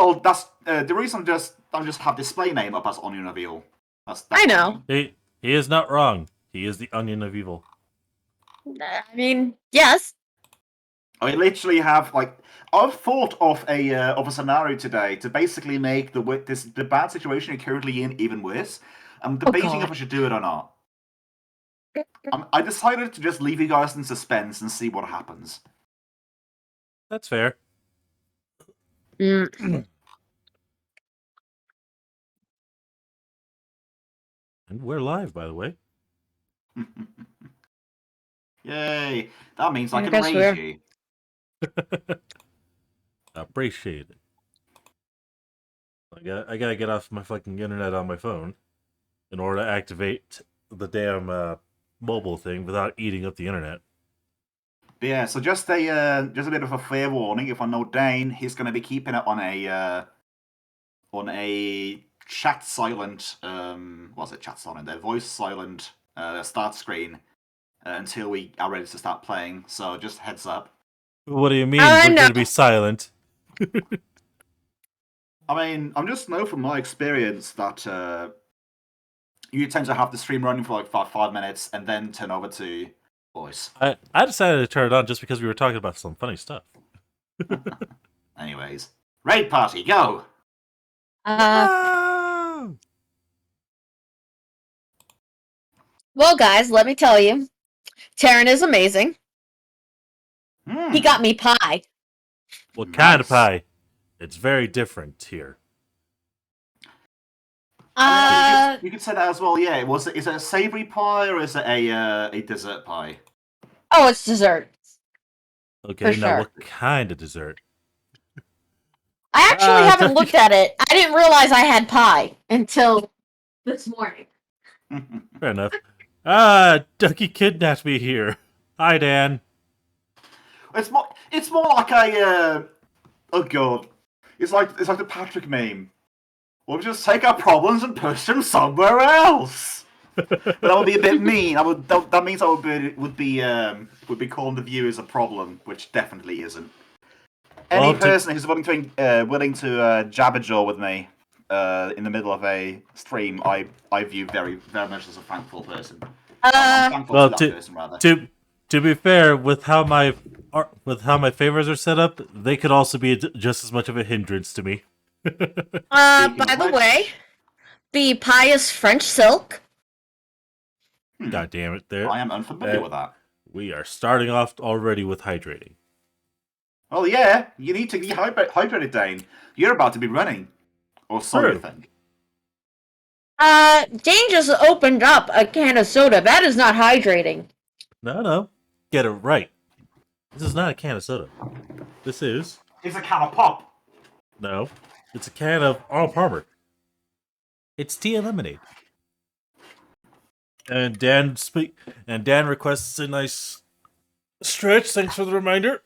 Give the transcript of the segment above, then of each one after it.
well, that's the reason. I'm just have display name up as Onion of Evil. That's I know. He is not wrong. He is the onion of evil. I mean, yes. I literally have like I've thought of a scenario today to basically make the bad situation you're currently in even worse. I'm debating if I should do it or not. I decided to just leave you guys in suspense and see what happens. That's fair. Mm. And we're live, by the way. Yay! That means I I can guess raise you. Appreciate it. I gotta get off my fucking internet on my phone in order to activate the damn mobile thing without eating up the internet. But yeah, so just a bit of a fair warning. If I know Dane, he's going to be keeping it on a chat silent. What's it? Chat silent. A voice silent start screen until we are ready to start playing. So just heads up. What do you mean we're going to be silent? I mean, I'm just know from my experience that you tend to have the stream running for like 5 minutes and then turn over to voice. I decided to turn it on just because we were talking about some funny stuff. Anyways, raid party, go! No! Well, guys, let me tell you, Taryn is amazing. He got me pie. What kind of pie? It's very different here. You could say that as well. Yeah, is it a savory pie or is it a dessert pie? Oh, it's dessert. Okay, For now sure. what kind of dessert? I actually haven't looked at it. I didn't realize I had pie until this morning. Fair enough. Ducky kidnapped me here. Hi, Dan. It's more like a oh god, it's like the Patrick meme. We'll just take our problems and push them somewhere else. But that would be a bit mean. That means I would be calling the viewers a problem, which definitely isn't. Any person who's willing to jabberjaw with me in the middle of a stream, I view very very much as a thankful person. I'm thankful to that person rather. To be fair, with how my favors are set up, they could also be just as much of a hindrance to me. By the way, the pie is French silk. God damn it! There, I am unfamiliar with that. We are starting off already with hydrating. Well, yeah, you need to be hydrated, Dane. You're about to be running, or so you think. Dane just opened up a can of soda. That is not hydrating. No. Get it right. This is not a can of soda. This is... It's a can of pop. No. It's a can of Arnold Palmer. It's tea and lemonade. And Dan requests a nice stretch. Thanks for the reminder.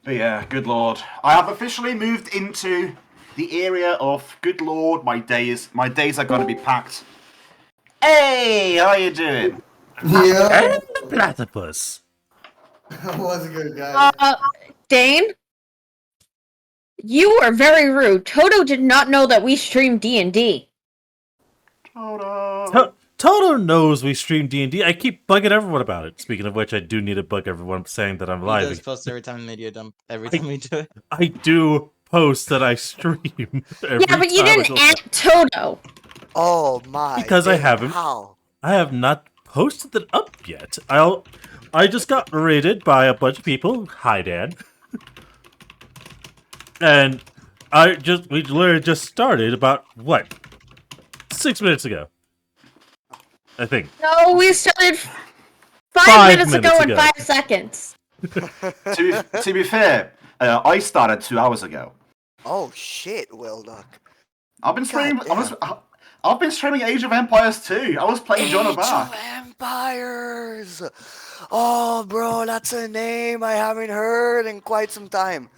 But yeah, good lord. I have officially moved into the area of good lord, my days are gonna be packed. Hey, how you doing? Yeah. Platypus. What's good, guys? Dane? You are very rude. Toto did not know that we stream D&D. Toto knows we stream D&D. I keep bugging everyone about it. Speaking of which, I do need to bug everyone saying that I'm live. He does post every time we do it. Every time we do it. I do post that I stream. Yeah, but you didn't add Toto. Oh my! Because I haven't. How? I have not posted it up yet. I just got raided by a bunch of people. Hi, Dan. And we literally just started about what 6 minutes ago. I think. No, we started 5 minutes ago and 5 seconds. to be fair, I started 2 hours ago. Oh shit, Will Duck. I've been streaming. I've been streaming Age of Empires 2. I was playing Joan of Arc. Age of Empires. Oh, bro, that's a name I haven't heard in quite some time.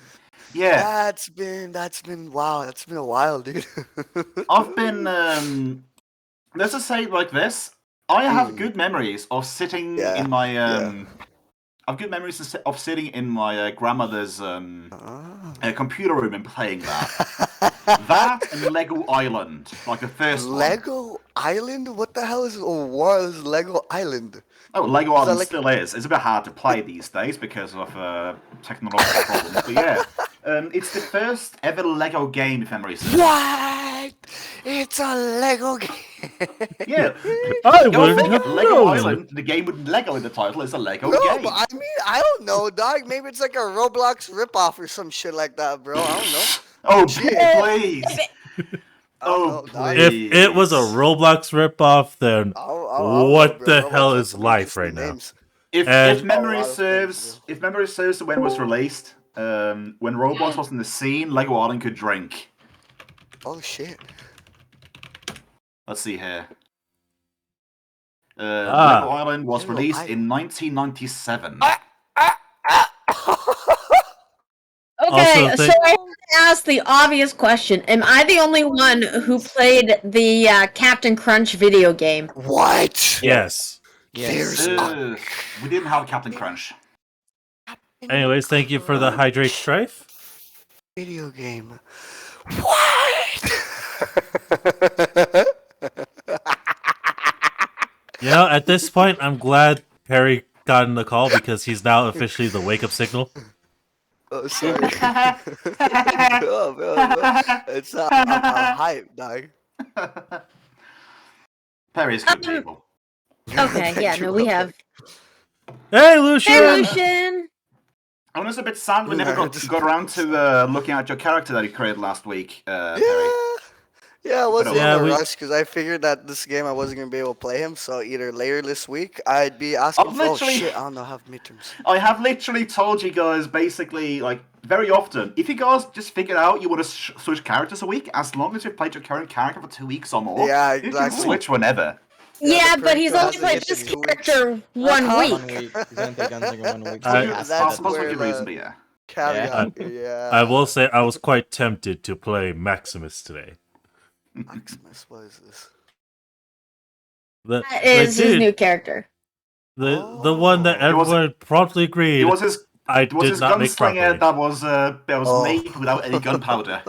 Yeah. That's been wow. That's been a while, dude. I've been let's just say it like this. I have good memories of sitting in my I've good memories of sitting in my grandmother's computer room and playing that. That and Lego Island, like the first one. Lego Island? What the hell was Lego Island? Oh, Lego that Island like- still is. It's a bit hard to play these days because of technological problems. But yeah, it's the first ever Lego game, if memory serves. What? It's a Lego game. Yeah. I Go wouldn't figure, have Lego known. Island, the game with Lego in the title, is a Lego No, game. but I mean, I don't know, dog. Maybe it's like a Roblox ripoff or some shit like that, bro. I don't know. Oh, Shit. please. I don't Oh, know, dog. please. If it was a Roblox ripoff, then I what don't know, bro. the hell Roblox has is some life right interesting now? names. If And- memory A lot of serves, things, if memory serves to when it was released, when Roblox was in the scene, Lego Island could drink. Oh shit. Let's see here. Ah. Lego Island was Lego released Island. in 1997. Okay, Also, so I have to ask the obvious question: am I the only one who played the Captain Crunch video game? What? Yes. Yes. Ugh, we didn't have Captain Crunch. Anyways, thank you for the hydrate strife. Video game. What? You know, at this point, I'm glad Perry got in the call because he's now officially the wake up signal. Oh, sorry. Oh, man. It's I'm hype, dog. Perry's good people. Okay, yeah, no, we have. Hey, Lucian! Hey, Lucian. I was a bit sad we never Nerd. got around to looking at your character that you created last week, Perry. Yeah, I wasn't Yeah, in a we- rush because I figured that this game I wasn't gonna be able to play him. So either later this week I'd be asking. I've For, oh literally- shit! I don't know. I have midterms. I have literally told you guys basically, like, very often, if you guys just figure out you want to switch characters a week, as long as you've played your current character for 2 weeks or more, Yeah, you can exactly. switch whenever. Yeah, the but he's character only has played to this get 2 weeks. character 1 Uh-huh. week. 1 week. He's gonna play Gun'Ž'ing in 1 week. So I- he has to That's get That's where what your the- reason be, yeah. Caveat. Yeah. I will say I was quite tempted to play Maximus today. Maximus, what is this? The, That is the his dude- new character. the one that It was- everyone promptly agreed It was his, I it was did his not make gunslinger properly. that was Oh. made without any gunpowder.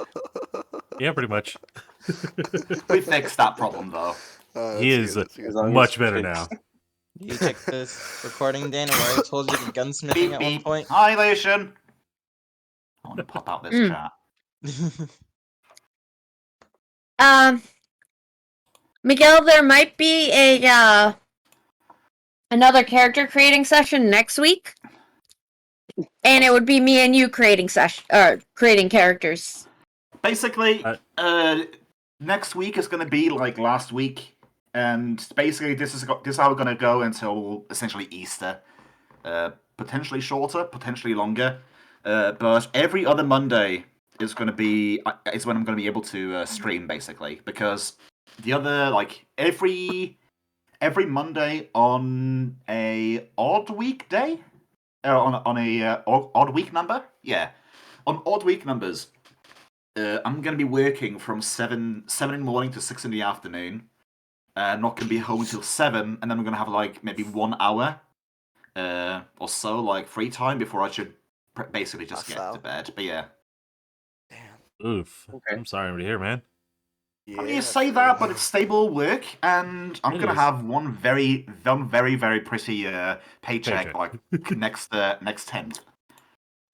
Yeah, pretty much. We fixed that problem, though. Oh, He that's is good, that's good. As long as much it's better fixed. now. You check this recording, Dan, where I told you the gunsmithing Beep, at one beep. point. Hi, Lucian. I want to pop out this chat. Miguel, there might be a another character creating session next week, and it would be me and you creating creating characters. Basically, next week is going to be like last week, and basically this is how we're going to go until essentially Easter. Potentially shorter, potentially longer, but every other Monday is going to be is when I'm going to be able to stream, basically, because the other every Monday on a odd weekday, on a odd week number, yeah, on odd week numbers. I'm going to be working from 7 in the morning to 6 in the afternoon. Not going to be home until 7, and then we're going to have like maybe 1 hour or so, like free time before I should basically just Pass get to out. bed. But yeah, Damn. Oof. Okay. I'm sorry to hear, man. I mean, you Yeah, say fair that, but enough. it's stable work, and I'm It going to is. have one very, very pretty paycheck Paycheck. like next 10th.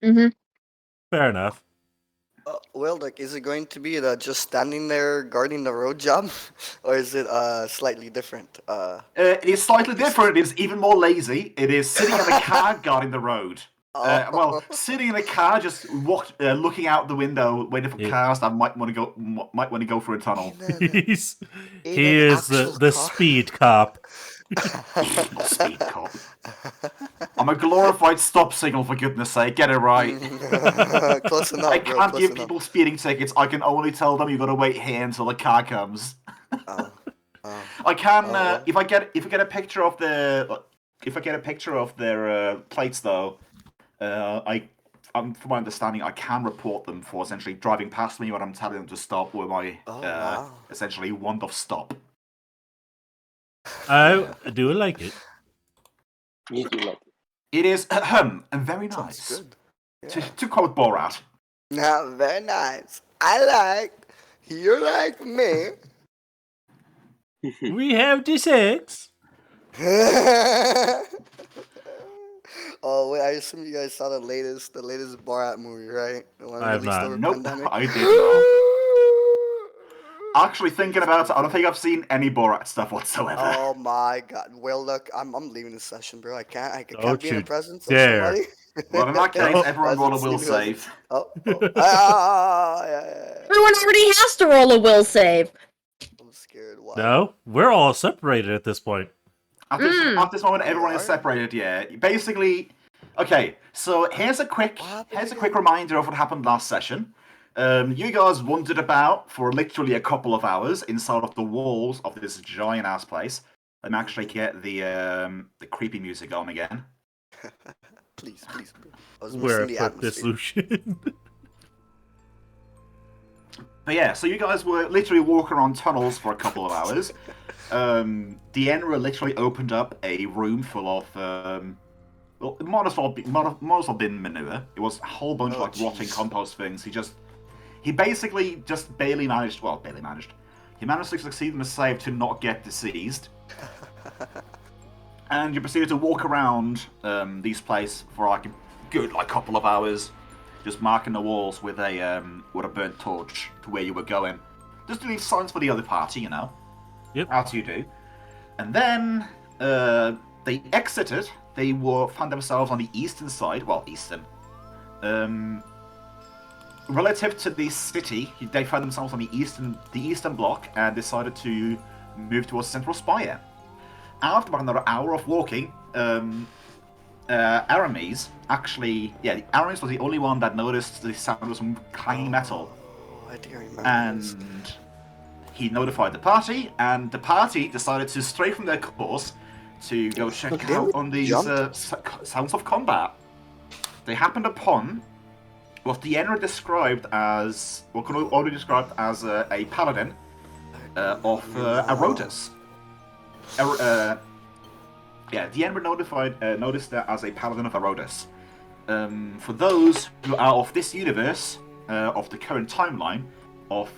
Mm-hmm. Fair enough. Well, like, is it going to be just standing there guarding the road job, or is it slightly different? It is slightly different. It is even more lazy. It is sitting in a car guarding the road. Well, sitting in a car, just looking out the window, waiting for Yeah. cars that might want to go through a tunnel. He in is an the actual car? speed cop. Not speed cop. I'm a glorified stop signal, for goodness sake. Get it right. Close enough, I bro. can't Close give enough. people speeding tickets. I can only tell them you got to wait here until the car comes. Oh. I can Oh, well. if I get a picture of their plates though. From my understanding, I can report them for essentially driving past me when I'm telling them to stop with my Oh, wow. essentially wand of stop. I do like it. Me too, like It is very Sounds nice. good. To quote Borat. Now, very nice. I like. You like me. We have the sex. Oh wait, I assume you guys saw the latest Borat movie, right? The one I have released not. over Nope, pandemic. I did not. Actually, thinking about it, I don't think I've seen any Borat stuff whatsoever. Oh my god. Well, look, I'm leaving this session, bro. I can't Don't be in the you presence dare. of somebody. Well, in that case, Oh. everyone roll a will Hasn't seen- who save. yeah. Everyone already has to roll a will save. I'm scared. Why? No, we're all separated at this point. At this moment, everyone is are? separated. Yeah, basically. Okay, so here's a quick reminder of what happened last session. You guys wandered about for literally a couple of hours inside of the walls of this giant ass place. Let me actually get the creepy music on again. Please. Bro. I was Where missing I the put this atmosphere. Lucian. But yeah, so you guys were literally walking around tunnels for a couple of hours. 𝓮𝓵 literally opened up a room full of well, it might as well been manure. It was a whole bunch of rotting compost things. He basically just barely managed. He managed to succeed in the save to not get diseased. And you proceeded to walk around these places for like a good couple of hours, just marking the walls with a burnt torch to where you were going, just to leave signs for the other party, you know. Yep. As you do. And then they exited. They found themselves on the eastern side. Well, eastern. Relative to the city, they found themselves on the eastern block and decided to move towards Central Spire. After about another hour of walking, Aramis Aramis was the only one that noticed the sound of some clanging metal. I do remember. And he notified the party, and the party decided to stray from their course to go check out on these sounds of combat. They happened upon what 𝓮𝓵 described as, a paladin of 𝓮𝓵. 𝓮𝓵 noticed that as a paladin of 𝓮𝓵. For those who are of this universe, of the current timeline, of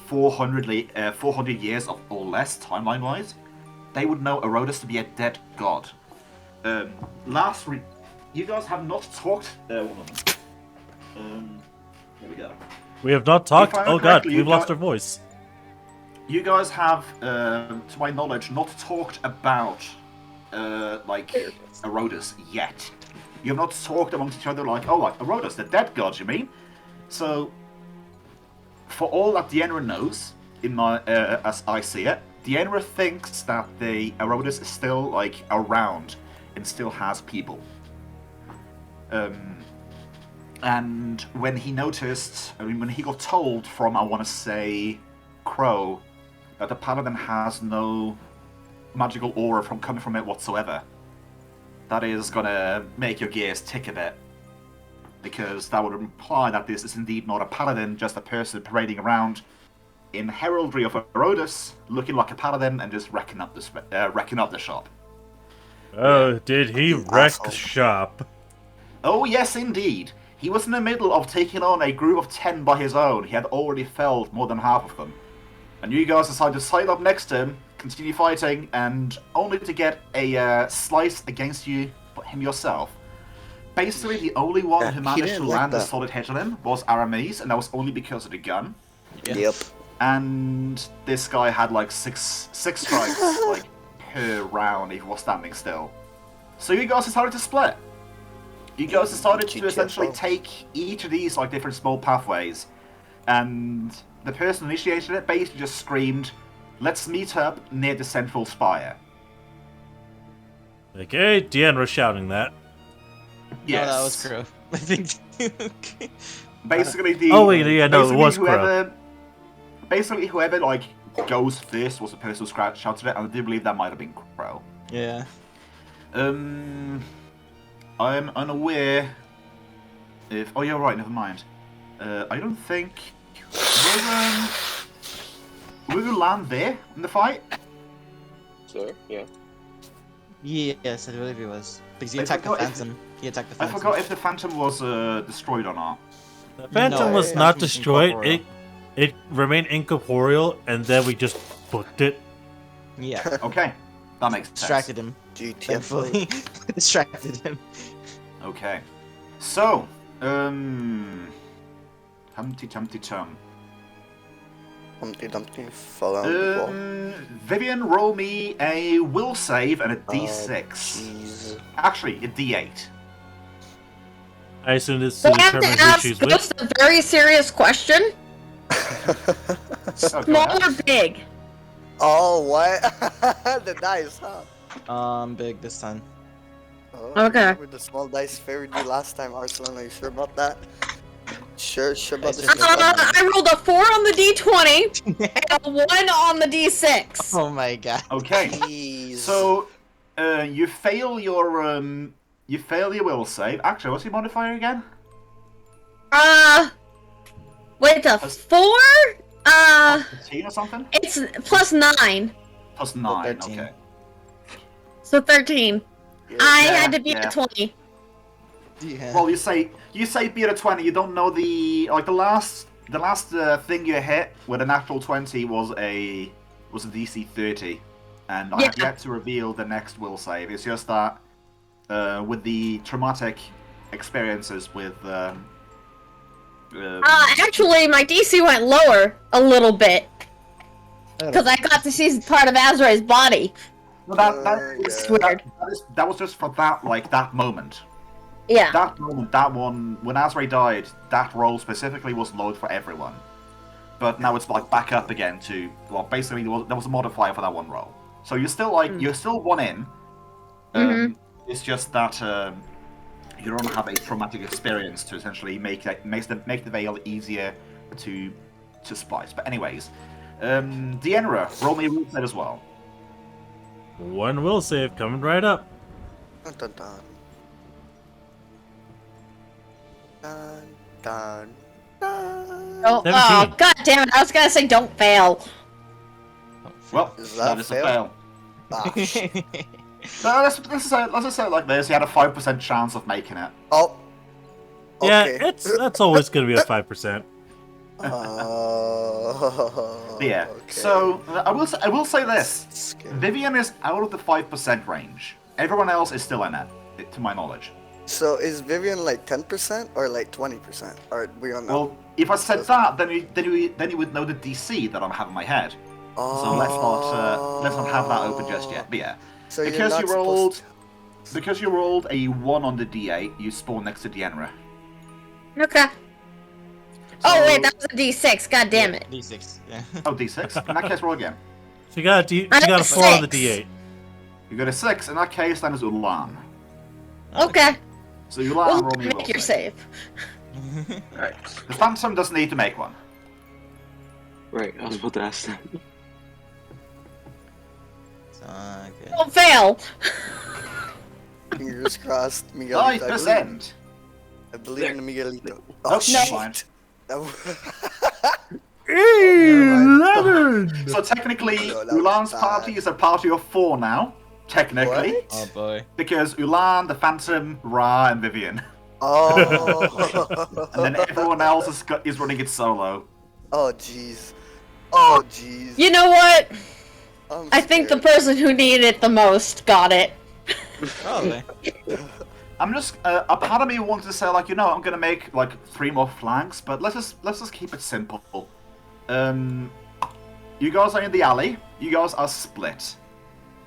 400 years or less timeline-wise, they would know 𝓮𝓵 to be a dead god. You guys have not talked. Here we go. We have not talked. Oh god, correctly, we've lost our voice. You guys have, to my knowledge, not talked about 𝓮𝓵 yet. You have not talked amongst each other 𝓮𝓵, the dead god, you mean? So, for all that 𝓮𝓵 knows, as I see it, 𝓮𝓵 thinks that the 𝓮𝓵 is still around and still has people. And when he got told from, I want to say, Crow, that the paladin has no magical aura coming from it whatsoever, that is gonna make your gears tick a bit. Because that would imply that this is indeed not a paladin, just a person parading around in heraldry of 𝓮𝓵, looking like a paladin and just wrecking up the shop. Oh, did he wreck the shop? Oh yes, indeed. He was in the middle of taking on a group of 10 by his own. He had already felled more than half of them. And you guys decided to side up next to him, continue fighting, and only to get a slice against him yourself. Basically, the only one who managed to land a solid hit on him was Aramis, and that was only because of the gun. Yep. And this guy had 6 strikes per round if he was standing still. So you guys decided to split. You guys decided to essentially take each of these different small pathways, and the person who initiated it basically just screamed, "Let's meet up near the Central Spire." Okay, 𝓮𝓵 shouting that. Yes. Oh, that was Crow. I think. Basically, it was Crow. Basically, whoever goes first was the person who shouted it, and I do believe that might have been Crow. Yeah. I'm unaware if. Oh, you're right. Never mind. I don't think. Will you land there in the fight? Sir, yeah. Yes, I believe it was. Because he I attacked the forgot if- Phantom. He attacked the I Phantom. forgot if the Phantom was destroyed or not. The Phantom No, was Phantom not was destroyed. incorporeal. It remained incorporeal, and then we just booked it. Yeah. Okay, that makes sense. Distracted him. GTFO. Thankfully. Distracted him. Okay, so Humpty Dumpty Tum. Humpty Dumpty fell out the wall. Vivian, roll me a will save and a d6. Jeez. Actually, a d8. I assume this So I have to determines who ask she's with. just a very serious question. Okay. Small or big? Oh, what? The dice, huh? Big this time. Oh, Okay. remember the small dice favored you last time, Arsenal. Are you sure about that? Sure about It's this? just I rolled a 4 on the d20 and a 1 on the d6. Oh my god. Okay. Jeez. So, you fail your will save. Actually, what's your modifier again? Wait, a 4? 13 or something? It's plus 9, Plus 9. 13. Okay. so 13. Yeah. I had to be yeah. at 20. Yeah. Well, you say be at a 20. You don't know the last thing you hit with a natural 20 was a DC 30, and I have Yeah. yet to reveal the next will save. It's just that with the traumatic experiences with Actually, my DC went lower a little bit. Because I got to see part of Azrael's body. no, It's Yeah. weird. that was just for that moment. Yeah. That moment, that one, when Azrael died, that roll specifically was lowered for everyone. But now it's like back up again to, well, basically there was a modifier for that one roll. So you're still you're still 1 in. It's just that you don't have a traumatic experience to essentially make the veil easier to splice. But anyways, Dienra, roll me a will save as well. One will save coming right up. Dun, dun, dun. Dun, dun, dun. Oh, 17. god damn it. I was gonna say don't fail. Well, Is that that is a fail? fail. Ah, shit. So let's just say it like this: you had a 5% chance of making it. Oh. Yeah, Okay. that's always going to be a 5%. Yeah. Okay. So I will say this: Scary. Vivian is out of the 5% range. Everyone else is still in it, to my knowledge. So is Vivian like 10% or like 20%? Or we don't know. Well, if I said that, then you would know the DC that I have in my head. So let's not have that open just yet. But yeah, So you're because not you supposed rolled a 1 on the D8, you spawn next to Dienra. Okay. Oh, wait, that was a d6. God damn it. D6. Yeah. Oh, D6. In that case, roll again. So you got I a got 4 on the 6. D8. You got a 6. In that case, then it's Ulan. Okay. So Ulan, Well, roll me a will make your save. save. Right. The Phantom doesn't need to make one. Right, I was about to ask that. Okay. Don't fail. Fingers crossed, Miguelito. 5%. I believe in the Miguelito. Oh, shit. fine. So technically, No, that was Ulan's bad. party is a party of 4 now. Technically. What? Oh boy. Because Ulan, the Phantom, Ra, and Vivian. Oh. And then everyone else is running it solo. Oh jeez. Oh jeez. You know what? I'm I think the scared. person who needed it the most got it. Probably. I'm just a part of me wanted to say like, you know, I'm gonna make like 3 more flanks, but let's just keep it simple. You guys are in the alley. You guys are split.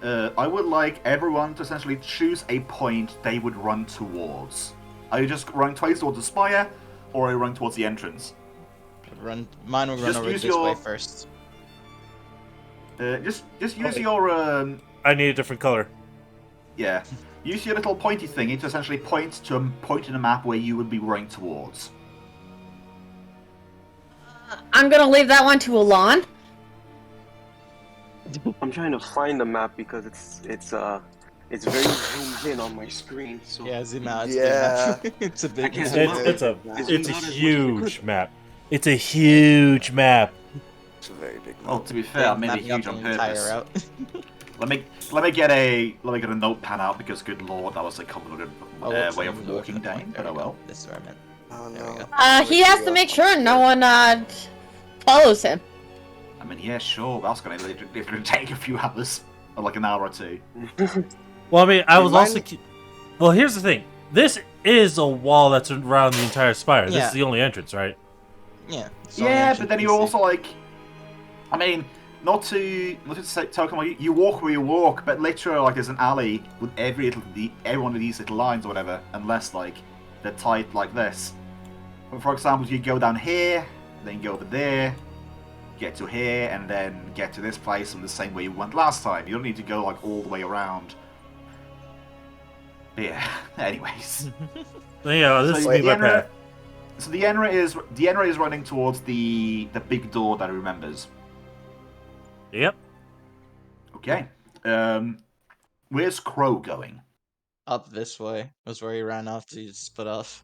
I would like everyone to essentially choose a point they would run towards. Are you just running twice towards the spire, or are you running towards the entrance? Mine will run Just over use this way your- first. Just use your I need a different color. yeah. Use your little pointy thingy to essentially point to a point in the map where you would be running towards. I'm gonna leave that one to Alon. I'm trying to find the map because it's very zoomed in on my screen. So Yeah, zoom out. It's Yeah. big enough. It's a big can't map. zoom It's a It's it's a not as much as it huge could. map. It's a huge map. It's a very big Well, map. to be fair, I Big made map it huge got on the entire purpose. route. Let me get a notepad out because good lord, that was a complicated way of walking down. But oh well. This is where I meant. Oh There we no. go. He has to make sure no one follows him. I mean, yeah, sure. That's gonna take a few hours, or like an hour or two. Well, I mean, I was Remind also. Well, here's the thing. This is a wall that's around the entire spire. This Yeah. is the only entrance, right? Yeah. it's only Yeah, ancient but then you PC. also like, I mean, not to say, tell come on, you walk where you walk, but literally like there's an alley with every one of these little lines or whatever, unless like they're tight like this. But for example, you go down here, then go over there, get to here, and then get to this place in the same way you went last time. You don't need to go like all the way around. But yeah. Anyways. Yeah, this So is my Dienra- path. So Dienra is running towards the big door that he remembers. Yep. Okay. Where's Crow going? Up this way was where he ran off to split off.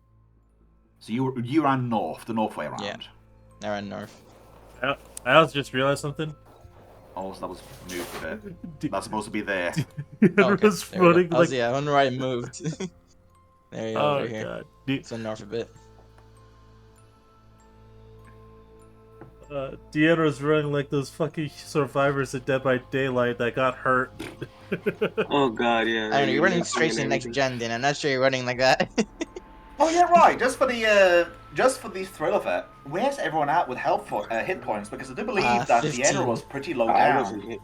So you ran north, the north way around. Yeah. I ran north. I also just realized something. Oh, so that was moved a bit. That's supposed to be there. Oh, okay, was there we go. running I was, like. yeah, I wonder where I moved. There you go, Oh over here. god. So north a bit. Dienra's running like those fucking survivors of Dead by Daylight that got hurt. Oh god, yeah. I don't know, you're running yeah, straight to and next everything. gen, then I'm not sure you're running like that. Oh yeah, right. Just for the thrill of it, where's everyone at with hit points? Because I do believe that 15. Dienra was pretty low I down. wasn't hit.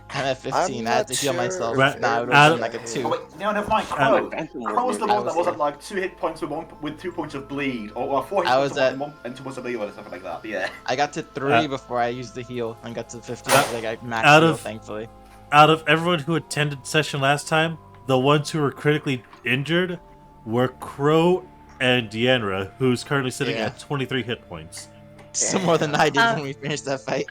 I'm at 15, I'm I had to not heal sure myself. Right, Now it would out have of- been like a 2. Oh wait, no, never mind. My Crow. Phantom was Crow was the hit. one that was yeah. at like 2 hit points with 2 points of bleed, or 4 hit I points was of at- one and 2 points of bleed, or something like that. But yeah. I got to 3 before I used the heal, and got to 15, like I maxed out heal, of- thankfully. Out of everyone who attended session last time, the ones who were critically injured were Crow and Dienra, who's currently sitting Yeah. at 23 hit points. Still more than I did when we finished that fight.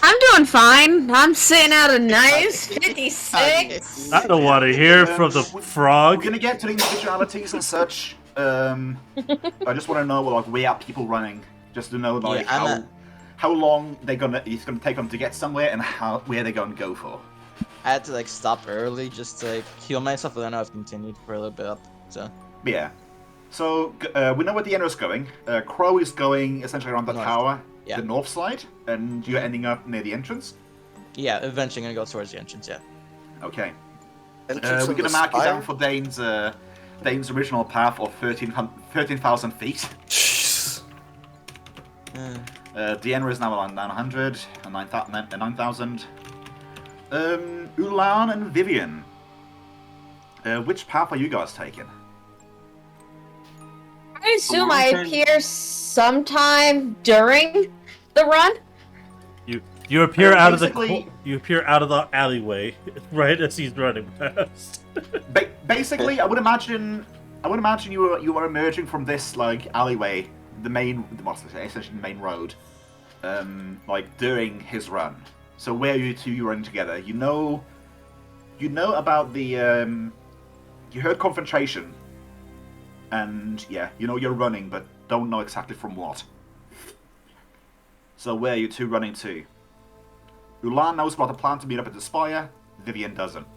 I'm doing fine. I'm sitting at a nice 56. I don't want to hear from the We're frog. gonna get to the individualities and such. I just want to know like where are people running, just to know like Yeah, I'm how long it's gonna take them to get somewhere and where they're gonna go for. I had to like stop early just to like heal myself, but then I've continued for a little bit up. So But yeah. So we know where Dienra's going. Crow is going essentially around the North. tower, Yeah. the north side, and you're ending up near the entrance. yeah, eventually I'm gonna go towards the entrance. Yeah. Okay. Entrance We're of gonna the mark you down spire? for Dane's original path of 13,000 feet. Jeez. Dienra is now around 900 and 9,000. Ulan and Vivian. Which path are you guys taking? I assume I appear sometime during the run. You appear out of the basically- you appear out of the alleyway right as he's running past. Basically, I would imagine you were emerging from this like alleyway, essentially the main road, like during his run. So where you two running together? You know about the you heard confrontation, and yeah, you know you're running, but don't know exactly from what. So where are you two running to? Ulan knows about the plan to meet up at the spire. Vivian doesn't.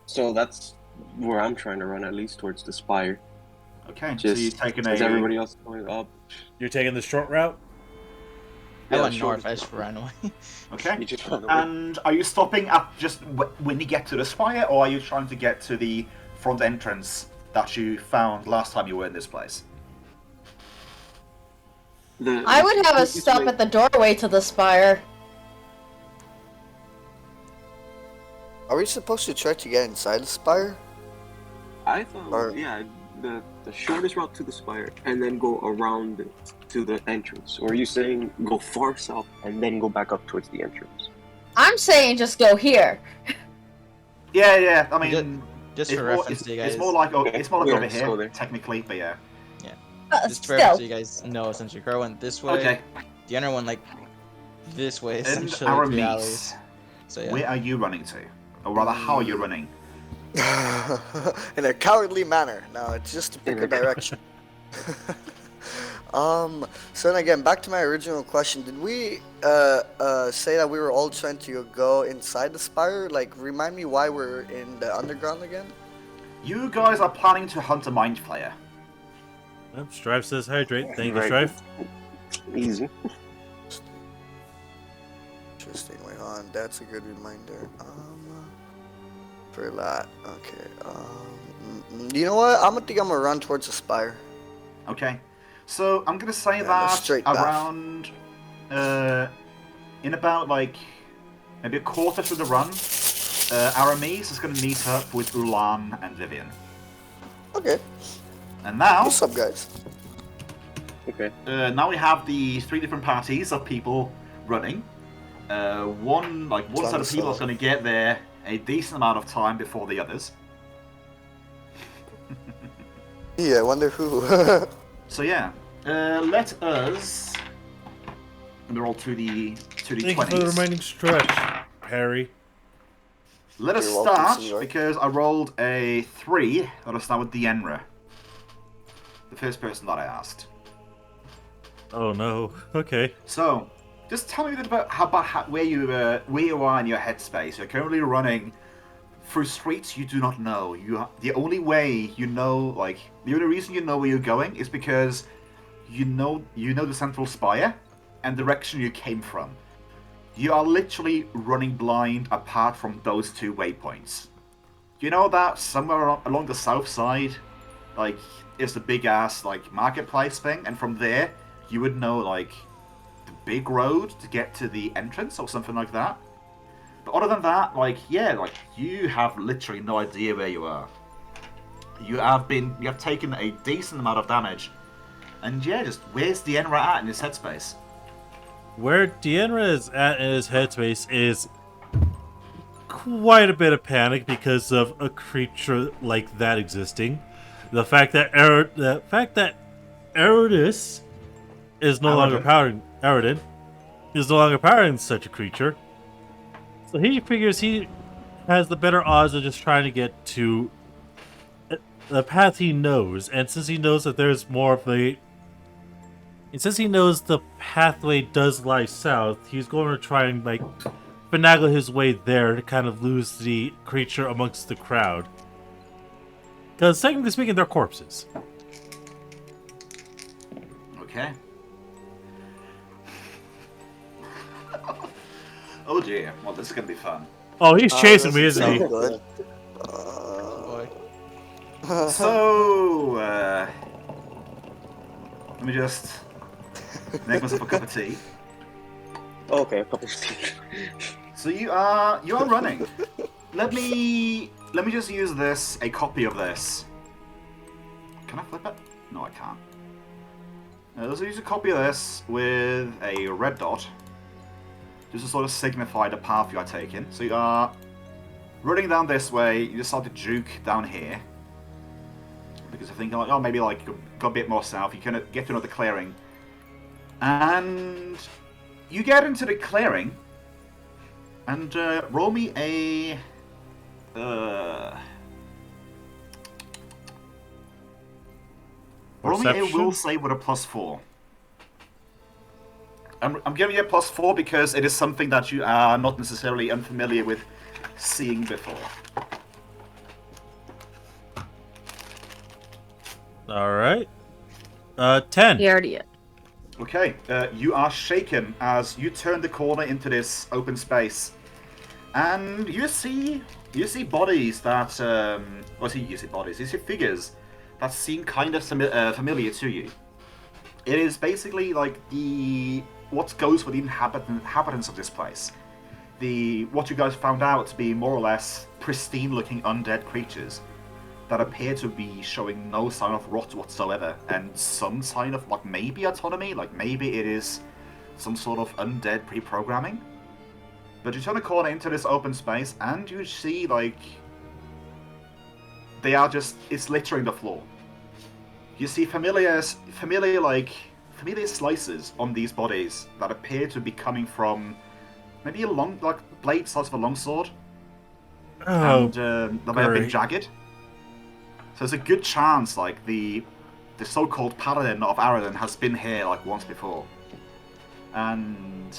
So that's where I'm trying to run, at least towards the spire. Okay, Just so you're taking is a. everybody else going up? You're taking the short route. I Yeah, went sure. north. I just ran away. Okay. You just run away. And are you stopping at just when you get to the spire, or are you trying to get to the front entrance that you found last time you were in this place? I would have us stop at the doorway to the spire. Are we supposed to try to get inside the spire? I thought, Or- yeah, the shortest route to the spire, and then go around it to the entrance. Or are you saying go far south and then go back up towards the entrance? I'm saying just go here. Yeah. I mean, Just it's for more, reference, you guys. it's more like Yeah, over let's go here, there. technically, but yeah. Just for reference, Still. you guys know essentially. Crow went this way. Okay. The other one like this way And essentially. our through meets. alleys. So yeah. Where are you running to? Or rather, how are you running? In a cowardly manner. No, it's just to pick a direction. So then again, back to my original question. Did we say that we were all trying to go inside the spire? Like, remind me why we're in the underground again? You guys are planning to hunt a mind flayer. Yep, Strife says hydrate. Thank you, Right. Strife. Easy. Interesting. Wait on. That's a good reminder. For that. Okay. You know what? I'm gonna run towards the spire. Okay. So I'm gonna say Yeah, no that straight path. around in about like maybe a quarter through the run, Aramis is gonna meet up with Ulan and Vivian. Okay. And now What's up, guys? Okay. now we have the 3 different parties of people running. One set of people is going to get there a decent amount of time before the others. Yeah, I wonder who. So yeah, let us. And they're all to the Thank you for the 20s. remaining stretch, Harry. Let us You're welcome, start senor. because I rolled a 3. Let us start with Dienra, the first person that I asked. Oh no. Okay. So, just tell me a bit about where you are in your headspace. You're currently running through streets you do not know. The only way you know, like the only reason you know where you're going is because you know the central spire and the direction you came from. You are literally running blind apart from those 2 waypoints. You know that somewhere along the south side, like, is the big ass like marketplace thing, and from there you would know like the big road to get to the entrance or something like that. But other than that, like, yeah, like you have literally no idea where you are. You have taken a decent amount of damage, and yeah, just where's Dienra at in his headspace? Where Dienra is at in his headspace is quite a bit of panic because of a creature like that existing. The fact that Erudis is no longer powering Aridin is no longer powering such a creature. So he figures he has the better odds of just trying to get to the path he knows, and since he knows that there's more of a and since he knows the pathway does lie south, he's going to try and like finagle his way there to kind of lose the creature amongst the crowd. Because technically speaking, they're corpses. Okay. Oh dear. Well, this is gonna be fun. Oh, he's chasing me, doesn't isn't he? sound good. Boy. So, let me just make myself a cup of tea. Okay, a couple of things. So you are running. Let me just use a copy of this. Can I flip it? No, I can't. Let's use a copy of this with a red dot, just to sort of signify the path you are taking. So you are running down this way. You decide to juke down here because you're thinking like, oh, maybe like go a bit more south. You can get to another clearing, and you get into the clearing. And roll me a will save with a +4. I'm giving you a +4 because it is something that you are not necessarily unfamiliar with seeing before. Alright. 10. He already is. Okay, you are shaken as you turn the corner into this open space, and you see bodies that you see figures that seem kind of familiar to you. It is basically like what goes with the inhabitants of this place. What you guys found out to be more or less pristine-looking undead creatures that appear to be showing no sign of rot whatsoever, and some sign of like maybe autonomy, like maybe it is some sort of undead pre-programming. But you turn a corner into this open space and you see like it's littering the floor. You see familiar slices on these bodies that appear to be coming from maybe a long, like blade size of a longsword, Oh, and they may have been great. jagged. So there's a good chance, like, the the so-called Paladin of Ardyn has been here like once before, and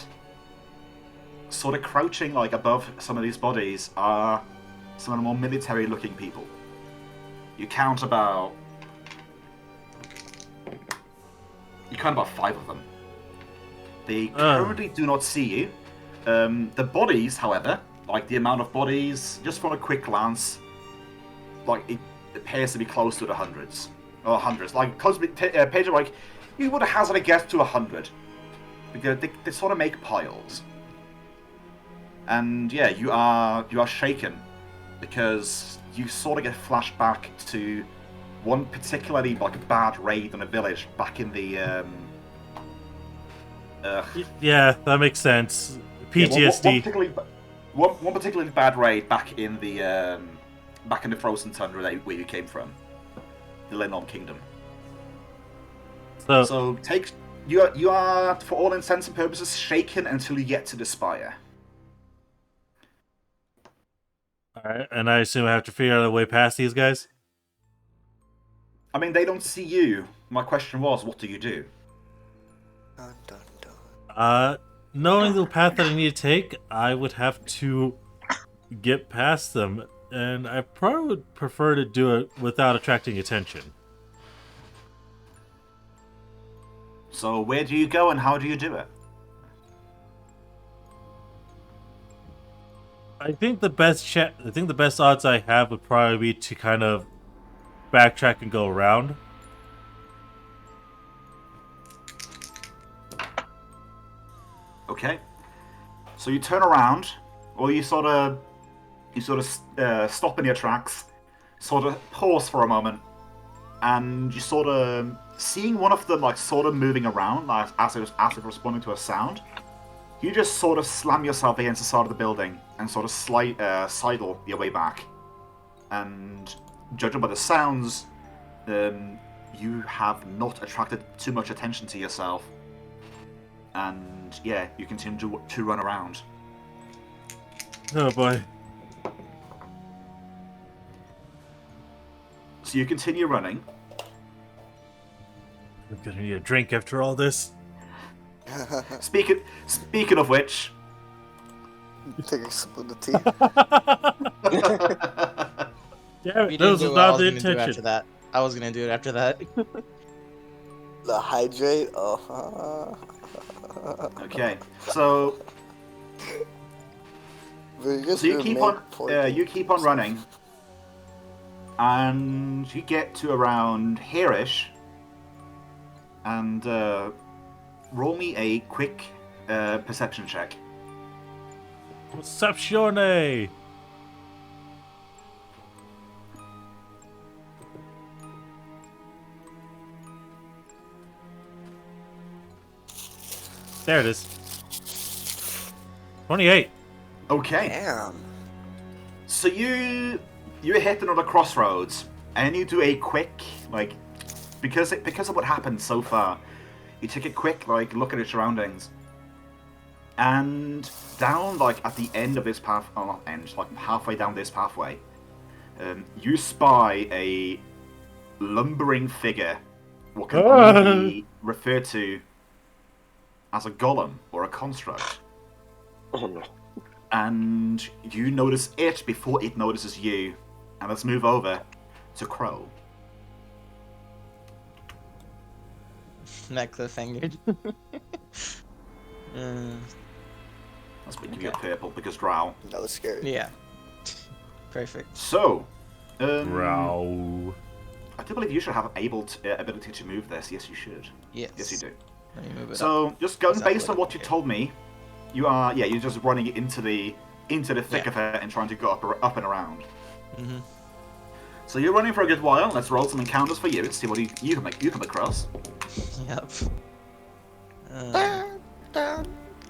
sort of crouching like above some of these bodies are some of the more military-looking people. You count about 5 of them. They currently do not see you. The bodies, however, like the amount of bodies, just from a quick glance, like it appears to be close to the hundreds. Or hundreds. Like, close to Pedro, like, you would have hazarded a guess to 100. Because they sort of make piles. And yeah, you are shaken. Because you sort of get flashed back to one particularly like bad raid on a village back in the Yeah, that makes sense. PTSD. One particularly bad raid back in the frozen tundra where you came from, the 𝓮𝓼 Kingdom. So you are for all intents and purposes shaken until you get to the spire. All right, and I assume I have to figure out a way past these guys. I mean, they don't see you. My question was, what do you do? Dun, dun, dun. Knowing the path that I need to take, I would have to get past them, and I probably would prefer to do it without attracting attention. So where do you go and how do you do it? I think the best odds I have would probably be to kind of backtrack and go around. Okay. So you turn around, or you sort of stop in your tracks, sort of pause for a moment, and you sort of seeing one of them like sort of moving around, like as it responding to a sound. You just sort of slam yourself against the side of the building and sort of sidle your way back. And judging by the sounds, you have not attracted too much attention to yourself. And yeah, you continue to run around. Oh boy. So you continue running. I'm gonna need a drink after all this. Speaking of which, Take a sip of the tea. Damn We it, didn't those do was what I not was the gonna do after intention. that. I was gonna do it after that. The hydrate. okay. So you keep on running, and you get to around here-ish, and roll me a quick perception check. Perceptione! There it is. 28. Okay. Damn. So you hit another crossroads, and you do a quick because of what happened so far. You take a quick look at your surroundings, and down at the end of this path, not end, halfway down this pathway, you spy a lumbering figure, what can only be referred to as a golem or a construct. Oh no. And you notice it before it notices you. And let's move over to Crow. That cliffhanger. Let's give you a purple because drow. That was scary. Yeah. Perfect. So, Row. I do believe you should have ability to move this. Yes, you should. Yes. Yes, you do. Let me move it up. So, just going Exactly based on what you okay. told me, you're just running into the thick of it and trying to go up and around. Mm-hmm. So you're running for a good while. Let's roll some encounters for you. Let's see what you come across. Yep.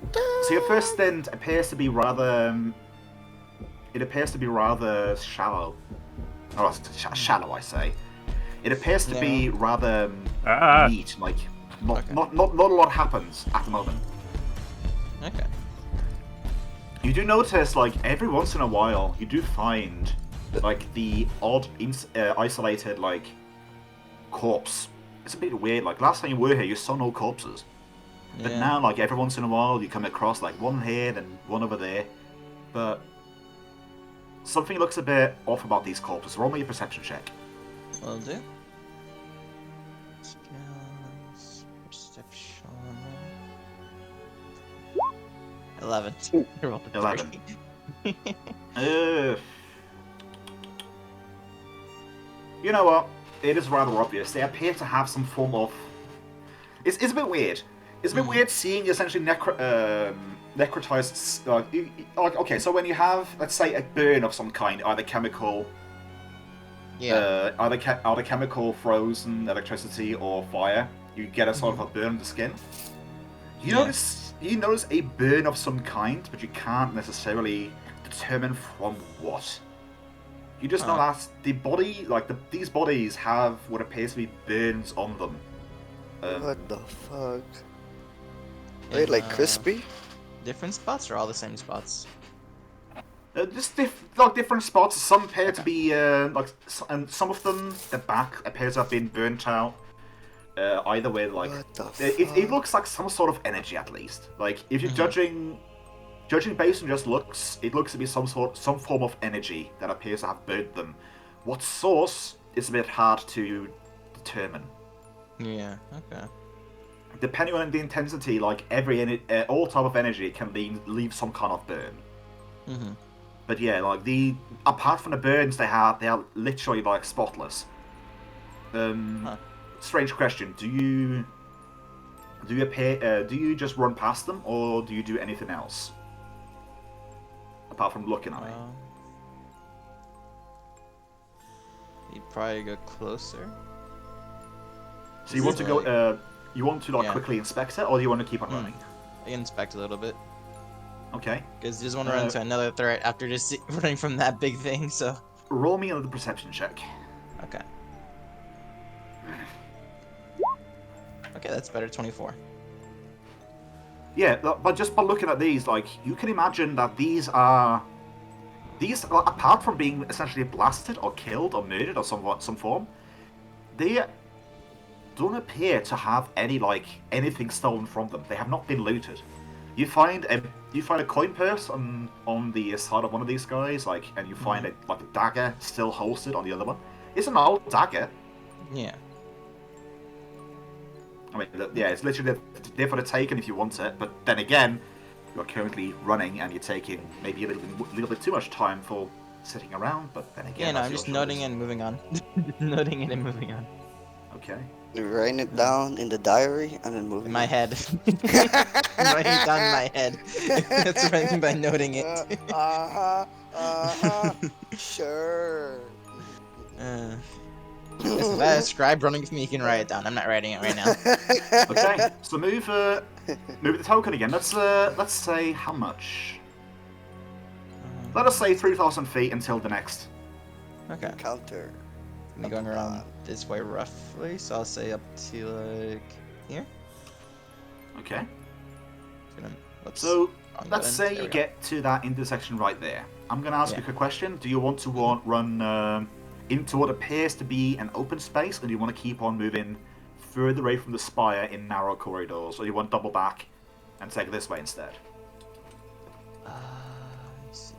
So your first stint appears to be rather. It appears to be rather shallow. Oh, shallow, I say. It appears to be rather neat. Not a lot happens at the moment. Okay. You do notice, every once in a while, you do find, the odd isolated, corpse it's a bit weird. Like last time you were here, you saw no corpses. But Yeah. now, like every once in a while, you come across like one here, then one over there. But something looks a bit off about these corpses. Roll me a perception check. Will do. Skills, perception. 11. I rolled a 11. 3. You know what? It is rather obvious. They appear to have some form of. It's a bit weird. It's a bit weird seeing essentially necrotized. Okay, so when you have, let's say, a burn of some kind, either chemical, Yeah. either chemical, frozen, electricity, or fire, you get a sort of a burn on the skin. You notice a burn of some kind, but you can't necessarily determine from what. You just know that the body, these bodies have what appears to be burns on them. What the fuck? Wait, like crispy? Different spots or all the same spots? Just different spots. Some appear to be and some of them, the back appears to have been burnt out. Either way, like What the it looks like some sort of energy at least. Like if you're judging based on just looks, it looks to be some form of energy that appears to have burnt them. What source is a bit hard to determine. Yeah. Okay. Depending on the intensity, like all type of energy can leave some kind of burn. Mm-hmm. But yeah, like apart from the burns they are literally like spotless. Strange question. Do you just run past them, or do you do anything else apart from looking at me? You'd probably go closer. So you want to go? You want to quickly inspect it, or do you want to keep on running? I can inspect a little bit. Okay. Because you just want to run into another threat after just running from that big thing, so. Roll me another perception check. Okay. Okay, that's better. 24. Yeah, but just by looking at these, like, you can imagine that these apart from being essentially blasted or killed or murdered or some form, they don't appear to have anything stolen from them. They have not been looted. You find a coin purse on the side of one of these guys, and you find a dagger still holstered on the other one. It's an old dagger. Yeah. I mean, yeah, it's literally there for the taking if you want it. But then again, you're currently running and you're taking maybe a little bit too much time for sitting around. But then again, Yeah, no, I'm just noting it and moving on. Noting it and moving on. Okay. You're writing it down in the diary and then moving. In my head. Writing it down in my head. That's what I mean by noting it. Sure. Listen, if I have a scribe running with me, you can write it down. I'm not writing it right now. Okay, so move the token again. Let's say how much? Let us say 3,000 feet until the next. Okay. Counter. I'm going around this way roughly, so I'll say up to like here. Okay. Let's say you get to that intersection right there. I'm gonna ask you a quick question. Do you want to run into what appears to be an open space, or do you want to keep on moving further away from the spire in narrow corridors, or do you want to double back and take it this way instead? Let me see.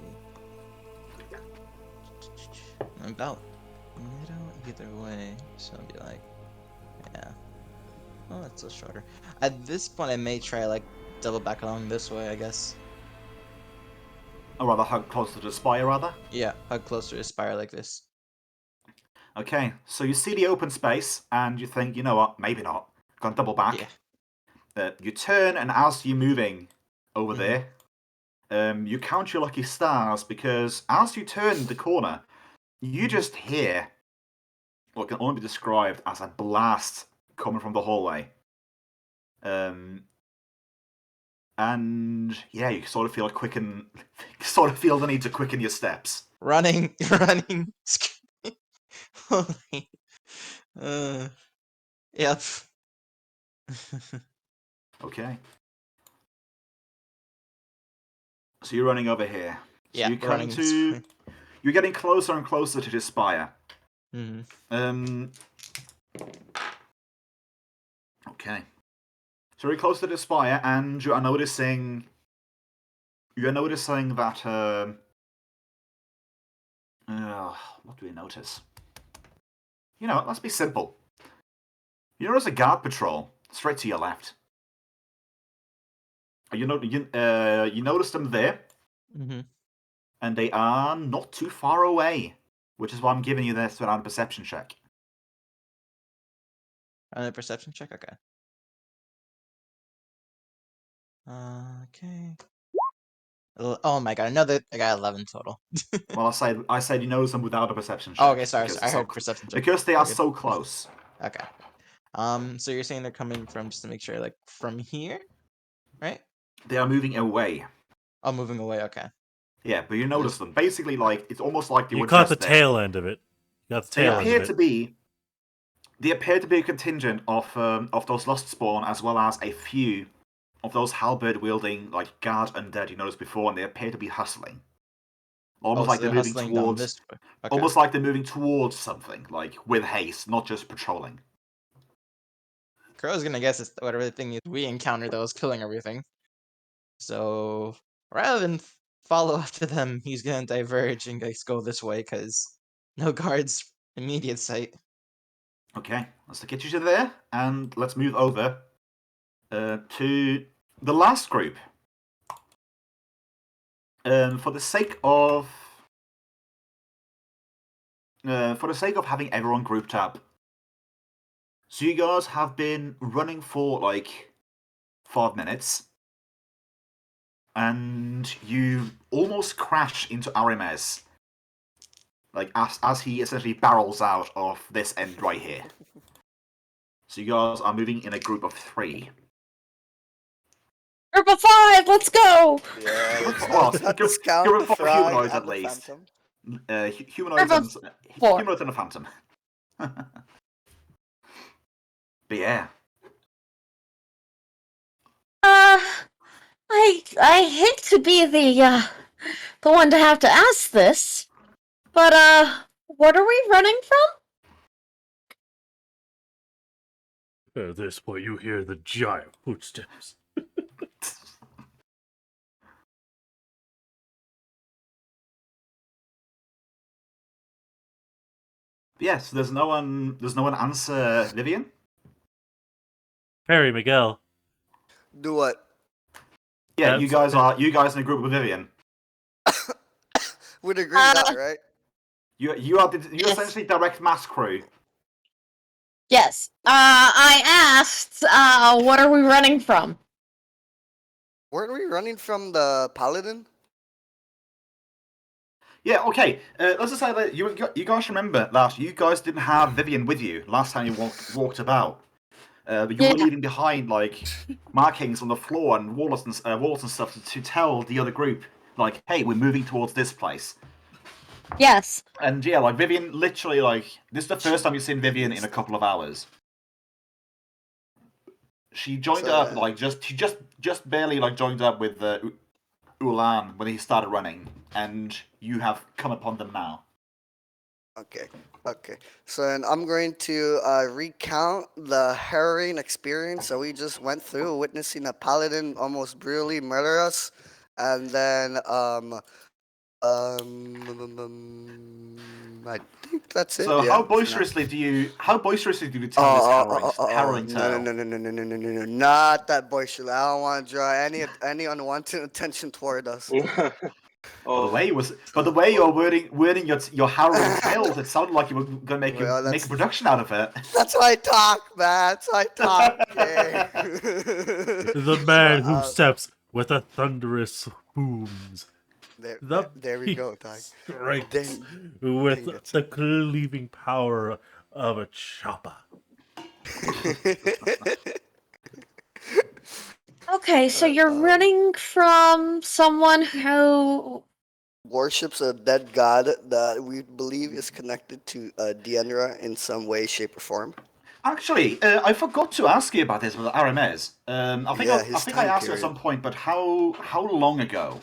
About middle either way, so I'll be like, yeah. Oh, that's a shorter. At this point, I may try double back along this way, I guess. Or rather, hug closer to the spire, rather? Yeah, hug closer to the spire like this. Okay, so you see the open space, and you think, you know what, maybe not. Gonna double back. Yeah. You turn, and as you're moving over there, you count your lucky stars, because as you turn the corner, you just hear what can only be described as a blast coming from the hallway. And yeah, you sort of feel the need to quicken your steps. Running. Holy. Yep. Okay. So you're running over here. So Yeah, you're getting closer and closer to the spire. Mm-hmm. Okay. So you're close to the spire, and you are noticing. You're noticing that. What do we notice? You know, let's be simple. You notice a guard patrol straight to your left. You notice them there, Mm-hmm. and they are not too far away, which is why I'm giving you this without a perception check. A perception check. Okay. Okay. Oh my god! I got 11 total. Well, I said you notice them without a perception check. Oh, okay, sorry. because I they're heard perception check. because they are Okay. so close. Okay. So you're saying they're coming from, just to make sure, like from here, right? They are moving away. Oh, moving away. Okay. Yeah, but you notice them. Basically, like it's almost like they You were caught just the there. tail end of it. You got the They tail end appear of to it. be. They appear to be a contingent of those lost spawn, as well as a few of those halberd wielding like guard undead you noticed before, and they appear to be hustling. Almost Oh, like so they're they're moving hustling down towards. this way. Okay. Almost like they're moving towards something, like with haste, not just patrolling. Crow's gonna guess it's whatever the thing is we encountered that was killing everything. So rather than follow after them, he's gonna diverge and just go this way because no guards immediate sight. Okay, let's get you to there, and let's move over to the last group. For the sake of having everyone grouped up, so you guys have been running for like 5 minutes, and you almost crash into Arimes, like as he essentially barrels out of this end right here. So you guys are moving in a group of 3. Group of 5, let's go! Yeah, Well, let's give discount it the for frog humanoids and at the least. phantom. Humanoids Group of 4. humanoids and a phantom. But yeah. I hate to be the one to have to ask this, but what are we running from? At this point, you hear the giant footsteps. Yes, there's no one answer Vivian. Harry, Miguel. Do what? Yeah, you That's- guys in a group with Vivian. With a green dot, right? You Yes. essentially direct mass crew. Yes. I asked, what are we running from? Weren't we running from the paladin? Yeah, okay. Let's just say that you guys remember that you guys didn't have Vivian with you last time you walked about. But you were Yeah. leaving behind like markings on the floor and walls and stuff to tell the other group, like, hey, we're moving towards this place. Yes. And yeah, like Vivian, literally, like this is the first time you've seen Vivian in a couple of hours. She joined up like she just barely like joined up with Ulan when he started running, and you have come upon them now. Okay. So then I'm going to recount the harrowing experience that we just went through, witnessing a paladin almost brutally murder us, and then I think that's it. So yeah, how for now. boisterously do you tell this harrowing tale? No, not that boisterous. I don't want to draw any unwanted attention toward us. But the way you're wording your harrowing tales, it sounded like you were going to make a production out of it. That's how I talk, man. That's how I talk. Okay. The man who steps with the thunderous booms. There we go, Ty. Strikes with the cleaving power of a chopper. Okay, so you're running from someone who worships a dead god that we believe is connected to Dienra in some way, shape, or form. Actually, I forgot to ask you about this with Arames. I think I asked you at some point, but how long ago?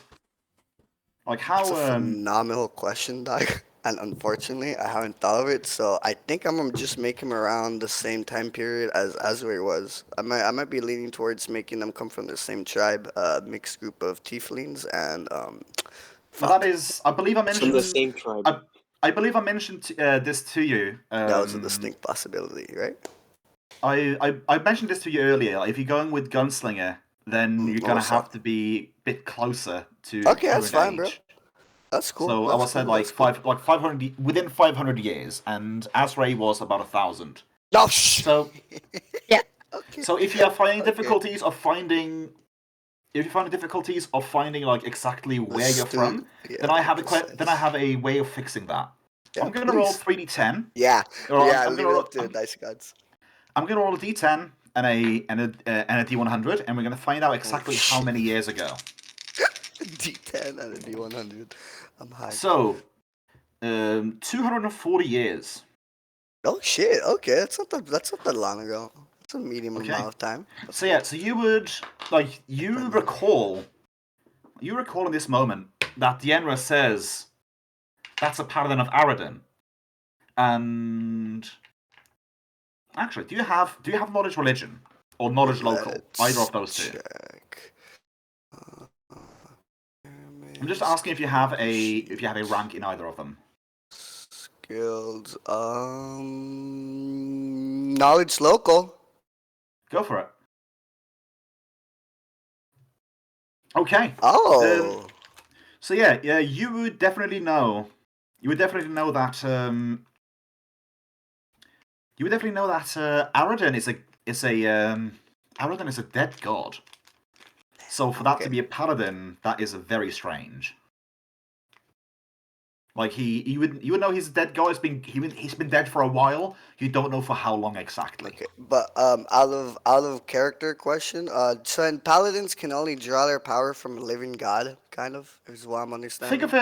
Like how? That's a phenomenal question, Doc. And unfortunately, I haven't thought of it, so I think I'm gonna just make him around the same time period as Azure was. I might be leaning towards making them come from the same tribe, mixed group of tieflings and But fuck. that is, I believe I From mentioned. the same tribe. I believe I mentioned this to you. That was a distinct possibility, right? I mentioned this to you earlier. Like, if you're going with Gunslinger, then you're gonna what's up? have to be a bit closer to Okay, that's current fine, bro. age. That's cool. So I was said like 500 within 500 years, and Azray was about 1,000. No, shh. So Yeah. Okay. so if you are finding Okay. difficulties of finding, like exactly where you're from, then I have a way of fixing that. Yeah, I'm gonna roll please. 3d10. Yeah, Or yeah. I'm Leave gonna it roll, up to the dice gods. I'm gonna roll a d10 and a d100, and we're gonna find out exactly how many years ago. D10 and a D100. I'm high. So, 240 years. Oh shit. Okay, that's not that long ago. It's a medium Okay. amount of time. So yeah, so you would you recall in this moment that Dienra says that's a paladin of Aradin, and actually, do you have knowledge religion or knowledge local? Let's Either of those two. check. I'm just asking if you have a rank in either of them. Skills. Knowledge local. Go for it. Okay. Oh. So yeah, you would definitely know. You would definitely know that. Aradin is a dead god. So for that to be a paladin, that is very strange. Like you would know he's a dead god. He's been dead for a while. You don't know for how long exactly. Okay, but out of character question, so and paladins can only draw their power from a living god, kind of, is what I'm understanding. Think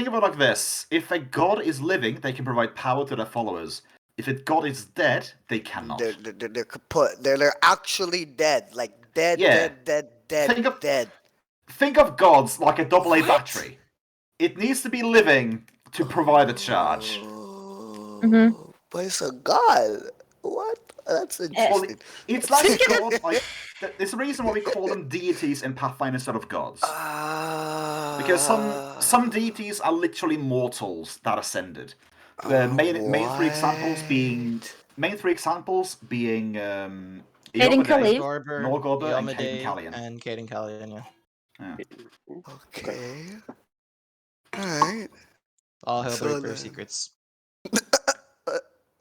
of it like this: if a god is living, they can provide power to their followers. If a god is dead, they cannot. They're kaput. They're actually dead, like dead, Yeah. dead. Think of gods like a AA What? battery. It needs to be living to provide a charge. Mhm. But it's a god. What? That's interesting. It's like gods. Like, there's a reason why we call them deities in Pathfinder instead of gods. Because some deities are literally mortals that ascended. The main three examples being Caden Iyomade, Khalid. Norgorber, and Caden Iyomade, Callion. and Caden Callion, yeah. Okay. Alright. All So Hellbreaker then- secrets.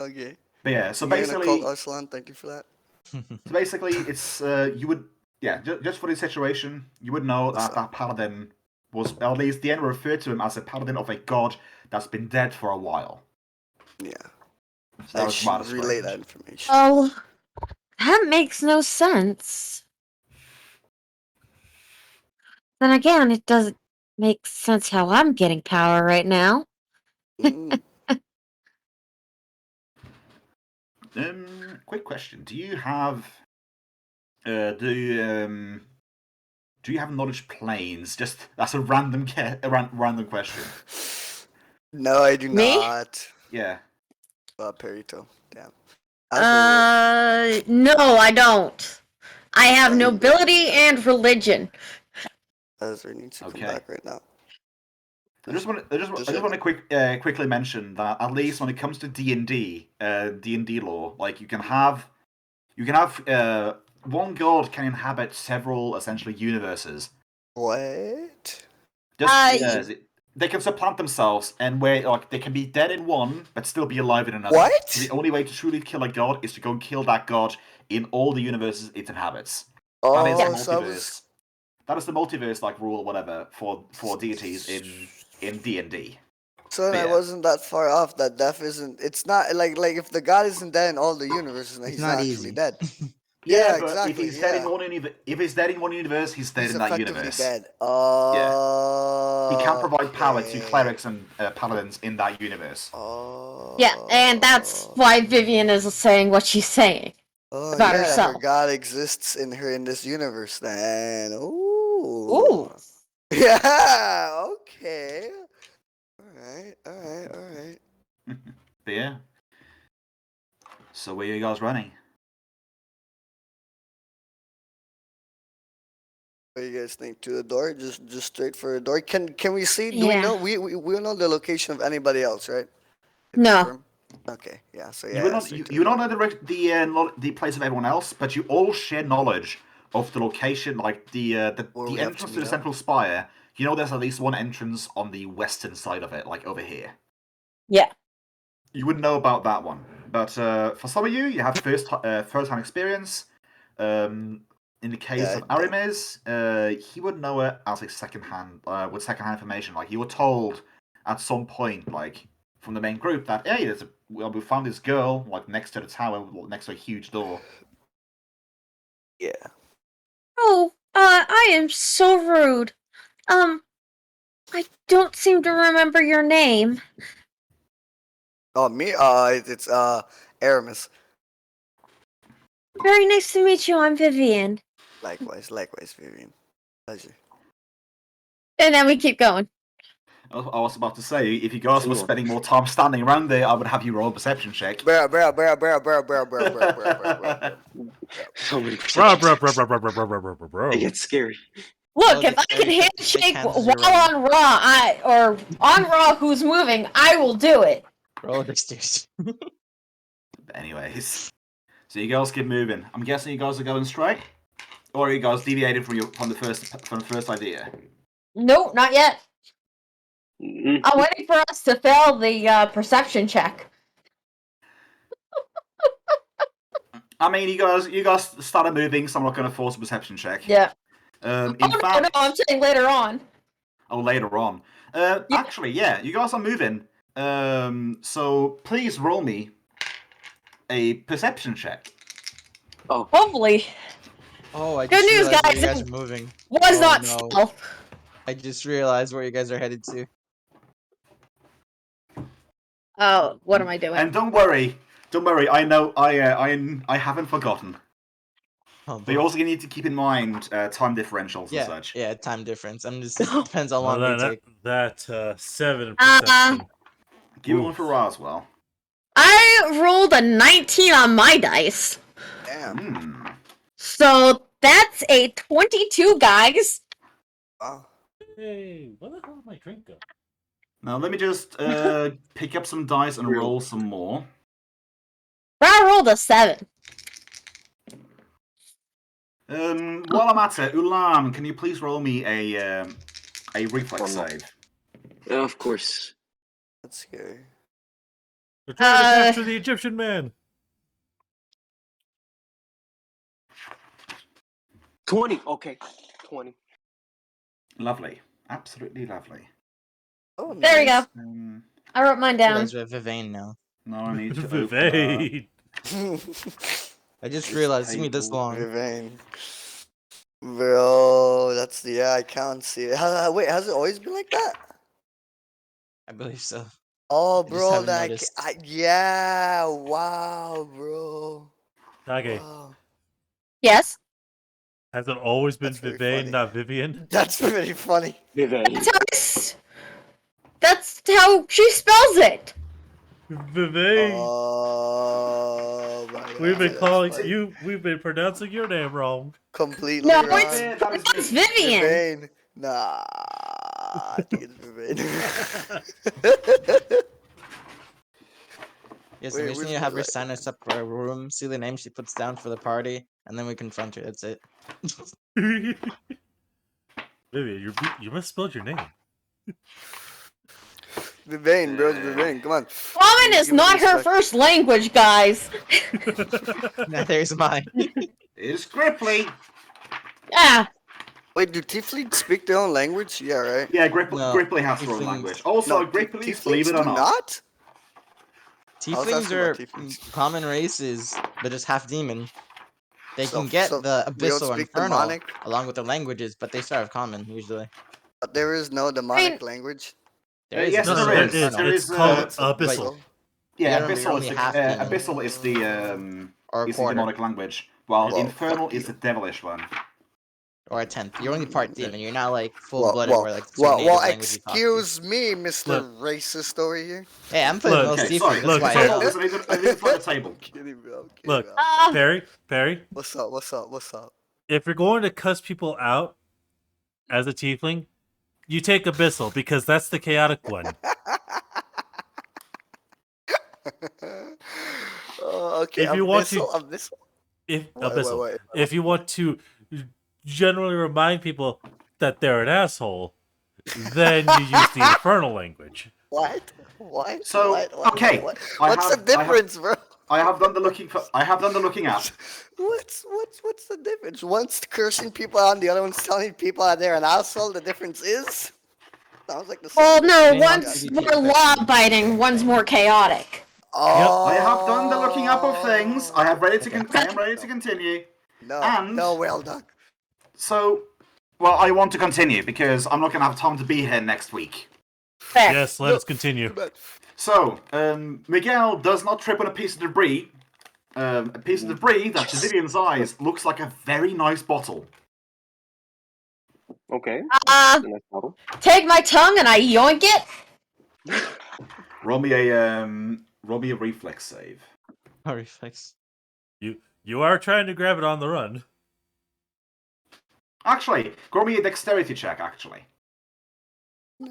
Okay. But yeah, so You're gonna basically, call Arslan, thank you for that. it's you would just for this situation, you would know that that paladin was, at least the end referred to him as a paladin of a god that's been dead for a while. Yeah. So that I was should rather relay strange. that information. Oh, that makes no sense. Then again, it doesn't make sense how I'm getting power right now. Mm. Quick question: do you have do you have knowledge planes? Just that's a random random question. No, I do Me? not. Yeah. Perito. Damn. No, I don't. I have nobility and religion. Azure needs to come Okay. back right now. I just want to quickly mention that at least when it comes to D&D lore, like you can have one god can inhabit several essentially universes. What? They can supplant themselves, and where like they can be dead in one but still be alive in another. What? The only way to truly kill a god is to go and kill that god in all the universes it inhabits. Oh, That is the so I multiverse. was... That is the multiverse like rule or whatever for deities in D&D. So then I Yeah. wasn't that far off. That death isn't. It's not like if the god isn't dead in all the universes, then It's he's not not easy. actually dead. Yeah, Yeah, but exactly, if he's dead in yeah. one universe, he's dead He's in that effectively universe. dead. Oh. He can't provide power to okay. clerics and paladins in that universe. Oh. Yeah, and that's why Vivian is saying what she's saying. Oh, about yeah, herself. her god exists in this universe then. Ooh. Ooh. Yeah, okay. Alright. But yeah. So where are you guys running? What do you guys think? To the door? Just straight for the door? Can we see? Do we Yeah. know? We don't know the location of anybody else, right? To No. confirm? Okay. Yeah. So yeah. You would not, straight to you the don't door. know the place of everyone else, but you all share knowledge of the location, like Where the we have to entrance to meet the up? central spire. You know, there's at least one entrance on the western side of it, like over here. Yeah. You wouldn't know about that one, but for some of you, you have first-hand experience. In the case Yeah, of Aramis, he would know it as a second-hand with second-hand information. Like you were told at some point, like from the main group, that hey, we found this girl like next to the tower, next to a huge door. Yeah. Oh, I am so rude. I don't seem to remember your name. Oh, me? It's Aramis. Very nice to meet you. I'm Vivian. Likewise, Vivian. Pleasure. And then we keep going. I was about to say, if you guys were spending more time standing around there, I would have you roll a perception check. Bruh. So many Bro, perceptions. bro. It gets scary. Look, Well, if I can the handshake hands while are running. on Raw, or on Raw who's moving, I will do it. Roll the stairs. Anyways, so you guys keep moving. I'm guessing you guys are going straight, or are you guys deviating from the first idea? Nope, not yet. Mm. I'm waiting for us to fail the perception check. I mean, you guys started moving, so I'm not going to force a perception check. Yeah. In Oh, fact, no, I'm saying later on. Oh, later on. Yeah. Actually, yeah, you guys are moving. So please roll me a perception check. Oh, Hopefully. Oh, I Good just news, realized where guys, you guys it are moving. Was Oh, not no. stealth. I just realized where you guys are headed to. Oh, what am I doing? And don't worry. I know. I haven't forgotten. Oh, But you're also gonna need to keep in mind time differentials and yeah, such. yeah, time difference. I'm just depends how long we take. That 7 perception. Give me Oof. one for Ra as well. I rolled a 19 on my dice. Damn. So that's a 22, guys. Wow. Hey, where the hell did my drink go? Now let me just pick up some dice and roll some more. I rolled a 7. While I'm at it, Ulam, can you please roll me a reflex save? of course. That's scary. We're trying to capture the Egyptian man. 20. Okay. 20. Lovely, absolutely lovely. Oh, There we go. nice. I wrote mine You down. guys are Vivain now. Now I need to open up. Vivade. I just This realized it took me this table- long. Vivain. Bro, that's the I can't see it. Wait, has it always been like that? I believe so. Oh, just bro, haven't that noticed. yeah, wow, bro. Okay. Wow. Yes. Has it always been That's very Vivane, funny. not Vivian? That's pretty funny. Vivain. That's how she spells it. Vivane. Oh my god. We've been that's calling funny. you. We've been pronouncing your name wrong. Completely No, wrong. it's Vivian. Vivain. Nah, I think it's Vivain. Yes, Wait, we just which need to have her one? sign us up for a room, see the name she puts down for the party, and then we confront her. That's it. Vivian, you misspelled your name. Vivain, bro, it's Vivain. Come on. Common is Give me not her respect. first language, guys. Now there's mine. It's Gripply. Yeah. Wait, do Tieflings speak their own language? Yeah, right. Yeah, No, Gripply has their own Tieflings- language. Also, No, Gripplies, believe it or do not. not. Tieflings asking are about tieflings. common races, but just half demon. They So- can get so the we don't abyssal or speak infernal demonic? along with their languages, but they start with common usually. But there is no demonic language. There is yes, abyssal there or is. infernal. There It's is, called uh, Abyssal. Yeah, Yeah, Abyssal only is the half demon. Abyssal is the Or is the quarter. demonic language, while Well, Infernal fuck is you. the devilish one. or a 10th. You're only part demon. You're not like full-blooded where like the two native language you talk to. Excuse me, Mr. Look. Racist over here. Hey, I'm putting Look, most Okay, D sorry. for you. That's look, why I so- know. Listen, I need to find a table. I'm kidding, bro. I'm kidding, Look, bro. Ah, Perry, What's up? What's up? What's up? if you're going to cuss people out as a tiefling, you take Abyssal because that's the chaotic one. Okay. If you want to- Abyssal? If Wait, Abyssal, wait. if you want to generally remind people that they're an asshole, then you use the infernal language. What? What? So, What? okay, What? I What's have- the difference, bro? I have done the looking at. What's the difference? One's cursing people out, and the other one's telling people that they're an asshole. The difference is sounds like the same. well, no, They want one's to be more taken law-abiding, one's more chaotic. Oh, I have done the looking up of things. I am ready to continue. No, and- no, well done. So, well, I want to continue because I'm not going to have time to be here next week. Fair. Yes, let us continue. So, Miguel does not trip on a piece of debris. A piece of debris that to Vivian's eyes looks like a very nice bottle. Okay. Uh, Nice bottle. take my tongue and I yoink it. Roll me a reflex save. Oh, reflex. You are trying to grab it on the run. Actually, roll me a dexterity check, actually.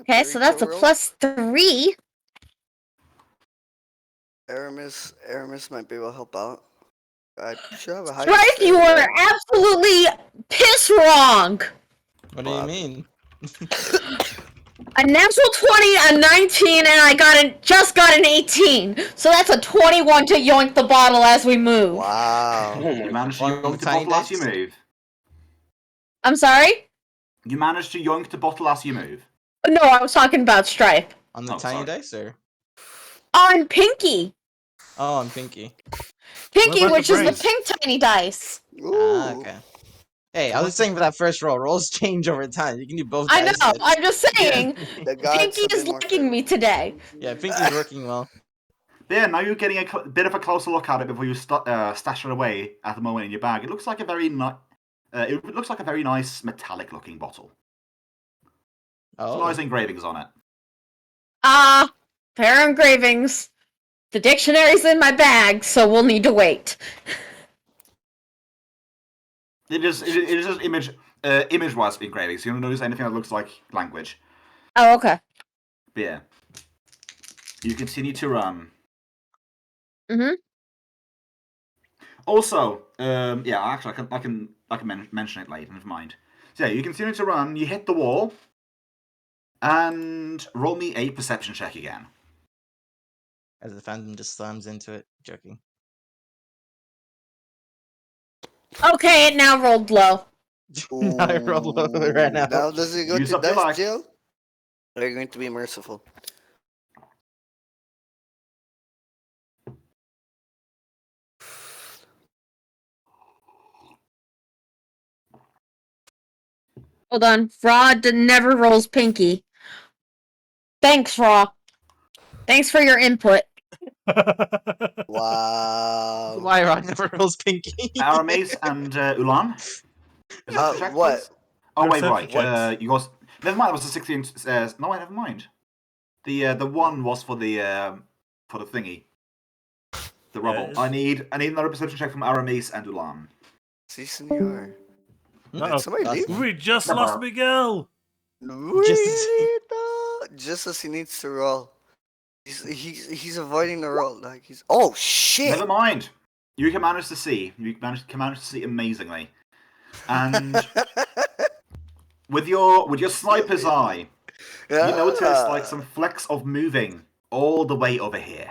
Okay, so that's a +3. Aramis might be able to help out. I should have a high. Strife, you were absolutely piss wrong. What do you mean? A natural 20, a 19, and I just got an 18. So that's a 21 to yoink the bottle as we move. Wow. Oh You my managed to On yoink the tiny bottle as you dice? move. I'm sorry? You managed to yoink the bottle as you move. No, I was talking about Stripe. On the Oh, tiny sorry. dice or? On Pinky. Oh, on Pinky. Pinky, about which the is the brains? pink tiny dice. Ah, Ooh. okay. Hey, I was saying for that first roll, rolls change over time. You can do both. I know, dice sets. I'm just saying. The gods Pinky have is been more liking me today. Yeah, Pinky's working well. But yeah, now you're getting a bit of a closer look at it before you stash it away at the moment in your bag. It looks like a very nice metallic-looking bottle. Oh, Nice engravings on it. Pair of engravings. The dictionary's in my bag, so we'll need to wait. It is just image-wise engravings. You don't notice anything that looks like language. Oh, okay. But yeah, you continue to run. Mhm. Also, yeah, actually, I can mention it later. Never mind. So yeah, you continue to run. You hit the wall, and roll me a perception check again. as the Phantom just slams into it. Joking. Okay, it now rolled low. Now I rolled low right now. Now does it go Use to up your dice life. jail? Or are you going to be merciful? Hold on. Fraud never rolls Pinky. Thanks, Raw. Thanks for your input. Wow. Why Rod never rolls Pinky? Aramis and Ulan. Perception check, What? please. Oh wait, Perception right. checks. You guys. Never mind. It was the 16. No, wait, never mind. The one was for the thingy. The rubble. it's- I need another perception check from Aramis and Ulan. Si, senor. Uh-oh. Did somebody That's- leave? We just Never. lost Miguel. Just as he needs to roll. He's avoiding the roll. Like he's. Oh shit! Never mind. You can manage to see. You can manage to see amazingly. And with your sniper's eye, you notice like some flecks of moving all the way over here,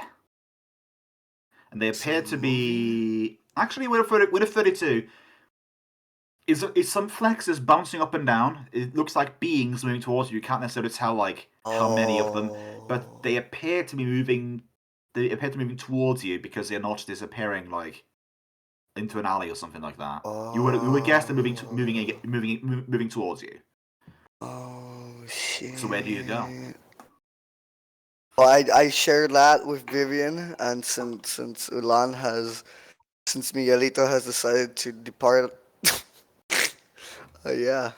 and they appear to be actually with a 32. Is some flecks is bouncing up and down? It looks like beings moving towards you. You can't necessarily tell like how many of them, but they appear to be moving. They appear to be moving towards you because they're not disappearing like into an alley or something like that. You would guess they're moving towards you. Oh shit! So where do you go? Well, I shared that with Vivian, and since Miguelito has decided to depart, Yeah.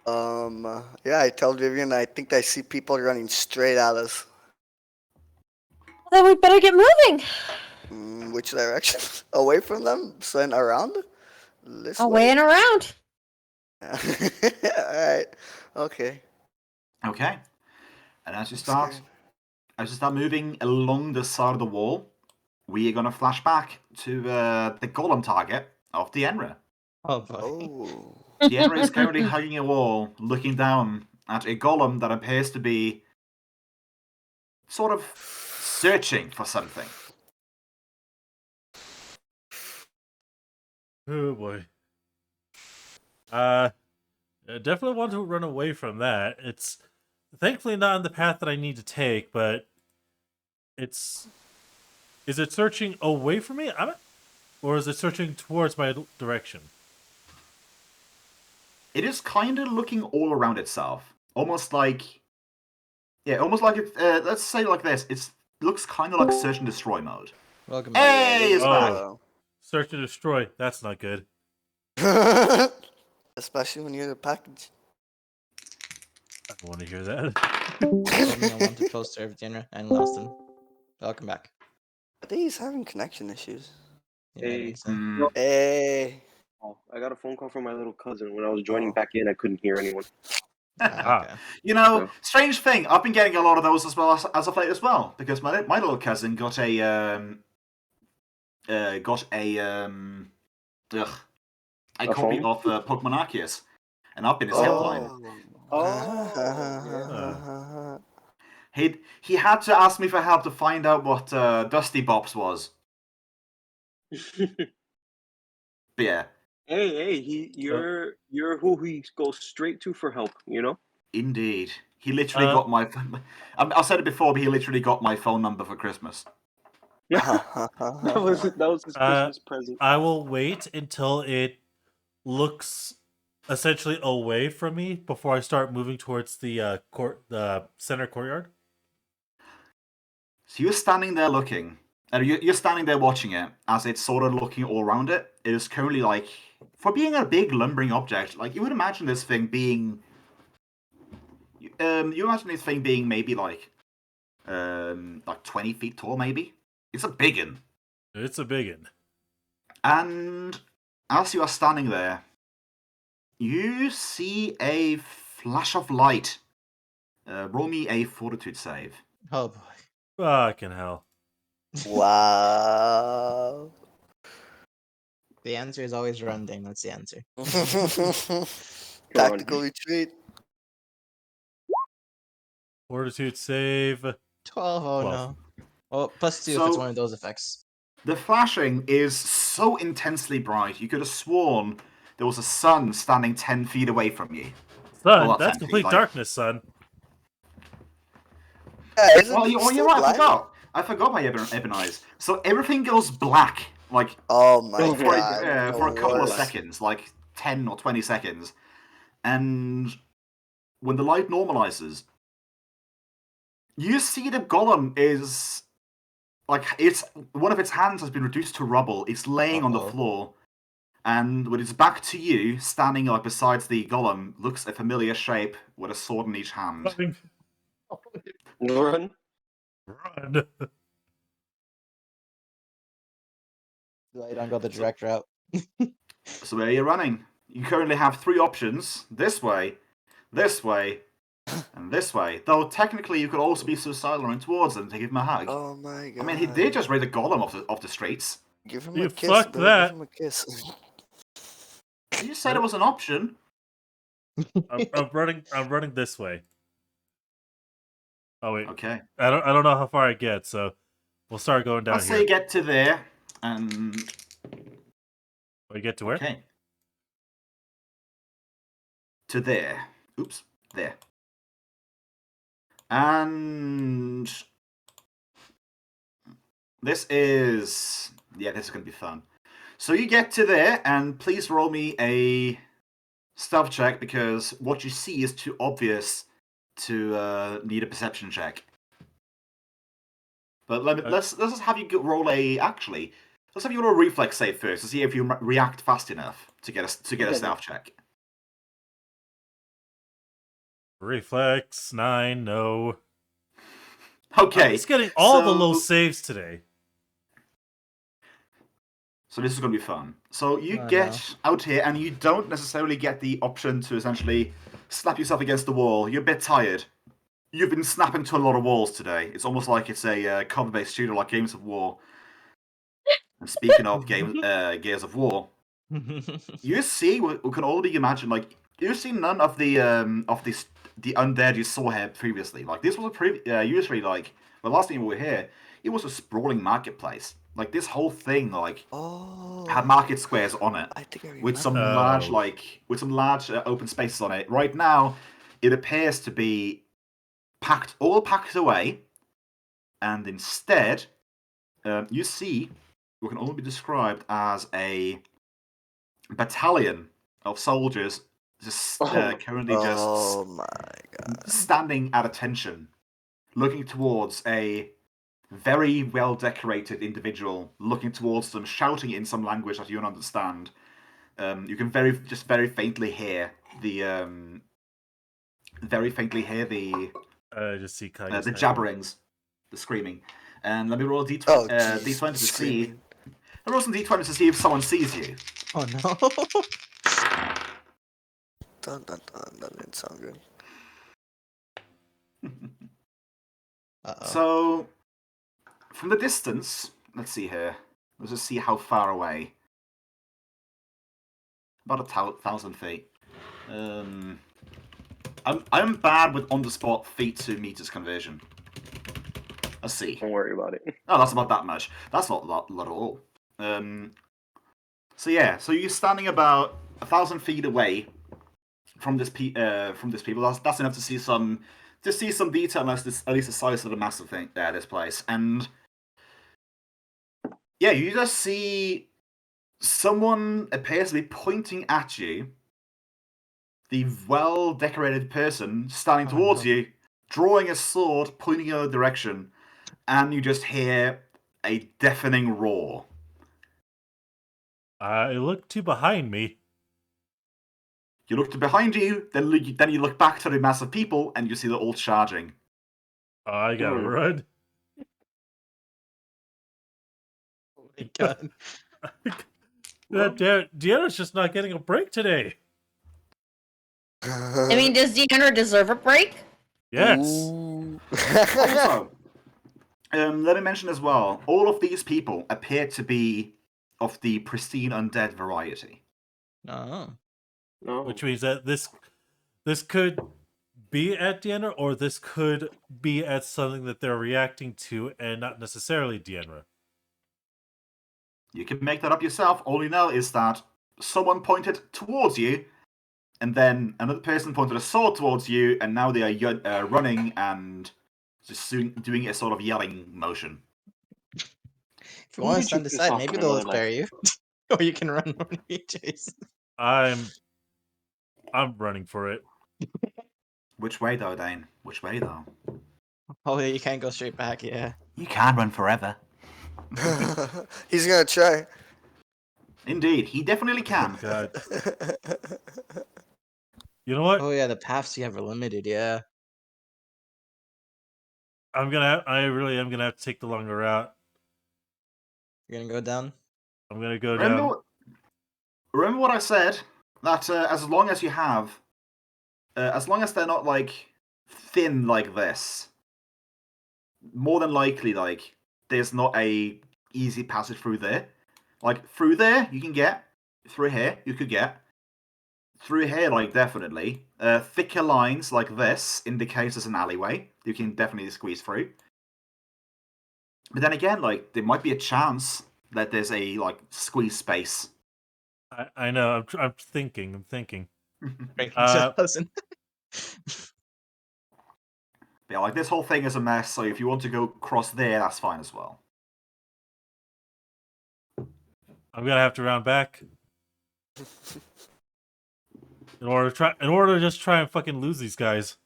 Yeah, I told Vivian I think I see people running straight at us. Then we better get moving. Which direction? Away from them? Then around? This Away way? and around. Alright. Okay. Okay. And as you I'm start moving along the side of the wall, we are gonna flash back to the golem target of Dienra. Oh boy. Oh. Dienra is currently hugging a wall, looking down at a golem that appears to be sort of searching for something. Oh boy. I definitely want to run away from that. It's thankfully not on the path that I need to take, but it's. Is it searching away from me? Or is it searching towards my direction? It is kind of looking all around itself, almost like, almost like it. Let's say like this: it looks kind of like search and destroy mode. Welcome back. Hey, it's back. Search and destroy. That's not good. Especially when you're the package. I don't want to hear that. I want to close serve Dienra and Laston. Welcome back. I think he's having connection issues. Yeah, I think so. Hey. Oh, I got a phone call from my little cousin. When I was joining back in, I couldn't hear anyone. Okay. You know, So- strange thing. I've been getting a lot of those as well as of late as well, because my little cousin got a a copy phone? of Pokemon Arceus, and I've been his helpline. He had to ask me for help to find out what Dusty Bops was. But yeah, Hey, you're who he goes straight to for help, you know? indeed. He literally got my. I said it before, but he literally got my phone number for Christmas. Yeah, that was his Christmas present. I will wait until it looks essentially away from me before I start moving towards the center courtyard. So you're standing there looking, and you're standing there watching it as it's sort of looking all around it. It is currently like, for being a big lumbering object, like you would imagine this thing being, you imagine this thing being maybe like 20 feet tall, maybe. It's a biggin. It's a biggin. And as you are standing there, you see a flash of light. Roll me a fortitude save. Oh boy. Fucking hell. Wow. The answer is always run, Dane. That's the answer. Tactical retreat. Fortitude save. 12. Oh 12. no. Well, +2 if So- it's one of those effects. The flashing is so intensely bright, you could have sworn there was a sun standing 10 feet away from you. Son, Well, that's 10 feet, complete like- darkness, son. Yeah, isn't Well, it you're still right, blind? I forgot my Ebon Eyes. So everything goes black, like, Oh my Oh, for, god. for a the couple of worst. seconds, like 10 or 20 seconds. And when the light normalizes, you see the golem is, like, it's one of its hands has been reduced to rubble. It's laying on the Uh-oh. floor. And with its back to you, standing like besides the golem, looks a familiar shape with a sword in each hand. Run. Run. I don't go the direct route. So where are you running? You currently have 3 options: this way, and this way. Though technically, you could also be suicidal and run towards them to give him a hug. Oh my god. I mean, he did just raid the golem off the streets. Give him You a kiss, fucked bro. that. Give him a kiss. You said it was an option. I'm running this way. Oh wait. Okay. I don't know how far I get, so we'll start going down Let's say here. you get to there, and We get to where? okay. To there. Oops. There. And this is this is gonna be fun. So you get to there, and please roll me a stealth check because what you see is too obvious to need a perception check. But let's just have you roll let's have you roll a reflex save first to see if you react fast enough to get a stealth check. Reflex 9, no. Okay. It's getting all the so- low saves today. So this is going to be fun. So you Oh, get out here, and you don't necessarily get the option to essentially slap yourself against the wall. You're a bit tired. You've been snapping to a lot of walls today. It's almost like it's a cover-based shooter like Games of War. And speaking of Gears of War, you see what can only imagine. Like you see none of the undead you saw here previously. Like this was a usually like the last time we were here, it was a sprawling marketplace. Like this whole thing, like had market squares on it I think I remember. with some large open spaces on it. Right now, it appears to be all packed away, and instead, you see what can only be described as a battalion of soldiers just currently Oh my god. standing at attention, looking towards a very well decorated individual, looking towards them, shouting in some language that you don't understand. You can very faintly hear the Just see Kai's the head. jabberings, the screaming. And let me roll a d20, Oh, d20 to see. screaming. I roll some d20 to see if someone sees you. Oh no. Dun dun dun. That didn't sound good. Uh-oh. So, from the distance, let's see here. Let's just see how far away. About 1,000 feet. I'm bad with on-the-spot feet to meters conversion. Let's see. Don't worry about it. Oh, that's about that much. That's not a lot at all. So yeah, so you're standing about 1,000 feet away from this people. That's enough to see some detail, at least the size of the massive thing there, this place. And yeah, you just see someone appears to be pointing at you. The well-decorated person standing towards you, drawing a sword, pointing in a direction, and you just hear a deafening roar. I look to behind me. You look to behind you, then you look back to the mass of people, and you see they're all charging. I gotta run. Oh my god. Dienra's just not getting a break today. I mean, does Dienra deserve a break? Yes. Also, let me mention as well, all of these people appear to be of the pristine undead variety. Oh. No. Which means that this could be at Dienra, or this could be at something that they're reacting to, and not necessarily Dienra. You can make that up yourself. All you know is that someone pointed towards you, and then another person pointed a sword towards you, and now they are running and just doing a sort of yelling motion. If you want to stand aside, maybe they'll spare you. Or you can run when you chase. I'm running for it. Which way though, Dane? Which way though? Oh, yeah, you can't go straight back, yeah. You can't run forever. He's gonna try. Indeed, he definitely can. God. You know what? Oh, yeah, the paths you have are limited, yeah. I really am gonna have to take the longer route. You're gonna go down? I'm gonna go down. Remember what I said? That as long as you have, as long as they're not like thin like this, more than likely like there's not a easy passage through there. Like through there you can get, through here you could get, through here like definitely. Thicker lines like this indicate there's an alleyway you can definitely squeeze through. But then again, like there might be a chance that there's a like squeeze space. I know. I'm thinking. Yeah, like this whole thing is a mess. So if you want to go across there, that's fine as well. I'm gonna have to round back in order to just try and fucking lose these guys.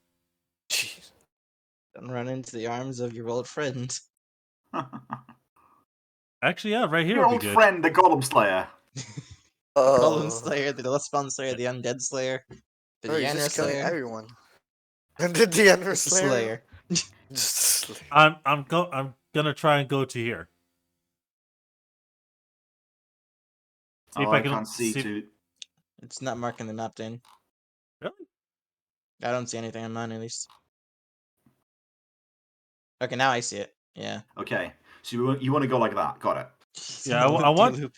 Jeez. Don't run into the arms of your old friend. Actually, yeah, right here Your would old be good. friend, the Golem Slayer. Golem Slayer, the Lustbond Slayer, the Undead Slayer, the Oh, he's Dienra just killing Slayer. everyone. And the Dienra Just a Slayer. Slayer. Just a Slayer. I'm gonna try and go to here. See if Oh, I I can can't see see. to. It's not marking the map, Dane. Really? I don't see anything on mine, at least. Okay, now I see it. Yeah. Okay, so you want to go like that? Got it. Yeah, I want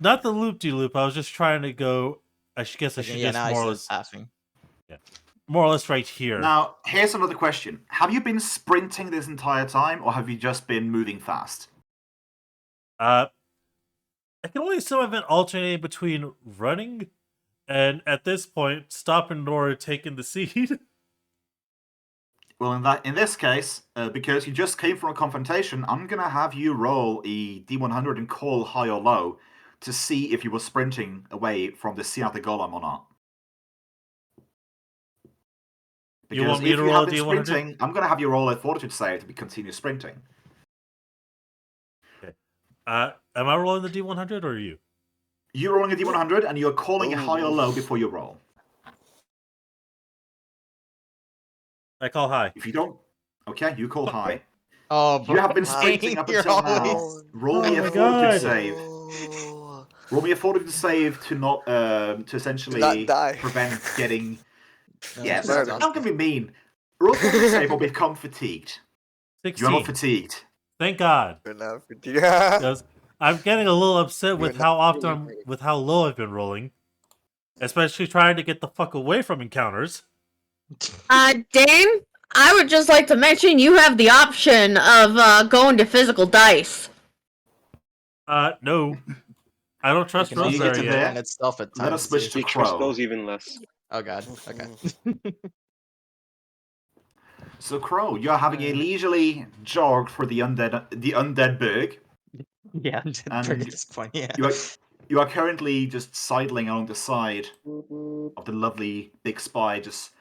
not the loop-de-loop. I was just trying to go. I guess I Okay, should yeah, just now I more or see the less, pathing. more or less right here. Now, here's another question: have you been sprinting this entire time, or have you just been moving fast? I can only assume I've been alternating between running and at this point stopping or taking the seed. Well, in this case, because you just came from a confrontation, I'm gonna have you roll a D100 and call high or low to see if you were sprinting away from the Cenother Golem or not. You Because want me if to you roll have a been D100? sprinting, I'm gonna have you roll a Fortitude save to continue sprinting. Okay. Am I rolling the D100 or are you? You're rolling a D100 and you're calling high or Ooh. low before you roll. I call high. If you don't, okay, you call high. Oh, You have been Dane, sprinting up you're until now. always... Roll me Oh a my Fortitude God. save. Oh. Roll me a Fortitude save to not to essentially not die. prevent getting. No, Yeah, that's Murder. I'm awesome. gonna be mean. Roll a Fortitude save or become fatigued. 16. You're not fatigued. Thank God. You're not yeah. Because I'm getting a little upset with You're how not often, with how low I've been rolling. Especially trying to get the fuck away from encounters. Dane, I would just like to mention you have the option of going to physical dice. No. I don't You trust can So you also get Rosemary to use yet. there. one itself at Let us times, switch too. to You trust Crow. those even less. Oh god, okay. So Crow, you're having a leisurely jog for the undead berg, Yeah, I'm dead and at this point, yeah. you are currently just sidling along the side of the lovely big spy, just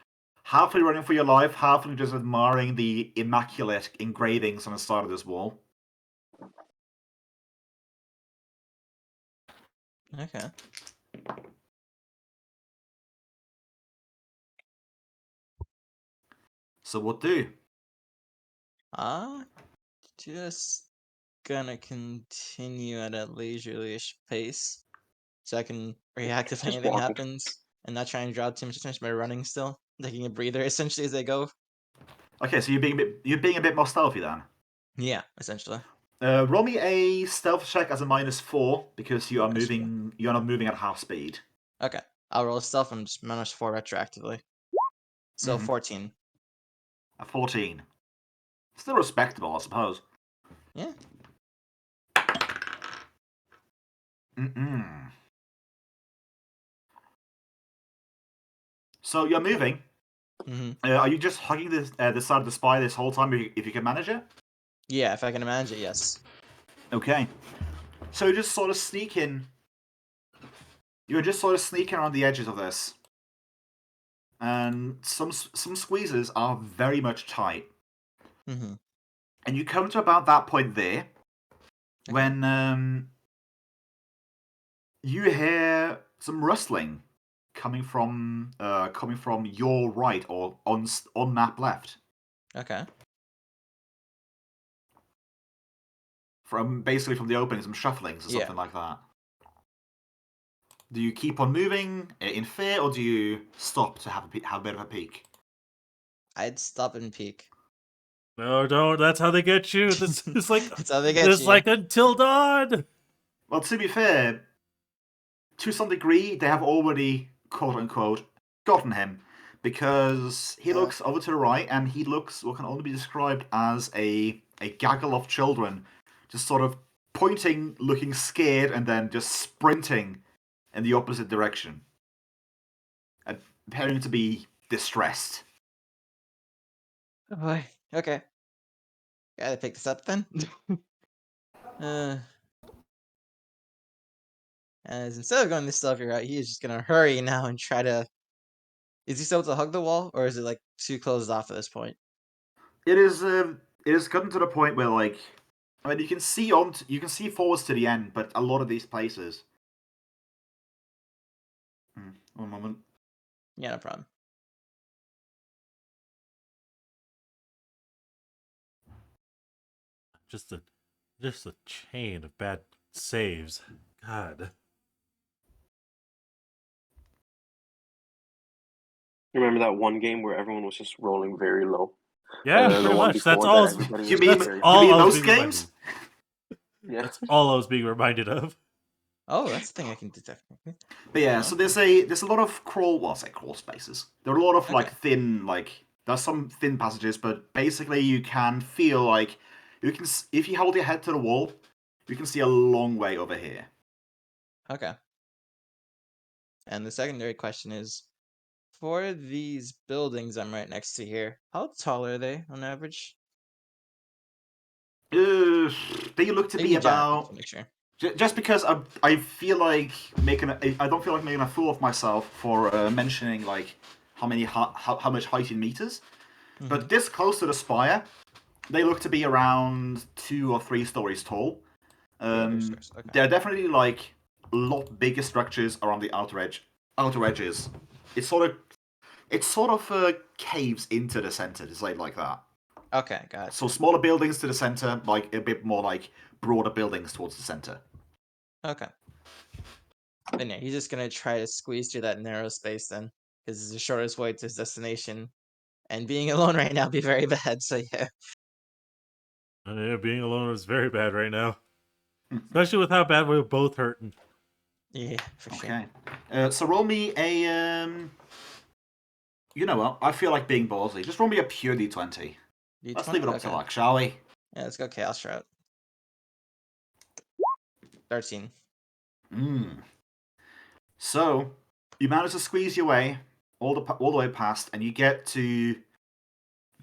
halfway running for your life, halfway just admiring the immaculate engravings on the side of this wall. Okay. So what do? Just gonna continue at a leisurely-ish pace, so I can react if Just anything walking. happens, and not try and draw too much attention by running still, taking a breather essentially as I go. Okay, so you're being a bit more stealthy then. Yeah, essentially. Roll me a stealth check as a -4 because you are Nice. moving. You're not moving at half speed. Okay, I'll roll stealth and just -4 retroactively. So Mhm. 14. A 14. Still respectable, I suppose. Yeah. Mm-mm. So you're moving. Mm-hmm. Are you just hugging the side of the spy this whole time if you can manage it? Yeah, if I can manage it, yes. Okay. So you're just sort of sneaking. You're just sort of sneaking around the edges of this. And some squeezes are very much tight. Mm-hmm. And you come to about that point there Okay. when you hear some rustling coming from your right or on map left. Okay. From basically from the opening, some shufflings or Yeah. something like that. Do you keep on moving in fear, or do you stop to have a bit of a peek? I'd stop and peek. No, don't. That's how they get you. This is like That's how they get this you. like until dawn. Well, to be fair, to some degree, they have already quote unquote gotten him because he looks over to the right and he looks what can only be described as a gaggle of children, just sort of pointing, looking scared, and then just sprinting in the opposite direction, appearing to be distressed. Oh boy. Okay. Gotta pick this up then. As instead of going this stealthy route, he is just gonna hurry now and try to. Is he still able to hug the wall, or is it like too closed off at this point? It is gotten to the point where like, I mean, you can see forwards to the end, but a lot of these places. One moment. Yeah, no problem. just a chain of bad saves. God. Remember that one game where everyone was just rolling very low? Yeah, And then the pretty one much. That's before all. that, everybody You was mean just very all you mean I was those being games? yeah. That's all I was being reminded of. Oh, that's the thing I can detect. But yeah, so there's a lot of crawl spaces. There are a lot of like Okay. thin there's some thin passages, but basically you can feel like you can if you hold your head to the wall, you can see a long way over here. Okay. And the secondary question is, for these buildings I'm right next to here, how tall are they on average? They look to be In general, about to make sure. just because I feel like I don't feel like making a fool of myself for mentioning like how much height in meters, but this close to the spire, they look to be around 2 or 3 stories tall. Okay. They're definitely like a lot bigger structures around the outer edges. It sort of caves into the center, to say it like that. Okay, got it. So smaller buildings to the center, like a bit more like broader buildings towards the center. Okay. Then yeah, he's just gonna try to squeeze through that narrow space then, because it's the shortest way to his destination. And being alone right now would be very bad. So yeah. Yeah, being alone is very bad right now. Especially with how bad we're both hurting. Yeah, for sure. Okay. So roll me a you know what? I feel like being ballsy. Just roll me a pure D20. Let's leave it up to luck, shall we? Yeah, let's go Chaos Shroud. 13. So you manage to squeeze your way all the way past, and you get to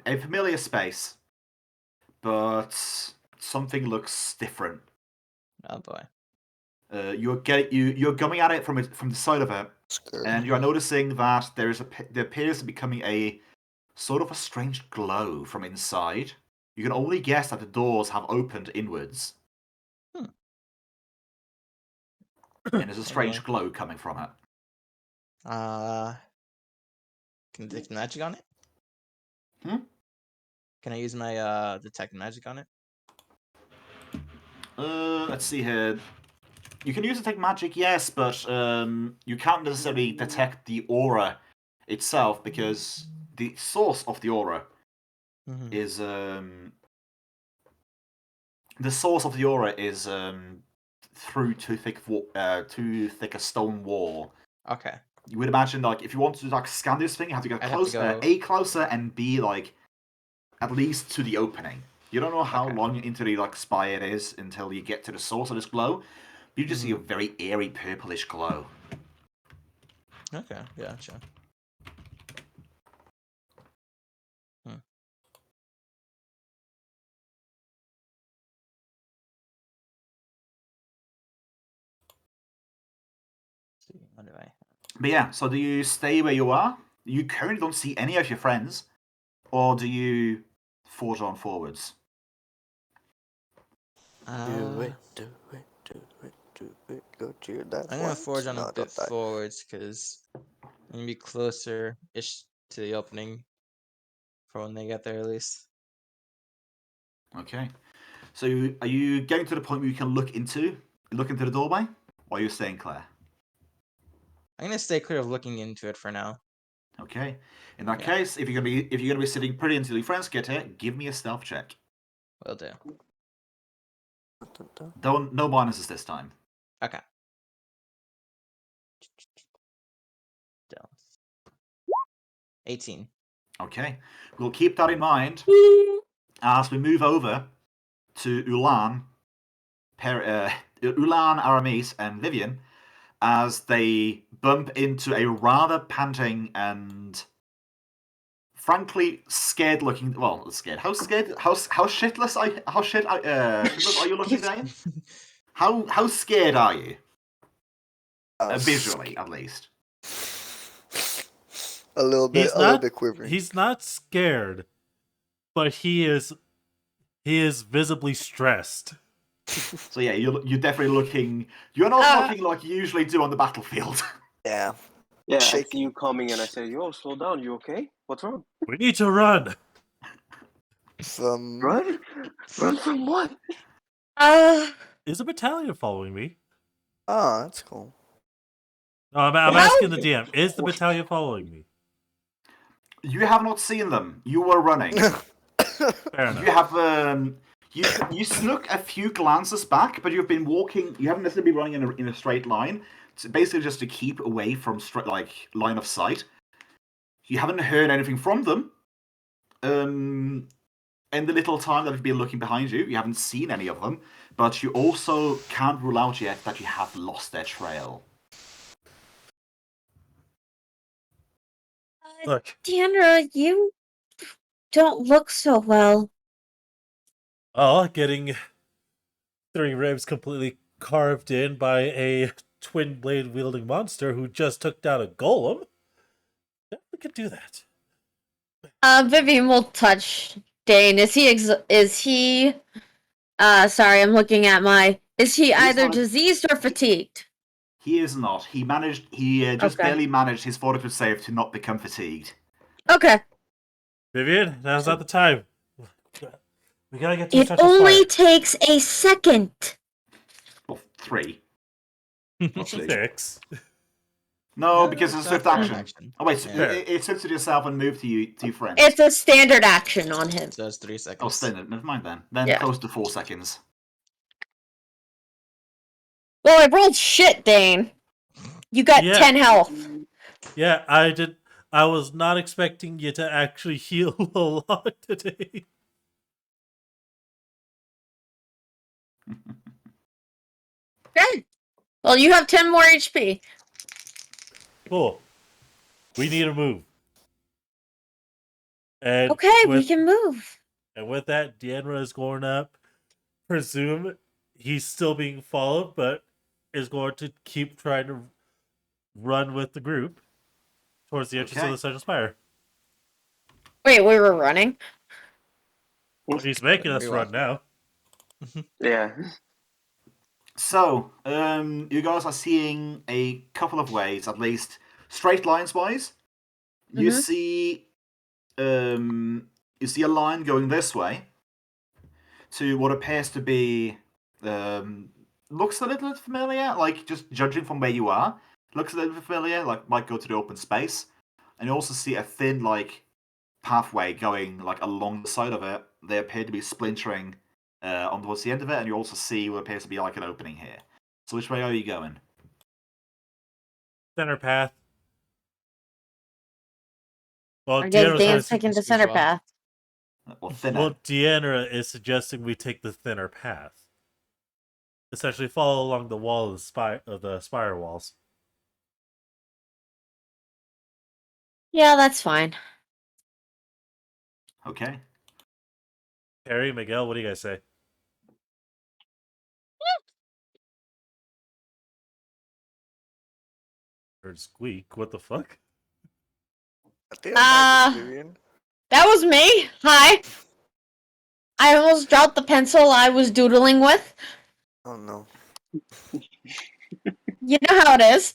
a familiar space, but something looks different. Oh boy. You're coming at it from the side of it, and you are noticing that there appears to be coming a sort of a strange glow from inside. You can only guess that the doors have opened inwards. And there's a strange glow coming from it. Can I detect magic on it? Can I use my detect magic on it? Let's see here. You can use detect magic, yes, but you can't necessarily detect the aura itself because the source of the aura is through too thick a stone wall. Okay. You would imagine like if you wanted to like scan this thing, you have to get closer and B like at least to the opening. You don't know how long into the like spire it is until you get to the source of this glow. You just see a very airy purplish glow. Okay, gotcha. See, what do I? But yeah, so do you stay where you are? You currently don't see any of your friends, or do you forge on forwards? Do it. Go to your death. I'm gonna forge on a bit forwards because I'm gonna be closer-ish to the opening for when they get there, at least. Okay. So are you getting to the point where you can look into the doorway, or are you staying clear? I'm gonna stay clear of looking into it for now. Okay. In that case, if you're gonna be sitting pretty until your friends get here, give me a stealth check. Will do. No bonuses this time. Okay. 18. Okay. We'll keep that in mind as we move over to Ulan, Aramis, and Vivian, as they bump into a rather panting and frankly scared-looking. Well, scared. How scared? How shitless? Shitless are you looking, Dane? How scared are you? Visually, at least. A little bit quivering. He's not scared, but he is visibly stressed. So yeah, you're definitely looking. You're not looking like you usually do on the battlefield. Yeah. Yeah, I see you coming and I say, yo, slow down, you okay? What's wrong? We need to run. From Run? Run from what? Is a battalion following me? oh, that's cool. No, I'm How- asking the DM. Is the battalion following me? You have not seen them. You were running. Fair enough. You have you snuck a few glances back, but you've been walking. You haven't necessarily been running in a straight line. It's basically just to keep away from line of sight. You haven't heard anything from them. In the little time that you've been looking behind you, you haven't seen any of them. But you also can't rule out yet that you have lost their trail. Look, Dienra, you don't look so well. getting 3 ribs completely carved in by a twin blade wielding monster who just took down a golem. Yeah, we could do that. Vivian will touch Dane. Is he sorry, I'm looking at my is he either not- diseased or fatigued? He is not. He just Okay. barely managed his fortitude save to not become fatigued. Okay. Vivian, now's not the time. We gotta get to It such a only spire. takes a second. Well, 3. Not 6. 6. No, No, because it's a not swift fast action. Oh wait, so Yeah. it sits to yourself and move to your friends. It's a standard action on him. So it's 3 Oh, seconds. standard. Never mind then. Then Yeah. close to 4 seconds. Well, I rolled shit, Dane. You got Yeah. 10 health. Yeah, I did. I was not expecting you to actually heal a lot today. Good. Well, you have 10 more HP. Cool. We need to move. And Okay, we with, can move. and with that, Dienra is going up. Presume he's still being followed, but is going to keep trying to run with the group towards the entrance Okay. of the Central Spire. Wait, we were running? He's making us Very run well. now. Yeah. So, you guys are seeing a couple of ways, at least straight lines wise. You Mhm. see, you see a line going this way to what appears to be, looks a little bit familiar. Like just judging from where you are, looks a little bit familiar. Like might go to the open space, and you also see a thin pathway going along the side of it. They appear to be splintering on towards the end of it, and you also see what appears to be an opening here. So which way are you going? Center path. Well, I guess Dienra's Dane's gonna- taking the as center well. path. Or thinner? Well, Dienra is suggesting we take the thinner path. Essentially, follow along the wall of the spire walls. Yeah, that's fine. Okay. Harry, Miguel, what do you guys say? Heard squeak. What the fuck? I think that might be Vivian. That was me. Hi. I almost dropped the pencil I was doodling with. Oh no. You know how it is.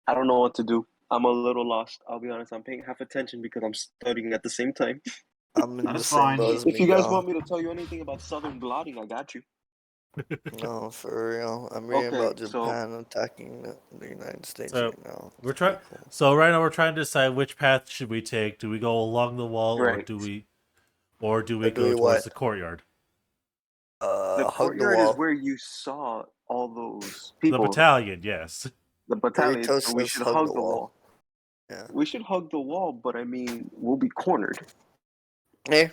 I don't know what to do. I'm a little lost. I'll be honest. I'm paying half attention because I'm studying at the same time. I'm in the That's same fine. boat as If you guys Miguel. want me to tell you anything about Southern blotting, I got you. No, for real. I'm reading Okay, about so- Japan attacking the United States So, right now. We're trying. So right now we're trying to decide which path should we take. Do we go along the wall, or Right. do we Or do go we towards what? the courtyard? The Hug the courtyard wall. is where you saw all those The people. battalion, yes. The battalion. Doritos So we says should hug hug the the wall. wall. Yeah. We should hug the wall, but I mean, we'll be cornered. Hey,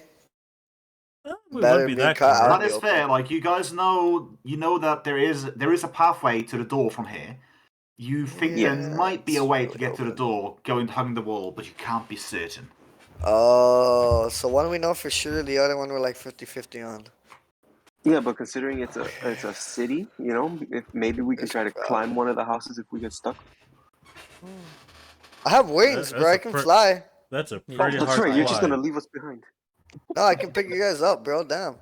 We Better wouldn't be be that cut cornered. out. That is fair. You guys know, that there is a pathway to the door from here. You think there Yeah, might be a it's way to really get to the open. door, going hugging the wall, but you can't be certain. oh, so one we know for sure, the other one we're like 50-50 on. Yeah, but considering it's a city, if maybe we could It's try to crowded. climb one of the houses if we get stuck. I have wings, That's bro. a I can per- fly. That's a Yeah. pretty That's hard right. You're just climb. gonna leave us behind. No, I can pick you guys up, bro. Damn.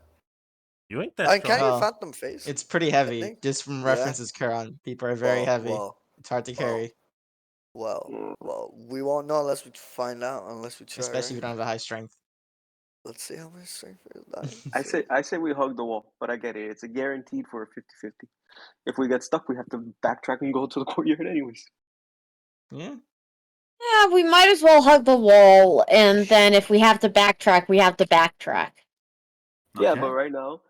You ain't that I strong. can't Oh. Phantom Face. It's pretty heavy. think. Just from Yeah. references, Karan. People are very heavy. Well, It's hard to carry, Well, we won't know unless we find out, unless we try, especially if you right? don't have the high strength. Let's see how much strength is that. I say we hug the wall, but I get it. It's a guaranteed for a 50-50. If we get stuck, we have to backtrack and go to the courtyard anyways. Yeah. Yeah, we might as well hug the wall, and then if we have to backtrack, we have to backtrack. Yeah, Okay. but right now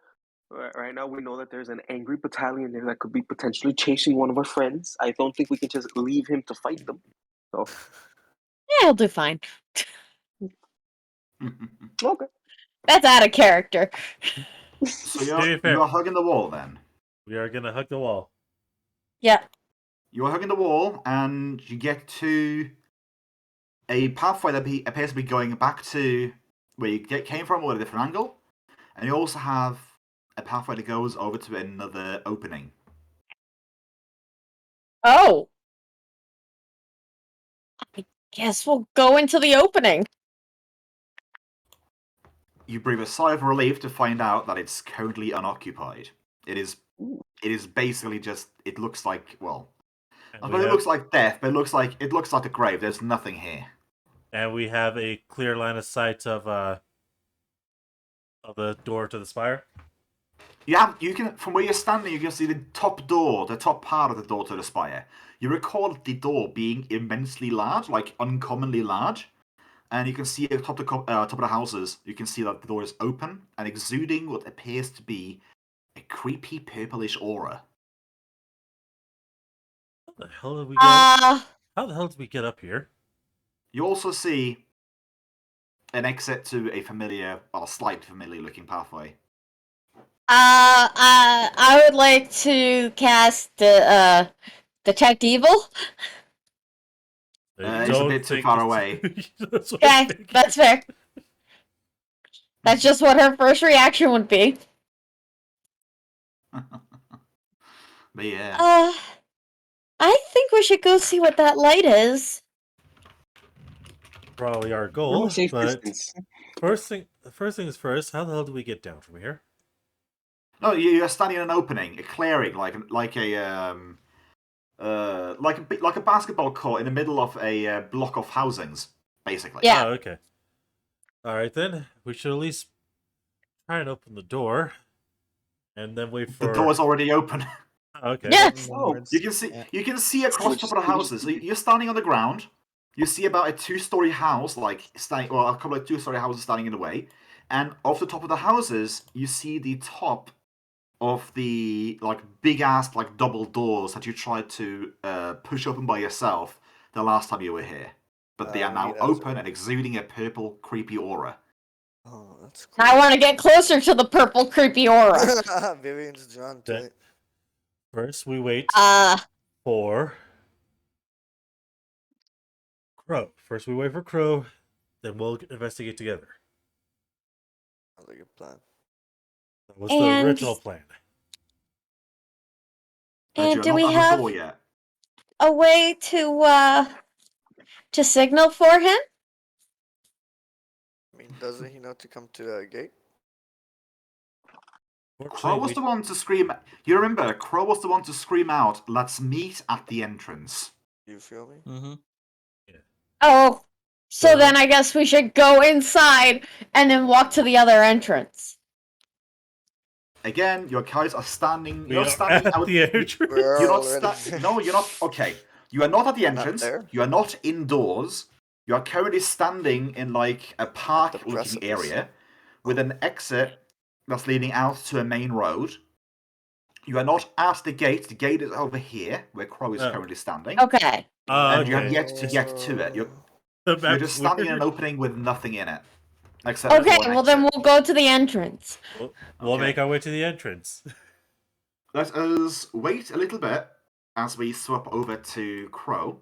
we know that there's an angry battalion there that could be potentially chasing one of our friends. I don't think we can just leave him to fight them. So Yeah, he'll do fine. okay. That's out of character. So To be fair. you're hugging the wall then. We are gonna hug the wall. Yep. You're hugging the wall, and you get to a pathway that appears to be going back to where you came from, or a different angle. And you also have a pathway that goes over to another opening. Oh. I guess we'll go into the opening. You breathe a sigh of relief to find out that it's currently unoccupied. It is basically just. It looks like And I we suppose it have- looks like death, but it looks like a grave. There's nothing here. And we have a clear line of sight of the door to the spire. You can from where you're standing, you can see the top door, the top part of the door to the spire. You recall the door being immensely large, like uncommonly large, and you can see at the top of the houses, you can see that the door is open and exuding what appears to be a creepy purplish aura. How the hell did we get? How the hell did we get up here? You also see an exit to a slightly familiar looking pathway. I would like to cast Detect Evil. It's a bit too far away. Okay, that's fair. That's just what her first reaction would be. But yeah. I think we should go see what that light is. Probably our From goal, a safe but distance. first things first. How the hell do we get down from here? No, you're standing in an opening, a clearing, like a basketball court in the middle of a block of housings, basically. Yeah. Oh, okay. All right then. We should at least try and open the door, and then wait for. The door's already open. Okay. Yeah. Oh, You can see across the top of the houses. So you're standing on the ground. You see about a 2-story house, a couple of 2-story houses standing in the way, and off the top of the houses, you see the top of the big ass double doors that you tried to push open by yourself the last time you were here, but they are We now need open Ezra. and exuding a purple, creepy aura. Oh, that's cool. I want to get closer to the purple creepy aura. Vivian's drawn to Okay. it. First, we wait for Crow. First, we wait for Crow. Then we'll investigate together. Sounds like a plan. That was the original plan. But And you're do not we at the have door yet. a way to signal for him? I mean, doesn't he know to come to the gate? Crow was the one to scream. You remember, Crow was the one to scream out, "Let's meet at the entrance." You feel me? Mm-hmm. Oh, so So- then I guess we should go inside and then walk to the other entrance. Again, your guys are standing. We You're are standing at out. the entrance. We're You're not. already No, you're not. Okay, you are not at the Not entrance. there? You are not indoors. You are currently standing in a park-looking precipice. area with an exit that's leading out to a main road. You are not at the gate. The gate is over here, where Crow is Oh. currently standing. Okay. And you have Okay. yet to get to it. You're The map's just standing in an weird. opening with nothing in it. Except Okay, for an well then exit. we'll go to the entrance. We'll Okay. make our way to the entrance. Let us wait a little bit as we swap over to Crow,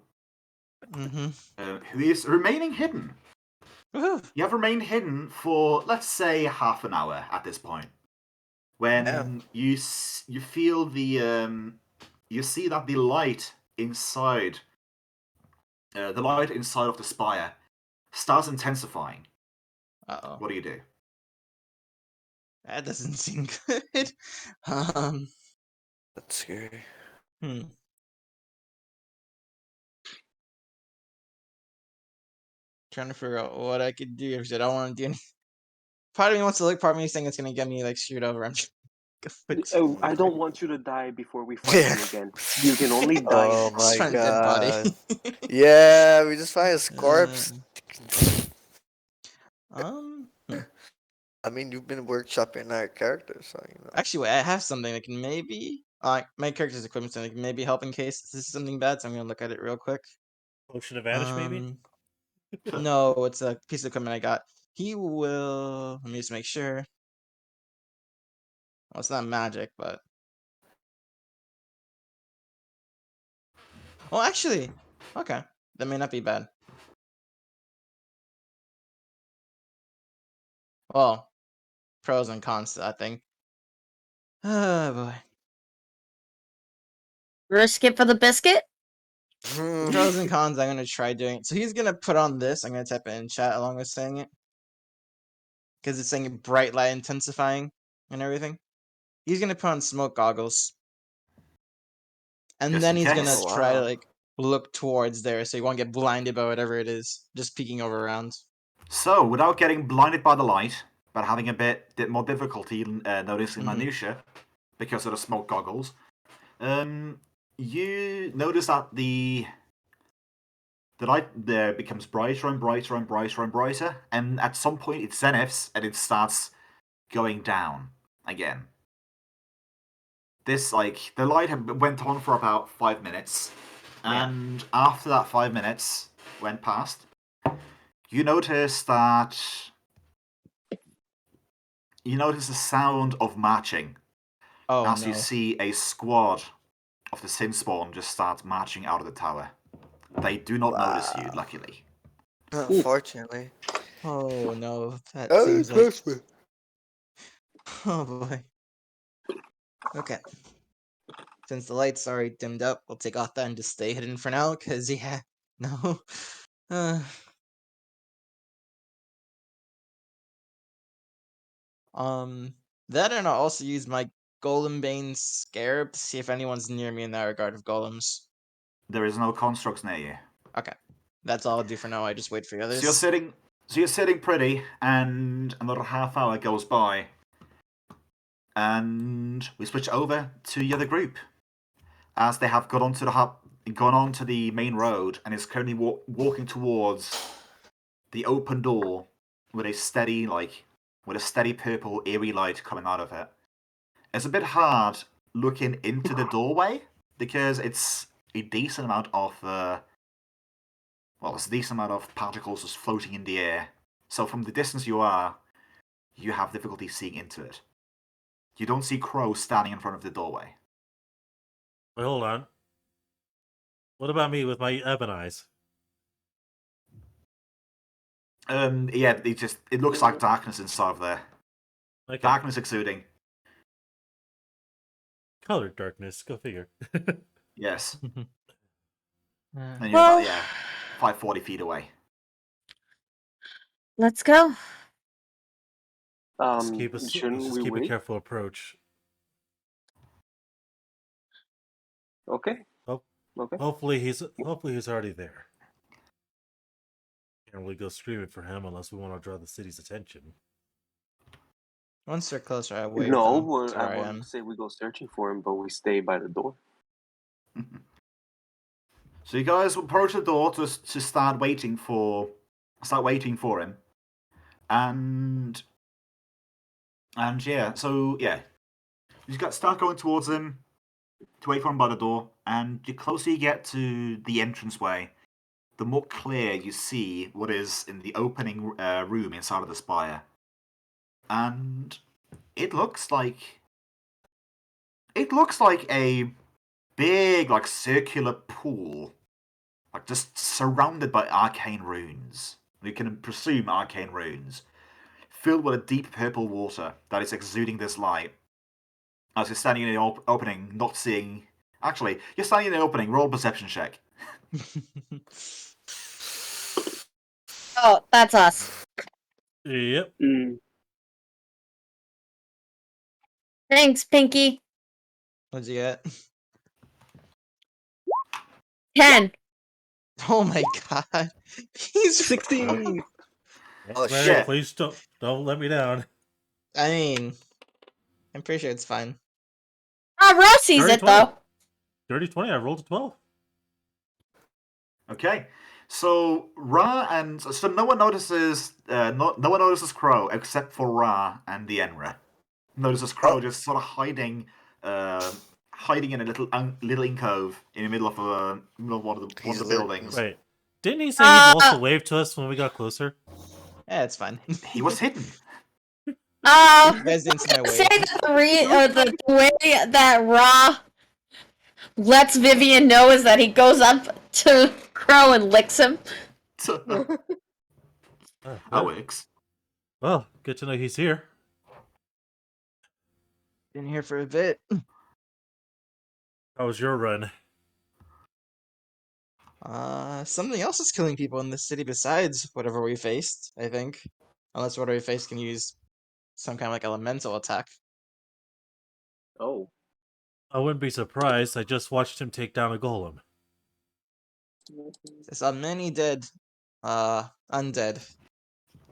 Mm-hmm. who is remaining hidden. Woohoo! You have remained hidden for, let's say, half an hour at this point. When you feel you see that the light inside of the spire starts intensifying. Uh-oh. What do you do? That doesn't seem good. That's scary. Hmm. Trying to figure out what I could do if I don't want to do anything. Part of me wants to look. Part of me is saying it's gonna get me like screwed over. I'm just I don't want you to die before we fight Yeah. him again. You can only die Oh next. my find a dead body. god. Yeah, we just find his corpse. Hmm. I mean, you've been workshopping that character, so you know. Actually, wait, I have something that can maybe my character's equipment that can maybe help in case this is something bad. So I'm gonna look at it real quick. Potion of vanish, maybe. No, it's a piece of equipment I got. He will. Let me just make sure. Well, it's not magic, but. Oh, actually, okay, that may not be bad. Well, pros and cons to that thing. Oh boy. Risk it for the biscuit? Pros and cons. I'm gonna try doing it. So he's gonna put on this. I'm gonna type it in chat along with saying it, because it's saying bright light intensifying and everything. He's gonna put on smoke goggles, and Just then in he's gonna case. Oh, try to wow. like look towards there, so he won't get blinded by whatever it is, just peeking over around. So, without getting blinded by the light, but having a bit more difficulty noticing Mhm. minutia because of the smoke goggles, you notice that the light there becomes brighter and brighter and brighter and brighter, and at some point it zeniths and it starts going down again. This, like, the light went on for about 5 minutes, Yeah. and after that 5 minutes went past, you notice that you notice the sound of marching Oh as you no. see a squad of the Sin Spawn just start marching out of the tower. They do not notice you, Wow. luckily. Unfortunately. Oh no. That Oh, seems like. trust me. Oh boy. Okay. Since the light's already dimmed up, we'll take off that and just stay hidden for now. Cause yeah, no. Uh, that and I'll also use my Golem Scarab to see if anyone's near me in that regard of golems. There is no constructs near you. Okay, that's all I'll do for now. I just wait for the others. So you're sitting pretty, and another half hour goes by, and we switch over to the other group, as they have gone onto the main road, and is currently walking towards the open door with a steady purple eerie light coming out of it. It's a bit hard looking into the doorway because it's a decent amount of it's a decent amount of particles just floating in the air. So from the distance you are, you have difficulty seeing into it. You don't see Crow standing in front of the doorway. Wait, hold on. What about me with my ebon eyes? Yeah, it looks like darkness inside of there. Okay. Darkness exuding. Colored darkness. Go figure. Yes. Uh, And you're Well, about 540 feet away. let's go. Let's Shouldn't just we keep a wait? careful approach. Okay. Oh, Okay. hopefully he's already there. Can't really go screaming for him unless we want to draw the city's attention. once they're closer, I wave No, them well, to I where I want am. to say we go searching for him, but we stay by the door. So you guys approach the door to start waiting for him, and yeah, so yeah, you start going towards him to wait for him by the door, and the closer you get to the entranceway, the more clear you see what is in the opening room inside of the spire, and it looks like a big, like, circular pool, like, just surrounded by arcane runes. We can presume arcane runes, filled with a deep purple water that is exuding this light. As you're standing in the opening, not seeing. Actually, you're standing in the opening. Roll perception check. Oh, that's us. Yep. Thanks, Pinky. What'd you get? 10. Oh my god. He's 16! Oh, Mary, shit. please don't let me down. I mean, I'm pretty sure it's fine. Ross sees Dirty it 20. though. Dirty 20, I rolled a 12. Okay, so Ra and so no one notices no one notices Crow except for Ra and the Enra. Notices Crow just sort of hiding in a little cove in the middle of one of the buildings. Wait, didn't he say he'd also wave to us when we got closer? Yeah, it's fine. He was hidden. You guys didn't see my say wave. that the way that Ra lets Vivian know is that he goes up to Crow and licks him. That Well, works. well, good to know he's here. Been here for a bit. How was your run? Something else is killing people in this city besides whatever we faced, I think. Unless whatever we faced can use some kind of like elemental attack. Oh. I wouldn't be surprised. I just watched him take down a golem. I saw many dead, undead,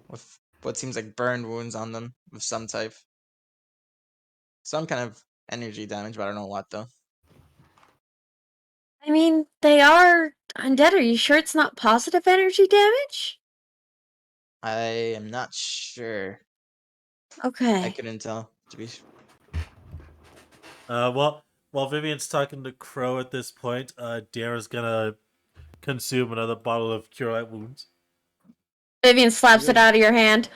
with what seems like burned wounds on them of some type. Some kind of energy damage, but I don't know what though. I mean, they are undead. Are you sure it's not positive energy damage? I am not sure. I Okay. couldn't tell, to be Well, while Vivian's talking to Crow at this point, Dienra's gonna consume another bottle of Cure Light Wounds. Vivian slaps it out of your hand.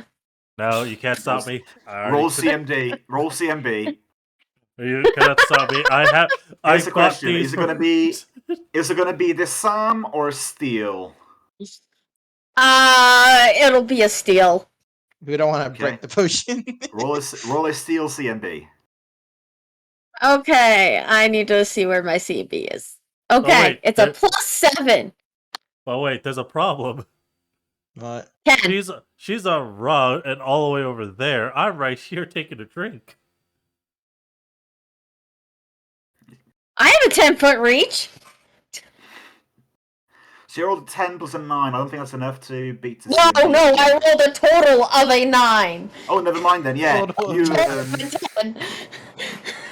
No, you can't stop me. Roll CMD. Roll CMB. You cannot stop me. Here's the question: Is it gonna be disarm or steal? It'll be a steal. We don't want to break the potion. roll a steal CMB. Okay, I need to see where my CB is. Okay, wait, it's a +7. Oh wait, there's a problem. What? 10. She's on Raw and all the way over there. I'm right here taking a drink. I have a 10-foot reach. So you rolled a 10 plus a 9. I don't think that's enough to beat the No, CMB. no, I rolled a total of a 9. Oh, never mind then. Yeah, you,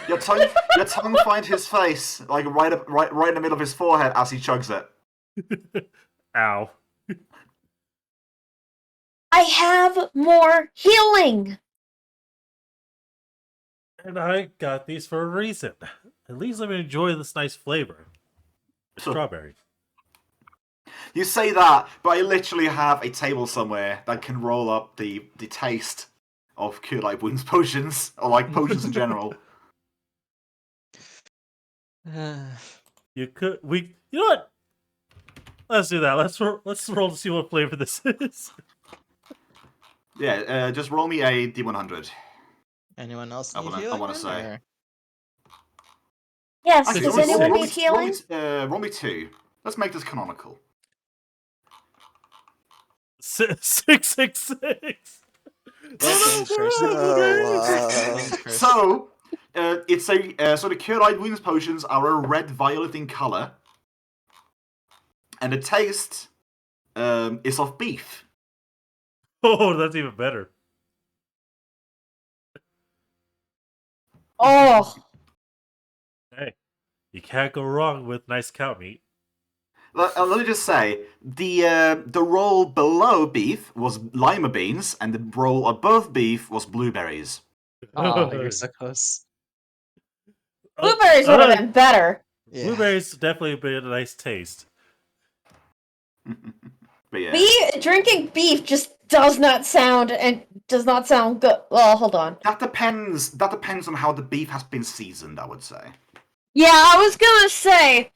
your tongue finds his face, like right in the middle of his forehead as he chugs it. Ow. I have more healing. And I got these for a reason. At least let me enjoy this nice flavor. Strawberry. You say that, but I literally have a table somewhere that can roll up the taste of Cure Light Wounds potions, or like potions in general. You know what? Let's do that. Let's roll to see what flavor this is. Yeah, just roll me a D100. Anyone else I need wanna healing? say. Or- Yes, Actually, does roll me- anyone roll need me- healing? roll me 2. Let's make this canonical. 666. Game's cursed. Oh, wow. Game's cursed. So, so the Cure Light Wounds potions are a red-violet in color, and the taste is of beef. Oh, that's even better. Oh, Hey, you can't go wrong with nice cow meat. Let me just say, the roll below beef was lima beans, and the roll above beef was blueberries. Oh, you're so close. blueberries would have been better. Yeah. Blueberries definitely been a nice taste. But yeah, Drinking beef just does not sound good. Well, hold on. that depends on how the beef has been seasoned, I would say. Yeah, I was gonna say,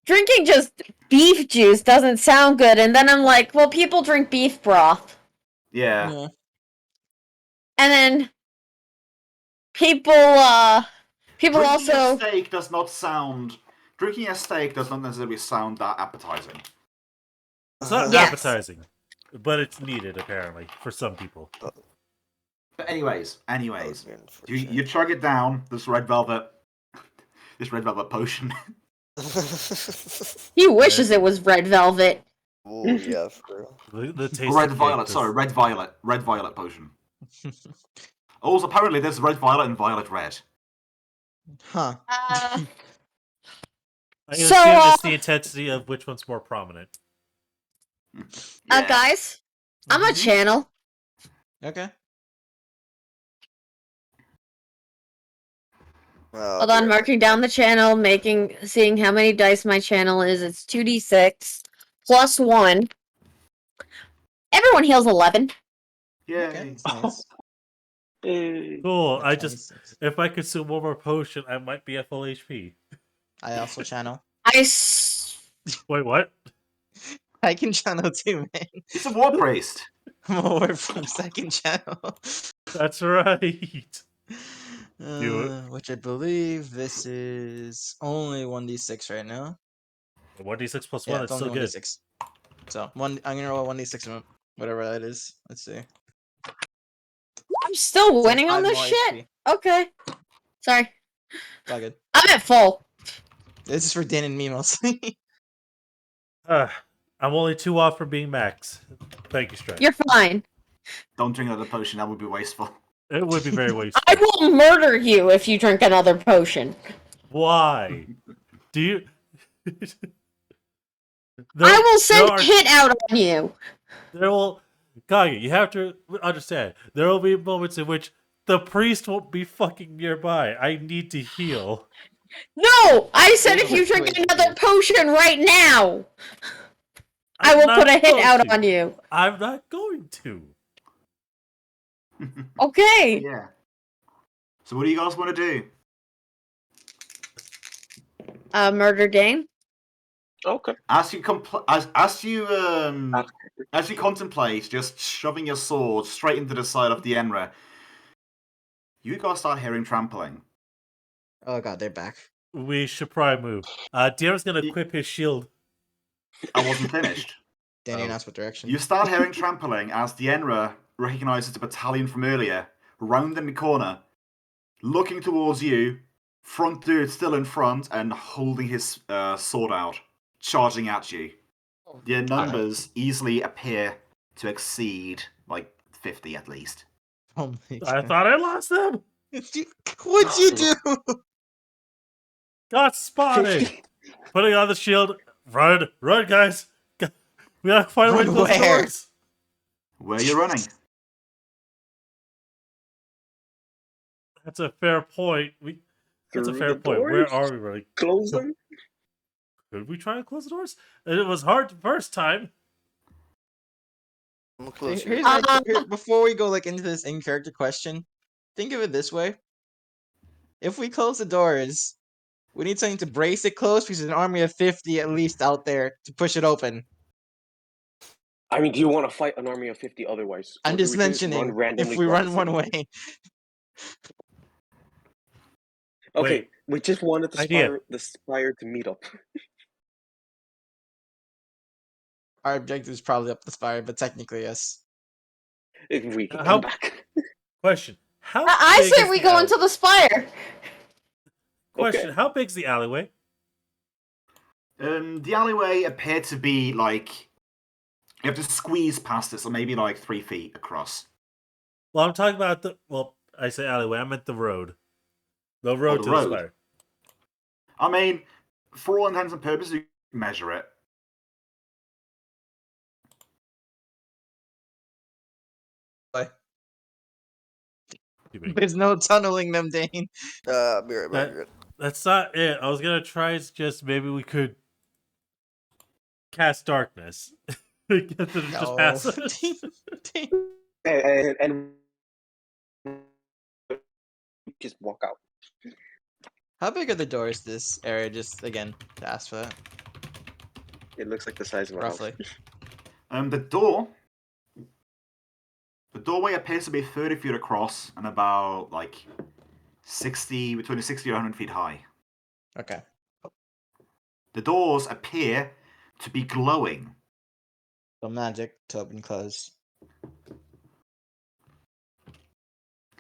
drinking just beef juice doesn't sound good, and then I'm like, well, people drink beef broth. Yeah. Yeah. And then people also... Drinking a steak does not necessarily sound that appetizing. It's not Yes. appetizing, but it's needed apparently for some people. But anyways, you chug it down. This red velvet potion. He wishes it was red velvet. Oh yeah, for real. The taste Red of violet. cactus. Sorry, red violet. Red violet potion. Also, apparently there's red violet and violet red. Huh. I So, assume it's the intensity of which one's more prominent. Yeah. guys, I'm a Mhm. channel. Okay. Well, Hold I'll on, be right marking back. down the channel, seeing how many dice my channel is. It's 2d6 plus 1. Everyone heals 11. Yay. Okay. That's nice. Hey. Cool. That's I just 26. if I consume one more potion, I might be at full HP. I also channel. Wait, what? I can channel too, man. It's a war priest. I'm over from second channel. That's right. Do it. Which I believe this is only 1d6 right now. 1d6 plus Yeah, 1, it's it's only still good. 1d6. So I'm gonna roll 1d6 whatever that is. Let's see. I'm still So winning on 5 this more shit. HP. Okay. Sorry. It's all good. I'm at full. This is for Dan and me mostly. I'm only 2 off from being max. Thank you, Strike. You're fine. Don't drink another potion. That would be wasteful. It would be very wasteful. I will murder you if you drink another potion. Why? Do you? I will send there are- hit out on you. There will, Kage, you have to understand. There will be moments in which the priest won't be fucking nearby. I need to heal. No! I said Wait, if you wait, drink wait, another wait. potion right now, I I'm will not put a hit going out to. on you. I'm not going to. Okay. Yeah. So what do you guys want to do? Murder Dane. Okay. As you as you contemplate just shoving your sword straight into the side of Dienra, you guys start hearing trampling. Oh god, they're back. We should probably move. Dienra's gonna equip his shield. I wasn't finished. Danny Oh. announced what direction. You start hearing trampling as Dienra recognizes the battalion from earlier, rounding the corner, looking towards you, front dude still in front and holding his sword out, charging at you. Their numbers easily appear to exceed, like, 50 at least. Oh my I god. thought I lost them. What'd you do? Got spotted. 50. Putting on the shield. Run, guys. We gotta find a way to Run close the where? doors. Where are you running? That's a fair point. That's a Through fair the point. Where doors? are we running? Close them. Could we try to close the doors? It was hard the first time. I'm gonna close Here's your my, before we go like into this in character question, think of it this way: if we close the doors, we need something to brace it closed because there's an army of 50 at least out there to push it open. I mean, do you want to fight an army of 50 otherwise? I'm Or do just we mentioning run randomly if we throughout run the one city? way. Okay, Wait. we just wanted Idea. the spire to meet up. Our objective is probably up the spire, but technically yes. If we can How- come back. Question. How I big say is we the go alley- into the spire. Question. Okay. How big's the alleyway? The alleyway appeared to be, like... You have to squeeze past it, so maybe, like, 3 feet across. Well, I'm talking about the... Well, I say alleyway. I meant the road. The road the to road. the spire. I mean, for all intents and purposes, you can measure it. There's no tunneling them, Dane. I'll be right back. That's not it. I was gonna try is just maybe we could cast darkness. Get them to just No. pass us. Dane. And just walk out. How big are the doors this area? Just again to ask for that. It looks like the size of a house. Roughly. The doorway appears to be 30 feet across and about, like, 60, between 60 and 100 feet high. Okay. The doors appear to be glowing. So magic to open close.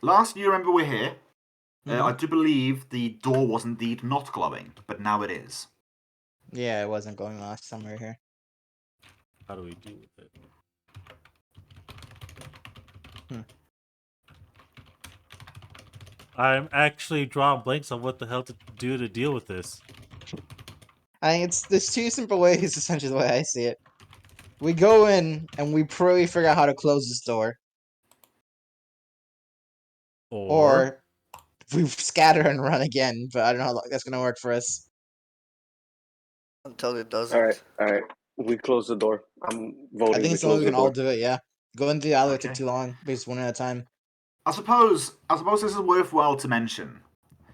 Last you remember we're here, Mhm. I do believe the door was indeed not glowing, but now it is. Yeah, it wasn't going last somewhere here. How do we deal with it? I'm actually drawing blanks on what the hell to do to deal with this. I think there's two simple ways, essentially, the way I see it. We go in and we pray figure out how to close this door, or we scatter and run again. But I don't know how that's gonna work for us. Until it doesn't. All right. We close the door. I'm voting. I think We it's the only close we the can all door. do it. Yeah, going through the alleyway took Okay. too long. Based one at a time. I suppose this is worthwhile to mention,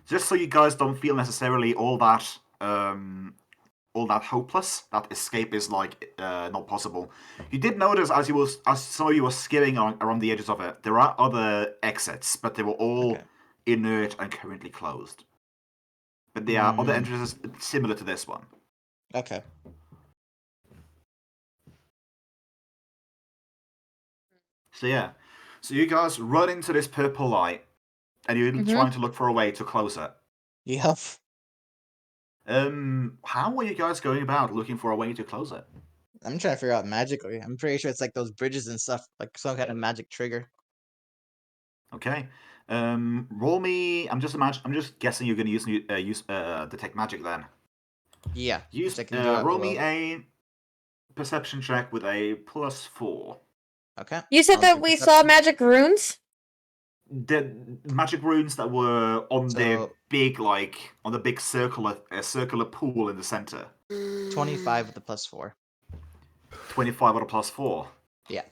just so you guys don't feel necessarily all that hopeless. That escape is like not possible. You did notice as some of you were skidding around the edges of it, there are other exits, but they were all Okay. inert and currently closed. But there are other entrances similar to this one. Okay. So yeah, so you guys run into this purple light, and you're trying to look for a way to close it. Yep. How are you guys going about looking for a way to close it? I'm trying to figure out magically. I'm pretty sure it's like those bridges and stuff, like some kind of magic trigger. Okay. Roll me. I'm just guessing you're going to use detect magic then. Yeah. Use which I can do at roll will. me a perception check with a +4. Okay. You said I'll that do we perception. saw magic runes? The magic runes that were on the So- big on the big circular pool in the center. 25 with the +4. 25 with a +4. Yeah.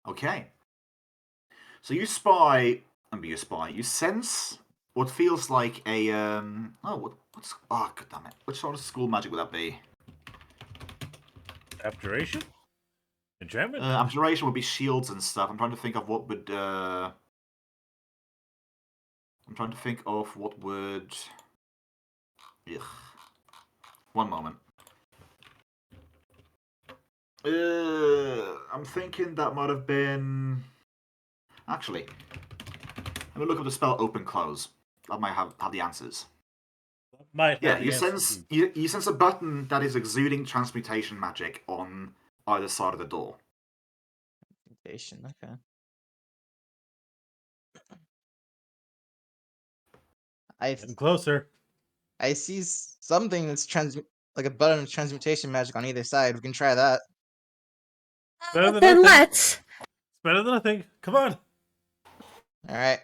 Okay. So you spy. You sense what feels like a oh god damn it! Which sort of school magic would that be? Abjuration? Enchantment? Abjuration would be shields and stuff. I'm trying to think of what would. I'm trying to think of what would. Ugh. One moment. I'm thinking that might have been. Actually, let me look up the spell open close. That might have the answers. Might Yeah, have you the sense answer. you sense a button that is exuding transmutation magic on either side of the door. Okay. Getting closer. I see something that's like a button of transmutation magic on either side. We can try that. Better than Then nothing. let's. It's better than nothing. Come on. All right.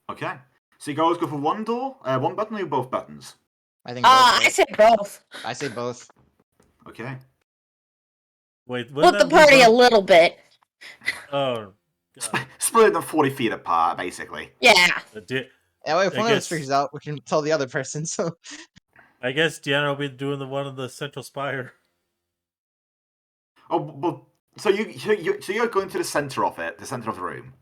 Okay, so you guys go for one door, one button, or both buttons? I think both. I Right? say both. I say both. Okay. Wait, Split the party a little bit. Oh. Split them 40 feet apart, basically. Yeah. That way, if I one of us guess- figures out, we can tell the other person. So I guess Dienra will be doing the one in the central spire. Oh, but so you're going to the center of it, the center of the room.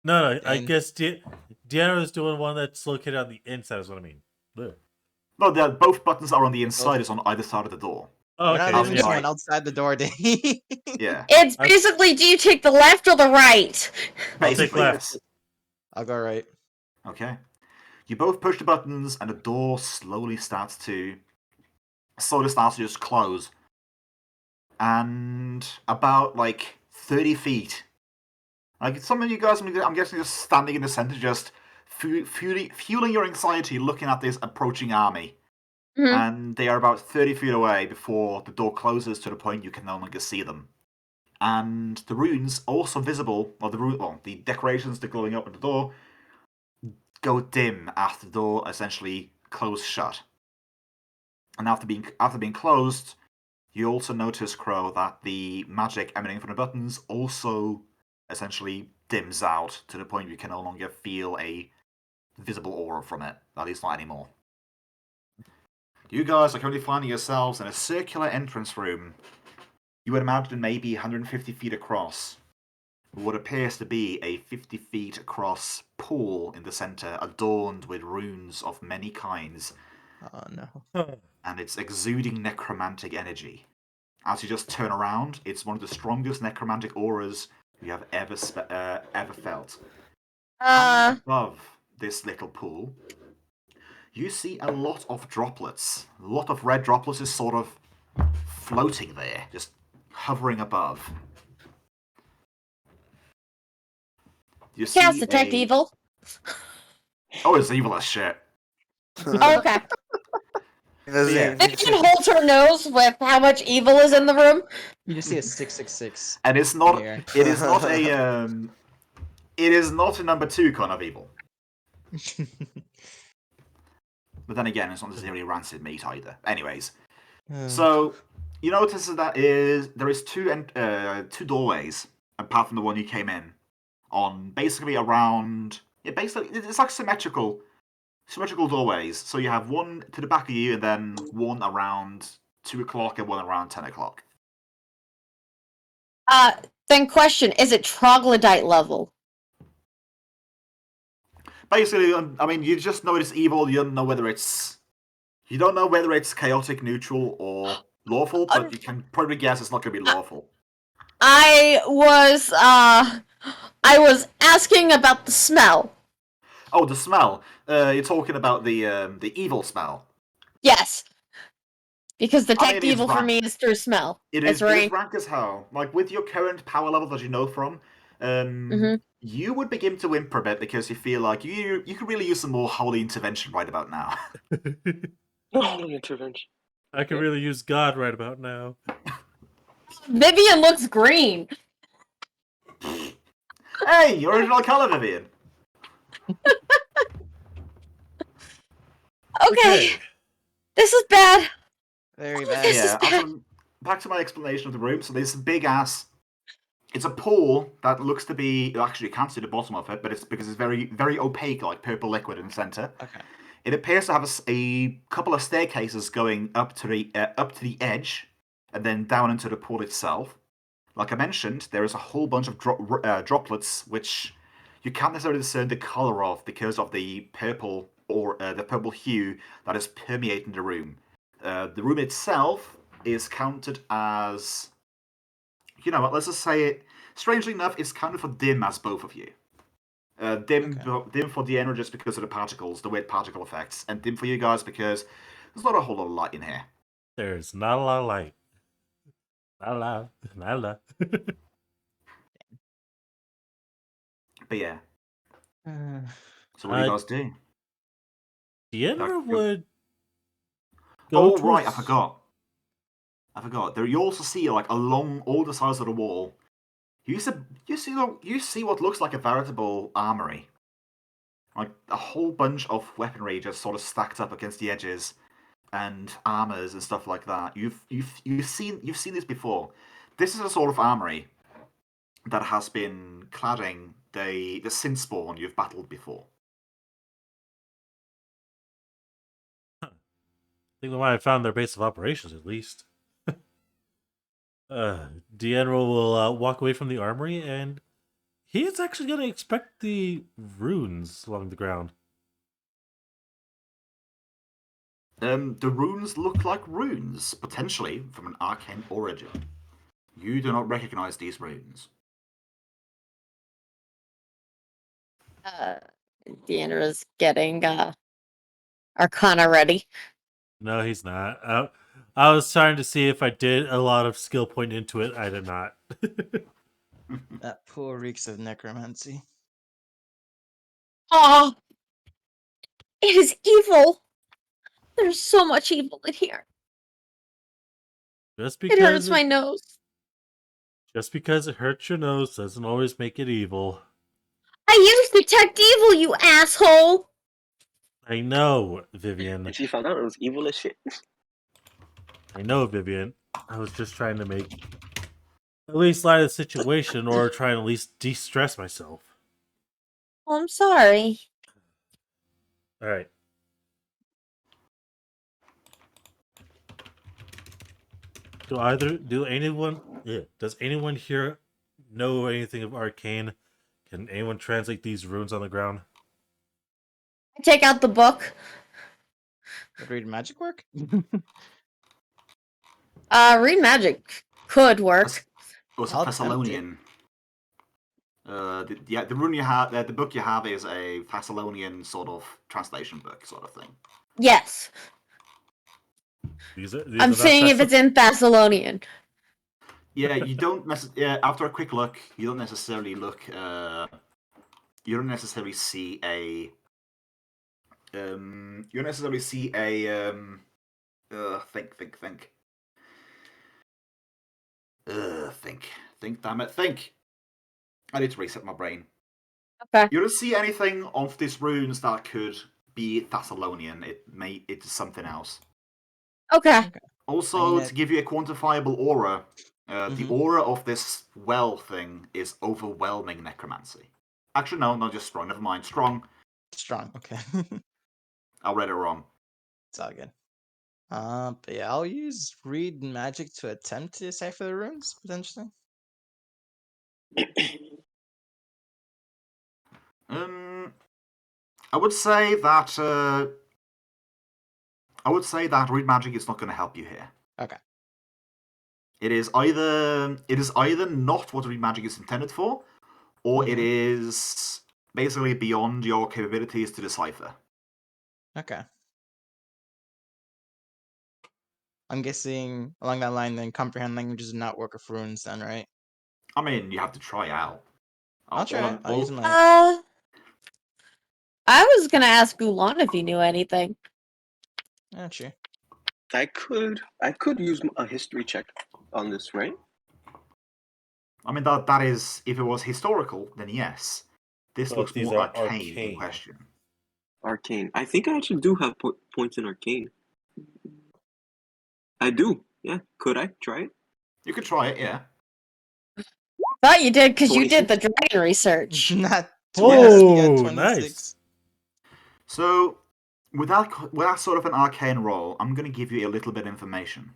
No, I And- guess Dienra is doing one that's located on the inside, is what I mean. Ugh. No, both buttons are on the inside, it's on either side of the door. Oh, we're not okay. leaving yeah. someone outside the door, Danny. Yeah, It's basically, do you take the left or the right? I'll take basically, left. yes. I'll go right. Okay. You both push the buttons, and the door slowly starts to just close. And about 30 feet, some of you guys, I'm guessing, just standing in the center, just fueling your anxiety, looking at this approaching army. Mhm. And they are about 30 feet away before the door closes to the point you can no longer see them. And the runes, also visible, or the decorations that are glowing up at the door, go dim after the door essentially closed shut. And after being closed, you also notice, Crow, that the magic emanating from the buttons also essentially dims out to the point you can no longer feel a visible aura from it. At least not anymore. You guys are currently finding yourselves in a circular entrance room. You would imagine maybe 150 feet across. What appears to be a 50 feet across pool in the center, adorned with runes of many kinds, Oh no. and it's exuding necromantic energy. As you just turn around, it's one of the strongest necromantic auras you have ever felt. Hanging above this little pool, you see a lot of droplets. A lot of red droplets is sort of floating there, just hovering above. You see Cast detect evil. Oh, it's evil as shit. Oh, okay. Yeah. Vivian holds her nose with how much evil is in the room. You just see a 666. And it's not. Here. It is not a. It is not a number 2 kind of evil. But then again, it's not necessarily rancid meat either. Anyways, so you notice that there is two doorways apart from the one you came in on. Basically around. Yeah, basically it's like symmetrical doorways. So you have one to the back of you, and then one around 2 o'clock and one around 10 o'clock. Then question: is it troglodyte level? Basically, I mean, you just know it's evil. You don't know whether it's chaotic, neutral, or lawful. But you can probably guess it's not going to be lawful. I was asking about the smell. Oh, the smell. You're talking about the evil smell. Yes. Because detect it's evil for rank. me is through smell. It is rank as hell. Like, with your current power level that you know from, you would begin to whimper a bit because you feel like you could really use some more holy intervention right about now. Holy intervention. I can really use God right about now. Vivian looks green. Hey, your original color, Vivian. Okay. This is bad. Very bad. This is bad. Back to my explanation of the room. So there's a big ass. It's a pool that looks to be. Actually, you can't see the bottom of it, but it's because it's very, very opaque, like purple liquid in the center. Okay. It appears to have a couple of staircases going up to the edge, and then down into the pool itself. Like I mentioned, there is a whole bunch of droplets which you can't necessarily discern the color of because of the purple or the purple hue that is permeating the room. The room itself is counted as, you know what? Let's just say it. Strangely enough, it's counted for dim as both of you. Dim for Dienra just because of the particles, the weird particle effects, and dim for you guys because there's not a whole lot of light in here. There's not a lot of light. Not a lot. But yeah. So what do you guys do? Dienra would go. go Oh right, I towards... I forgot. There you also see like along all the sides of the wall. You see what looks like a veritable armory. Like a whole bunch of weaponry just sort of stacked up against the edges, and armors and stuff like that. You've seen this before. This is a sort of armory that has been cladding the Synthspawn you've battled before. I think they might have found their base of operations at least. Dienra will walk away from the armory, and he is actually going to inspect the runes along the ground. The runes look like runes, potentially from an arcane origin. You do not recognize these runes. Dienra's getting Arcana ready. No, he's not. I was trying to see if I did a lot of skill point into it. I did not. That pool reeks of necromancy. Oh, it is evil. There's so much evil in here. Just because it hurts my nose. Just because it hurts your nose doesn't always make it evil. I used detect evil, you asshole. I know, Vivian. And she found out it was evil as shit. I know, Vivian. I was just trying to make at least light of the situation, or trying to at least de-stress myself. Oh, I'm sorry. All right. Does anyone here know anything of arcane? Can anyone translate these runes on the ground? I take out the book. Would read magic work? Read magic could work. It was a I'll Thessalonian. The rune you have, the book you have is a Thessalonian sort of translation book, sort of thing. Yes. These I'm saying if it's in Thessalonian. Yeah, you don't after a quick look, you don't necessarily look. You don't necessarily see a. You don't necessarily see a. Think. Think. Damn it, think. I need to reset my brain. Okay. You don't see anything of these runes that could be Thessalonian. It's something else. Okay. Also, I mean, to give you a quantifiable aura, the aura of this well thing is overwhelming necromancy. Actually, no, not just strong. Never mind. Strong. Strong. Okay. I read it wrong. It's all good. But yeah, I'll use read magic to attempt to decipher the runes potentially. I would say that. I would say that read magic is not going to help you here. Okay. It is either not what read magic is intended for, or it is basically beyond your capabilities to decipher. Okay. I'm guessing along that line, then comprehend languages does not work with runes, then, right? I mean, you have to try out. I'll try it. I'll use my. I was gonna ask Gulan if he knew anything. Yeah, sure. I could use a history check on this, right? I mean, that is, if it was historical, then yes. This But looks these more are arcane in arcane. question. Arcane. I think I actually do have points in arcane. I do. Yeah. Could I try it? You could try it, yeah. Thought you did because you did 26? the dragon research. Not 20, yeah, Oh, 26. nice. So, with that sort of an arcane roll, I'm going to give you a little bit of information.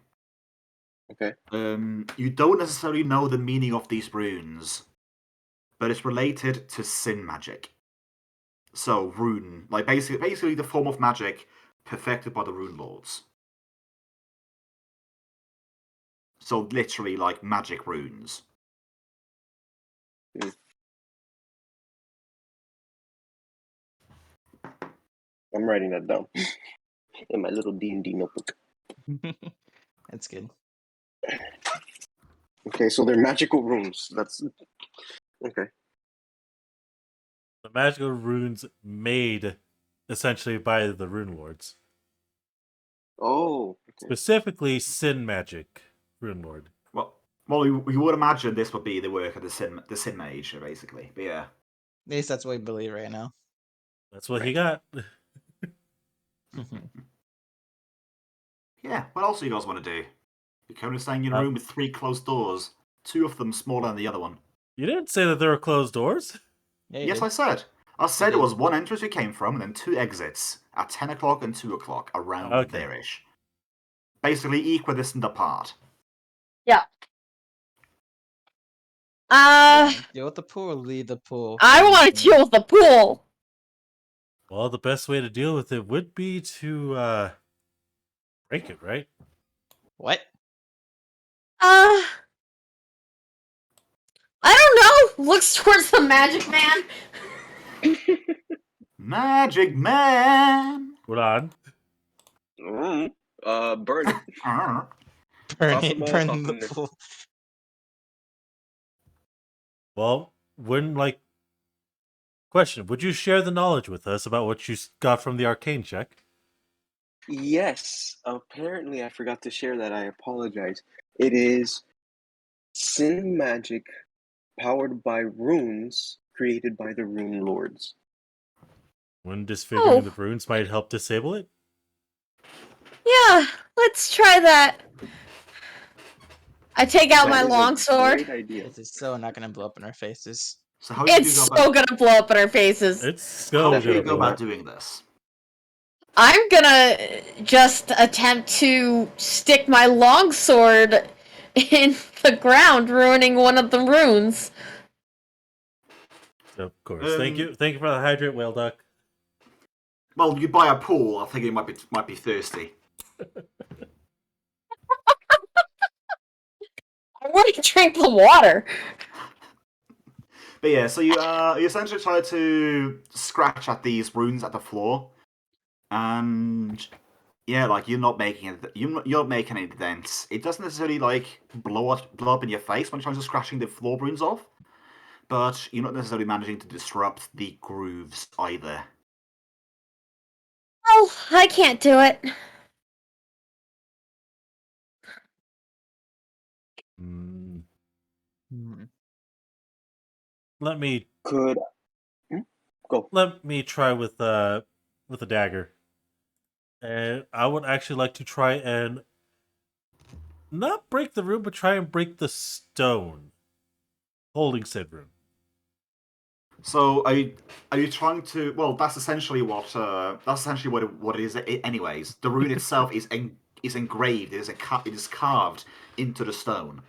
Okay. You don't necessarily know the meaning of these runes, but it's related to sin magic. So, rune, like basically the form of magic perfected by the rune lords. So, literally, like magic runes. I'm writing that down in my little D&D notebook. That's good. Okay, so they're magical runes. That's okay. The magical runes made essentially by the rune lords. Oh, okay. Specifically, sin magic rune lord. Well, you would imagine this would be the work of the sin mage, basically. But yeah. At least that's what we believe right now. That's what he got. Yeah, what else do you guys want to do? You're currently staying in a room with 3 closed doors, 2 of them smaller than the other one. You didn't say that there were closed doors. Yeah, you Yes, did. I said. I said You it did. was 1 entrance you came from, and then 2 exits at 10 o'clock and 2 o'clock, around there-ish. Basically equidistant apart. Yeah. Deal with the pool or leave the pool? I want to deal with the pool. Well, the best way to deal with it would be to break it, right? What? I don't know. Looks towards the magic man. Magic man! Hold on. Burn it. Burn Toss it. them all Burn up the in there. pool. Well, question, would you share the knowledge with us about what you got from the arcane check? Yes. Apparently, I forgot to share that. I apologize. It is sin magic powered by runes created by the rune lords. When disfiguring the runes might help disable it? Yeah, let's try that. I take out That my is a longsword. Great idea. This is so not gonna blow up in our faces. So how It's so gonna blow up in our faces. It's so How do you gonna go blow about up. doing this? I'm gonna just attempt to stick my longsword in the ground, ruining one of the runes. Of course. Thank you for the hydrate, whale duck. Well, you buy a pool, I think it might be thirsty. I want to drink the water. But yeah, so you essentially try to scratch at these runes at the floor, and yeah, like you're not making it. You're not making any dents. It doesn't necessarily like blow up in your face when you're trying to scratching the floor runes off, but you're not necessarily managing to disrupt the grooves either. Oh, I can't do it. Hmm. Hmm. Let me Could go. try with a dagger. And I would actually like to try and not break the rune, but try and break the stone holding said rune. So are you trying to? Well, that's essentially what what it is. Anyways, the rune itself is engraved. It is carved into the stone.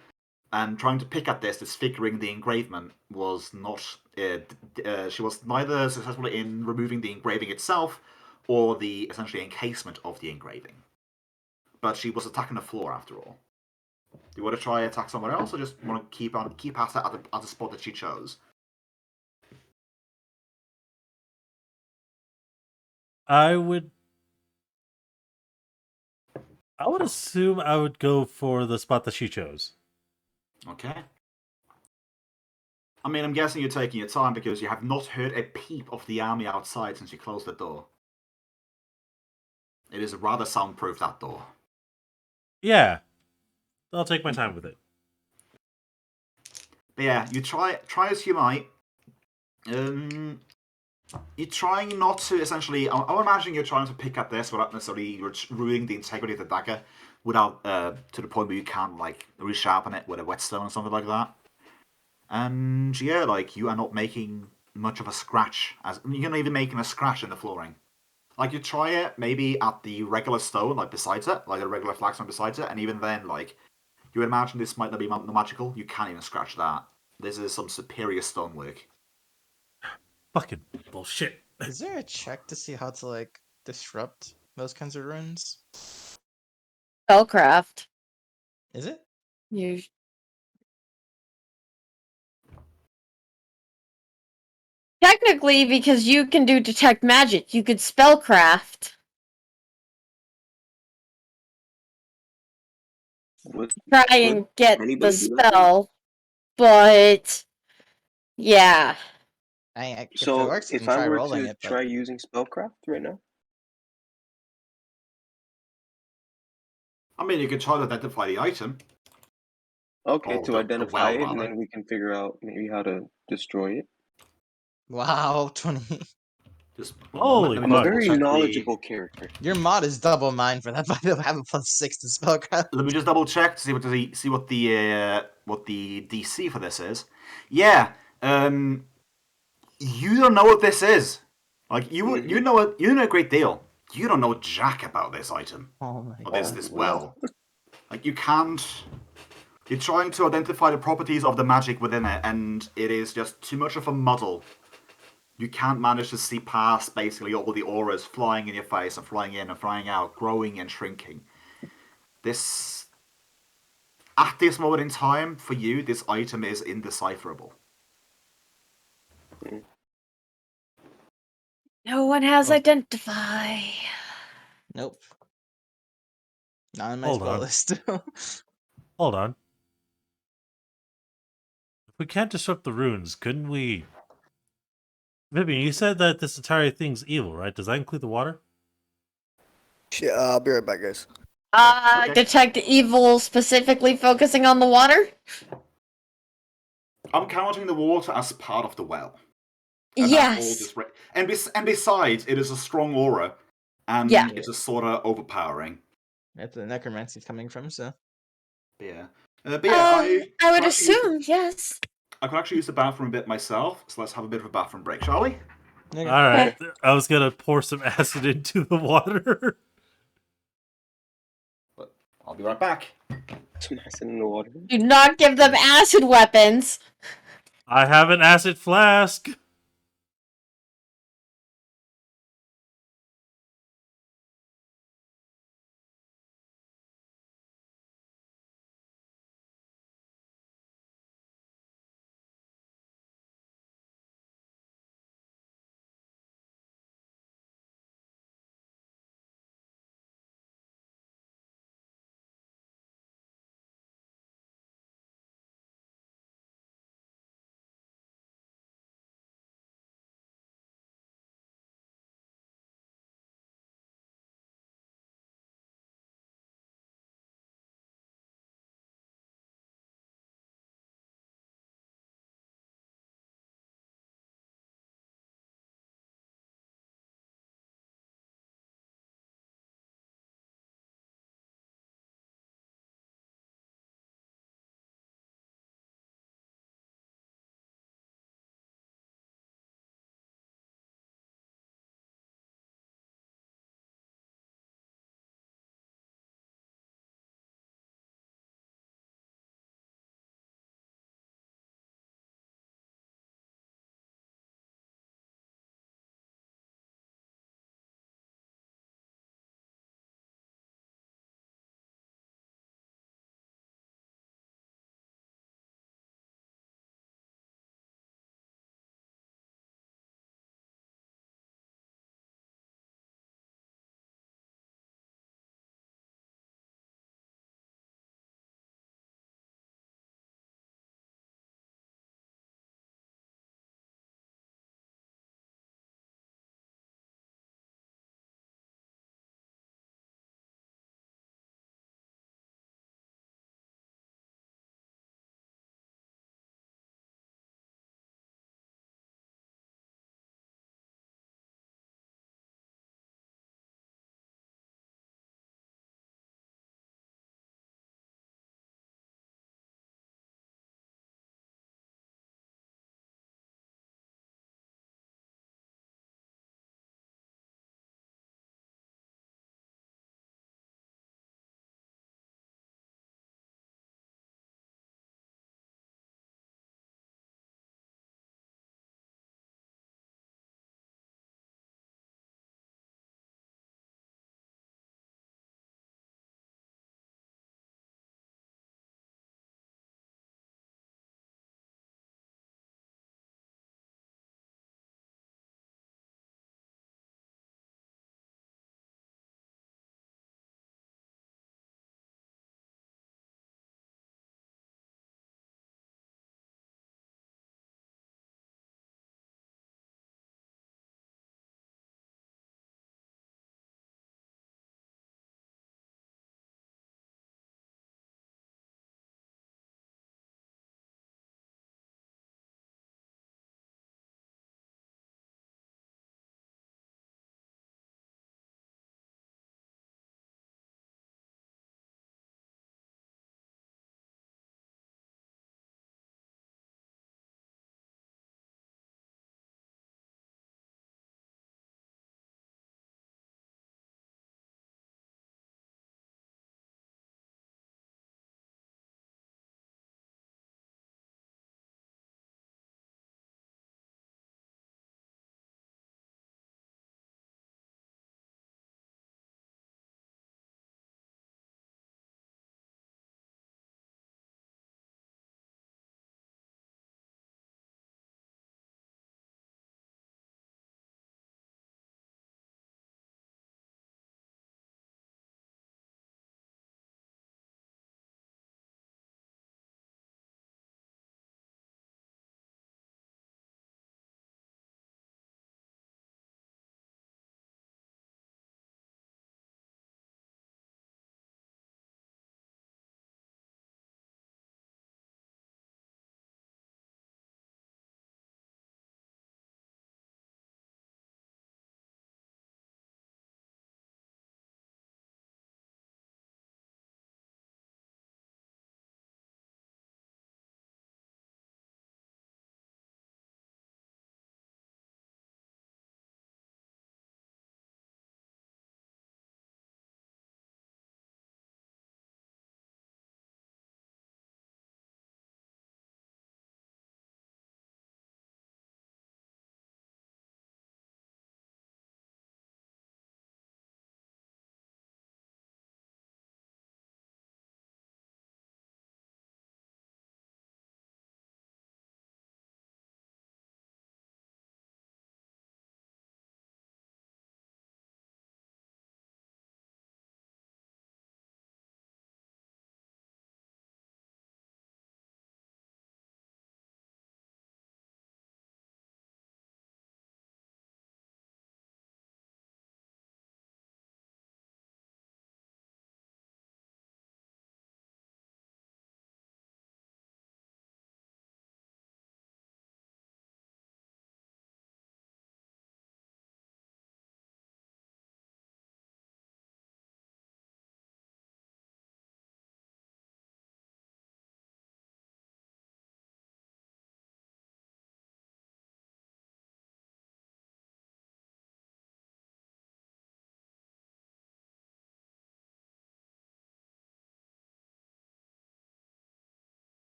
And trying to pick at this, disfiguring the engravement was not. She was neither successful in removing the engraving itself, or the essentially encasement of the engraving. But she was attacking the floor after all. Do you want to try attack somewhere else, or just want to keep at her at the spot that she chose? I would assume I would go for the spot that she chose. Okay. I mean, I'm guessing you're taking your time because you have not heard a peep of the army outside since you closed the door. It is rather soundproof, that door. Yeah. I'll take my time with it. But yeah, you try as you might. You're trying not to essentially. I'm imagining you're trying to pick up this without necessarily ruining the integrity of the dagger, without to the point where you can't like resharpen it with a whetstone or something like that. And yeah, like you are not making much of a scratch. As you're not even making a scratch in the flooring. Like you try it maybe at the regular stone, like besides it, like the regular flagstone besides it, and even then, like you would imagine this might not be magical. You can't even scratch that. This is some superior stonework. Fucking bullshit. Is there a check to see how to like disrupt those kinds of runes? Spellcraft. Is it? You technically, because you can do detect magic, you could spellcraft. Would Try would and get the anybody do that? spell, but yeah. If it So works, you if can I try were rolling to it, but try using spellcraft right now, I mean, you could try to identify the item. okay, Oh, to the identify well, it, and rather. then we can figure out maybe how to destroy it. wow, 20. Just Holy I'm a fuck. very knowledgeable character. Your mod is double mine for that, by the way. I have a +6 to spellcraft. Let me just double check to see what the DC for this is. Yeah, you don't know what this is. Like you know it. You know a great deal. You don't know jack about this item Oh my or god. this well. well. Like you can't. You're trying to identify the properties of the magic within it, and it is just too much of a muddle. You can't manage to see past basically all the auras flying in your face and flying in and flying out, growing and shrinking. This, at this moment in time, for you, this item is indecipherable. No one has Oh. identify. Nope. Not on my Hold spell on. list. Hold on. If we can't disrupt the runes, couldn't we... Vivian, you said that this entire thing's evil, right? Does that include the water? Yeah, I'll be right back, guys. Okay. Detect evil, specifically focusing on the water? I'm counting the water as part of the well. And that's all Yes. just and besides, it is a strong aura, and Yeah. it's a sort of overpowering. That's the necromancy's coming from, so. Yeah. But yeah, I would could actually use assume, yes. I could actually use the bathroom a bit myself, so let's have a bit of a bathroom break, shall we? Okay. Alright. I was gonna pour some acid into the water. But I'll be right back. Some acid in the water. Do not give them acid weapons. I have an acid flask.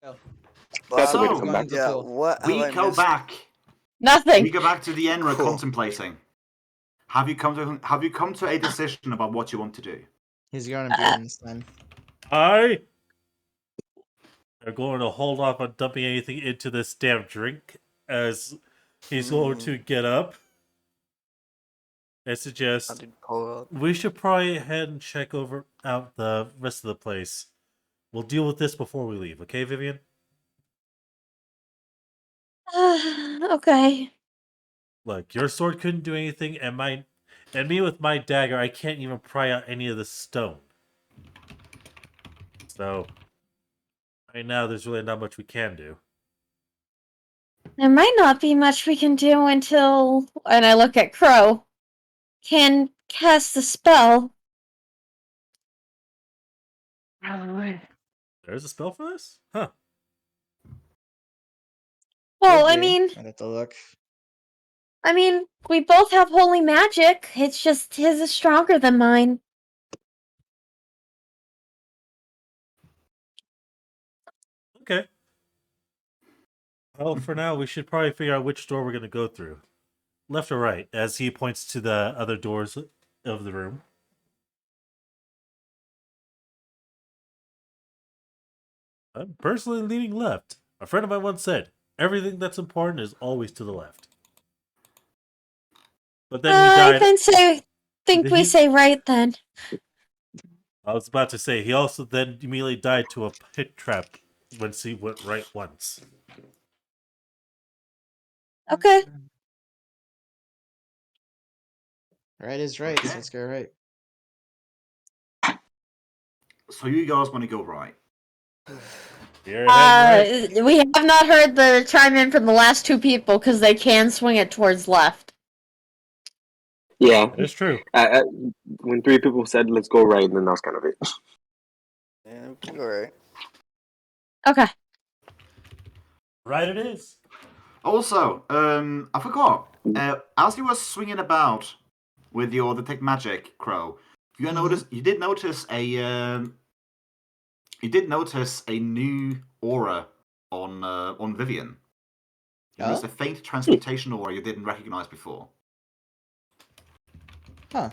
That's the way to Wow. come back. Yeah, what have We I go missed? back. Nothing. We go back to the Dienra Cool. contemplating. Have you come to a decision about what you want to do? He's going to beat him this time. I am going to hold off on dumping anything into this damn drink as he's going to get up and I suggest did pull up. we should probably head and check out the rest of the place. We'll deal with this before we leave, okay, Vivian? Okay. Look, your sword couldn't do anything, and me with my dagger, I can't even pry out any of the stone. So, right now, there's really not much we can do. There might not be much we can do until, and I look at Crow, can cast the spell. There's a spell for this? Huh. Well, Could I be. mean, I'd have to look. we both have holy magic. It's just his is stronger than mine. Okay. Well, for now, we should probably figure out which door we're going to go through. Left or right, as he points to the other doors of the room. I'm personally leaning left. A friend of mine once said, everything that's important is always to the left. But then he I died. think we say right then. I was about to say, he also then immediately died to a pit trap once he went right once. Okay. Right is right, so Okay. let's go right. So you guys want to go right? You're ahead, right? We have not heard the chime in from the last two people because they can swing it towards left. Yeah. That is true. When 3 people said let's go right, then that was kind of it. Yeah, we can go right. Okay. Right it is. Also, I forgot. As you were swinging about with your detect magic, Crow, you did notice a new aura on Vivian. It was a faint transmutation aura you didn't recognize before. Huh.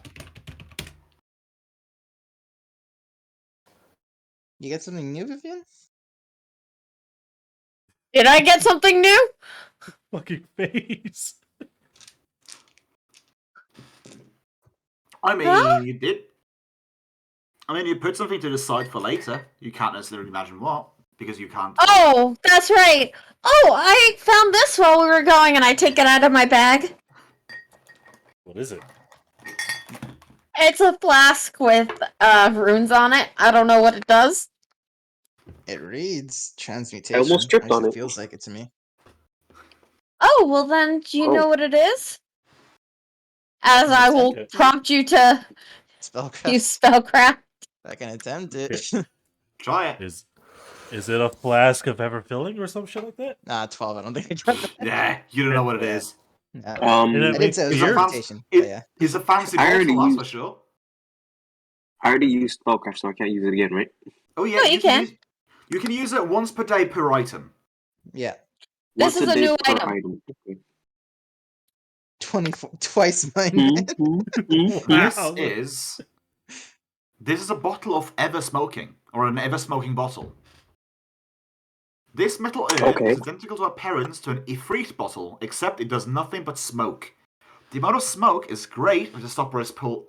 You get something new, Vivian? Did I get something new? Fucking face. I mean, Huh? you did. I mean, you put something to the side for later. You can't necessarily imagine what, because you can't. Oh, that's right. Oh, I found this while we were going, and I take it out of my bag. What is it? It's a flask with runes on it. I don't know what it does. It reads transmutation. I almost tripped Actually, on it. feels like it to me. Oh, well then, do you know what it is? As I will Okay. prompt you to Spellcraft. use spellcraft. I can attempt it. Try it. Is it a flask of ever filling or some shit like that? Nah, 12. I don't think I got that. Yeah, you don't know what it Yeah. is. Nah. Did I it did say it was It's a fancy, transmutation. But yeah. it's a fancy I already bottle, that's used- for sure. I already used spellcraft, so I can't use it again, right? Oh yeah, No, you can. You can use it once per day per item. Yeah. This Once is a day new per item. Okay. 24. Twice mine. Wow. This is a bottle of ever smoking, or an ever smoking bottle. This metal herb Okay. is identical to appearance to an Ifrit bottle, except it does nothing but smoke. The amount of smoke is great if the stopper is pulled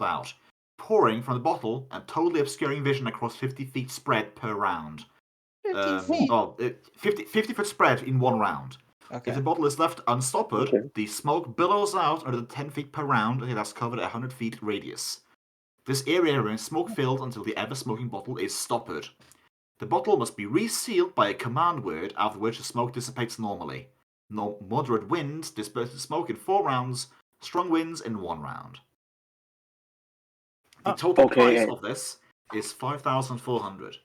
out, pouring from the bottle and totally obscuring vision across 50 feet spread per round. 50 feet. 50 foot spread in one round. Okay. If the bottle is left unstoppered, Okay. the smoke billows out under the 10 feet per round until it has covered a 100 feet radius. This area remains smoke filled until the ever smoking bottle is stoppered. The bottle must be resealed by a command word, after which the smoke dissipates normally. Moderate winds disperse the smoke in 4 rounds, strong winds in 1 round. The total price of this is 5,400.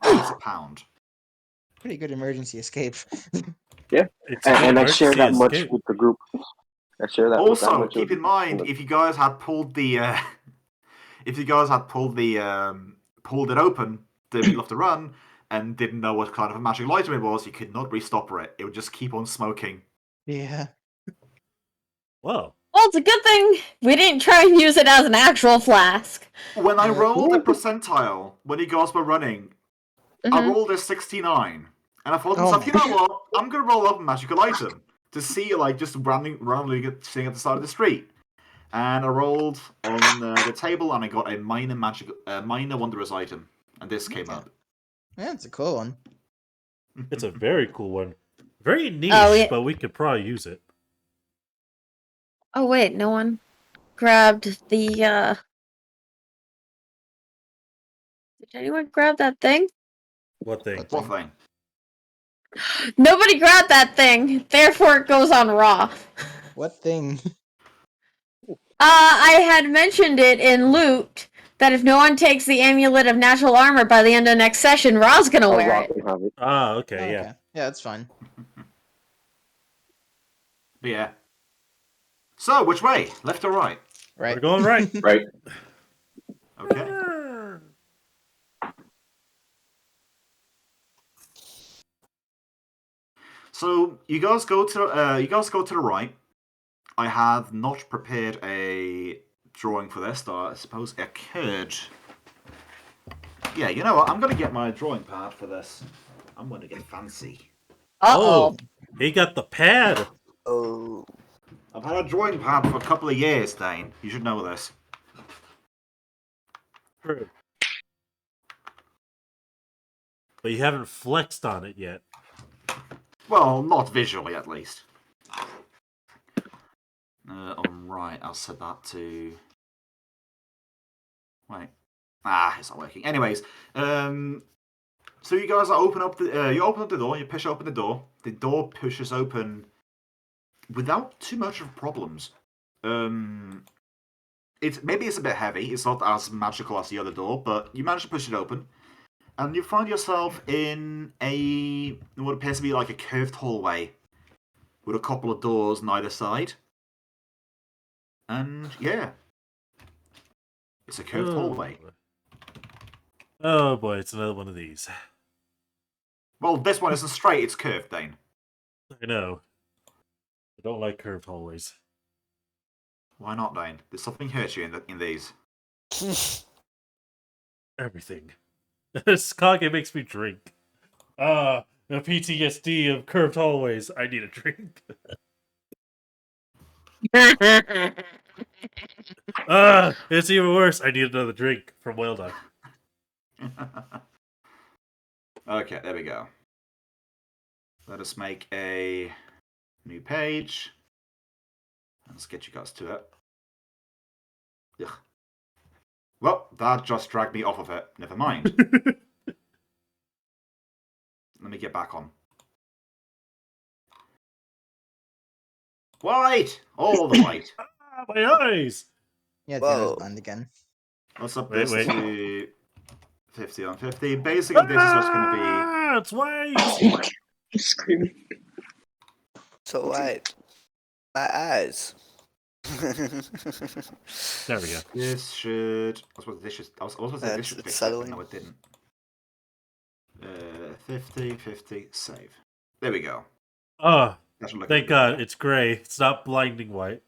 It's a pound. Pretty good emergency escape. Yeah, It's and I share that emergency much escape. with the group. I share that. with that Also, much keep with in mind if you guys had pulled the, pulled it open, the middle of the run, and didn't know what kind of a magical item it was, you could not restopper it. It would just keep on smoking. Yeah. Whoa. Well, it's a good thing we didn't try and use it as an actual flask. When I Yeah. rolled the percentile, when you guys were running, I Mhm. rolled a 69. And I thought to Oh myself, my you know what? I'm going to roll up a magical item to see, like, just randomly sitting at the side of the street. And I rolled on the table, and I got a minor wondrous item. And this came Okay. up. Yeah, it's a cool one. It's a very cool one. Very niche, yeah. but we could probably use it. Oh wait, no one grabbed the. Did anyone grab that thing? What thing? What thing? Nobody grabbed that thing. Therefore, it goes on Raw. What thing? I had mentioned it in Loot that if no one takes the Amulet of Natural Armor by the end of next session, Raw's gonna Oh, wear Rock it. can have it. Ah, okay, Oh, yeah. okay. Yeah, that's fine. But yeah. So, which way? Left or right? Right. We're going right. Right. Okay. So you guys go to the right. I have not prepared a drawing for this, though I suppose I could. Yeah, you know what? I'm gonna get my drawing pad for this. I'm gonna get fancy. Uh-oh. He got the pad. Oh. I've had a drawing pad for a couple of years, Dane. You should know this. True. But you haven't flexed on it yet. Well, not visually, at least. Alright, I'll set that to... Wait. It's not working. Anyways, so you guys open up the door, you push open the door. The door pushes open without too much of problems. Maybe it's a bit heavy. It's not as magical as the other door, but you manage to push it open, and you find yourself in what appears to be like a curved hallway with a couple of doors on either side. And yeah, it's a curved hallway. Oh boy, it's another one of these. Well, this one isn't straight; it's curved, Dane. I know. I don't like curved hallways. Why not, Dane? Did something hurt you in these? Everything. This Kage makes me drink. The PTSD of curved hallways. I need a drink. It's even worse. I need another drink from Well Done. Okay, there we go. Let us make a new page. Let's get you guys to it. Ugh. Well, that just dragged me off of it. Never mind. Let me get back on. White! All the white. My eyes! Yeah, Whoa. Dienra's blind again. Let's up Wait, this wait. to 50 on 50. Basically, this is just going to be... It's white! He's screaming. So white. My eyes. There we go. This should... I was supposed to say this should It's fix it, settling. but no, it didn't. 50, 50, save. There we go. Oh, That should look thank good. God, it's gray. It's not blinding white.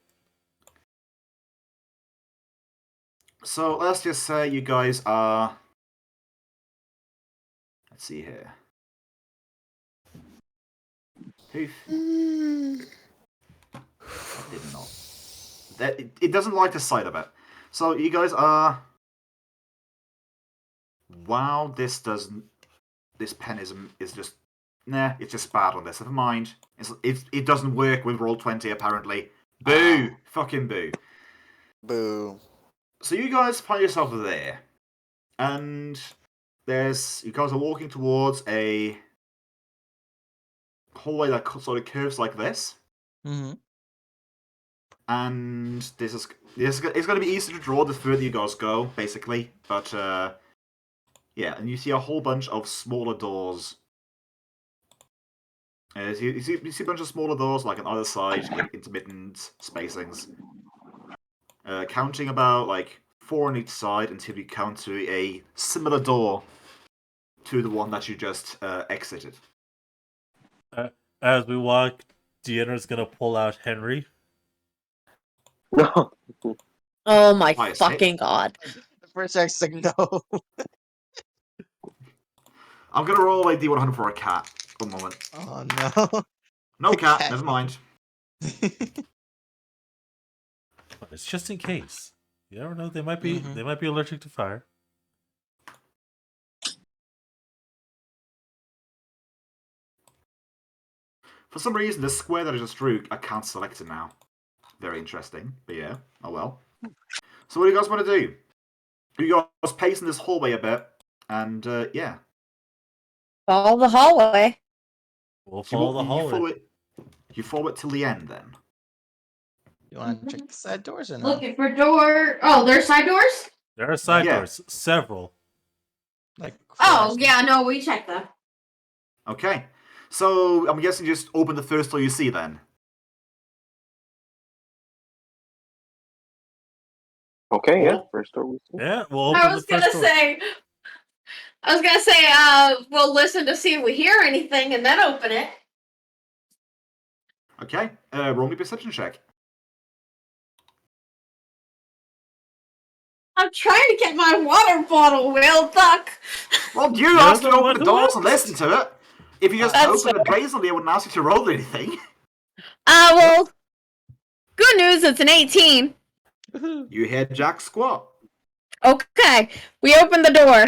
So let's just say you guys are... Let's see here. Poof. That did not. It doesn't like the sight of it. So you guys are... Wow, this doesn't... This pen is just... Nah, it's just bad on this. Never mind. It doesn't work with Roll20, apparently. Boo! Fucking boo. Boo. So you guys find yourself there. And you guys are walking towards a hallway that sort of curves like this. Mm-hmm. And it's going to be easy to draw the further you guys go, basically. But, yeah, and you see a whole bunch of smaller doors. You see a bunch of smaller doors, like on either side, with intermittent spacings. Counting about, like, 4 on each side until you come to a similar door to the one that you just exited. As we walk, Dienra's gonna pull out Henry. No. Oh my Why, is it? fucking god. The first X like no. I'm gonna roll a D100 for a cat. One moment. Oh no. No The cat, cat. never mind. It's just in case. You never know. They might be. Mhm. They might be allergic to fire. For some reason, the square that I just drew, I can't select it now. Very interesting, but yeah, oh well. So what do you guys want to do? You guys pacing this hallway a bit, and yeah. Follow the hallway. We'll So follow the hallway. You follow it till the end, then. You want to check the side doors or no? Looking for door. Oh, there's side doors? There are side Yeah. doors, several. Like. Oh, first. yeah, no, we checked them. Okay. So I'm guessing you just open the first door you see, then. Okay, yeah. Well- First door we see. Yeah, we'll open I the was first gonna door. say, we'll listen to see if we hear anything and then open it. Okay. Roll me a perception check. I'm trying to get my water bottle, Will Duck. Well, you You're asked the to one open the who door to asked. listen to it. If you just That's opened it brazenly, I wouldn't ask you to roll anything. Well, good news, it's an 18. You hear Jack squat. Okay, we open the door.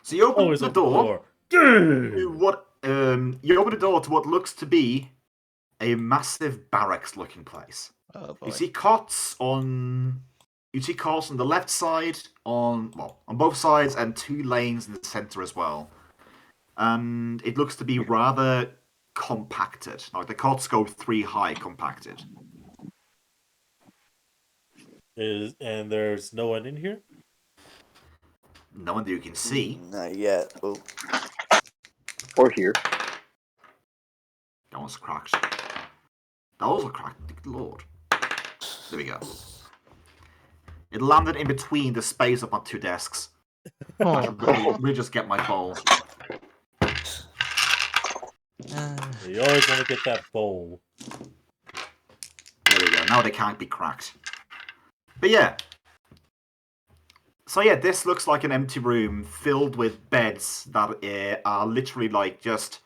So you open Always the open door. To what? You open the door to what looks to be a massive barracks-looking place. Oh boy. You see cots on the left side, on both sides, and 2 lanes in the center as well. And it looks to be rather compacted. Like the cots go 3 high, compacted. And there's no one in here? No one that you can see. Not yet. Oh. Or here. That one's cracked. That was a cracked. Good lord. There we go. It landed in between the space up on 2 desks. I should really just get my bowl. You always want to get that bowl. There we go. Now they can't be cracked. But yeah. So yeah, this looks like an empty room filled with beds that are literally like just...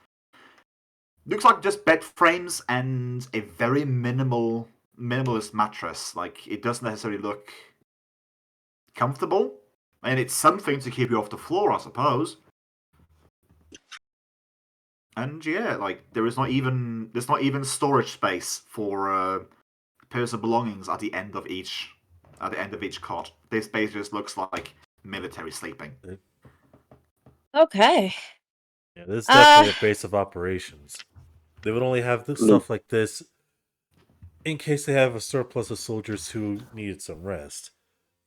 Looks like just bed frames and a very minimalist mattress. Like, it doesn't necessarily look comfortable. And it's something to keep you off the floor, I suppose. And yeah, like there's not even storage space for personal belongings at the end of each cot. This base just looks like military sleeping. Okay. Yeah, this is definitely a base of operations. They would only have this stuff like this in case they have a surplus of soldiers who needed some rest.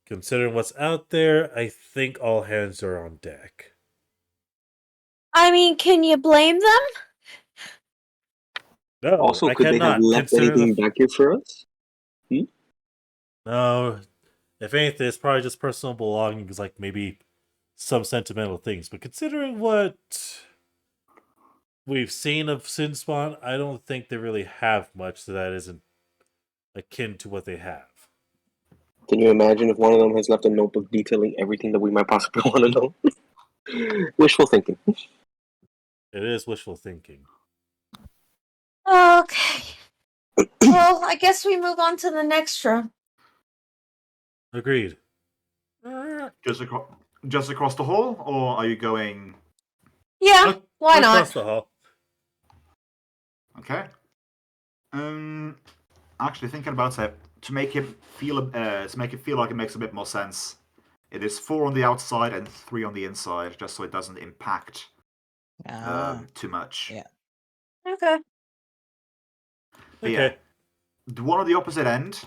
Considering what's out there, I think all hands are on deck. I mean, can you blame them? No, Also, I could they have cannot. left anything back here for us? No, if anything, it's probably just personal belongings, like maybe some sentimental things. But considering what we've seen of Sinspawn, I don't think they really have much that isn't akin to what they have. Can you imagine if one of them has left a notebook detailing everything that we might possibly want to know? Wishful thinking. It is wishful thinking. Okay. Well, I guess we move on to the next room. Agreed. Just across the hall, or are you going? Yeah, why Across not? the hall. Okay. Actually, thinking about it, to make it feel like it makes a bit more sense, it is 4 on the outside and 3 on the inside, just so it doesn't impact too much. Yeah. Okay. But Okay. yeah, the one on the opposite end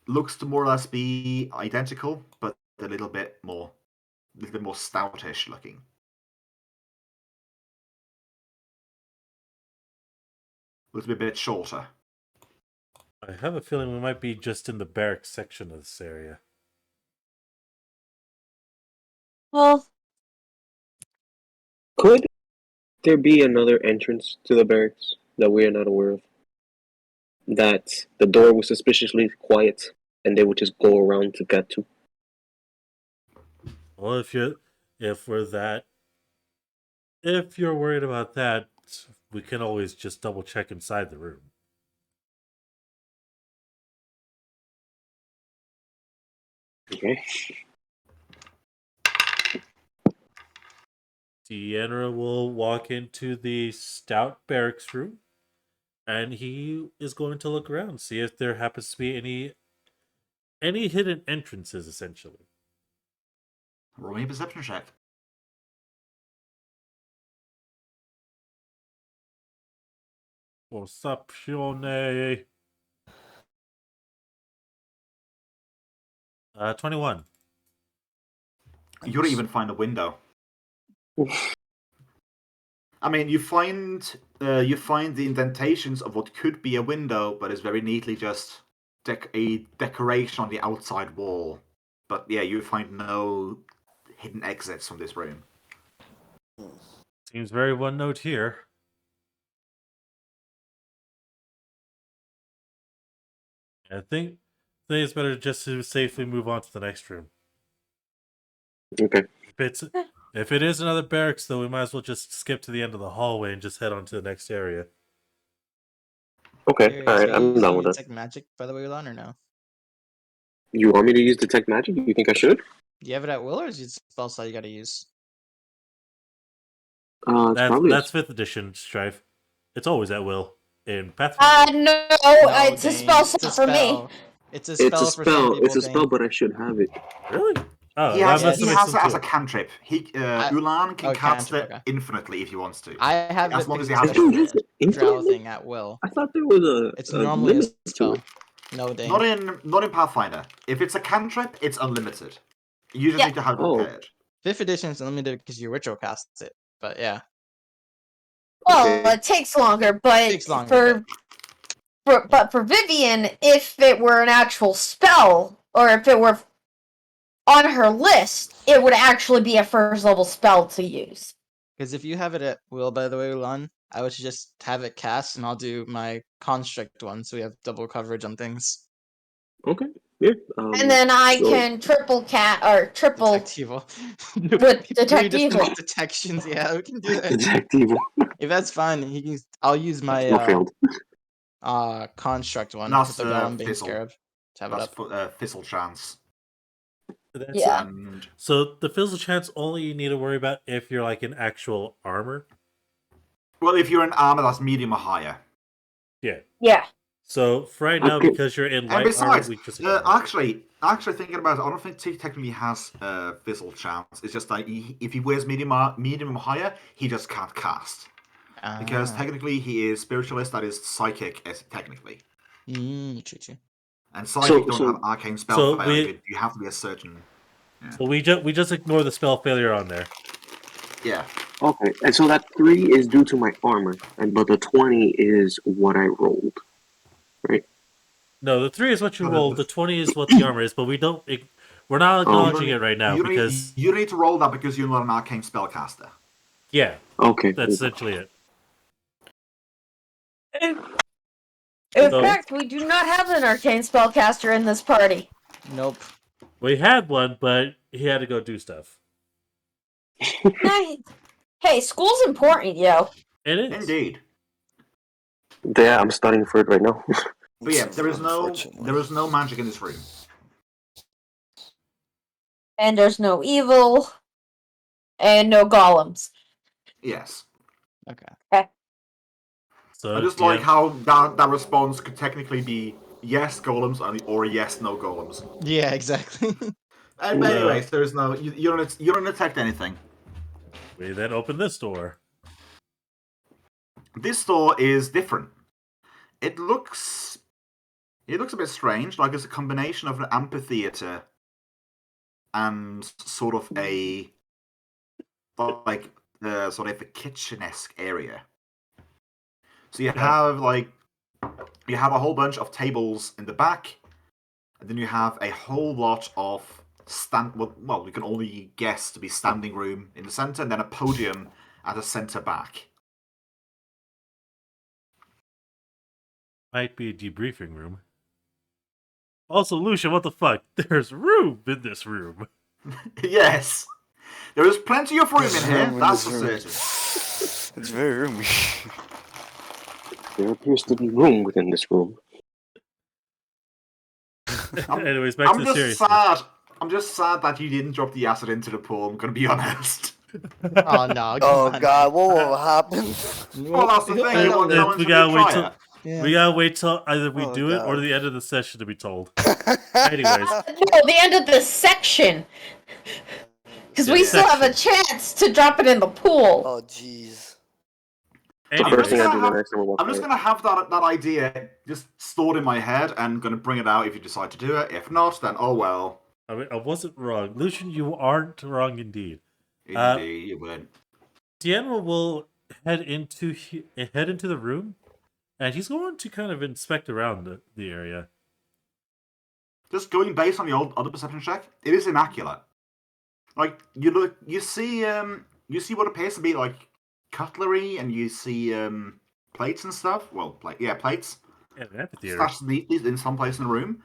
looks to more or less be identical, but a little bit more stoutish looking. Looks a bit shorter. I have a feeling we might be just in the barracks section of this area. Well, there be another entrance to the barracks that we are not aware of? That the door was suspiciously quiet and they would just go around to get to? Well, if you're worried about that, we can always just double check inside the room. Okay. Dienra will walk into the stout barracks room, and he is going to look around, see if there happens to be any hidden entrances, essentially. Roll me a perception check. Perceptione. 21. You don't even find a window. I mean, you find the indentations of what could be a window, but it's very neatly just a decoration on the outside wall. But yeah, you find no hidden exits from this room. Seems very one note here. I think it's better just to safely move on to the next room. Okay. If it is another barracks, though, we might as well just skip to the end of the hallway and just head on to the next area. Okay. All right. I'm done with it. Detect magic, by the way, Ulan, or no? You want me to use detect magic? You think I should? Do you have it at will, or is it spell slot you gotta use? That's 5th edition Strife. It's always at will in Pathfinder. No, it's a spell slot for me. It's a spell for some people. It's a spell, but I should have it. Really? Oh, He has it as a cantrip. Ulan can cast it infinitely if he wants to. I have as it long as he because has it's it. a drow thing at will. I thought there was a. It's normally a spell. No, dang. Not in Pathfinder. If it's a cantrip, it's unlimited. You just need to have it prepared. 5th edition is unlimited because you ritual casts it. But yeah. Well, it takes longer, but for Vivian, if it were an actual spell, or if it were on her list, it would actually be a 1st level spell to use. Because if you have it at will, by the way, Ulan, I would just have it cast, and I'll do my construct one, so we have double coverage on things. Okay. Yeah. And then I can triple Detect evil. with detect evil. Detections, yeah, we can do that. Detect evil. If that's fine, I'll use my construct one with the golem being scarab to have it up. Thistle chance. Yeah. So the fizzle chance only you need to worry about if you're like in actual armor. Well, if you're in armor that's medium or higher. Yeah. Yeah. So for right now, because you're in light armor, we just actually thinking about it, I don't think he technically has fizzle chance. It's just like if he wears medium or higher, he just can't cast because technically he is spiritualist. That is psychic, technically. True. And psychic don't have arcane spell failure. You have to be a certain. Yeah. So we just ignore the spell failure on there. Yeah. Okay, and so that 3 is due to my armor, but the 20 is what I rolled, right? No, the 3 is what you rolled. The 20 is what the armor is, but we're not acknowledging it right now because you need to roll that because you're not an arcane spellcaster. Yeah. Okay. That's essentially it. In fact, we do not have an arcane spellcaster in this party. Nope. We had one, but he had to go do stuff. Hey, school's important, yo. It is. Indeed. Yeah, I'm studying for it right now. But yeah, there is no magic in this room. And there's no evil. And no golems. Yes. Okay. So I just like how that response could technically be yes golems or yes no golems. Yeah, exactly. And anyways, there's no you don't detect anything. We then open this door. This door is different. It looks a bit strange, like it's a combination of an amphitheater and sort of a a kitchen-esque area. So you have a whole bunch of tables in the back, and then you have a whole lot of we can only guess to be standing room in the center, and then a podium at the center back. might be a debriefing room. Also, Lucian, what the fuck? There's room in this room. Yes. There is plenty of room in here, room in that's this for room. certain. It's very roomy. There appears to be room within this room. Anyways, back to the serious stuff. I'm just sad that you didn't drop the acid into the pool, I'm gonna be honest. Oh no! Oh come on. god, what will happen? Well, that's the thing, no one's we gonna gotta wait try till it. Yeah. we gotta wait till either we Oh, do it or God. the end of the session to be told. Anyways. No, the end of this section. Because we Yeah, still have a section. chance to drop it in the pool. Oh jeez. The Anyways, first thing I do the have- next time I walk I'm just out. gonna have that idea just stored in my head and gonna bring it out if you decide to do it. If not, then oh well. I wasn't wrong. Lucian, you aren't wrong indeed. Indeed, you win. Dienra will head into the room, and he's going to kind of inspect around the area. Just going based on the other perception check, it is immaculate. Like you see what appears to be like cutlery, and you see plates and stuff. Well, plates. Yeah, an amphitheater. Stashed neatly in some place in the room.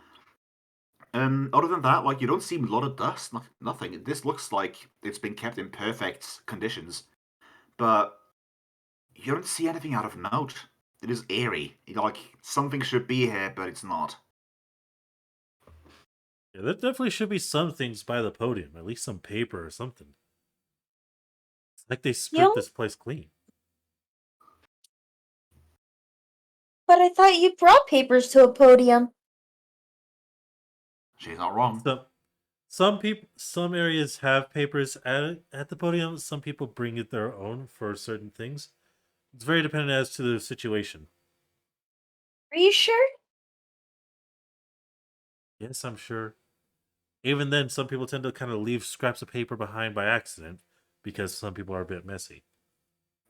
Other than that, like you don't see a lot of dust. Nothing. This looks like it's been kept in perfect conditions, but you don't see anything out of note. It is eerie. Like something should be here, but it's not. Yeah, there definitely should be some things by the podium, at least some paper or something. It's like they stripped this place clean. But I thought you brought papers to a podium. She's not wrong. Some areas have papers at the podium. Some people bring it their own for certain things. It's very dependent as to the situation. Are you sure? Yes, I'm sure. Even then, some people tend to kind of leave scraps of paper behind by accident because some people are a bit messy.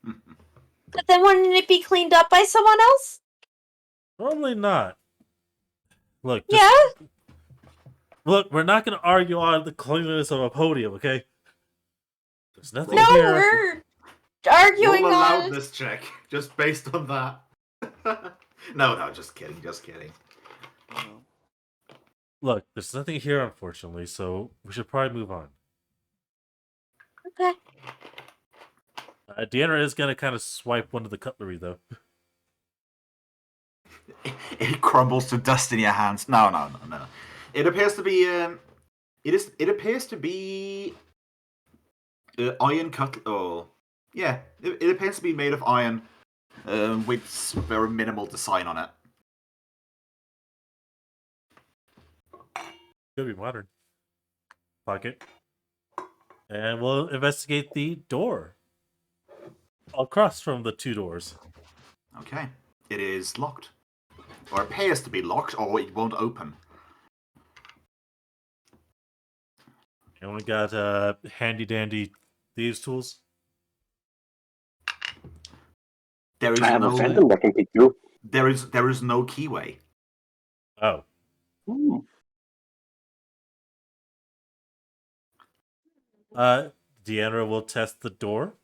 But then wouldn't it be cleaned up by someone else? Probably not. Look, Yeah? Look, we're not going to argue on the cleanliness of a podium, okay? There's nothing No, here. we're arguing We'll allow on... this check just based on that. No, just kidding, just kidding. Look, there's nothing here, unfortunately, so we should probably move on. Okay. Dienra is going to kind of swipe one of the cutlery, though. It crumbles to dust in your hands. No. It appears to be. It appears to be. Iron cutlery. Oh, yeah. It appears to be made of iron, with very minimal design on it. Could be modern. Pocket. And we'll investigate the door. Across from the two doors. Okay. It is locked. Or appears to be locked, or it won't open. And we got handy dandy thieves tools. There is I have no. a phantom that can peek through. There is no keyway. Oh. Ooh. Dienra will test the door.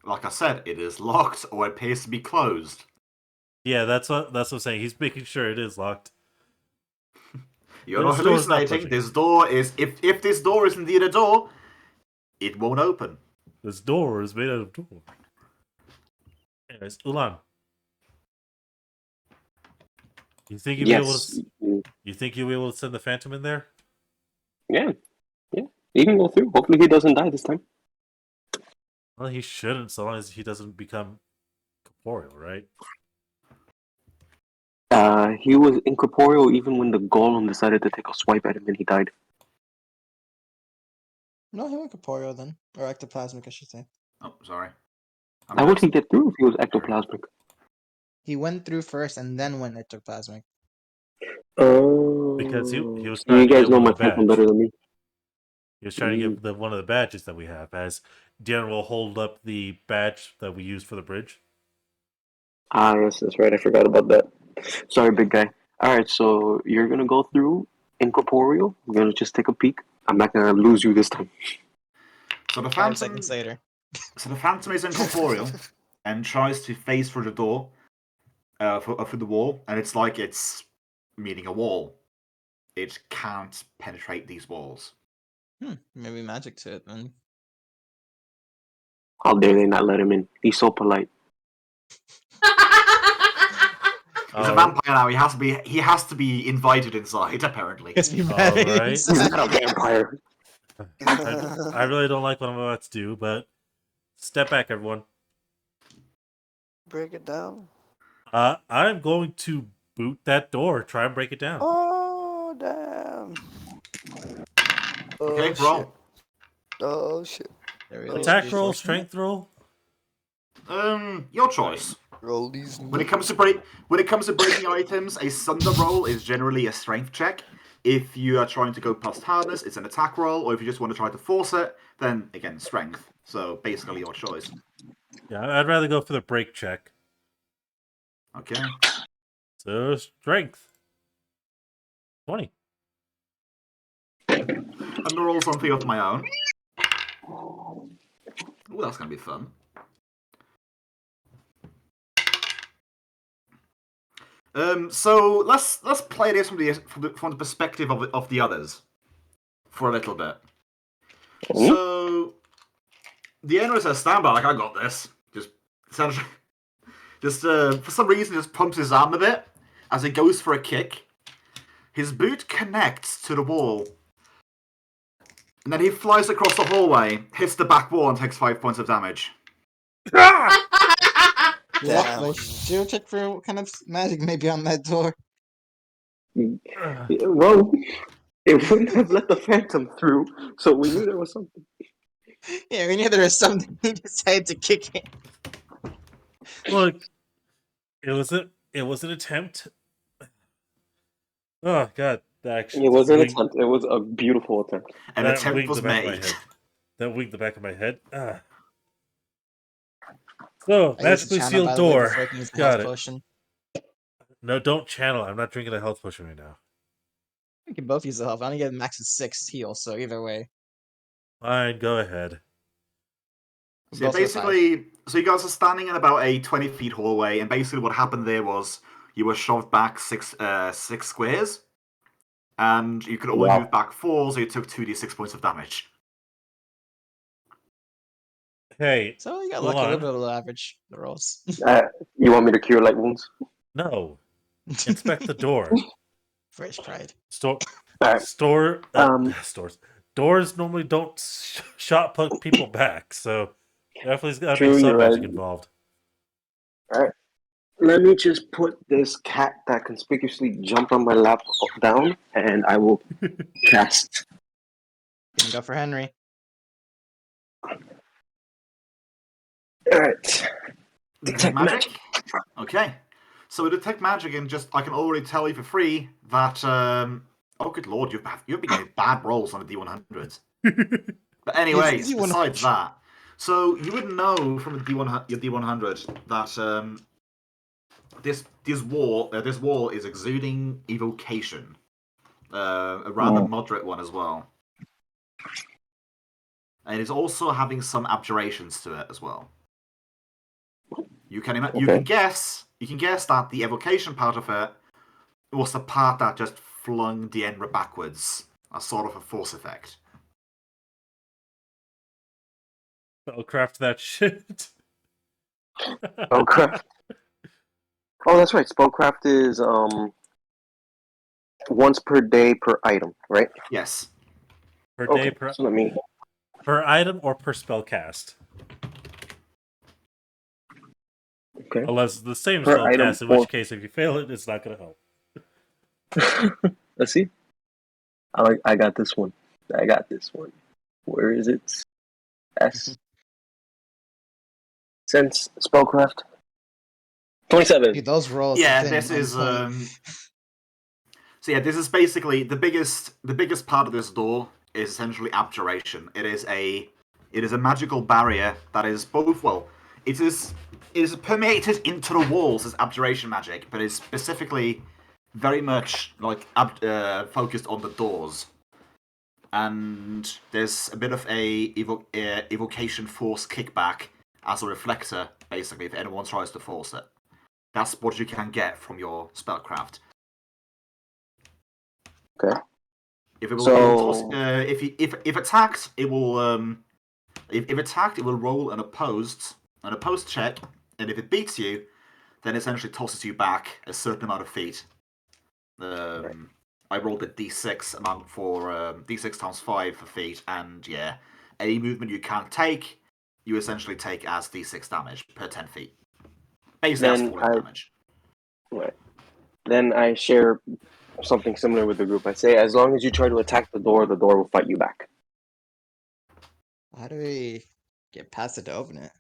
Like I said, it is locked, or it appears to be closed. Yeah, that's what I'm saying. He's making sure it is locked. You're not This door is not hallucinating. touching. This door is. If this door is indeed a door, it won't open. This door is made out of door. Anyways, Ulan. You think you'll be able Yes. to? You think you'll be able to send the Phantom in there? Yeah. He can go through. Hopefully he doesn't die this time. Well, he shouldn't, so long as he doesn't become corporeal, right? He was incorporeal even when the golem decided to take a swipe at him and he died. No, he went corporeal then, or ectoplasmic, I should say. Oh, sorry. How would he get through if he was ectoplasmic? He went through first and then went ectoplasmic. Oh. Because he was You trying to guys get know one my of the phantom badge. better than me. He was trying to get one of the badges that we have. As Dienra will hold up the badge that we used for the bridge. Ah, yes, that's right. I forgot about that. Sorry, big guy. Alright, so you're gonna go through incorporeal. I'm gonna just take a peek. I'm not gonna lose you this time. So the 5 phantom. seconds later. So the phantom is incorporeal and tries to phase through the door. for the wall, and it's like it's meeting a wall. It can't penetrate these walls. Maybe magic to it then. How dare they not let him in? He's so polite. He's a vampire now. He has to be invited inside. Apparently. Guess we All right. He's not a vampire. I really don't like what I'm about to do, but step back, everyone. Break it down. I'm going to boot that door. Try and break it down. Oh, damn. Okay, Oh, roll. shit. Oh, shit. There we go. Attack roll, strength roll. Your choice. Roll these. When it comes to breaking items, a thunder roll is generally a strength check. If you are trying to go past hardness, it's an attack roll, or if you just want to try to force it, then again strength. So basically your choice. Yeah, I'd rather go for the break check. Okay. So strength. 20. I'm gonna roll something of my own. Ooh, that's gonna be fun. So let's play this from the perspective of the others for a little bit. So Dienra says, "Stand by, like I got this." Just for some reason, just pumps his arm a bit as he goes for a kick. His boot connects to the wall, and then he flies across the hallway, hits the back wall, and takes 5 points of damage. Damn. Shield check for what kind of magic may be on that door. Well, it wouldn't have let the phantom through, so we knew there was something. Yeah, we knew there was something. He decided to kick it. Look, it was an attempt. Oh god, that actually It was an winged- attempt. It was a beautiful attempt. An that attempt winged was the back of my made. head. That winked the back of my head. So, I used to magically channel, sealed by the way, door. before I can use the Got health it. potion. No, don't channel. I'm not drinking a health potion right now. We can both use the health. I only get max of 6 heal, so either way. Fine, go ahead. So basically, so you guys are standing in about a 20 feet hallway, and basically what happened there was you were shoved back six squares, and you could only Wow. move back 4, so you took 2d6 points of damage. Hey, So you got hold lucky, a on. little bit below average, the rolls. You want me to cure light wounds? No. Inspect the door. Fresh pride. Store. Alright. Stores. Doors normally don't shot put people back, so definitely got to True, be some you're magic right. involved. Alright. Let me just put this cat that conspicuously jumped on my lap down, and I will cast. Gonna go for Henry. Alright. Detect magic? Okay. So with detect magic, and just I can already tell you for free that oh good lord, you've been getting bad rolls on the D100s. But anyways, It's D100. besides that, so you would know from your D100 that this wall is exuding evocation, a rather moderate one as well, and it's also having some abjurations to it as well. You can guess that the evocation part of it was the part that just flung Dienra backwards, as sort of a force effect. I'll craft that shit. Spellcraft. Oh, that's right. Spellcraft is once per day per item, right? Yes. Per day, Okay. So let me. per item, or per spell cast. Okay. Unless it's the same Per spell item cast, in or- which case, if you fail it, it's not going to help. Let's see. I got this one. Where is it? S. Sense spellcraft. 27. Dude, those rolls. Yeah, have been this is on point. So yeah, this is basically the biggest part of this door is essentially abjuration. It is a magical barrier that is both it is permeated into the walls as abjuration magic, but is specifically very much like focused on the doors. And there's a bit of a evocation force kickback as a reflector, basically, if anyone tries to force it. That's what you can get from your spellcraft. Okay. If it will, So- if attacked, it will if attacked, it will roll an opposed check, and if it beats you, then essentially tosses you back a certain amount of feet. Right. I rolled a d6 amount for d6 times 5 for feet, and yeah, any movement you can't take, you essentially take as d6 damage per 10 feet. Basically, that's falling damage. Right. Then I share something similar with the group. I say, as long as you try to attack the door will fight you back. How do we get past it to open it?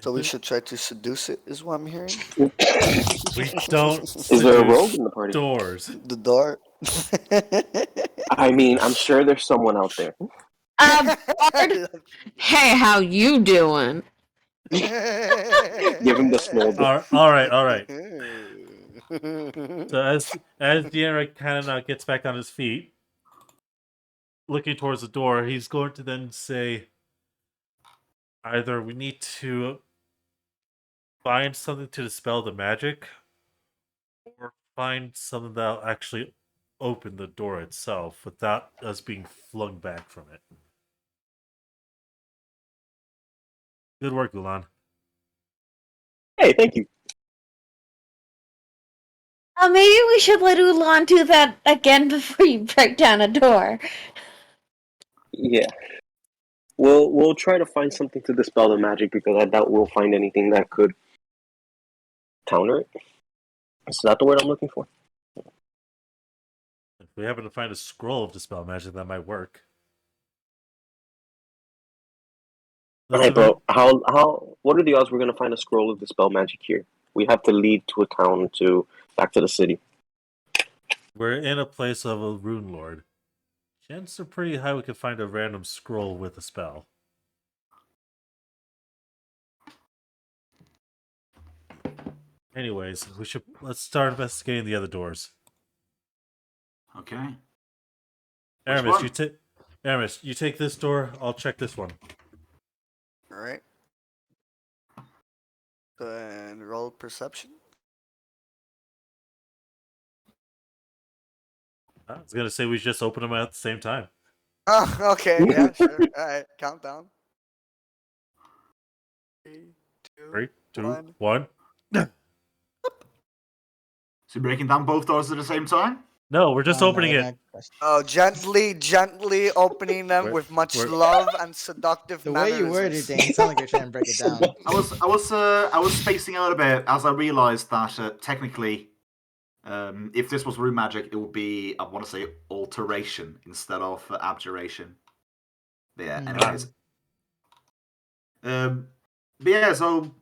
So we should try to seduce it, is what I'm hearing. We don't Is there a seduce rogue in the party? doors. The door. I mean, I'm sure there's someone out there. Bard, hey, how you doing? Give him the small. All right. So as Dienra kind of gets back on his feet, looking towards the door, he's going to then say, either we need to find something to dispel the magic, or find something that'll actually open the door itself without us being flung back from it. Good work, 𝓵. Hey, thank you. Maybe we should let 𝓵 do that again before you break down a door. Yeah. We'll try to find something to dispel the magic, because I doubt we'll find anything that could counter it. Is that the word I'm looking for? If we happen to find a scroll of dispel magic, that might work. Alright, but what are the odds we're gonna find a scroll of dispel magic here? We have to lead to a town back to the city. We're in a place of a rune lord. Chances are pretty high we could find a random scroll with a spell. Anyways, let's start investigating the other doors. Okay. Aramis, you take this door, I'll check this one. Alright. Then roll perception. I was gonna say we just open them at the same time. Oh, okay, yeah, sure. Alright, countdown. 3, 2, 3, 2, 1. 1. So breaking down both doors at the same time? No, we're just opening it. Oh, gently opening them with much love and seductive The way you worded it, mannerisms. Dane, sound like you're trying to break it down. I was spacing out a bit as I realised that technically, if this was rune magic, it would be, I want to say, alteration instead of abjuration. But yeah, anyways. But yeah, so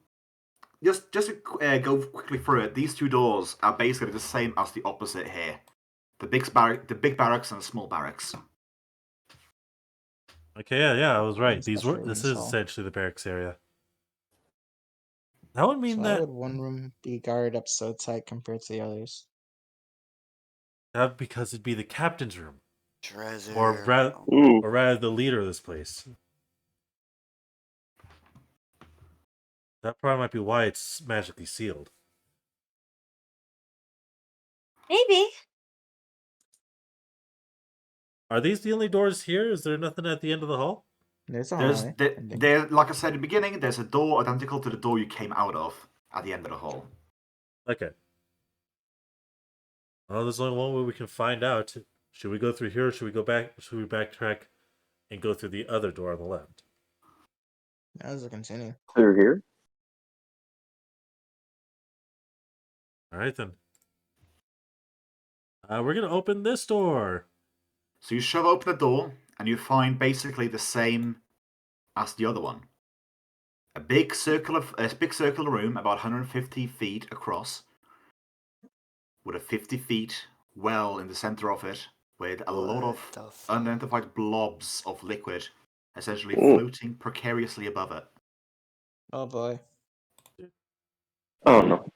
just to go quickly through it, these two doors are basically the same as the opposite here. The big barracks and the small barracks. Okay, yeah, I was right. This Especially is in Seoul. essentially the barracks area. That would mean So that how would one room be guarded up so tight compared to the others? because it'd be the captain's room, Treasure. or Mm. rather the leader of this place. That probably might be why it's magically sealed. Maybe. Are these the only doors here? Is there nothing at the end of the hall? There's a hallway. There, like I said in the beginning, there's a door identical to the door you came out of at the end of the hall. Okay. Well, there's only one way we can find out. Should we go through here, or should we go back? Should we backtrack and go through the other door on the left? As a continue. Clear here. All right, then. We're going to open this door. So you shove open the door, and you find basically the same as the other one. A big circular room, about 150 feet across, with a 50 feet well in the center of it, with a lot of unidentified blobs of liquid, essentially floating precariously above it. Oh boy. Oh no.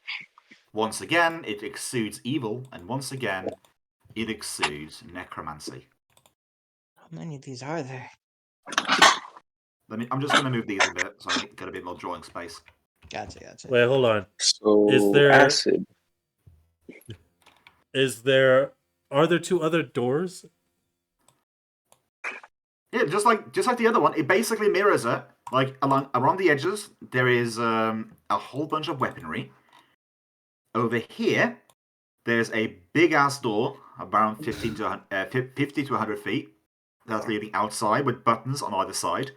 Once again, it exudes evil, and once again, it exudes necromancy. How many of these are there? I'm just going to move these a bit, so I get a bit more drawing space. Gotcha. Wait, hold on. So Is there- acid. Are there 2 other doors? Yeah, just like the other one, it basically mirrors it. Like around the edges, there is a whole bunch of weaponry. Over here, there's a big ass door, around 50 to 100 feet, that's leading outside with buttons on either side.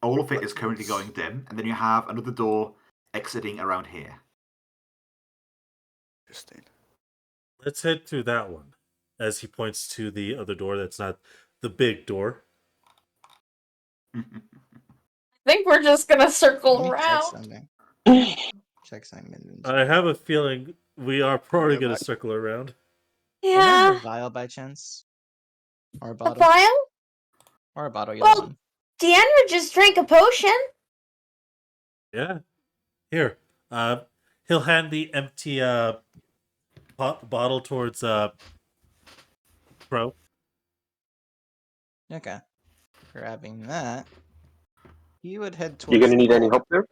All of it is currently going dim, and then you have another door exiting around here. Interesting. Let's head through that one. As he points to the other door that's not the big door. I think we're just gonna circle Let me check around. something. Check something. I have a feeling we are probably Yeah, going but- to circle around. Anyone Yeah. have a vial by chance? Or a A bottle? vial? Or a bottle, either Well- one. Dienra just drank a potion. Yeah. Here. He'll hand the empty bottle towards Pro. Okay. Grabbing that. He would head towards You gonna the need any door. help there?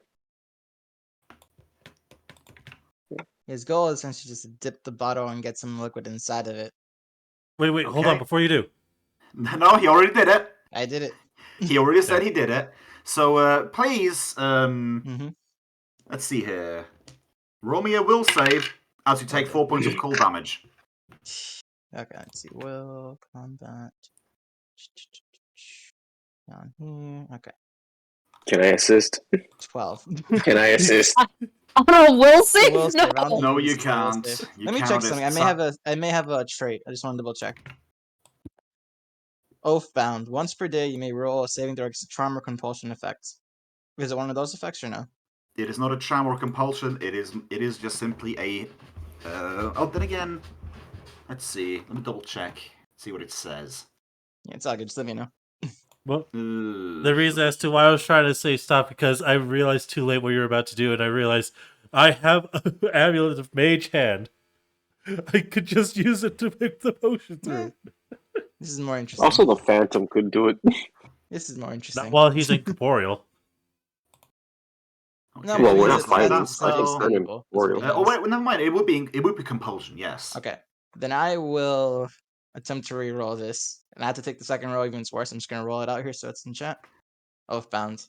His goal is essentially just to dip the bottle and get some liquid inside of it. Wait, hold Okay. on before you do. No, he already did it. I did it. He already said he did it. So please, Mm-hmm. let's see here. Romeo will save as you take 4 points of cold damage. Okay, let's see. Will, combat. Down here. Okay. Can I assist? 12. Can I assist? On a will save? Will save. I don't No. think No, he you uses the will can't. save. You Let me can't. check something. It's I may have a trait. I just want to double check. Oathbound. Once per day, you may roll a saving throw against a charm or compulsion effect. Is it one of those effects or no? It is not a charm or compulsion. It is just simply a. Then again, let's see. Let me double check. See what it says. Yeah, it's all good. Just let me know. Well, the reason as to why I was trying to say stop because I realized too late what you were about to do, and I realized I have an amulet of mage hand. I could just use it to make the potion through. This is more interesting. Also, the Phantom could do it. This is more interesting. Not while he's incorporeal. No, Okay, Well, but we're he's not a- fighting. that's I can still stand him valuable, is for what you. he Oh means. wait, never mind. It would be compulsion. Yes. Okay. Then I will attempt to re-roll this. And I have to take the second roll even it's worse. I'm just gonna roll it out here so it's in chat. Oathbound.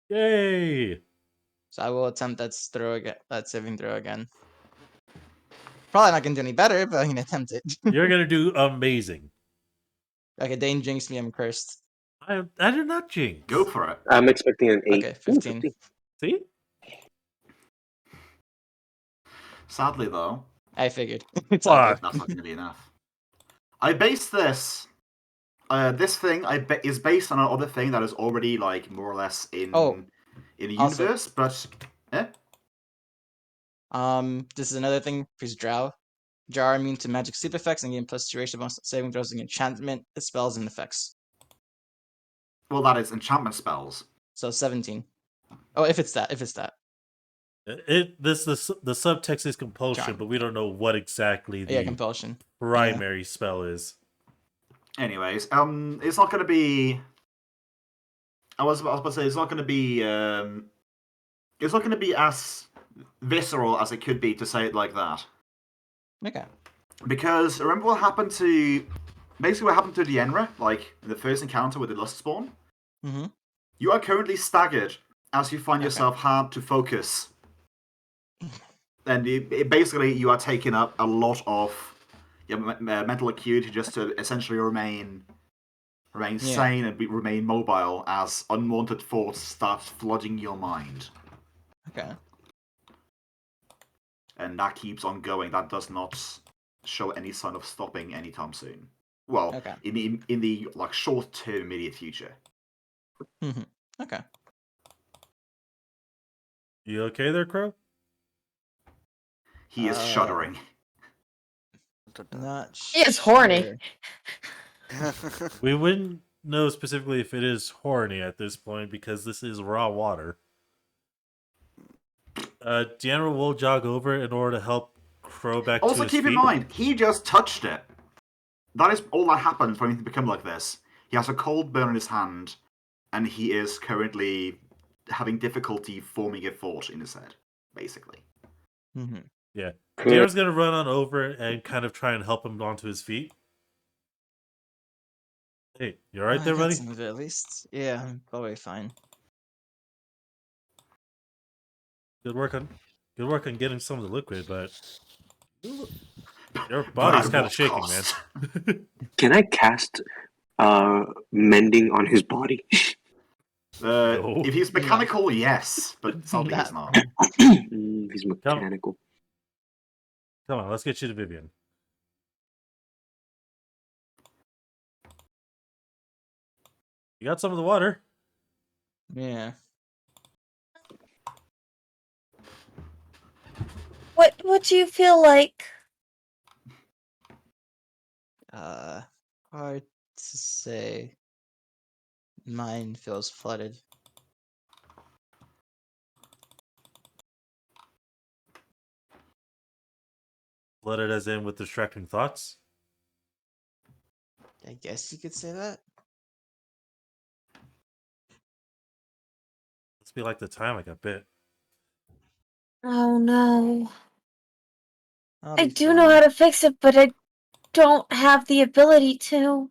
Yay! So I will attempt that saving throw again. Probably not gonna do any better, but I can attempt it. You're gonna do amazing. Okay, Dane jinxed me, I'm cursed. I did not jinx. Go for it. I'm expecting an 8. Okay, 15. See? Sadly, though, I figured. It's all Fuck. good. that's not going to be enough. I base this. This thing is based on another thing that is already like more or less in the also- universe, but This is another thing for Drow. Drow are immune to magic sleep effects and gain plus duration bonus saving throws and enchantment spells and effects. well, that is enchantment spells. So 17. Oh, if it's that. The subtext is compulsion, Charm. but we don't know what exactly the Yeah, compulsion. primary spell is. Anyways, it's not going to be. I was about to say it's not going to be. It's not going to be as visceral as it could be to say it like that. Okay. Because remember what happened to Dienra, like in the first encounter with the Lustspawn? Mm-hmm. You are currently staggered as you find Okay. yourself hard to focus. And basically you are taking up a lot of your mental acuity just to essentially remain sane and remain mobile as unwanted thoughts start flooding your mind. Okay. And that keeps on going. That does not show any sign of stopping anytime soon. Well, Okay. in the like short-term immediate future. Mm-hmm. Okay. You okay there, Crow? He is shuddering. Not He is horny. sure. We wouldn't know specifically if it is horny at this point because this is raw water. Dienra will jog over in order to help Crow back to Also, his keep feet. in mind, he just touched it. That is all that happens for him to become like this. He has a cold burn in his hand, and he is currently having difficulty forming a thought in his head, basically. Mm-hmm. Yeah. Could- Dienra's gonna run on over and kind of try and help him onto his feet. Hey, you alright there, buddy? Some of it at least. Yeah, I'm probably fine. Good work on getting some of the liquid, but your body's kind of shaking, man. Can I cast mending on his body? No. If he's mechanical, yes, but sadly he's not. He's mechanical. Come on, let's get you to Vivian. You got some of the water. Yeah. What do you feel like? Hard to say. Mine feels flooded. Flooded as in with distracting thoughts. I guess you could say that. Must be like the time I got bit. Oh no. I'll I be do know fine. how to fix it, but I don't have the ability to.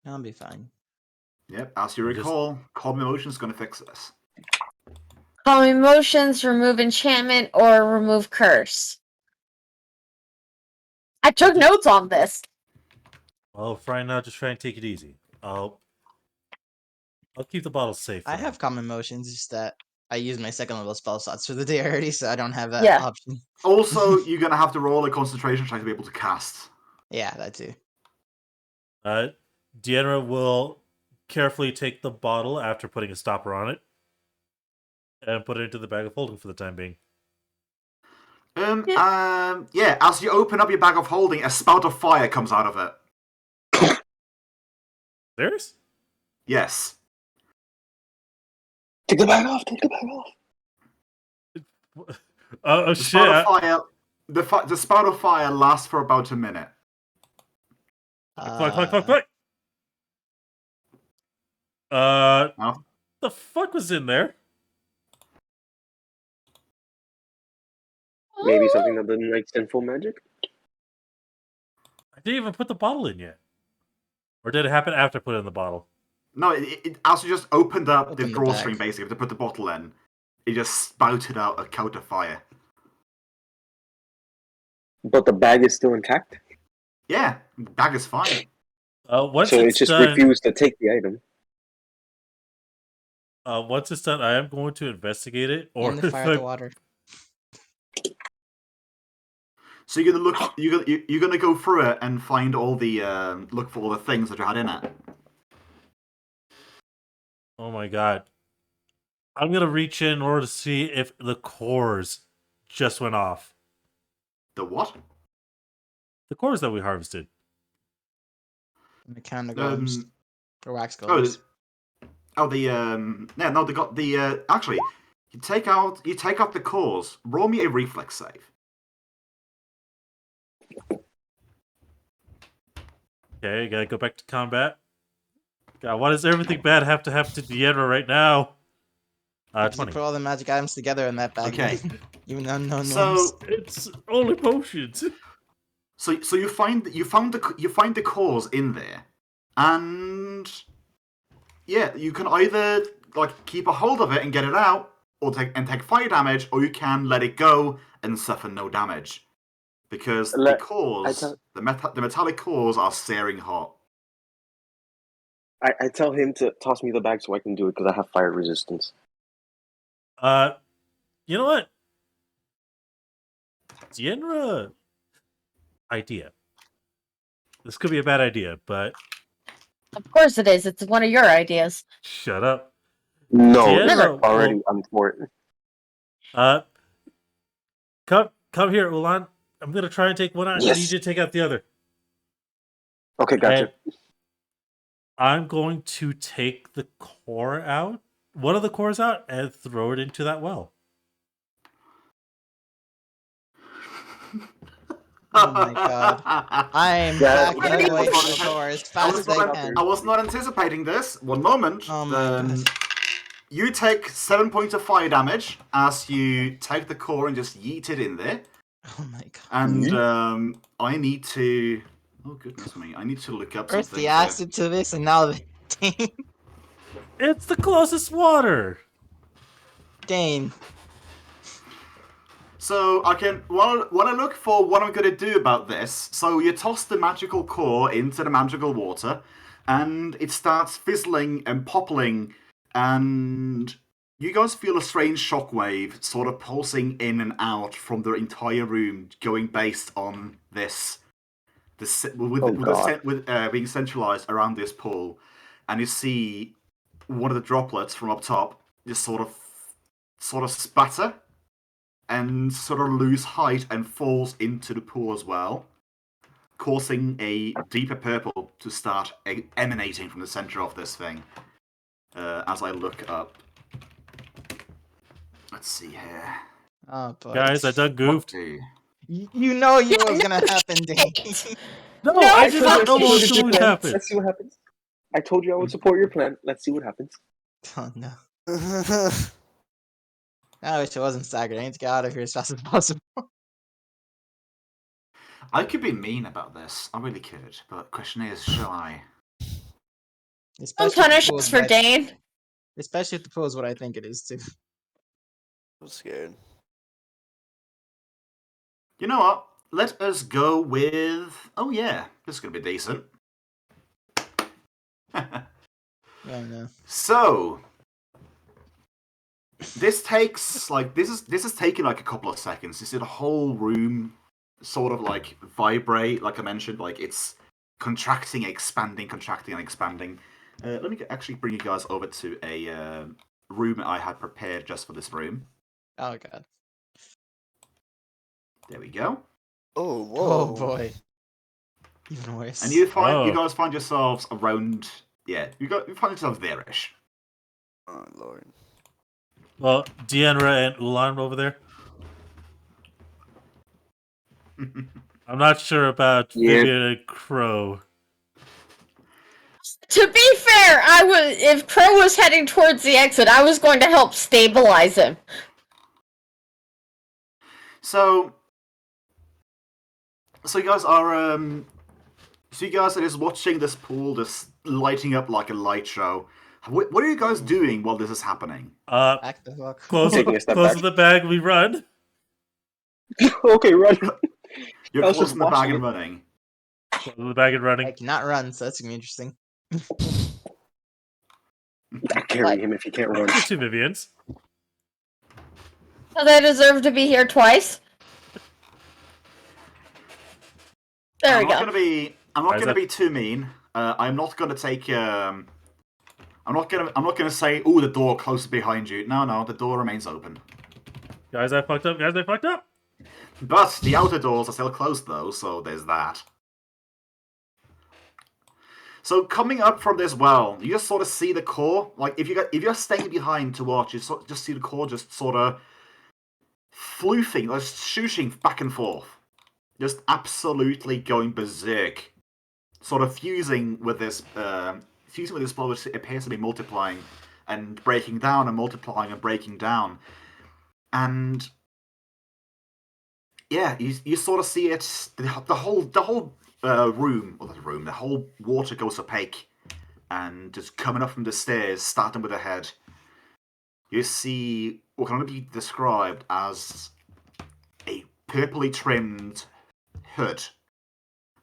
I'll be fine. Yep, as you You just- recall, calm emotion's gonna fix this. Calm emotions, remove enchantment, or remove curse. I took notes on this. Well, for right now, just try and take it easy. I'll keep the bottle safe. I for have now. common motions, just that I used my second level spell slots for the day already, so I don't have that Yeah. option. Also, you're gonna have to roll a concentration check to be able to cast. Yeah, that too. Dienra will carefully take the bottle after putting a stopper on it and put it into the bag of holding for the time being. Yeah, as you open up your bag of holding, a spout of fire comes out of it. Serious? Yes. Take the bag off. Take the bag off. Oh The shit! spout of fire. The spout of fire lasts for about a minute. Fuck! Oh. The fuck was in there? Maybe something that doesn't like sinful magic. I didn't even put the bottle in yet. Or did it happen after I put it in the bottle? No, as you just opened up Open the the drawstring, bag. basically, to put the bottle in, it just spouted out a coat of fire. But the bag is still intact. Yeah, bag is fine. Once So it it's just done, refused to take the item. once it's done, I am going to investigate it. Or In the fire, the water. So you're gonna look. You're gonna go through it and find all the look for all the things that you had in it. Oh my god! I'm gonna reach in order to see if the cores just went off. The what? The cores that we harvested. Mechanical golems. Um. Or wax Oh, golems. yeah, no, they got the actually. You take out the cores. Roll me a reflex save. Okay, gotta go back to combat. God, why does everything bad have to happen to Dienra right now? Because you 20. put all the magic items together in that bag. Okay. Even unknown ones. So It's only potions. so you find the cores in there, and yeah, you can either like keep a hold of it and get it out, or take fire damage, or you can let it go and suffer no damage, because the cores, the metallic cores, are searing hot. I tell him to toss me the bag so I can do it because I have fire resistance. You know what? Dienra idea. This could be a bad idea, but Of course it is. It's one of your ideas. shut up. No, Dienra already will- I'm for it. Come here, Ulan. I'm gonna try and take one out. Yes. I need you to take out the other. Okay, gotcha. And I'm going to take the core out, one of the cores out, and throw it into that well. Oh my god. I'm Yeah. backing away from the door as fast as I can. I was not anticipating this. One moment. Oh my gosh. you take 7 points of fire damage as you take the core and just yeet it in there. Oh my god. And I need to. Oh goodness me! I need to look up First something. the acid to this, and now the Dane. It's the closest water. Dane. So I can while I look for what I'm going to do about this. So you toss the magical core into the magical water, and it starts fizzling and popping, and you guys feel a strange shockwave sort of pulsing in and out from the entire room, going based on this. Being centralized around this pool, and you see one of the droplets from up top just sort of spatter and sort of lose height and falls into the pool as well, causing a deeper purple to start emanating from the center of this thing. As I look up, let's see here. Oh boy. Guys, I done goofed. You know what was gonna happen, Dane. No, No, I did not know fucking what was Your going to plan. happen. Let's see what happens. I told you I would support your plan. Let's see what happens. Oh no. I wish it wasn't staggered. I need to get out of here as fast as possible. I could be mean about this. I really could, but question is, shall I? Don't Especially if the punish pool us is for what I- Dane. Especially if the pool is what I think it is too. I'm scared. You know what? Let us go with. Oh yeah, this is gonna be decent. Oh no. So this takes this is taking like a couple of seconds. You see the whole room sort of like vibrate, like I mentioned, like it's contracting, expanding, contracting, and expanding. Let me actually bring you guys over to a room I had prepared just for this room. Oh god. There we go. Oh, whoa. Oh boy. Even worse. And you Oh. guys find yourselves around. Yeah, you find yourselves there-ish. Oh, Lord. Well, Dienra and Ulan over there. I'm not sure about Yeah. Vivian and Crow. To be fair, if Crow was heading towards the exit, I was going to help stabilize him. So you guys are so you guys are just watching this pool just lighting up like a light show. What are you guys doing while this is happening? Back the fuck. Close Taking a step close back. to the bag, we run. Okay, run. You're I was closing just the bag watching and it. running. Close to the bag and I running. cannot run, so that's gonna be interesting. I carry him if he can't run. You're two Vivians. So they deserve to be here twice. There we go. I'm not Is gonna that- be too mean. I'm not gonna take. I'm not gonna say, "Oh, the door closes behind you." No, the door remains open. Guys, I fucked up. Guys, I fucked up. But the outer doors are still closed, though, so there's that. So coming up from this well, you just sort of see the core. Like if you're staying behind to watch, you just see the core just sort of floofing, like shooting back and forth, just absolutely going berserk, sort of fusing with this ball, which appears to be multiplying and breaking down and multiplying and breaking down, and yeah, you sort of see it. The whole room, the whole water goes opaque, and just coming up from the stairs, starting with the head, you see what can only be described as a purpley trimmed hood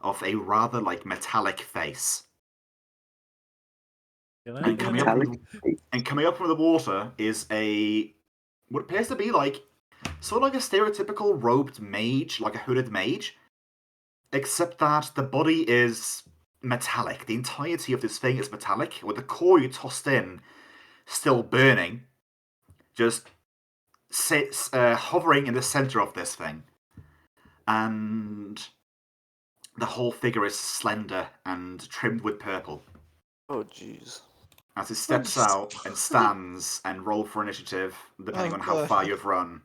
of a rather metallic face. And coming up from the water is what appears to be sort of like a stereotypical robed mage, like a hooded mage, except that the body is metallic. The entirety of this thing is metallic, with the core you tossed in still burning, just sits hovering in the center of this thing. And the whole figure is slender and trimmed with purple. Oh, jeez. As it steps out and stands and roll for initiative, depending on how far you've run.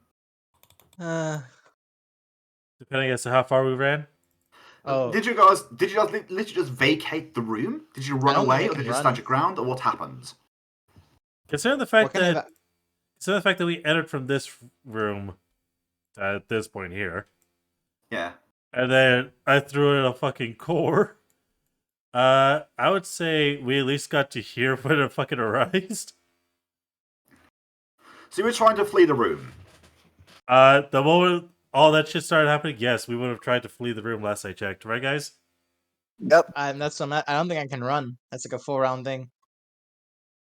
Depending as to how far we ran. Oh. Did you guys literally just vacate the room? Did you run don't think away, I or can did you run. stand your ground, or what happened? Considering the fact What kind that of considering the fact that we entered from this room at this point here, Yeah. and then I threw in a fucking core. I would say we at least got to hear when it fucking arised. So you were trying to flee the room. The moment all that shit started happening, yes, we would have tried to flee the room last I checked, right, guys? Yep. that's what I don't think I can run. That's like a full round thing.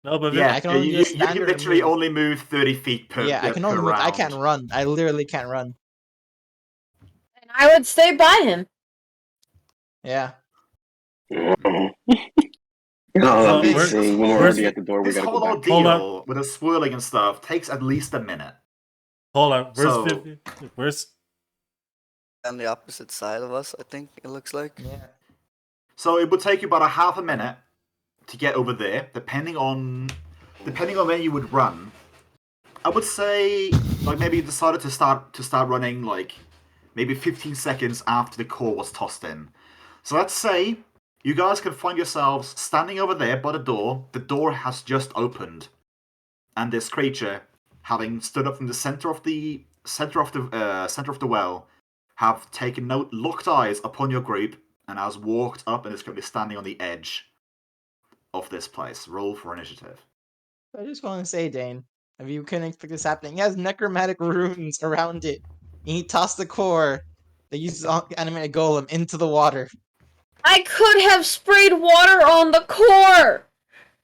No, but Yeah, I can only do a you can standard literally move. only move 30 feet per, Yeah, I can per only move. round. I can't run. I literally can't run. And I would stay by him. Yeah. Oh, So I'm just we're- saying, when we're where's- already at the door, we This gotta whole go back. Hold ordeal with the swirling and stuff takes at least a minute. Hold on, where's So- 50? Where's On the opposite side of us, I think it looks like. Yeah. So it would take you about a half a minute to get over there, depending on when you would run. I would say like maybe you decided to start running like maybe 15 seconds after the core was tossed in. So let's say you guys can find yourselves standing over there by the door. The door has just opened, and this creature, having stood up from the center of the well, have taken locked eyes upon your group and has walked up and is currently standing on the edge of this place. Roll for initiative. I just want to say, Dane, if you couldn't expect this happening, he has necromantic runes around it. And he tossed the core that uses animated golem into the water. I could have sprayed water on the core.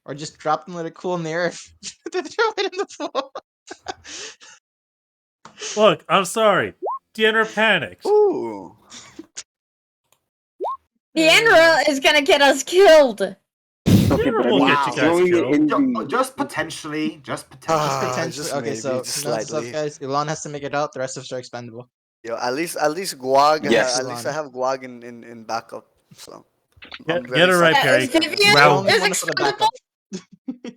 Or just dropped and let it cool in the earth. Then throw it in the floor. Look, I'm sorry. Dienra panicked. Ooh. Dienra is gonna get us killed. Okay, Dienra but I will mean, get you guys throwing it killed. in the... Just potentially. Potentially. just Okay, maybe, so just notice up, slightly. guys. Ilan has to make it out. The rest of us are expendable. Yo, at least Guag. Yes. At least I have Guag in backup. So. Get I'm very it right, satisfied. Perry. Vivian The Round- only is one for the expendable. backup.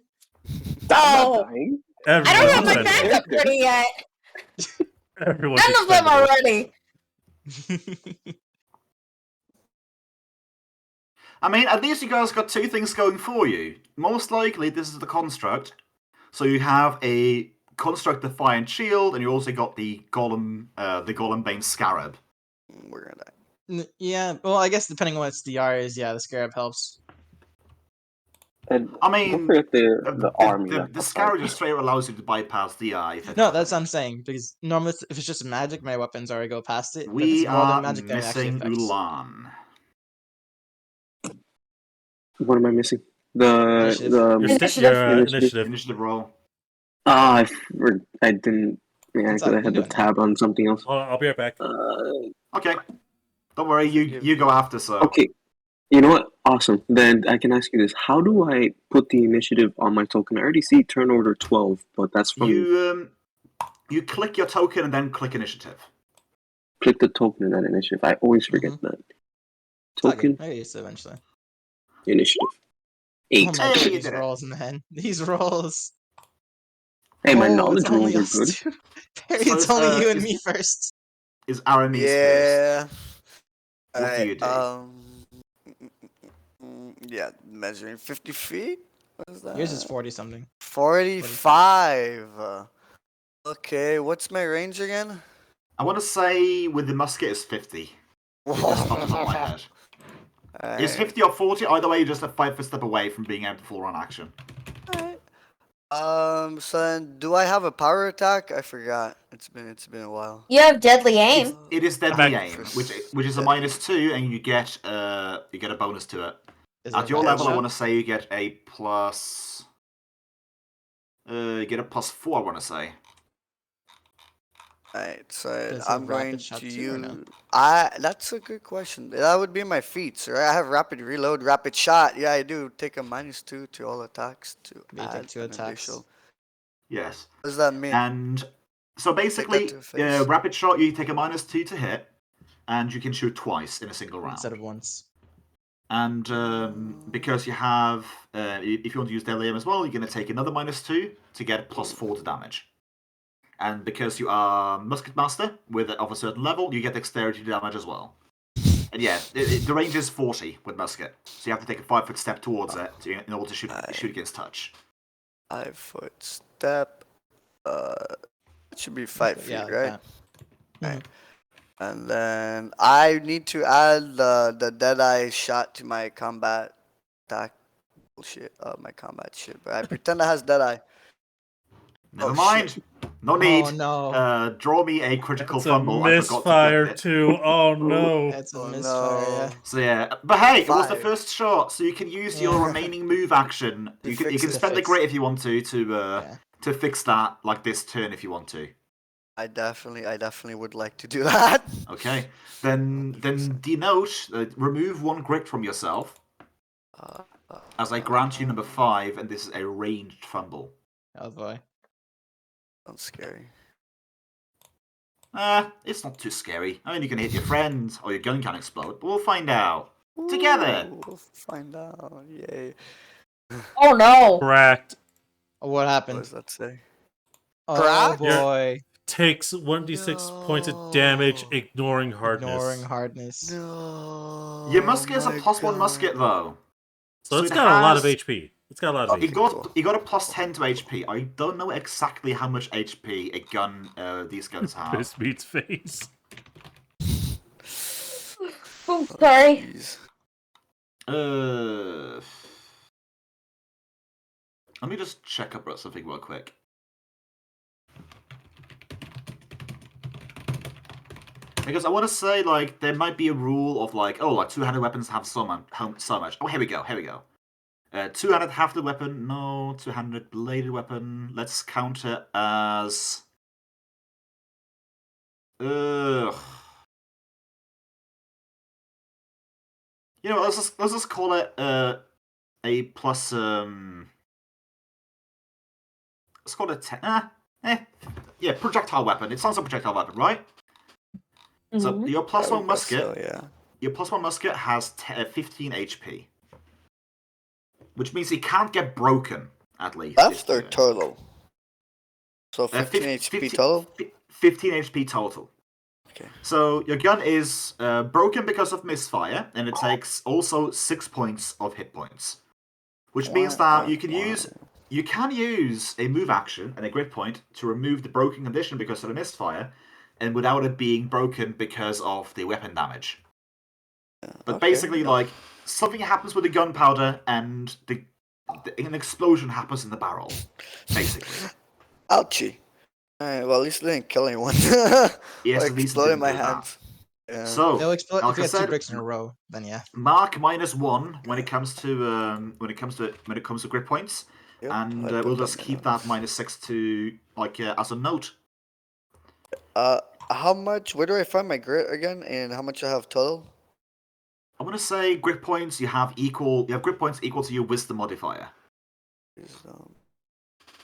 I'm Oh. not dying. I don't have Everyone's my expendable. backup ready yet. Everyone's None of them are expendable. ready. I mean, at least you guys got two things going for you. Most likely, this is the construct. So you have a construct defiant shield, and you also got the golem bane scarab. We're gonna die. Yeah, well, I guess depending on what its DR is, yeah, the scarab helps. And I mean, don't forget the army. the scarab just straight allows you to bypass the eye. No, that's what I'm saying, because normally if it's just magic, my weapons already go past it. But if We it's more are than magic, then it actually missing affects. Ulan. What am I missing? The Initiative. Your, Initiative. initiative. Initiative roll. I didn't. Yeah, It's because up, I had you the do it. tab on something else. Hold on, I'll be right back. Okay. Don't worry, you go after, sir. Okay. You know what? Awesome. Then I can ask you this: how do I put the initiative on my token? I already see turn order 12, but that's from You click your token and then click initiative. click the token in that initiative. I always forget that. It's all good. Token Maybe it's eventually. initiative 8. Oh my Hey, god, you these did it. rolls, man. These rolls. Hey, my Oh, knowledge it's only rolls are us good. two. Perry, So it's it's, only you and it's- me first. Is Aramis first? Yeah. What do you do? Yeah, measuring 50 feet. What is that? Yours is 40 something. 45. Okay, what's my range again? I want to say with the musket is 50. Just off the top of my head. It's Alright. 50 or 40, either way, you're just a 5 foot step away from being able to full run action. So then, do I have a power attack? I forgot. It's been a while. You have deadly aim. It is deadly Back. aim, which is a -2, and you get a bonus to it. Is it At a your bad level, I shot? want to say you get a plus. You get a +4, I want to say. Alright, so Does it I'm have going rapid shot to too or use. no? That's a good question. That would be my feats, right? I have rapid reload, rapid shot. Yeah, I do. Take a -2 to all attacks to You take add 2 an attacks. additional- Yes. What does that mean? And so basically, to the face. rapid shot, you take a -2 to hit, and you can shoot twice in a single round. Instead of once. And because you have, if you want to use deadly aim as well, you're going to take another -2 to get +4 to damage. And because you are musket master of a certain level, you get dexterity damage as well. And yeah, the range is 40 with musket, so you have to take a 5 foot step towards it in order to shoot against touch. 5-foot step. It should be 5 feet, Yeah, like right? that. Right. And then I need to add the Deadeye shot to my combat attack bullshit. My combat shit. But I pretend it has Deadeye. Never Oh, mind. shit. No need. Oh no. Draw me a critical It's a fumble. I forgot to misfire flip it. too. Oh no. That's a Oh misfire, yeah. no. So yeah, but hey, it was the 5. first shot, so you can use your Yeah. remaining move action. To You fix can it. spend the fix. grit if you want to Yeah. to fix that like this turn if you want to. I definitely would like to do that. Okay, then denote remove 1 grit from yourself Uh, as I grant you number 5, and this is a ranged fumble. Oh boy. Sounds scary. It's not too scary. I mean, you can hit your friend or your gun can explode, but we'll find out together. Ooh, we'll find out. Yay. Oh no! Cracked. What What happened? does that say? Oh Crack? boy. Takes 1d6 points of damage, No. ignoring hardness. Ignoring hardness. No. Your musket is a my +1 musket God. though. So it's it got a lot has- of HP. It's got a lot of Okay, HP. cool. You got a +10 to HP. I don't know exactly how much HP a gun these guns have. Piss meets face. Oh, sorry. Jeez. Let me just check up something real quick. Because I want to say, like, there might be a rule of, like, oh, like, two-handed weapons have so much. Oh, here we go. 2-handed hafted weapon, no. 2-handed bladed weapon. Let's count it as... Ugh. You know, let's just call it a plus... Let's call it 10. Yeah, projectile weapon. It sounds like a projectile weapon, right? So Mhm. your plus Yeah, 1 musket... So, yeah. Your +1 musket has 15 HP. Which means it can't get broken, at least. Left or total? So 15 HP 15 total? 15 HP total. Okay. So your gun is broken because of misfire, and it takes also 6 points of hit points. Which means that you can use a move action and a grit point to remove the broken condition because of the misfire, and without it being broken because of the weapon damage. But Okay, basically, yeah. like, something happens with the gunpowder and an explosion happens in the barrel. Basically. Ouchie. Alright, well, at least it didn't kill anyone. Yes, Or at least it explode in didn't my do that. hands. Yeah. So, It'll explode like if you I get 2 said, bricks in a row, then yeah. mark -1 when it comes to grit points, Yep, and I put we'll them just in keep them. that -6 to as a note. How much? Where do I find my grit again? And how much I have total? I want to say grit points. You have grit points equal to your wisdom modifier.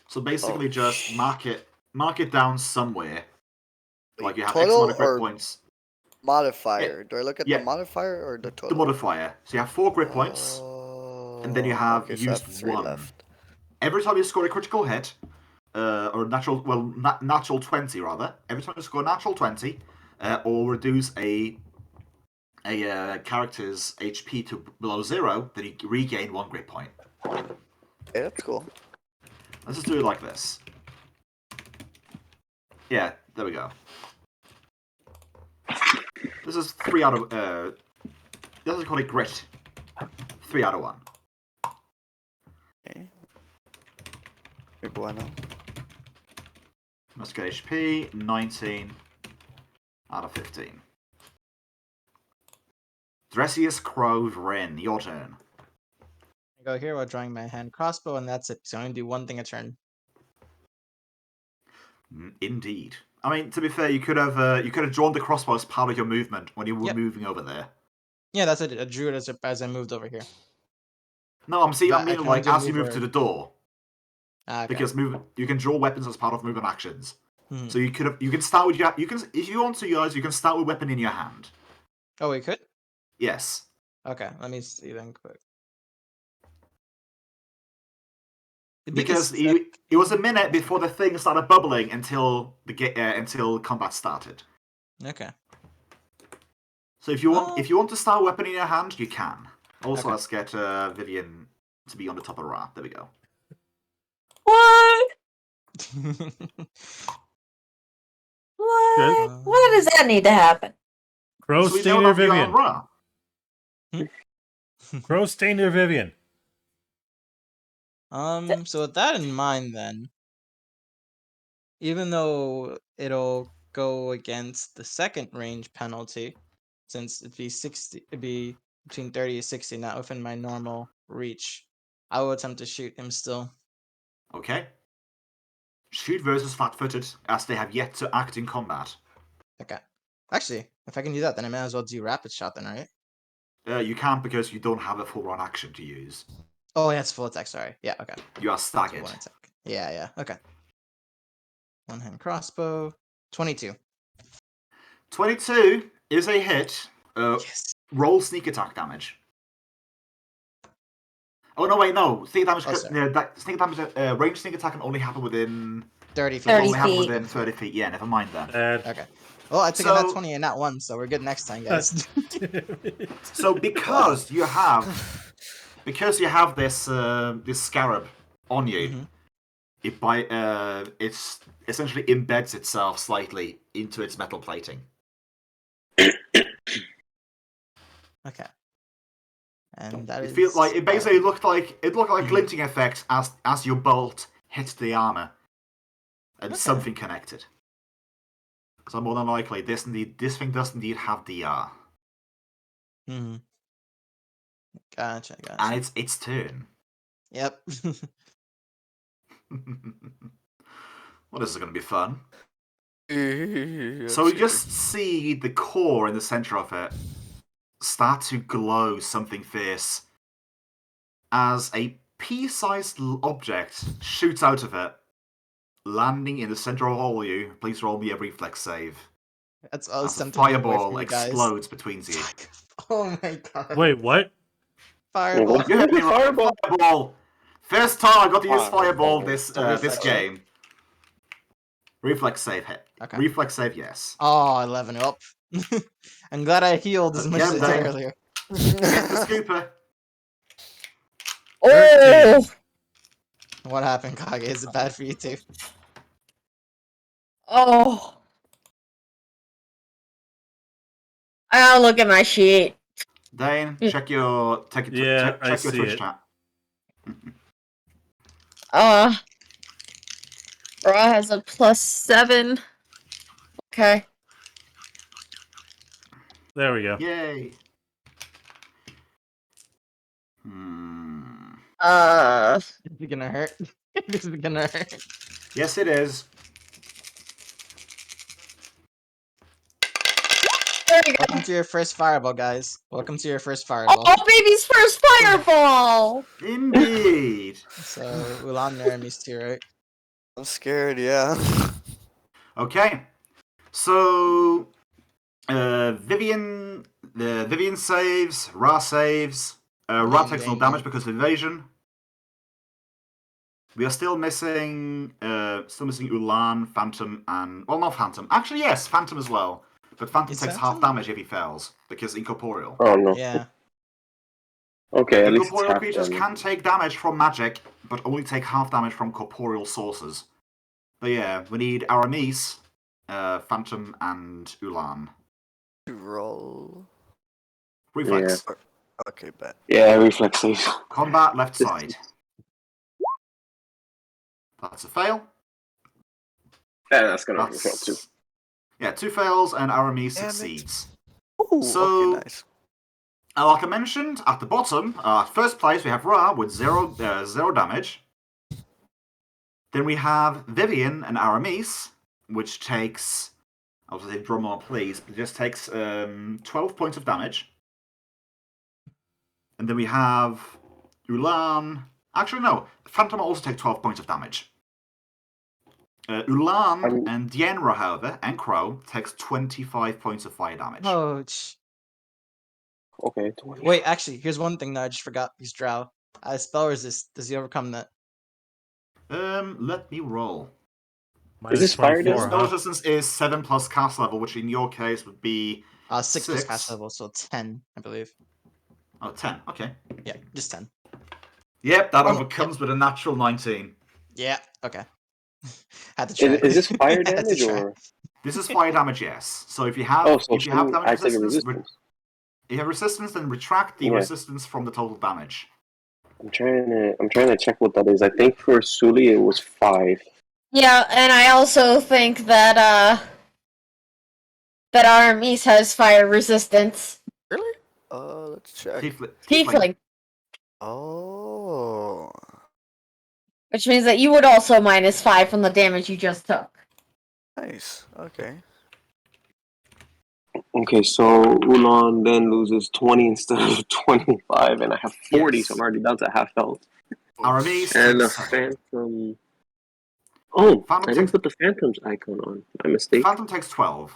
So basically, just mark it down somewhere. Like you have X amount total of grit or points. modifier? Do I look at Yeah. the modifier or the The total? modifier. So you have 4 grit points, and then you have Okay, so I have used 3 1. left. Every time you score a critical hit, or natural 20 rather. Every time you score a natural 20, or reduce a character's HP to below 0, then you regain 1 grit point. Okay, that's cool. Let's just do it like this. Yeah, there we go. This is 3 out of this is called a grit. 3 out of 1. Okay. Muy bueno. Musket HP 19 out of 15. 𝓓𝓪𝓷𝓮'𝓼 your turn. I go here while drawing my hand crossbow, and that's it. So I only do 1 thing a turn. Indeed. I mean, to be fair, you could have drawn the crossbow as part of your movement when you were Yep. moving over there. Yeah, that's it. I drew it as I moved over here. No, I I mean can like only do as you move move to or- the door, Okay. because you can draw weapons as part of movement actions. Mhm. So you can start with if you want to, guys, you can start with weapon in your hand. Oh, we could? Yes. Okay, let me see then quick. The Because biggest, it was a minute before the thing started bubbling until until combat started. Okay. So if you want to start a weapon in your hand, you can. Also, Okay. let's get Vivian to be on the top of the raft. There we go. What? What? Why does that need to happen? Crow So we know Stainer about Vivian. Ra. Crow Stainer Vivian. So with that in mind, then, even though it'll go against the second range penalty, since it'd be between 30 and 60, not within my normal reach, I will attempt to shoot him still. Okay. Shoot versus flat-footed, as they have yet to act in combat. Okay. Actually, if I can do that, then I may as well do rapid shot then, right? You can't because you don't have a full-run action to use. Oh, yeah, it's full attack. Sorry. Yeah. Okay. You are So staggered. one attack. Yeah. Yeah. Okay. One-hand crossbow. 22. 22 is a hit. Yes. Roll sneak attack damage. Oh no! Wait, no. Sneak damage. Oh, sorry. Sneak damage. Range sneak attack can only happen within. 30 feet. 30 Only happen feet. within 30 feet. Yeah, never mind then. Okay. Well, I took a nat So- 20 and not 1, so we're good next time, guys. So because you have this this scarab on you, Mhm. it's essentially embeds itself slightly into its metal plating. Okay. And that It is. feels like it basically looked like Mhm. glinting effects as your bolt hit the armor, and Okay. something connected. So more than likely, this thing does indeed have DR, Hmm. Gotcha. and it's its turn. Yep. Well, this is going to be fun. I'm So we scared. just see the core in the center of it start to glow something fierce as a pea-sized object shoots out of it, landing in the center of all of you. Please roll me a reflex save. That's all As a something away fireball from you guys. explodes between you. Oh my god. Wait, what? Fireball. You heard me right. Fireball. Fireball. First time I got to use Fireball. fireball this a this reflex game. Reflex save hit. Okay. Reflex save, yes. Oh, 11 up. I'm glad I healed as much Again, as I did then. earlier. Hit the scooper. Oh, What happened, Kage? Is it bad for you too? oh. I gotta look at my sheet. Dane, check your check Yeah, I your see Twitch it. chat. Ra has a +7. Okay. There we go. Yay. This is gonna hurt. This is gonna hurt. Yes, it is. There we go. Welcome to your first fireball, guys. Welcome to your first fireball. Oh, baby's first fireball! Indeed. So, Ulan Naramis too, right? I'm scared, yeah. Okay. So Vivian saves, Ra saves. Ra takes no damage because of evasion. We are still missing Ulan, Phantom, and not Phantom. Actually, yes, Phantom as well. But Phantom Is takes Phantom? half damage if he fails because incorporeal. Oh no. Yeah. Okay, at least it's Incorporeal half creatures damage. can take damage from magic, but only take half damage from corporeal sources. But yeah, we need Aramis, Phantom, and Ulan. Roll. Reflex. Okay, bet. Yeah, reflex save. Combat left side. That's a fail. Yeah, that's gonna fail That's too. yeah, 2 fails and Aramis Damn it. succeeds. Ooh, So- okay, nice. Like I mentioned, at the bottom, first place we have Ra with 0 damage. Then we have Vivian and Aramis, which takes, I was going to say drum roll please, but it just takes 12 points of damage. And then we have Ulan. Actually, no, Phantom will also take 12 points of damage. Ulan and Dienra, however, and Crow takes 25 points of fire damage. Ouch. Okay, 20. Wait, actually, here's one thing that I just forgot. He's Drow. Spell resist. Does he overcome that? Let me roll. Minus this fire 24, His damage? spell huh? resistance is 7 plus cast level, which in your case would be 6 was Six. cast level, so 10, I believe. 10. Okay. Yeah, just 10. Yep, that Oh, overcomes with a natural 19. Yeah, okay. Had to check. Is this fire Had to damage check. or? This is fire damage, yes. So if you have Oh, so if you have shouldn't damage I take a resistance, resistance? if you have resistance, then retract the Yeah. resistance from the total damage. I'm trying to check what that is. I think for Sully it was 5. Yeah, and I also think that that Aramis has fire resistance. Really? Let's check. Tiefling. Oh. Which means that you would also -5 from the damage you just took. Nice. Okay. Okay, so Ulan then loses 20 instead of 25, and I have 40, Yes. so I'm already down to half health. Aramis And the takes Phantom. Oh, Phantom I didn't put the Phantom's icon on. My mistake. Phantom takes 12.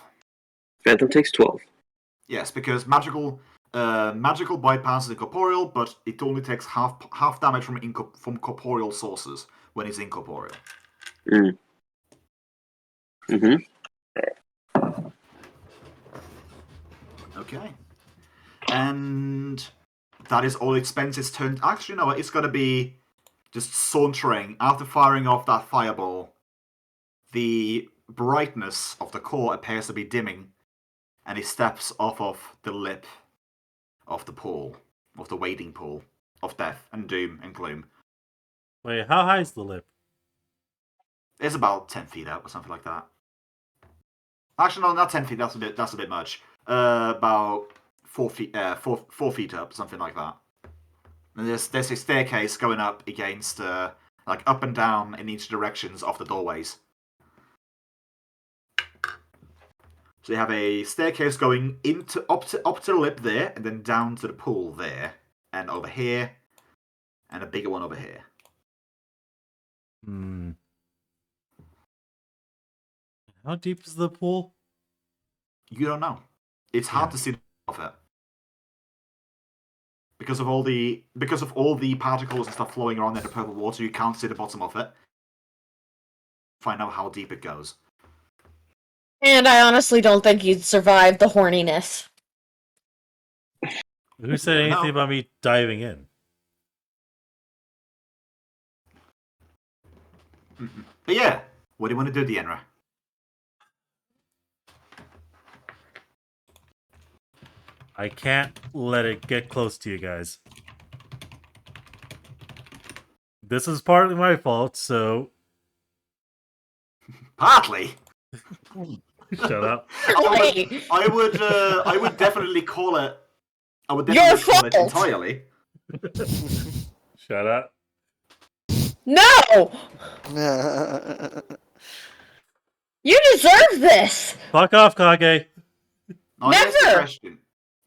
Phantom takes 12. Yes, because magical bypasses incorporeal, but it only takes half damage from corporeal sources when it's incorporeal. Mm-hmm. Okay. And that is all it spends its turn. Actually, no, it's gonna be just sauntering after firing off that fireball. The brightness of the core appears to be dimming, and he steps off of the lip of the pool, of the wading pool of death and doom and gloom. Wait, how high is the lip? It's about 10 feet up or something like that. Actually, no, not 10 feet. That's a bit much. About 4 feet. 4 feet up, something like that. And there's a staircase going up against, like up and down in each directions of the doorways. So you have a staircase going up to the lip there, and then down to the pool there, and over here, and a bigger one over here. How deep is the pool? You don't know. It's hard to see the of it. Because of all the particles and stuff flowing around in the purple water, you can't see the bottom of it. Find out how deep it goes. And I honestly don't think you'd survive the horniness. Who said anything about me diving in? But yeah, what do you want to do, Dienra? I can't let it get close to you guys. This is partly my fault, so... Partly? Shut up. I would definitely call it... I would Your definitely call it fault! entirely. Shut up. No! You deserve this! Fuck off, Kage. Now, Never!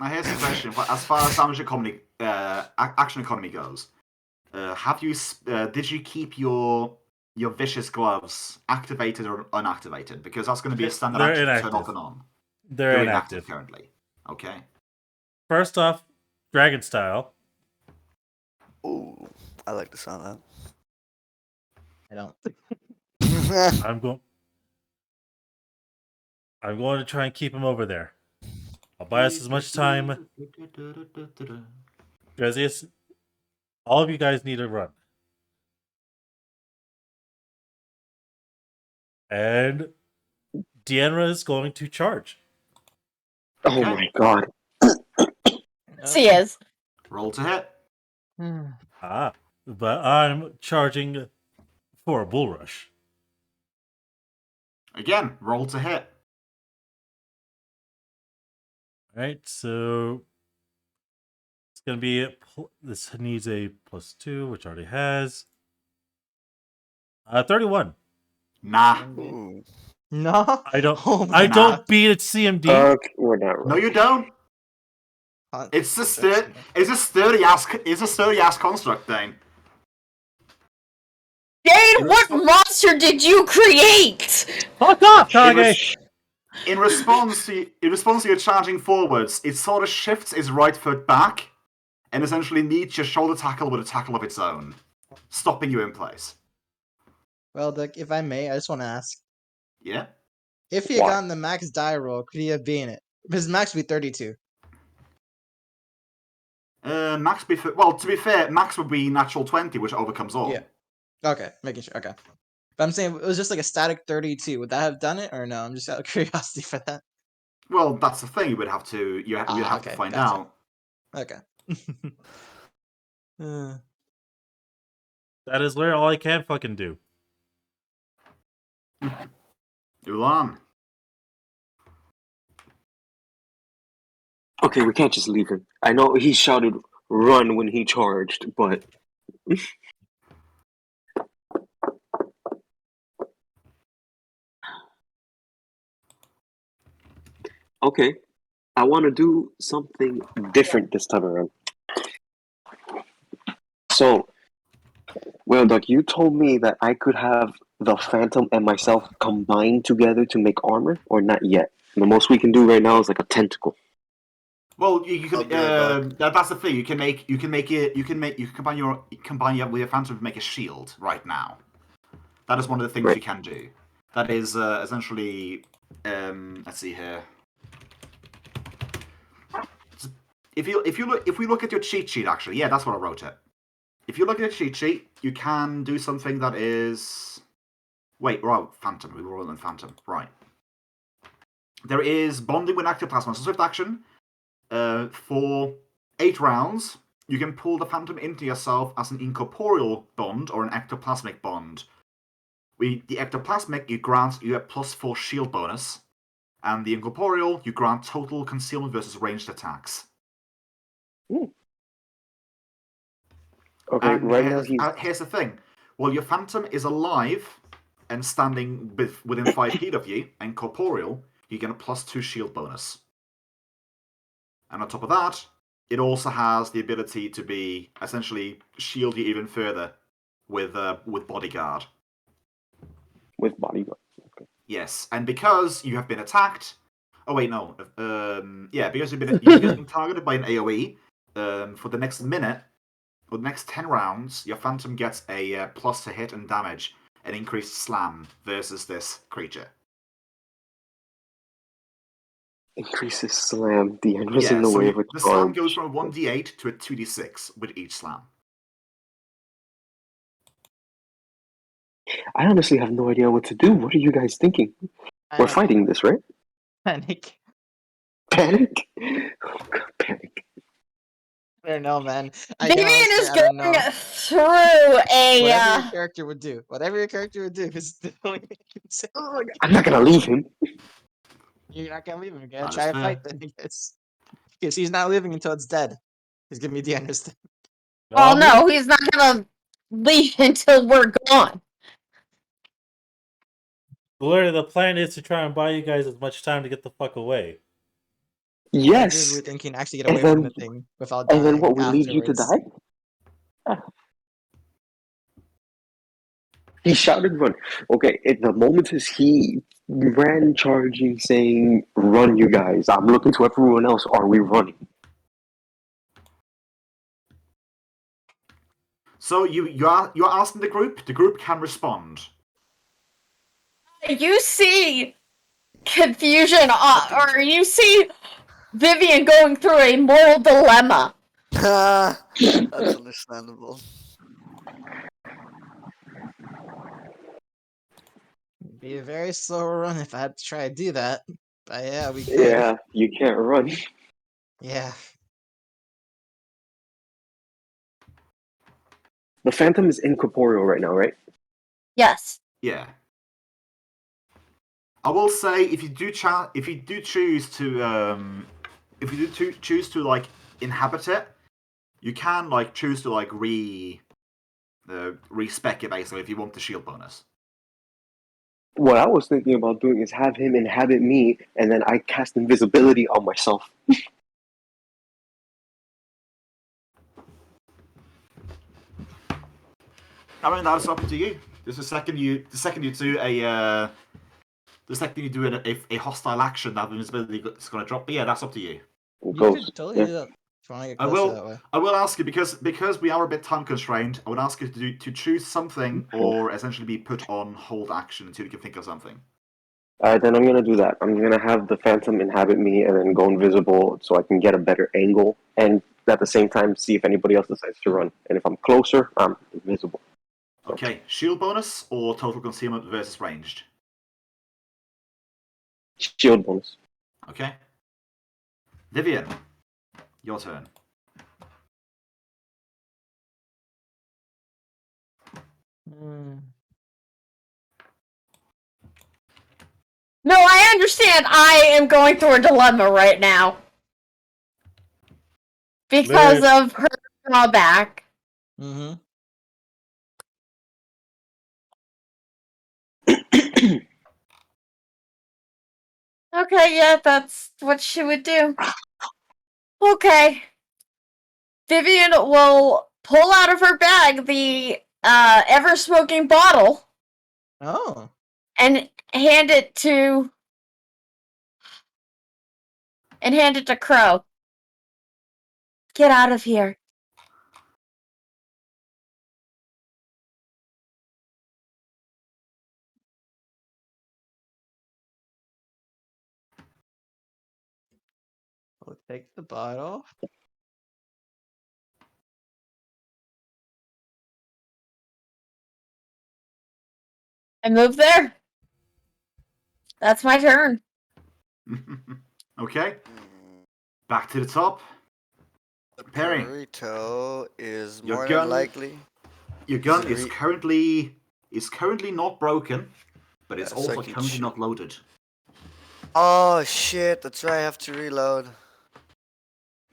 Here's the question. As far as damage economy, action economy goes, did you keep your vicious gloves activated or unactivated? Because that's going to be a standard They're action to turn inactive. off and on. They're inactive. Currently. Okay. First off, dragon style. Ooh, I like the sound of I don't. that. I'm going to try and keep him over there. I'll buy us as much time. Grazius, all of you guys need to run. And Dienra is going to charge. Oh my god. She is. Roll to hit. But I'm charging for a bull rush. Again, roll to hit. Alright, so it's going to be, this needs a +2, which already has. 31. Nah. Ooh. No. I don't. Oh my I God. don't beat at CMD. We're not No, right. you don't. It's a sturdy ass construct thing. Jade, what monster did you create? Fuck off, Kage! In response to your charging forwards, it sort of shifts its right foot back and essentially meets your shoulder tackle with a tackle of its own, stopping you in place. Well, Doug, if I may, I just want to ask. Yeah? If he had Why? gotten the max die roll, could he have been it? His max would be 32. Max to be fair, max would be natural 20, which overcomes all. Yeah. Okay, making sure. Okay. But I'm saying it was just like a static 32. Would that have done it or no? I'm just out of curiosity for that. Well, that's the thing. You would have to. You'd have to Okay, find gotcha. out. Okay. That is literally all I can fucking do. Ulan. Okay, we can't just leave him. I know he shouted "run" when he charged, but okay. I want to do something different this time around. So, well, Doc, you told me that I could have the Phantom and myself combined together to make armor, or not yet. The most we can do right now is like a tentacle. Well, you can. I'll be right back. That's the thing. You can combine your with your Phantom to make a shield right now. That is one of the things Right. you can do. That is essentially. Let's see here. If we look at your cheat sheet, actually, yeah, that's what I wrote it. If you look at your cheat sheet, you can do something that is. Wait, right, Phantom. We were rolling Phantom, right? There is bonding with ectoplasm. So swift action. For 8 rounds, you can pull the Phantom into yourself as an incorporeal bond or an ectoplasmic bond. The ectoplasmic, you grant you a +4 shield bonus, and the incorporeal, you grant total concealment versus ranged attacks. Okay, And right now here's the thing: while your Phantom is alive and standing within 5 feet of you, and corporeal, you get a +2 shield bonus. And on top of that, it also has the ability to be essentially shield you even further with bodyguard. with bodyguard. Okay. Yes, and because you have been attacked. Oh wait, no. Because you've been targeted by an AOE. For the next minute, or the next 10 rounds, your Phantom gets a plus to hit and damage, an increased slam versus this creature. Increases slam. Dienra's Yeah, in the so way of a the slam charge. goes from a 1d8 to a 2d6 with each slam. I honestly have no idea what to do. What are you guys thinking? We're Panic. fighting this, right? Panic. Panic? Oh god, panic. I don't know, man. Vivian is I don't know. going through a. Whatever your character would do. Whatever your character would do is the only thing I can say. I'm not gonna leave him. You're not gonna leave him. You're gonna That try is to fight fair. then, I guess. Because he's not leaving until it's dead. He's gonna be the understand. Oh no, he's not gonna leave until we're gone. Literally, the plan is to try and buy you guys as much time to get the fuck away. Yes. We're thinking actually get And away from then- the thing without And dying then what, we leave you to afterwards. die? He shouted run. Okay, at the moment he ran charging saying, run you guys. I'm looking to everyone else. Are we running? So you're asking the group. The group can respond. You see confusion, or you see Vivian going through a moral dilemma. That's understandable. Be a very slow run if I had to try to do that. But yeah, we could. Yeah, you can't run. Yeah. The Phantom is incorporeal right now, right? Yes. Yeah. I will say if you do choose to choose to like inhabit it, you can like choose to like respec it basically if you want the shield bonus. What I was thinking about doing is have him inhabit me, and then I cast invisibility on myself. I mean that's up to you. The second you do a hostile action, that invisibility is going to drop. But yeah, that's up to you. You Ghost. could totally Yeah. do that if you want to get I closer that way. I will ask you because we are a bit time constrained. I would ask you to choose something or essentially be put on hold action until you can think of something. Alright, then I'm gonna do that. I'm gonna have the Phantom inhabit me and then go invisible so I can get a better angle, and at the same time see if anybody else decides to run. And if I'm closer, I'm invisible. Okay, shield bonus or total concealment versus ranged? Shield bonus. Okay. Vivian, your turn. No, I understand. I am going through a dilemma right now. Because of her drawback. Mm-hmm. Okay, yeah, that's what she would do. Okay. Vivian will pull out of her bag the ever-smoking bottle Oh. and hand it to Crow. Get out of here. We'll take the bottle. I move there. That's my turn. Okay. Back to the top. Preparing. Burrito is Your more gun- than likely. Your gun Is is it currently not broken, but it's Yeah, so I also can currently shoot. not loaded. Oh shit! That's right. I have to reload.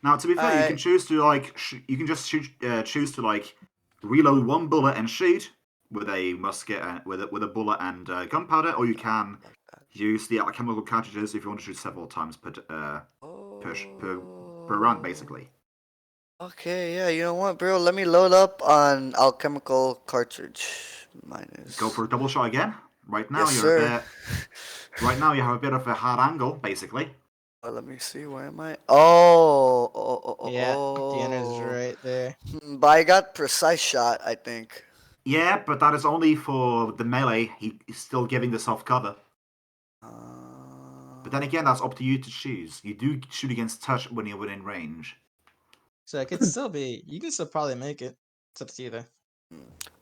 Now, to be fair, you can Alright. choose to like you can just choose to like reload one bullet and shoot with a musket with a bullet and gunpowder, or you can use the chemical cartridges if you want to shoot several times per round, basically. Okay, yeah. You know what, bro? Let me load up on alchemical cartridge. Mine is. Go for a double shot again. Right now, Yes, you're sir. right now you have a bit of a hard angle, basically. Let me see. Where am I? Oh. Yeah, Dienra's right there. But I got precise shot, I think. Yeah, but that is only for the melee. He's still giving the soft cover. But then again, that's up to you to choose. You do shoot against touch when you're within range. So it could still be. You can still probably make it. It's up to you though.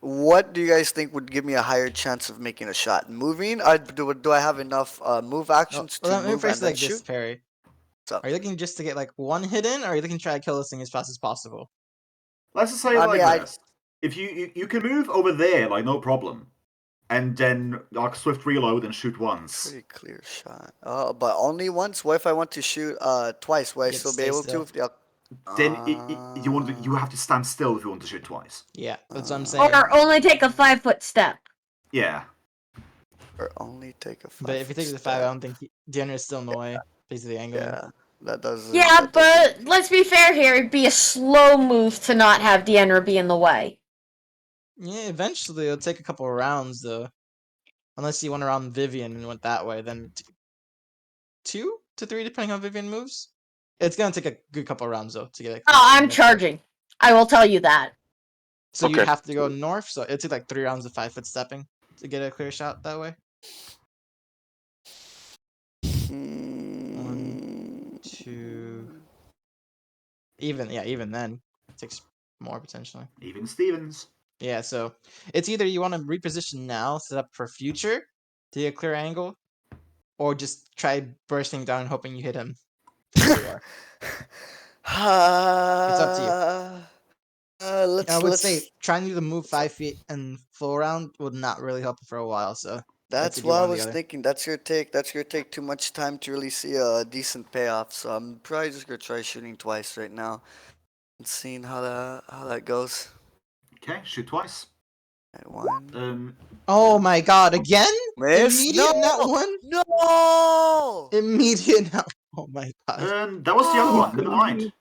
What do you guys think would give me a higher chance of making a shot? Moving? Do I have enough move actions to Let me move phrase and it then like this, shoot? Perry. So, Are you looking just to get like one hit in, or are you looking to try to kill this thing as fast as possible? Let's just say I like mean, this: if you can move over there, like no problem, and then like swift reload and shoot once. pretty clear shot. But only once. What if I want to shoot twice? Will I You'd still be stay able still. to? Then you have to stand still if you want to shoot twice. Yeah, that's what I'm saying. Or only take a 5-foot step. Yeah. Or only take a 5. But if you take the 5, I don't think Dienra's still in the way because of the angle. Yeah, that does. Yeah, that but doesn't- let's be fair here. It'd be a slow move to not have Dienra be in the way. Yeah, eventually it'll take a couple of rounds though. Unless you went around Vivian and went that way, then 2 to 3 depending on how Vivian moves. It's gonna take a good couple of rounds though to get. Oh, I'm charging. I will tell you that. So you'd Okay. have to go north. So it'd take like 3 rounds of 5-foot stepping to get a clear shot that way. 1, 2. Even then, it takes more potentially. Even Stevens. Yeah, so it's either you want to reposition now, set up for future to get a clear angle, or just try bursting down and hoping you hit him. Where you are. It's up to you. I would say trying to move 5 feet and full round would not really help for a while. So That's either what I one or the was other. thinking. That's your take. That's your take. Too much time to really see a decent payoff. So I'm probably just gonna try shooting twice right now, and seeing how that goes. Okay, shoot twice. At 1. Oh my god, again? Miss? Immediate No! nat 1? No! Immediate nat. Oh my god. That was the other one. Never mind.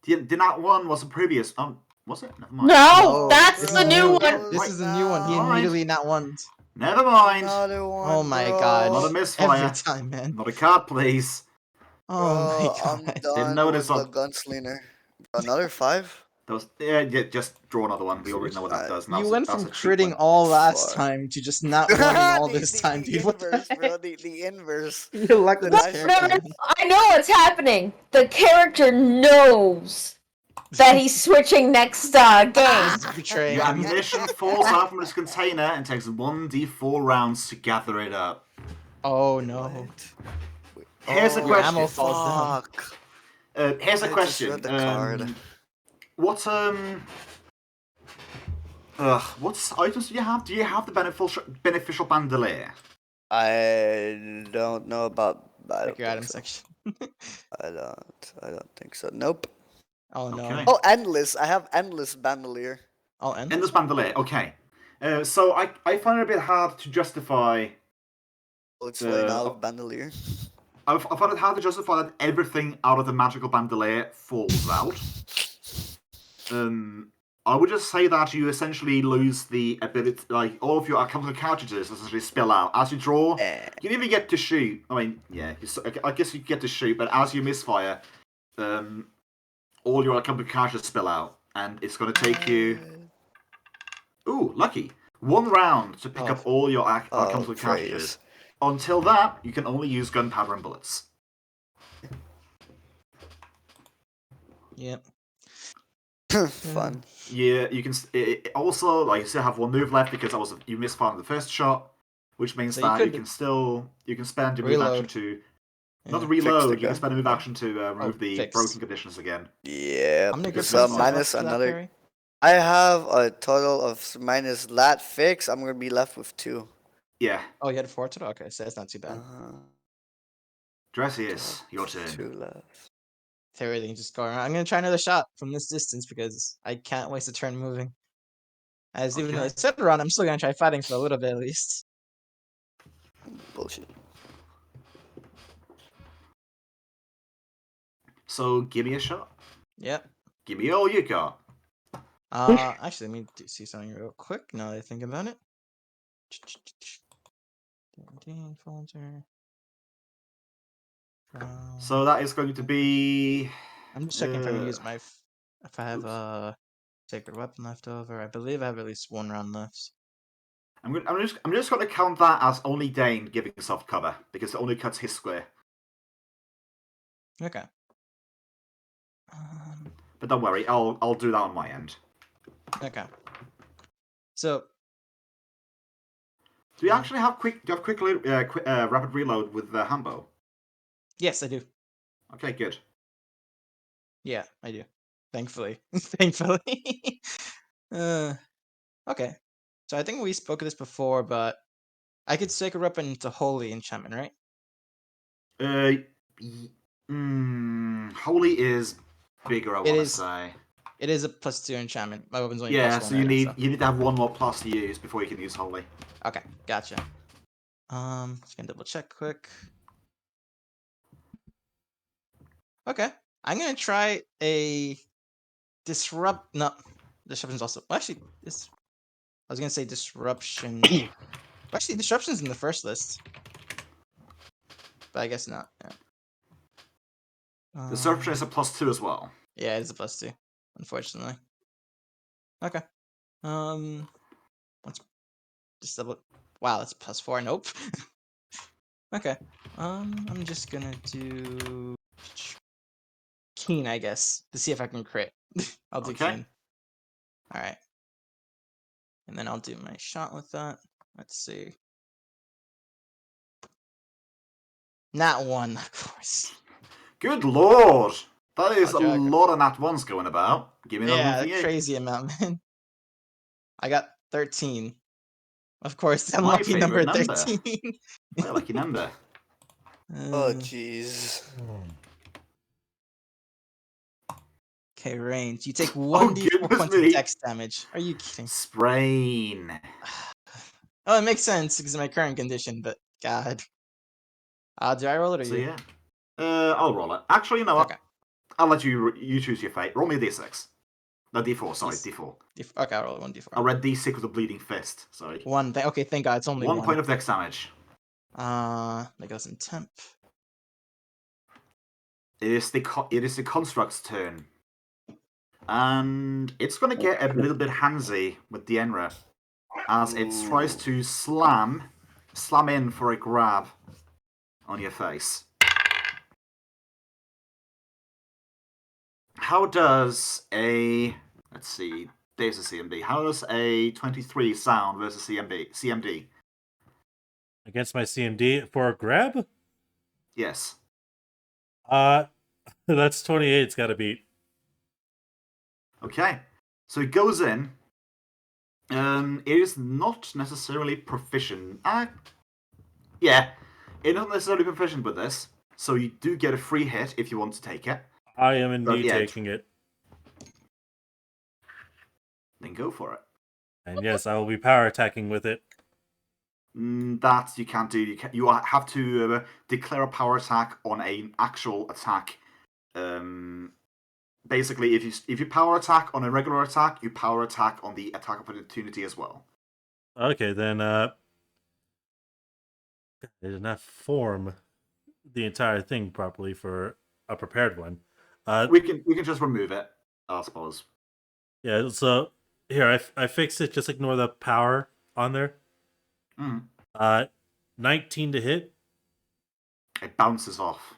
The nat one was the previous. Was it? Never mind. No, No, that's this the is new new. one. This is the new one. He Alright. immediately nat 1'd. Never mind. Another one, Oh my bro. god. Not a misfire. Every time, man. Not a card, please. Oh my Bro, god. I'm done notice with the on- gunslinger. Another 5? That was, yeah, just draw another one. We already know what that does. You went from that's a cheap critting one. all last Fuck. time to just not winning all this time, the dude. What the inverse, bro. heck? The inverse. You luck with The this nice character, No, man. I know what's happening. The character knows that he's switching next game. Just betraying Your him. ammunition falls out from this container and takes 1d4 rounds to gather it up. Oh no. Here's a Your ammo question. falls down. Fuck. Here's a I just question. read the card. What items do you have? Do you have the beneficial bandolier? I don't know about. I Check don't your think item so. section. I don't think so. Nope. Oh no. Okay. Oh, endless. I have endless bandolier. I'll end. Endless bandolier. Okay. So I find it a bit hard to justify. I'll explain. I have bandolier. I find it hard to justify that everything out of the magical bandolier falls out. I would just say that you essentially lose the ability, like all of your alchemical cartridges essentially spill out as you draw. You never get to shoot. I mean, yeah, I guess you get to shoot, but as you misfire, all your alchemical cartridges spill out, and it's going to take you. Ooh, lucky! 1 round to pick up all your alchemical cartridges. Until that, you can only use gunpowder and bullets. Yep. Fun. Yeah, you can. Also, like, you still have 1 move left because you misfired the first shot, which means So that you you can spend your move reload. action to Yeah. not reload. You gun. can spend a move action to remove the fix. broken conditions again. Yeah. How many good So points do you have minus for that, another. Perry? I have a total of minus that fix. I'm gonna be left with 2. Yeah, Oh, you had 4 total? Okay, so that's not too bad. Dressius, your turn. 2 left. So everything just go around. I'm gonna try another shot from this distance because I can't waste a turn moving. As even though Okay. it's set around, I'm still gonna try fighting for a little bit at least. Bullshit. So give me a shot. Yep. Give me all you got. Actually, let me see something real quick now that I think about it. Folder. So that is going to be. I'm just checking if I can use my if I have a sacred weapon left over. I believe I have at least 1 round left. I'm just going to count that as only Dane giving himself cover because it only cuts his square. Okay. But don't worry, I'll do that on my end. Okay. So. Do you actually have rapid reload with the Hambo? Yes, I do. Okay, good. Yeah, I do. Thankfully. Thankfully. Okay. So I think we spoke of this before, but I could sacred weapon into holy enchantment, right? Holy is bigger, I want to say. It is a +2 enchantment. My weapon's only Yeah, +1 so you item, need to have 1 more plus to use before you can use Holy. Okay, gotcha. Just gonna double check quick. Okay, I'm gonna try a disrupt. No, disruption's also. Well, actually, this. I was gonna say disruption. Actually, disruption's in the first list, but I guess not. Yeah. The Disruption is a +2 as well. Yeah, it's a +2, unfortunately. Okay. Let's just double. Wow, that's +4. Nope. Okay. I'm just gonna do Keen, I guess, to see if I can crit. I'll do Okay. Keen. All right. And then I'll do my shot with that. Let's see. Nat 1, of course. Good lord! That is a Jack. lot of nat 1s going about. Give me another one Yeah, for you. crazy amount, man. I got 13. Of course, My unlucky number favorite number. 13. My lucky number. Oh jeez. Okay, range. You take 1d4 goodness points of me. dex damage. Are you kidding? Sprain. Oh, it makes sense because of my current condition, but God. Do I roll it or So you? yeah. I'll roll it. Actually, you know what? Okay. I'll let you choose your fate. Roll me a d6. No, d4, sorry, Yes. d4. Okay, I'll roll 1d4. I read d6 with a bleeding fist, sorry. Okay, thank God, it's only 1 one. point of dex damage. That goes in temp. It is the construct's turn. And it's going to get a little bit handsy with Dienra as it tries to slam in for a grab on your face. how does a... Let's see. There's a CMD. How does a 23 sound versus CMD? Against my CMD for a grab? Yes. That's 28. It's got to beat. Okay. So it goes in. It is not necessarily proficient. Yeah. It's not necessarily proficient with this. So you do get a free hit if you want to take it. I am indeed yeah. taking it. Then go for it. And yes, I will be power attacking with it. That you can't do. You have to declare a power attack on an actual attack. Basically, if you power attack on a regular attack, you power attack on the attack opportunity as well. Okay, then I did not form the entire thing properly for a prepared one. We can just remove it, I suppose. Yeah, so here I fixed it. Just ignore the power on there. 19 to hit. It bounces off.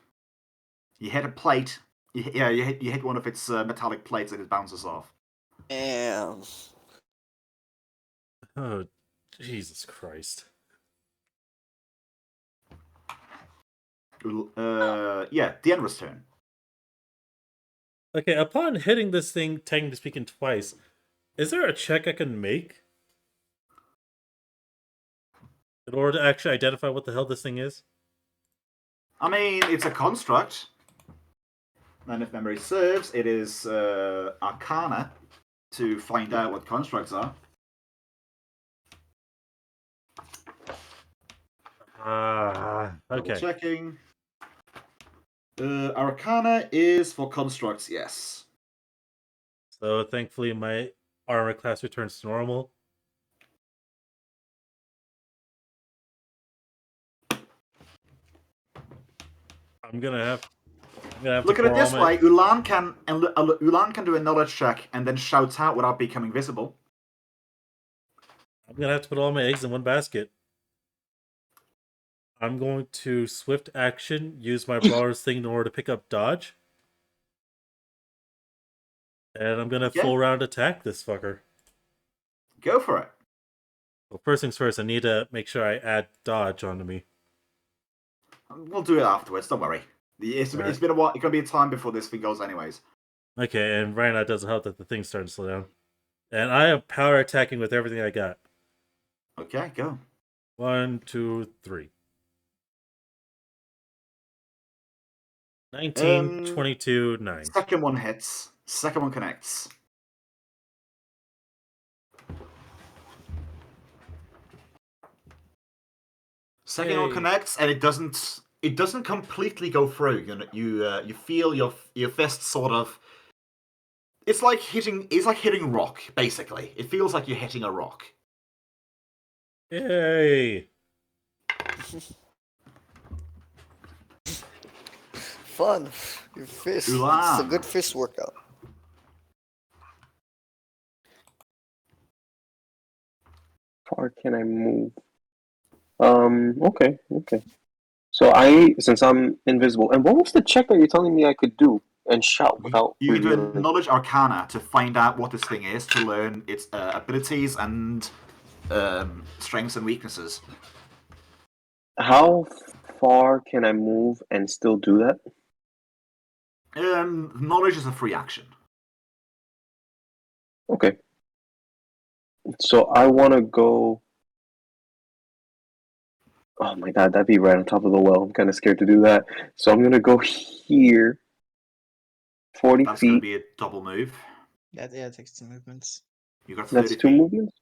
You hit a plate. You hit one of its metallic plates and it bounces off. Damn. Oh, Jesus Christ. Yeah, Dienra's turn. Okay, upon hitting this thing, technically speaking, twice, is there a check I can make in order to actually identify what the hell this thing is? I mean, it's a construct. And if memory serves, it is Arcana to find out what constructs are. Okay. Checking. Arcana is for constructs, yes. So thankfully my armor class returns to normal. I'm gonna have Look to at it pour this all my... way: Ulan can do a knowledge check and then shout out without becoming visible. I'm gonna have to put all my eggs in one basket. I'm going to swift action, use my brawler's thing in order to pick up dodge. And I'm gonna full round attack this fucker. Go for it. Well, first things first, I need to make sure I add dodge onto me. We'll do it afterwards, don't worry. It's been a while. It's gonna be a time before this thing goes anyways. Okay, and right now it doesn't help that the thing's starting to slow down. And I am power attacking with everything I got. Okay, go. 1, 2, 3. 19, 22, 9. Second one hits. Second one connects. Second one connects, and it doesn't. It doesn't completely go through. You feel your fist sort of. It's like hitting rock, basically. It feels like you're hitting a rock. Yay! Fun. Your fist. Ulan. It's a good fist workout. How far can I move? Okay. So since I'm invisible, and what was the check that you're telling me I could do and shout without You can do a revealing? knowledge arcana to find out what this thing is, to learn its abilities and strengths and weaknesses. How far can I move and still do that? Knowledge is a free action. Okay. So I want to go. Oh my god, that'd be right on top of the well. I'm kind of scared to do that. So I'm gonna go here. 40 That's going to feet. be a double move. Yeah, it takes 2 movements. You got 30 That's 2 feet. movements.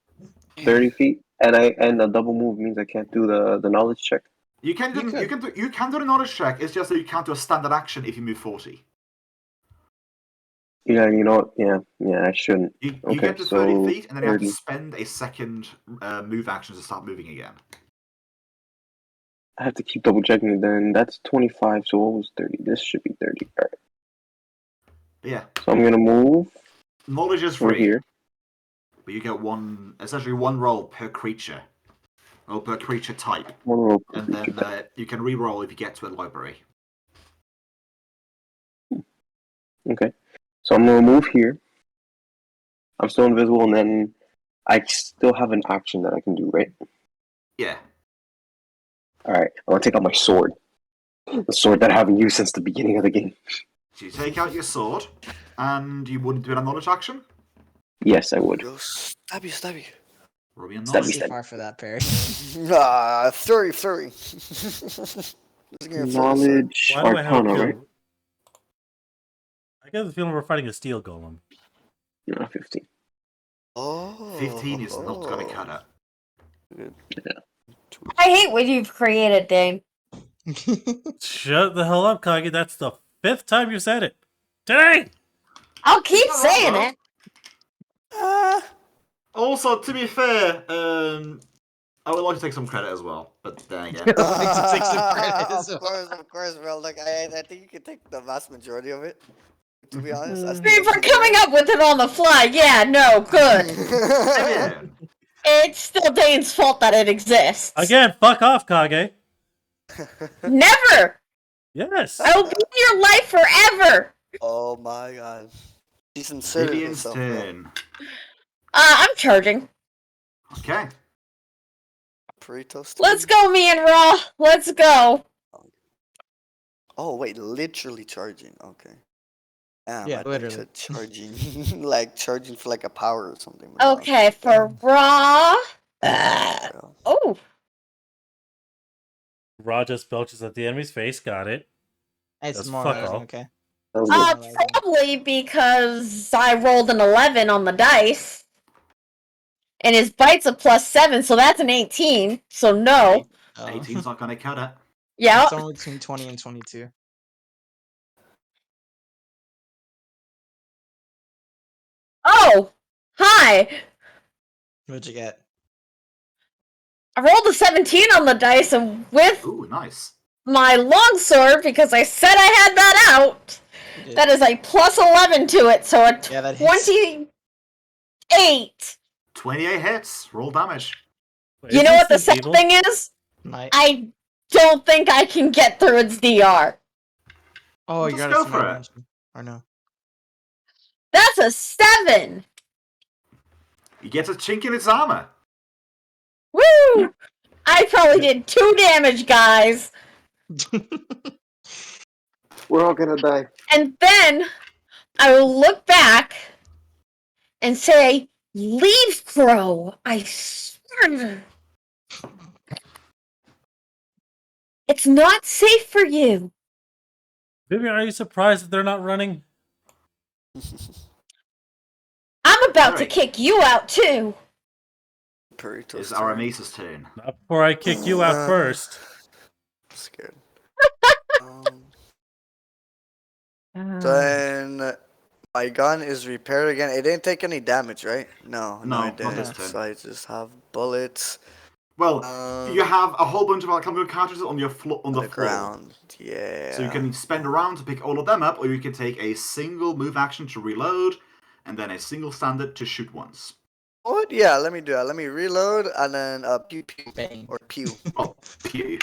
30 feet, and a double move means I can't do the knowledge check. You can do the knowledge check. It's just that you can't do a standard action if you move 40. Yeah, you know what? Yeah, I shouldn't. You Okay, get to 30 so feet, and then you have to 30. spend a second move action to start moving again. I have to keep double checking it. Then that's 25. So what was 30? This should be 30. All right. Yeah. So I'm gonna move Knowledge is over free, here. but you get essentially one roll per creature, or per creature type, One roll per and creature then you can re-roll if you get to a library. Okay. So I'm gonna move here. I'm still invisible, and then I still have an action that I can do, right? Yeah. Alright, I'm gonna take out my sword. The sword that I haven't used since the beginning of the game. So you take out your sword, and you wouldn't do a knowledge action? Yes, I would. Go stabby. Roll me a Stabby, knowledge. Too far for that, Perry. Flurry. Knowledge Why do I have a Arcana, right? feeling? I get the feeling we're fighting a steel golem. No, 15. Oh. 15 is not going to cut it. I hate what you've created, Dane. Shut the hell up, Kage. That's the 5th time you said it. Today! I'll keep saying it. Also, to be fair, I would like to take some credit as well, but then again. Take some credit as Of course, bro. Like I think you can take the vast majority of it. To be honest, I mean, for coming up with it on the fly, yeah, no, good. Yeah. It's still Dane's fault that it exists. Again, fuck off, Kage. Never! Yes. I will be in your life forever! Oh my god. She's inserted Vivian's herself, bro. turn. I'm charging. Okay. Burritos. Let's go, me and Raw. Let's go. Oh wait, literally charging. Okay. Damn, Yeah, I thought you literally. said charging, like charging for like a power or something. but no. Okay, for Raw. Bro. Oh, Raw just belches at the enemy's face. Got it. It's That's more fuck like, all. okay. That was good. probably because I rolled an 11 on the dice. And his bite's a +7, so that's an 18. So no. 18's not going to cut it. Yeah. It's only between 20 and 22. Oh, hi. What'd you get? I rolled a 17 on the dice, and with Ooh, nice. my longsword, because I said I had that out, You did. that is a +11 to it, so a Yeah, that hits. 28. 28 hits. Roll damage. Wait, You is know this what the thing sad evil? thing is? Might. I don't think I can get through its DR. Oh, Let's you got go a for smart it. dimension. Or no? That's a 7. You get a chink in its armor. Woo! I probably did 2 damage, guys. We're all gonna die. And then I will look back and say, "Leave, Crow. I swear. It's not safe for you." Vivian, are you surprised that they're not running? I'm about to Alright. kick you out, too. Burritos. It's Aramisa's turn. Not before I kick you out first. Scared. Then my gun is repaired again. It didn't take any damage, right? No, No, it not didn't. this turn. So I just have bullets Well, Um, you have a whole bunch of alchemical cartridges on your on the the floor. ground. Yeah. So you can spend a round to pick all of them up, or you can take a single move action to reload, and then a single standard to shoot once. What? Yeah, let me do that. Let me reload and then pew pew Bang. or pew. Oh, pew.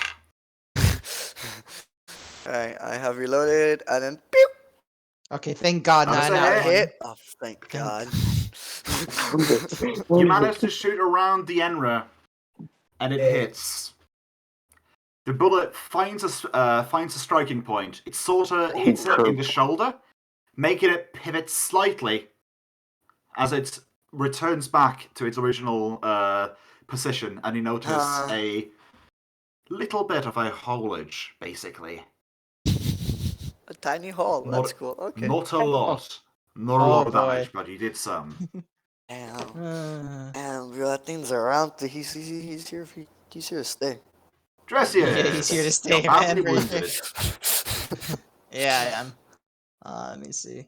Alright, I have reloaded and then pew. Okay, thank God, That was not a that hit. one. Hit. Oh, thank God. You manage to shoot around Dienra, and it hits. The bullet finds a striking point. It sort of hits it in the shoulder, making it pivot slightly as it returns back to its original position, and you notice a little bit of a holage, basically. A tiny hole. That's cool. Okay. Not a lot. Not a Oh, lot of boy. damage, but you did some. Damn. Damn, bro, that thing's around. He's here. He's here to stay. Dressier! Yeah, he's here to stay, You're badly man. wounded. Yeah, I am. Let me see.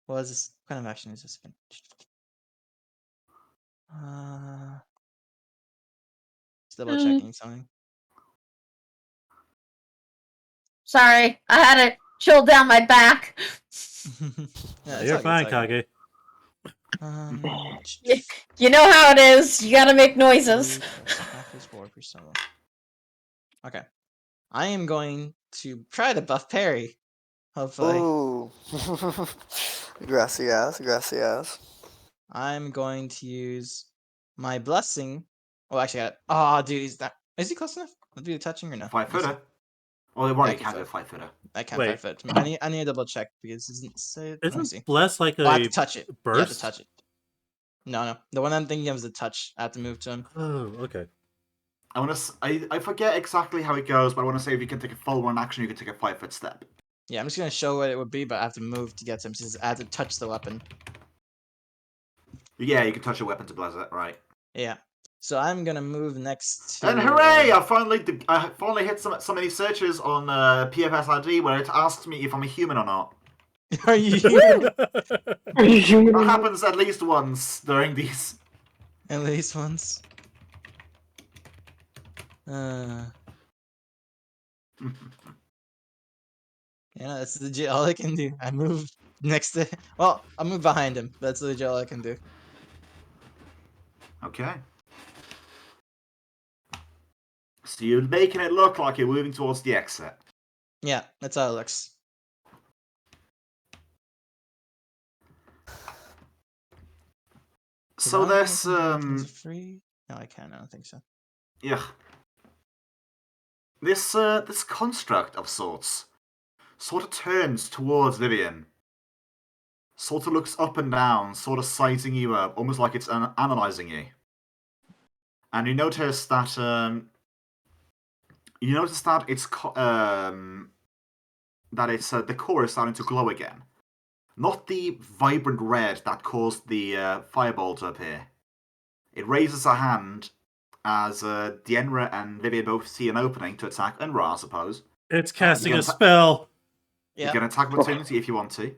What is this? What kind of action is this again? Just double checking something. Sorry, I had to chill down my back. Yeah, You're it's fine, all good. Kage. You know how it is. You gotta make noises. 4 per solo. Okay. I am going to try to buff parry. Hopefully. Ooh. Gracias, gracias. I'm going to use my blessing. Oh, actually, oh, dude, is he close enough? Would be touching or no? 5-footer. Oh, they Yeah, I already can can't do a fight. 5-footer. I can't Wait. 5 foot. I need to double check because it doesn't say. Let me see. Isn't bless like Oh, I have a to touch it. burst? You have to touch it. No. The one I'm thinking of is the touch. I have to move to him. Oh, okay. I forget exactly how it goes, but I want to say if you can take a full run action, you can take a 5-foot step. Yeah, I'm just gonna show what it would be, but I have to move to get to him since I have to touch the weapon. Yeah, you can touch a weapon to bless it, right? Yeah. So I'm gonna move next to. And hooray! I finally hit some of these searches on PFSID where it asks me if I'm a human or not. Are you? Are you human? That happens at least once during these. At least once. Yeah, that's legit all I can do. I move next to. Well, I'll move behind him. That's legit all I can do. Okay. So you're making it look like you're moving towards the exit. Yeah, that's how it looks. So there's free? No, I can't. I don't think so. yeah. This construct of sorts sort of turns towards Vivian. Sort of looks up and down, sort of sizing you up, almost like it's analyzing you. And you notice that the core is starting to glow again. Not the vibrant red that caused the fireball to appear. It raises a hand as Dienra and Vivian both see an opening to attack 𝓮𝓷𝓵, I suppose. It's casting You a can spell. Yeah. You can attack opportunity if you want to.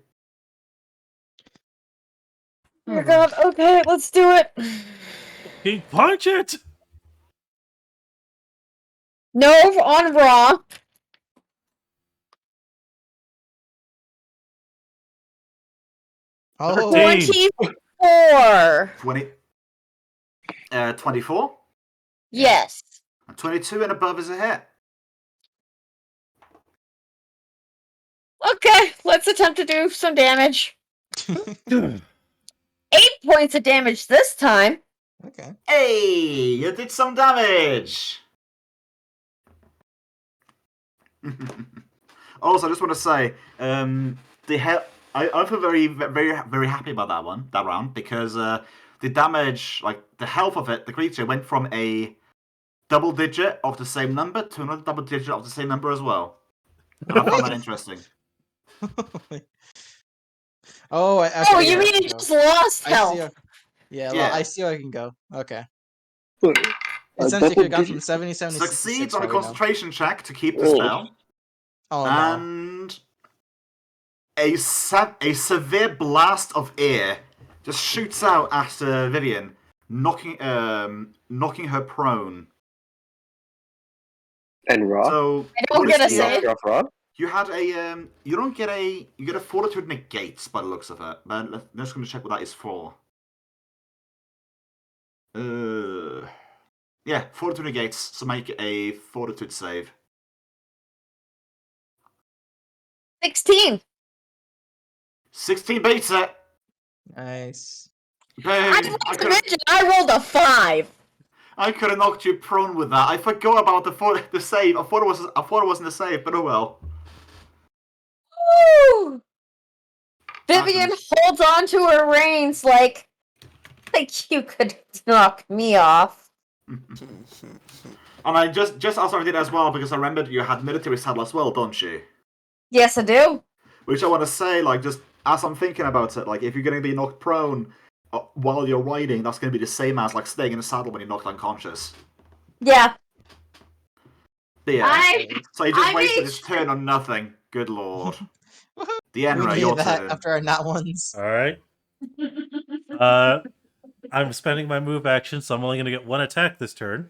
Oh my god, okay, let's do it. He punch it. No on Raw. Oh, 24. 24. Yes. 22 and above is a hit. Okay, let's attempt to do some damage. 8 points of damage this time. okay. Hey, you did some damage. Also, I just want to say, I feel very, very, very happy about that round, because the damage, like the health of it, the creature went from a double digit of the same number to another double digit of the same number as well. And I found that interesting. Oh, Oh, you mean it just lost health? Yeah, I see how I can go. Okay. But Essentially, could have gone from 77 to 66. Succeeds on a for all we know. concentration check to keep the spell. Oh no. And a severe blast of air just shoots out at Vivian, knocking her prone. And Raw? So I don't what get is a the, save. Raw? You had a you get a fortitude negates by the looks of it. But I'm just going to check what that is for. Yeah, fortitude negates, so make a fortitude save. 16. 16 beats it. Nice. Boom. I mention I rolled a 5. I could have knocked you prone with that. I forgot about the save. I thought it wasn't a save, but oh well. Woo! Vivian holds on to her reins like you could knock me off. And I just also did as well because I remembered you had military saddle as well, don't you? Yes, I do. Which I want to say, like, just as I'm thinking about it, like, if you're going to be knocked prone while you're riding, that's going to be the same as like staying in the saddle when you're knocked unconscious. Yeah. But yeah. So he just I wasted mean- his turn on nothing. Good lord. We Dienra, needed your that turn. after our nat ones. All right. I'm spending my move action, so I'm only going to get one attack this turn.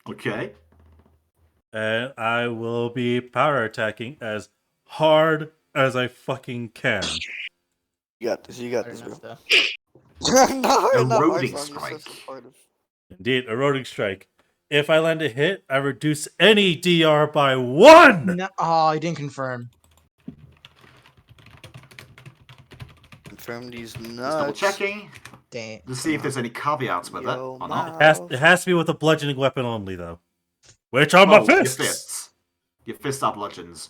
Okay. And I will be power attacking as hard as I fucking can. You got this. You got Hard this, enough, bro. though. No, you're not Eroding Marcel, you're so strike. supportive. Indeed, eroding strike. If I land a hit, I reduce any DR by 1! No, oh, you didn't confirm. Confirm these Just nuts. double checking Dang. to see if there's any caveats with it Yo, or not. It has to be with a bludgeoning weapon only, though. Which are my Oh, your fists! fists. Your fists are bludgeons.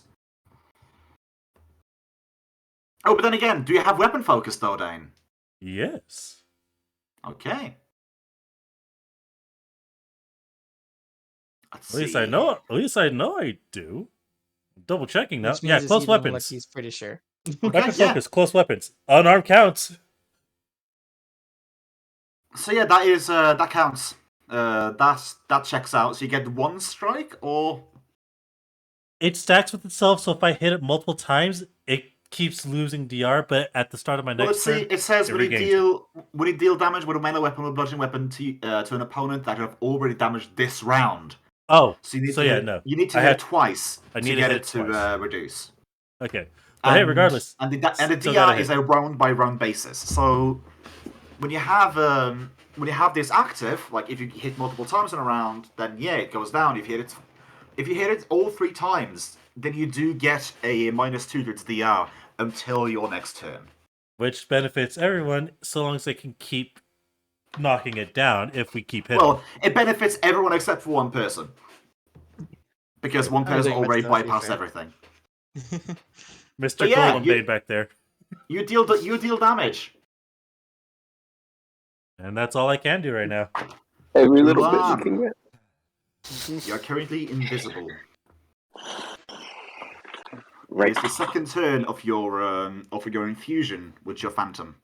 Oh, but then again, do you have weapon focus though, Dane? Yes. Okay. Let's At least see. I know. At least I know I do. Double checking now. Which means Yeah, it's close even like weapons. he's pretty sure. Okay, Weapon yeah. focus, close weapons. Unarmed counts. So yeah, that is that counts. That checks out. So you get 1 strike, or It stacks with itself, so if I hit it multiple times, it keeps losing DR. But at the start of my well, let's next see. turn, It says it when you regains deal damage with a melee weapon or bludgeoning weapon to an opponent that you have already damaged this round. Oh, So you need so to yeah, hit, no. you need to I hit had- it twice I to need to get hit it it to twice. reduce. Okay. But hey, regardless. And the still DR gotta is hit. a round by round basis. So when you have this active, like if you hit multiple times in a round, then yeah, it goes down. If you hit it all 3 times, then you do get a -2 to its DR until your next turn. Which benefits everyone, so long as they can keep knocking it down if we keep hitting. Well, it benefits everyone except for one person. Because one I'm person doing my already stuff, to be bypassed fair. everything. Mr. But yeah, Golden Bane back there. You deal damage. And that's all I can do right now. Every little bit Wow. you can get. You are currently invisible. Right. It's the second turn of your infusion with your phantom.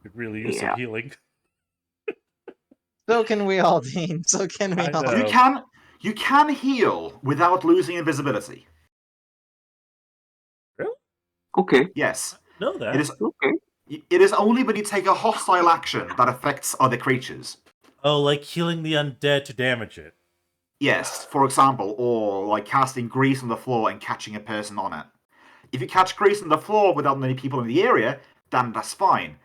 Could really use some healing. So can we all, Dean. So can we I all. know. You can heal without losing invisibility. Okay. Yes. Know that. It is Okay. It is only when you take a hostile action that affects other creatures. Oh, like healing the undead to damage it. Yes, for example, or like casting grease on the floor and catching a person on it. If you catch grease on the floor without many people in the area, then that's fine.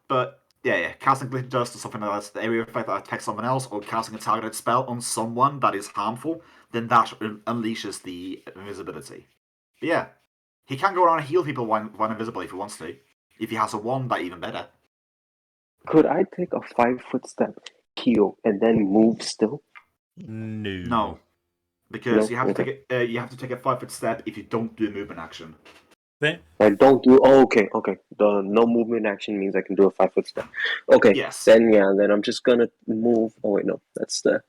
But yeah, casting glitter dust or something like that, the area effect that attacks someone else, or casting a targeted spell on someone that is harmful, then that unleashes the invisibility. But yeah, he can go around and heal people when invisible if he wants to. If he has a wand, that even better. Could I take a 5-foot step, heal, and then move still? No, because No? you have to Okay. take a 5-foot step if you don't do a movement action. I don't do. Oh, okay. The no movement action means I can do a 5-foot step. Okay. Yes. Then yeah. Then I'm just gonna move. Oh wait, no. That's the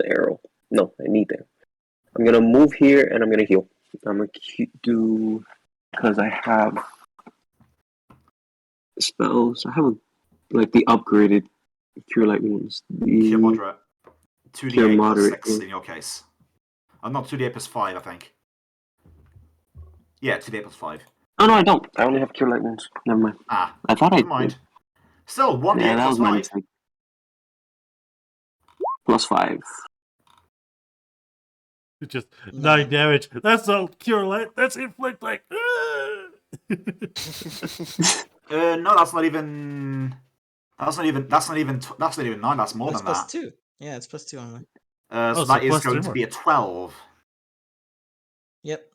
arrow. No, I need that. I'm gonna move here and I'm gonna heal. I'm gonna do because I have spells. I have like the upgraded cure light wounds. Cure moderate. 2d8 Cure plus moderate, 6 yeah. in your case. Not 2d8 plus 5, I think. Yeah, 2d8 plus 5. Oh no, I don't. I only have cure light wounds. Never mind. Ah, I thought I never mind. did. Still, 1d8 Yeah, that plus was my 5. mistake. Plus 5. It's just 9 damage. That's not cure light. That's inflict like. No, that's not even 9. That's more It's than plus that. 2. Yeah, it's plus 2 only. So so that is plus going 3 to more. be a 12. Yep.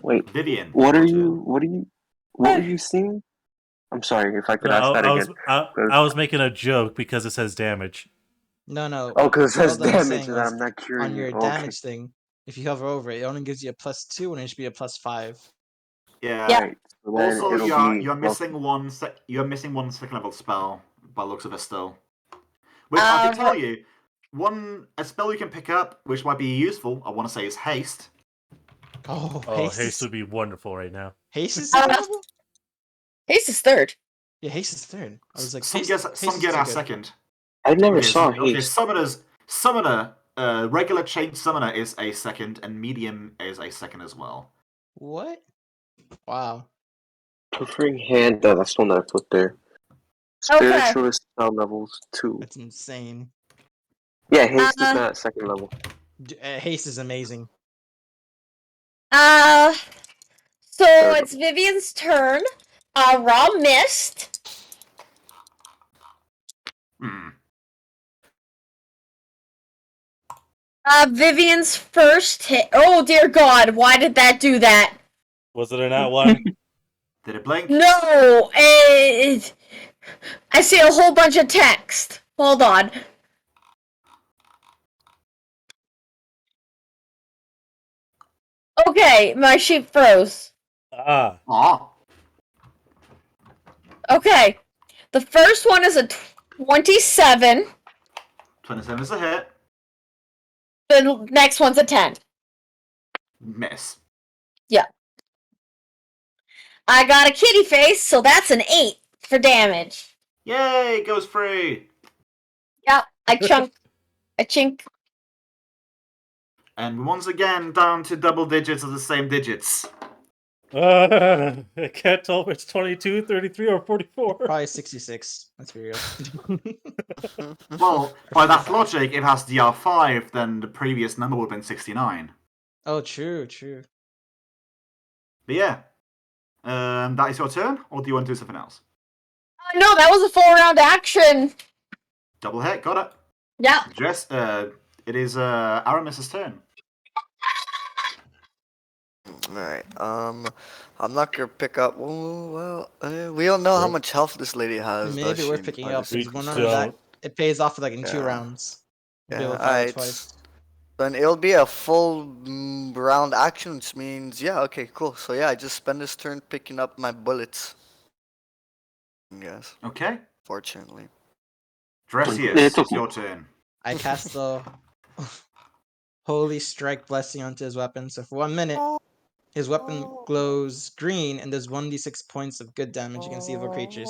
Wait, Vivian. what are your you seeing? I'm sorry if I could ask that again. I was making a joke because it says damage. No. Oh, because it says All I was damage saying and was I'm not curing on you. your Okay. damage thing, if you hover over it, it only gives you a plus 2 and it should be a plus 5. Yeah. Right. So then Also, it'll be you're missing one second level spell by the looks of it still. Which I can tell you, a spell you can pick up, which might be useful, I want to say, is haste. Oh, Haste would be wonderful right now. Haste is second level? Haste is third. Yeah, Haste is third. I was like, Some Haste, get Haste some is get too our good. second. I never Okay, saw okay, haste. summoner, regular chain summoner is a second, and medium is a second as well. What? Wow. Preferring hand. That's the one that I put there. Spiritualist spell levels 2. That's insane. Yeah, haste is not second level. Haste is amazing. So it's Vivian's turn. Raw missed. Vivian's first hit. Oh dear God! Why did that do that? Was it an at one? Did it blink? No, I see a whole bunch of text. Hold on. Okay, my sheet froze. Ah. Aw. Okay, the first one is a 27. 27 is a hit. The next one's a 10. Miss. Yeah. I got a kitty face, so that's an 8 for damage. Yay, goes free. Yep, I chink. And once again, down to double digits of the same digits. I can't tell if it's 22, 33, or 44. Probably 66. Let's be real. Well, by that logic, if it has DR5, then the previous number would have been 69. Oh, true, true. But yeah. That is your turn, or do you want to do something else? No, that was a full round action. Double hit, got it. Yeah. Jess, it is Aramis's turn. Alright, I'm not gonna pick up. Well, we don't know how much health this lady has. Maybe does we're she? picking I up. just- We Because one don't. that it pays off like in 2 Yeah. rounds. We'll be Yeah, able to fire it alright. twice. Then it'll be a full round action, which means, yeah, okay, cool. So yeah, I just spend this turn picking up my bullets. Yes, Okay. fortunately. Dressius, It's it's okay. your turn. I cast the Holy Strike Blessing onto his weapon. So for 1 minute, his weapon glows green and does 1d6 points of good damage against evil creatures.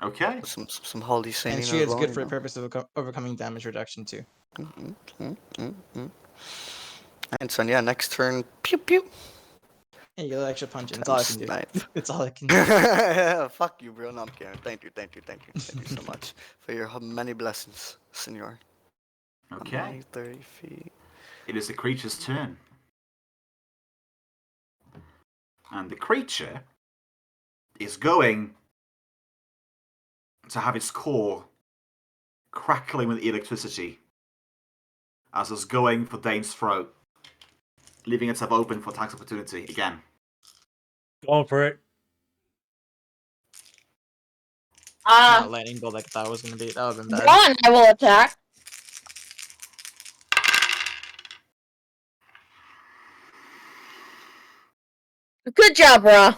Okay. Some holy saying And as she is well, good you for the know. purpose of overcoming damage reduction too. And so yeah, next turn, pew pew. And you get an extra punch. And it's all I can do. Snipe. It's all I can do. Fuck you, bro. No, I'm kidding. Thank you so much for your many blessings, senor. Okay. I'm only 30 feet. It is the creature's turn. And the creature is going to have its core crackling with electricity as it's going for Dane's throat, leaving itself open for attack opportunity again. Going for it. Not lightning bolt like I thought it was gonna be. That would have been bad. One, I will attack. Good job, Ra.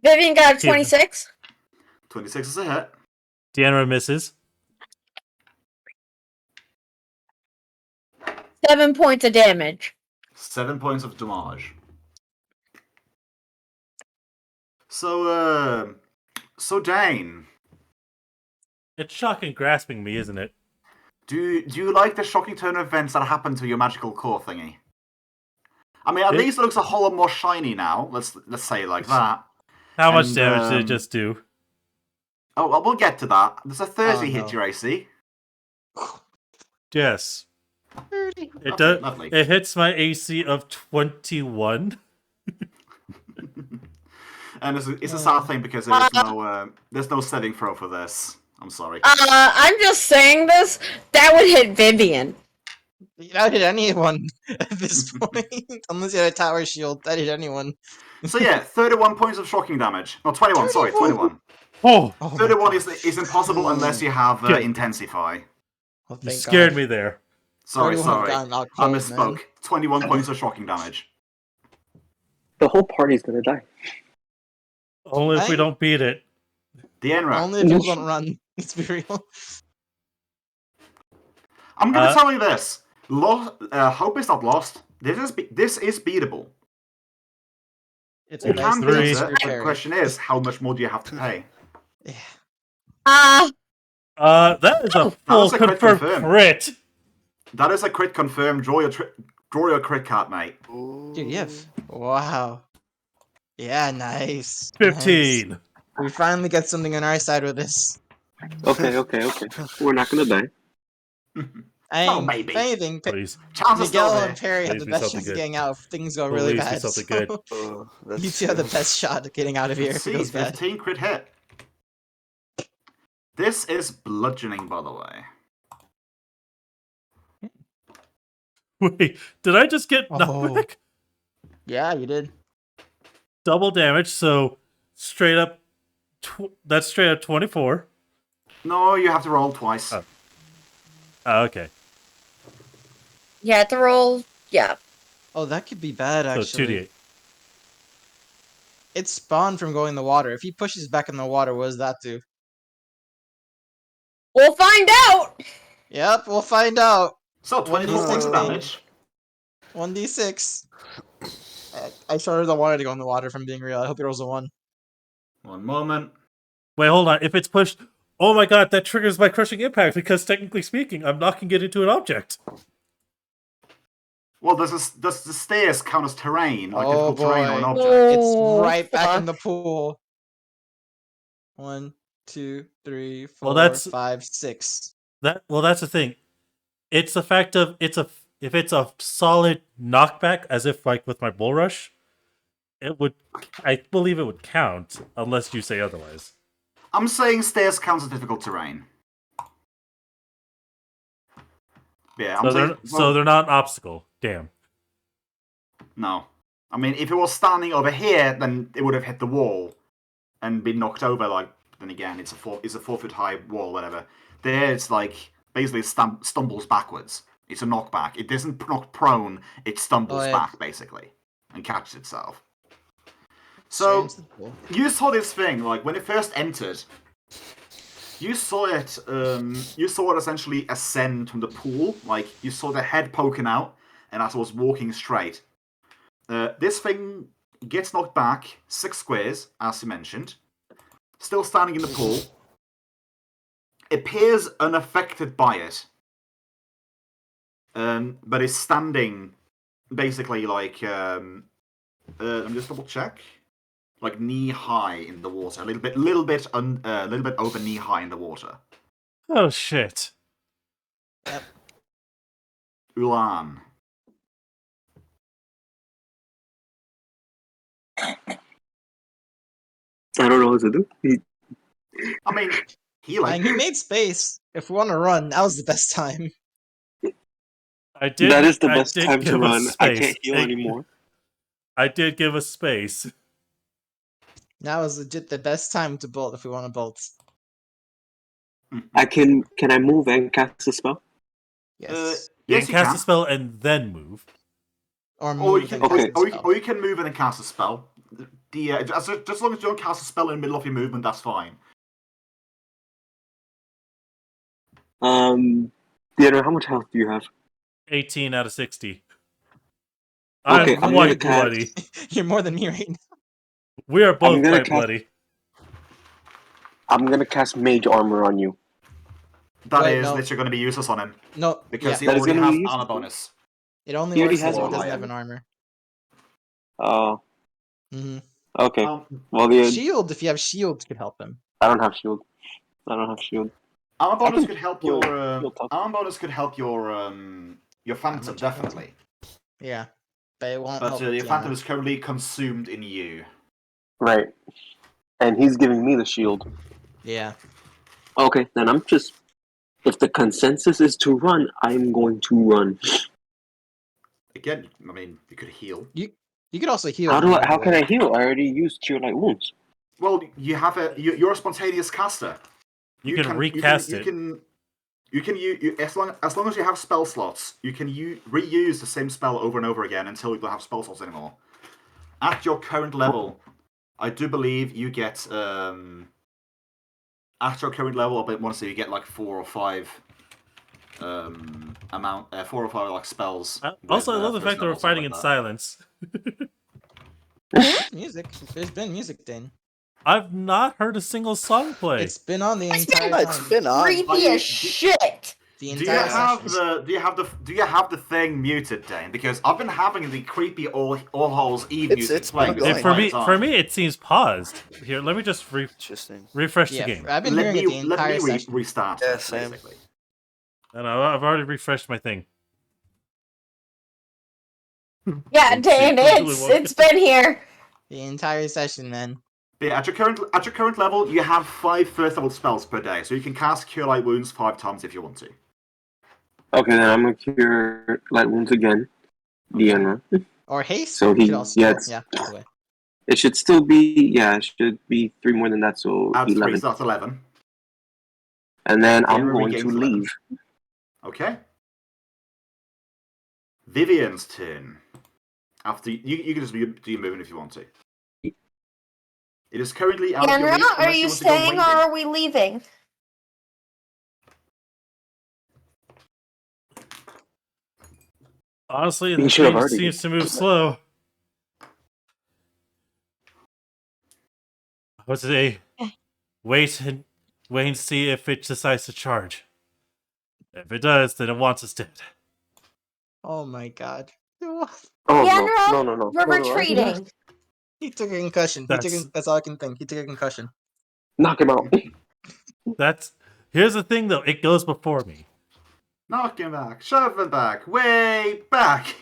Vivian got a 26. 26 is a hit. Dienra misses. 7 points of damage. 7 points of damage. So Dane, It's shocking grasping me, isn't it? do you like the shocking turn of events that happened to your magical core thingy? I mean, at least it looks a whole lot more shiny now. Let's say it like that. How much And, damage did it just do? Oh, well, we'll get to that. There's a 30 hit no. your AC. Yes. 30. It does. Lovely. It hits my AC of 21. And it's a sad thing because there's no saving throw for this. I'm sorry. I'm just saying this. That would hit Vivian. That would hit anyone at this point. Unless you had a tower shield, that hit anyone. So yeah, 31 points of shocking damage. No, 21. Sorry, 21. Oh, Oh my 31 gosh. is impossible unless you have Good. Intensify. Oh, you thank scared God. me there. Sorry. Everyone got out I cold, misspoke. man. 21 points of shocking damage. The whole party's gonna die. Only if we Right? don't beat it. Dienra, Only if people don't run. Let's be real. I'm going to tell you this. Hope is not lost. This is beatable. It's You a nice can three. beat thing it. to The carry. question is, how much more do you have to pay? Yeah. That is a that full was a crit confirmed confirm. crit. That is a crit confirmed. Draw your crit card, mate. Dude, you have. Wow. Yeah, nice. 15. Nice. We finally get something on our side with this. Okay. We're not gonna die. I Oh, mean, maybe. if anything, Please. Chances still Miguel there. and Perry have Please the be best something chance of good. getting out if things go really Please be bad. something So good. That's you two have the true. best shot at getting out of here Let's if it see, goes bad. 15 crit hit. This is bludgeoning, by the way. Wait, did I just get Oh. knockback? Yeah, you did. Double damage, so straight up. That's straight up 24. No, you have to roll twice. Oh. Oh, okay. You have to roll. Yeah. Oh, that could be bad, So actually. 2d8. It's spawned from going in the water. If he pushes back in the water, what does that do? We'll find out. Yep, we'll find out. So 24 points of 1d6 damage. 1d6. I sure don't want it to go in the water, if I'm being real. I hope he rolls a 1. One moment. Wait, hold on. If it's pushed, oh my god, that triggers my crushing impact because technically speaking, I'm knocking it into an object. Well, does the stairs count as terrain, like Oh, difficult terrain or an boy. object? Oh, It's right back in fuck. the pool. 1, 2, 3, 4, Well, that's- 5, 6. That's the thing. It's the fact of if it's a solid knockback, as if like with my bull rush, I believe it would count unless you say otherwise. I'm saying stairs counts as difficult terrain. Yeah, I'm saying, So they're not an obstacle. Damn. no. I mean, if it was standing over here, then it would have hit the wall and been knocked over. Like, then again, it's a 4-foot high wall, whatever. There, it's like basically stumbles backwards. It's a knockback. It doesn't knock prone. It stumbles back basically and catches itself. So you saw this thing like when it first entered. You saw it. You saw it essentially ascend from the pool. Like you saw the head poking out, and as it was walking straight, this thing gets knocked back 6 squares, as you mentioned. Still standing in the pool. Appears unaffected by it, but is standing basically like let me just double check, like knee high in the water, a little bit over knee high in the water. Oh shit. Yep. Ulan. I don't know what to do. I mean, healing. He made space. If we want to run, that was the best time. That is the best did time to give us run. I space. can't heal anymore. I did give us space. Now is legit the best time to bolt if we want to bolt. Can I move and cast a spell? Yes. You Yes, can cast a spell and then move. Or Or move you can, and cast a or spell. you can move in and cast a spell. Just as long as you don't cast a spell in the middle of your movement, that's fine. Dienra, how much health do you have? 18 out of 60. Okay, I'm I'm quite gonna cast- bloody. You're more than me right now. We are both gonna quite cast- bloody. I'm gonna cast Mage Armor on you. That Wait, is no. literally going to be useless on him No, because he yeah, That is already gonna has be armor useless. bonus. it only He already works has if he armor. doesn't have an armor. Oh, hmm okay. Um, Well, the Shield, if you have shield, could help him. I don't have shield. Armor armor bonus can could help heal- your heal top. armor bonus could help your phantom Damage definitely, Yeah, but it won't but help. your Dienra. phantom is currently consumed in you. Right. And he's giving me the shield. Yeah. Okay, then I'm just. If the consensus is to run, I'm going to run. Again, I mean, you could heal. You could also heal. How can I heal? I already used Cure Light Wounds. Well, you have you're a spontaneous caster. You can recast it. You can use as long as you have spell slots, you can reuse the same spell over and over again until you don't have spell slots anymore. At your current level, I do believe you get at your current level, I want to say you get like 4 or 5 like spells. Also, I with, love the first fact that we're level, stuff fighting like in that. silence. Music. There's been music, Dane. I've not heard a single song play. It's been on the It's entire been- time. It's been on. Creepy as shit. The Do you entire have session. do you have the thing muted, Dane? Because I've been having the creepy all halls Eve music It's playing been this going. entire For time. me, it seems paused. Here, let me just Interesting. refresh Yeah, the game. I've been Let hearing it the me entire session. restart Yeah, it, same. basically. And I've already refreshed my thing. Yeah, Don't Dan, see- don't really want- it's been here. The entire session, man. But yeah, at your current level, you have 5 first level spells per day, so you can cast Cure Light Wounds 5 times if you want to. Okay, then I'm gonna cure light wounds again. Dienra. Or haste. So he Could also, gets. yeah, either way. It should still be it should be 3 more than that, so Add 3, 11. so that's 11. And then I'm Dienra going to regains 11. leave. Okay. Vivian's turn. After you can just do your movement if you want to. It is currently out of your Dienra, reach. are unless you want to go staying or waiting. are we leaving? Honestly, We the should have train already- seems to move slow. I would say, wait and see if it decides to charge. If it does, then it wants us dead. Oh my god. Oh Dienra, no. we're No, retreating. He took a concussion. That's all I can think. He took a concussion. Knock him out. Here's the thing though, it goes before me. Knock him back. Shove him back. Way back.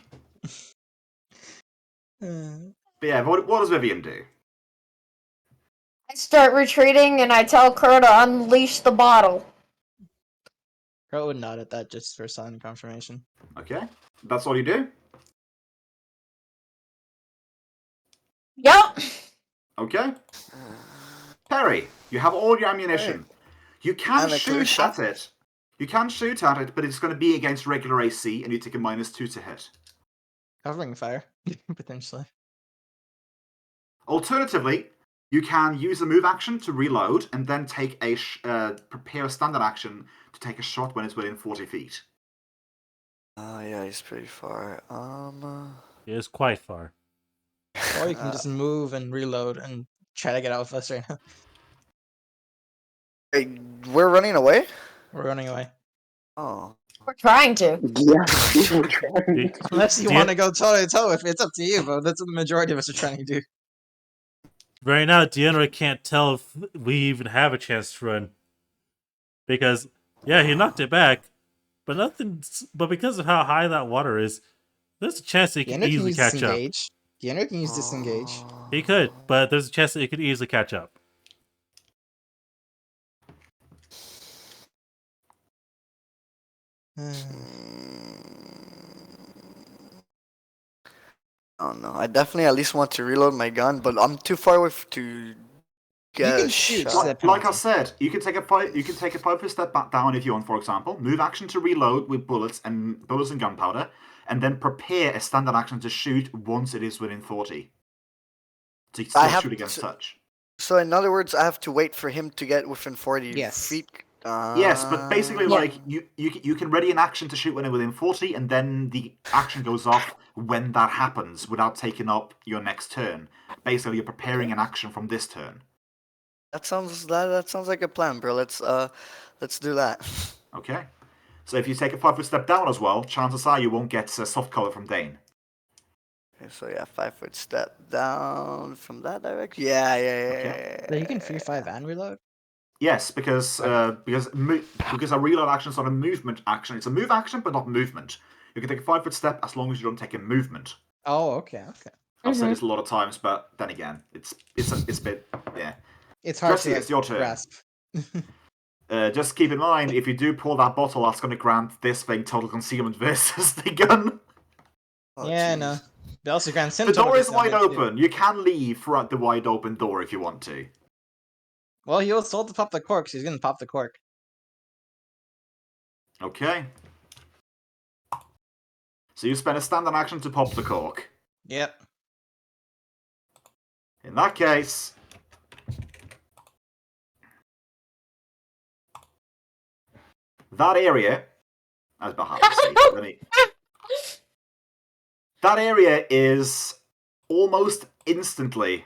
But yeah, what does Vivian do? I start retreating and I tell Kerr to unleash the bottle. Crow would nod at that just for sign confirmation. Okay. That's all you do? Yep. Okay. Perry, you have all your ammunition. You can And a clear shoot shot. at it. You can shoot at it, but it's going to be against regular AC, and you take a -2 to hit. Covering fire, potentially. Alternatively, you can use a move action to reload, and then take a prepare a standard action to take a shot when it's within 40 feet. Oh yeah, he's pretty far. It is quite far. Or you can just move and reload and try to get out of us right now. Hey, we're running away. We're running away. Oh. We're trying to. Yeah, we're trying. Unless you Dien- want to go toe to toe, if it's up to you, but that's what the majority of us are trying to do. Right now, Dienra can't tell if we even have a chance to run. Because, yeah, he knocked it back, but because of how high that water is, there's a chance that he can Dienra can easily use catch up. disengage. Dienra can use disengage. He could, but there's a chance that he could easily catch up. Oh no, I definitely at least want to reload my gun, but I'm too far away to get can a shoot, shot. Step Like I penalty. said, you can take a 5 step back down if you want, for example. Move action to reload with bullets and gunpowder, and then prepare a standard action to shoot once it is within 40. So you can I still have shoot against to- touch. So in other words, I have to wait for him to get within 40 Yes. feet. Yes, but basically, Yeah. like you can ready an action to shoot when it's within 40, and then the action goes off when that happens without taking up your next turn. Basically, you're preparing an action from this turn. that sounds like a plan, bro. Let's do that. Okay. So if you take a 5 step down as well, chances are you won't get soft cover from Dane. Okay, so yeah, 5-foot step down from that direction. Yeah. Okay. So you can free 5 and reload? Yes, because a reload action is not a movement action. It's a move action, but not movement. You can take a 5 step as long as you don't take a movement. Oh, okay. I've said this a lot of times, but then again, it's a bit yeah. It's hard Jesse, to it's your turn. grasp. Just keep in mind, if you do pull that bottle, that's going to grant this thing total concealment versus the gun. Oh, Yeah, jeez. no. They also grant The symptom door is concealment, wide too. open. You can leave throughout the wide open door if you want to. Well, he was told to pop the cork, so he's gonna pop the cork. Okay. So you spend a standard action to pop the cork. Yep. In that case, that area, as behind that area is almost instantly.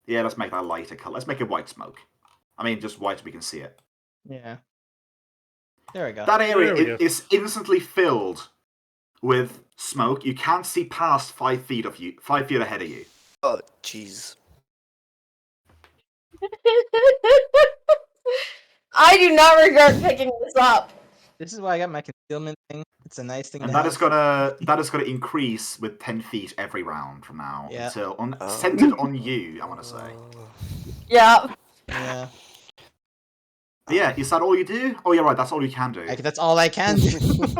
Yeah, let's make that a lighter color. Let's make it white smoke. I mean, just white so we can see it. Yeah. There we go. That area There we go. is instantly filled with smoke. You can't see past 5 feet of you, 5 feet ahead of you. Oh, jeez. I do not regret picking this up. This is why I got my concealment thing. It's a nice thing And to that have. is gonna increase with 10 feet every round from now Yeah. until centered on you. I want to say. Yeah. Yeah. But yeah, is that all you do? Oh yeah, right. That's all you can do. That's all I can do.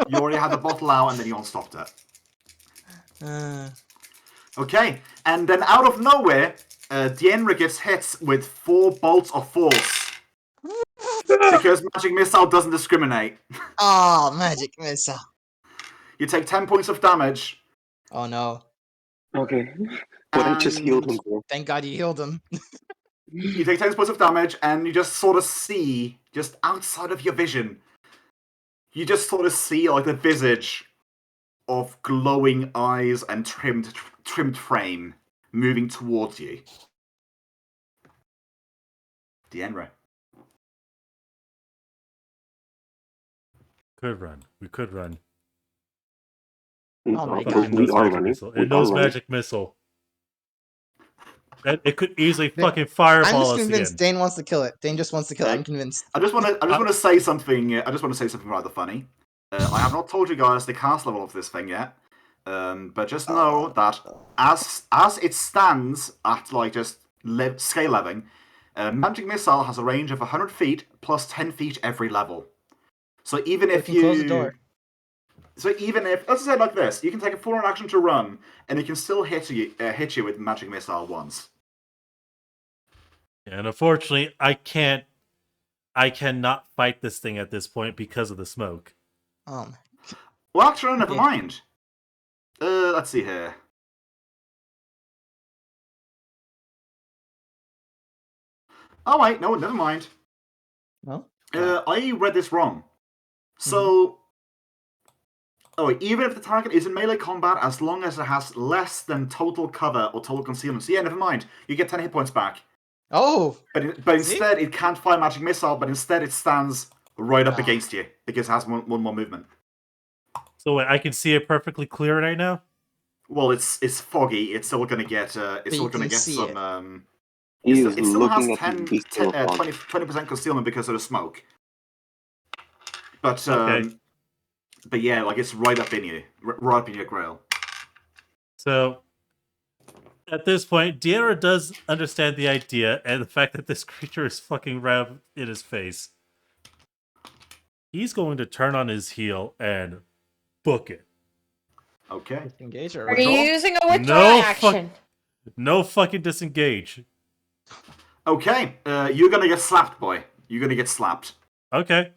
You already had the bottle out, and then you unstopped it. Okay, and then out of nowhere, Dienra gets hit with 4 bolts of force. Because magic missile doesn't discriminate. Oh, magic missile. You take 10 points of damage. Oh no. Okay. But I just healed him. Bro. Thank God you healed him. You take 10 points of damage, and you just sort of see, just outside of your vision, you just sort of see like the visage of glowing eyes and trimmed frame moving towards you. Dienra. Could run. We could run. Oh my Fucking God. We knows are magic running. missile. We It knows are running. magic missile. It could easily Yeah. fucking I'm fireball just us convinced again. Dane wants to kill it. Dane just wants to kill it. I'm convinced. I just want to say something. I just want to say something rather funny. I have not told you guys the cast level of this thing yet, but just know that as it stands at like just scale leveling, magic missile has a range of 100 feet plus 10 feet every level. So even if you close the door. So even if, let's say it like this, you can take a full-on action to run, and it can still hit you with magic missile once. And unfortunately, I cannot fight this thing at this point because of the smoke. Oh. Well, actually, never Yeah. mind. Let's see here. Oh wait, no, never mind. No? I read this wrong. So, even if the target is in melee combat, as long as it has less than total cover or total concealment. So yeah, never mind. You get 10 hit points back. Oh! But instead, it can't fire magic missile. But instead, it stands right up against you because it has one more movement. So wait, I can see it perfectly clear right now. Well, it's foggy. It's still gonna get. It's still gonna get some. He It is still has looking at the beast of fog. 20% concealment because of the smoke. But Okay. but yeah, like it's right up in you, right up in your grill. So at this point, Dienra does understand the idea and the fact that this creature is fucking right in his face. He's going to turn on his heel and book it. Okay. Disengage or Are you Withdraw? using a withdraw No action? No fucking disengage. Okay. You're gonna get slapped, boy. You're gonna get slapped. Okay.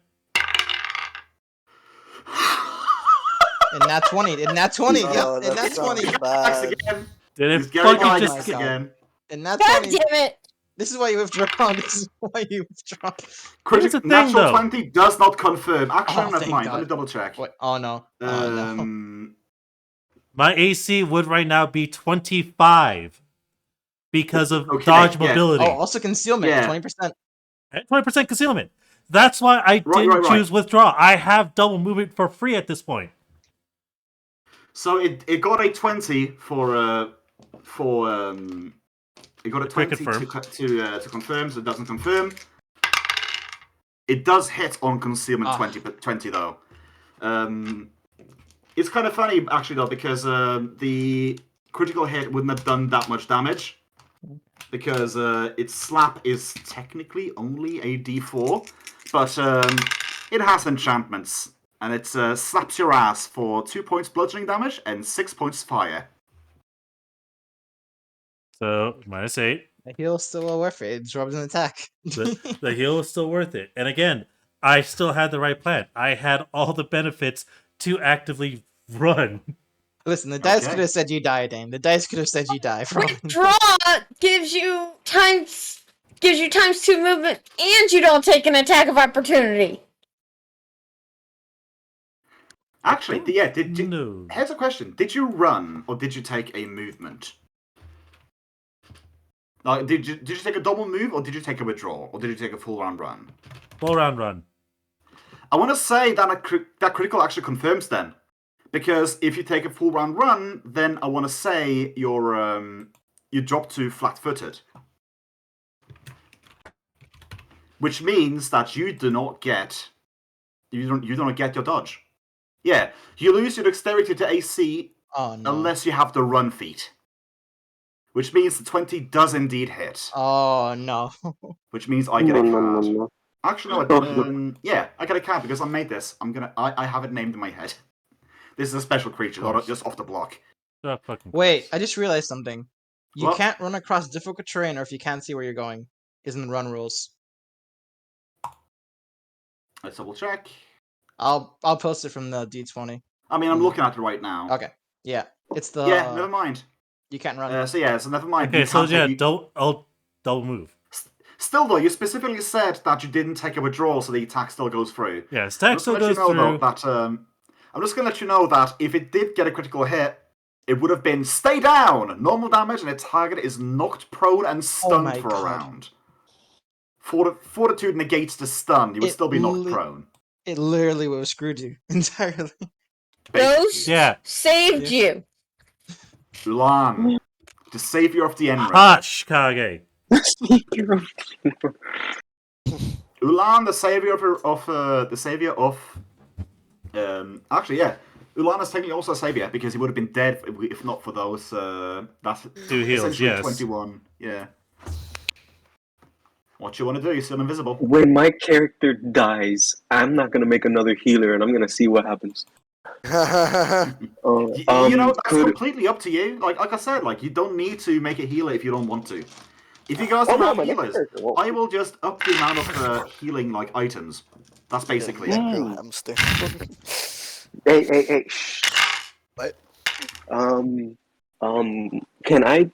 In that 20. In that 20. No, Yep. In that that 20. sounds Axe bad. again. Did He's it Gary fucking Gygax just God. again. In that God 20. damn it! This is why you withdraw. This is why you withdraw. Here's the thing, Natural though. 20 does not confirm. Actually, Oh, never thank mind. God. Let me double check. What? Oh no. Oh no. My AC would right now be 25 because of Okay, dodge yeah. mobility. Oh, also concealment. Yeah. 20%. And 20% concealment. That's why I didn't right. choose withdraw. I have double movement for free at this point. So it got a 20 for it got a 20 to confirm, so it doesn't confirm. It does hit on concealment 20 though. It's kind of funny actually though because the critical hit wouldn't have done that much damage because its slap is technically only a D4, but it has enchantments and it slaps your ass for 2 points bludgeoning damage and 6 points fire. So, -8. The heal's still well worth it. It absorbs an attack. The heal is still worth it. And again, I still had the right plan. I had all the benefits to actively run. Listen, the dice Okay. could have said you die, Dane. The dice could have said you die. Withdraw gives you times 2 movement, and you don't take an attack of opportunity. Actually, yeah. No. Here's a question: did you run or did you take a movement? Like, did you take a double move or did you take a withdrawal or did you take a full round run? Full round run. I want to say that that critical actually confirms then, because if you take a full round run, then I want to say you drop to flat-footed, which means that you do not get You don't get your dodge. Yeah, you lose your dexterity to AC Oh no. unless you have the run feat. Which means the 20 does indeed hit. Oh no. Which means I get a card. No. Actually, no, I don't. Yeah, I get a card because I made this. I have it named in my head. This is a special creature, not just off the block. Oh, fucking Wait, Christ. I just realized something. You What? can't run across difficult terrain or if you can't see where you're going. Isn't the run rules. Let's double check. I'll post it from the D20. I mean, I'm looking at it right now. Okay. Yeah. It's the Yeah, never mind. You can't run. So never mind. Okay, You so can't yeah, take- I'll double move. Still though, you specifically said that you didn't take a withdrawal, so the attack still goes through. Yeah, attack still goes through. I'm just gonna let you know that if it did get a critical hit, it would have been stay down, normal damage, and its target is knocked prone and stunned my for a God. round. Fortitude negates the stun. You would It still be knocked prone. It literally would have screwed you entirely. Ghost Yeah. saved you. Ulan, the savior of the Dienra. Hush, Kage. Ulan, the savior actually, yeah. Ulan is technically also a savior because he would have been dead if not for those. That's 2 heals, essentially yes. 21. Yeah. What you want to do? You're still invisible. When my character dies, I'm not gonna make another healer, and I'm gonna see what happens. That's completely up to you. Like I said, you don't need to make a healer if you don't want to. If you guys don't have healers, I will just up the amount of healing items. That's basically it. Hamster. Hey, shh. What? Can I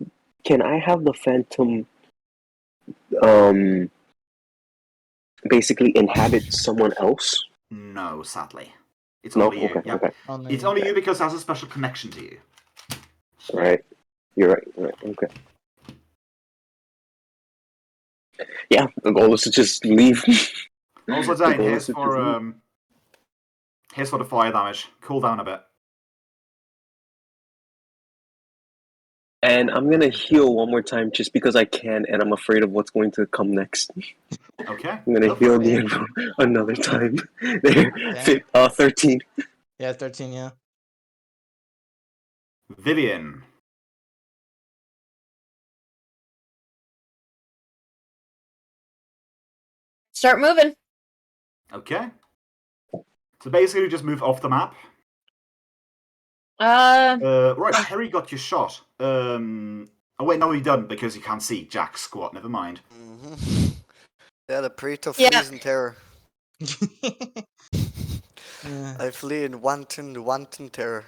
have the Phantom basically inhabit someone else? No, sadly. It's No? only you. Okay, Yeah. okay. It's only you because it has a special connection to you. Right. You're right. Okay. Yeah, the goal is to just leave. Also, Dane, here's for the fire damage. Cool down a bit. And I'm gonna heal one more time just because I can, and I'm afraid of what's going to come next. Okay. I'm gonna heal the info another time. There, 13. Yeah, 13, yeah. Vivian. Start moving. Okay. So basically, just move off the map. Right, Harry got your shot. Oh wait, no, he doesn't because you can't see Jack's squat. Never mind. Mm-hmm. Yeah, the prey to Yeah. fleas and terror. Yeah. I flee in wanton terror.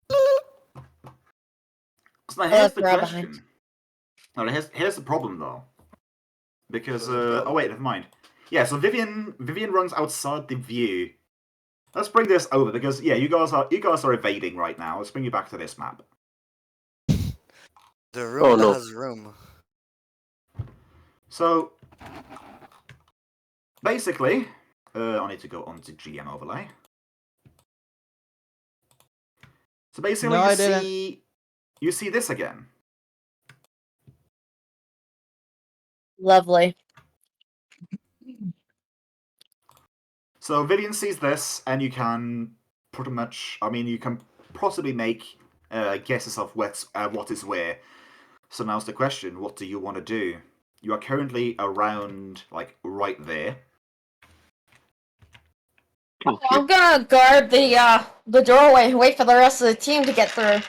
So now here's the throw question. behind. No, here's the problem though. Because oh wait, never mind. Yeah, so Vivian runs outside the view. Let's bring this over because yeah, you guys are evading right now. Let's bring you back to this map. The room that has room. So basically, I need to go on to GM overlay. So basically, No, you see this again. Lovely. So Vivian sees this, and you can pretty much, you can possibly make guesses of what is where. So now's the question: what do you want to do? You are currently around, right there. Oh, I'm gonna guard the doorway and wait for the rest of the team to get through.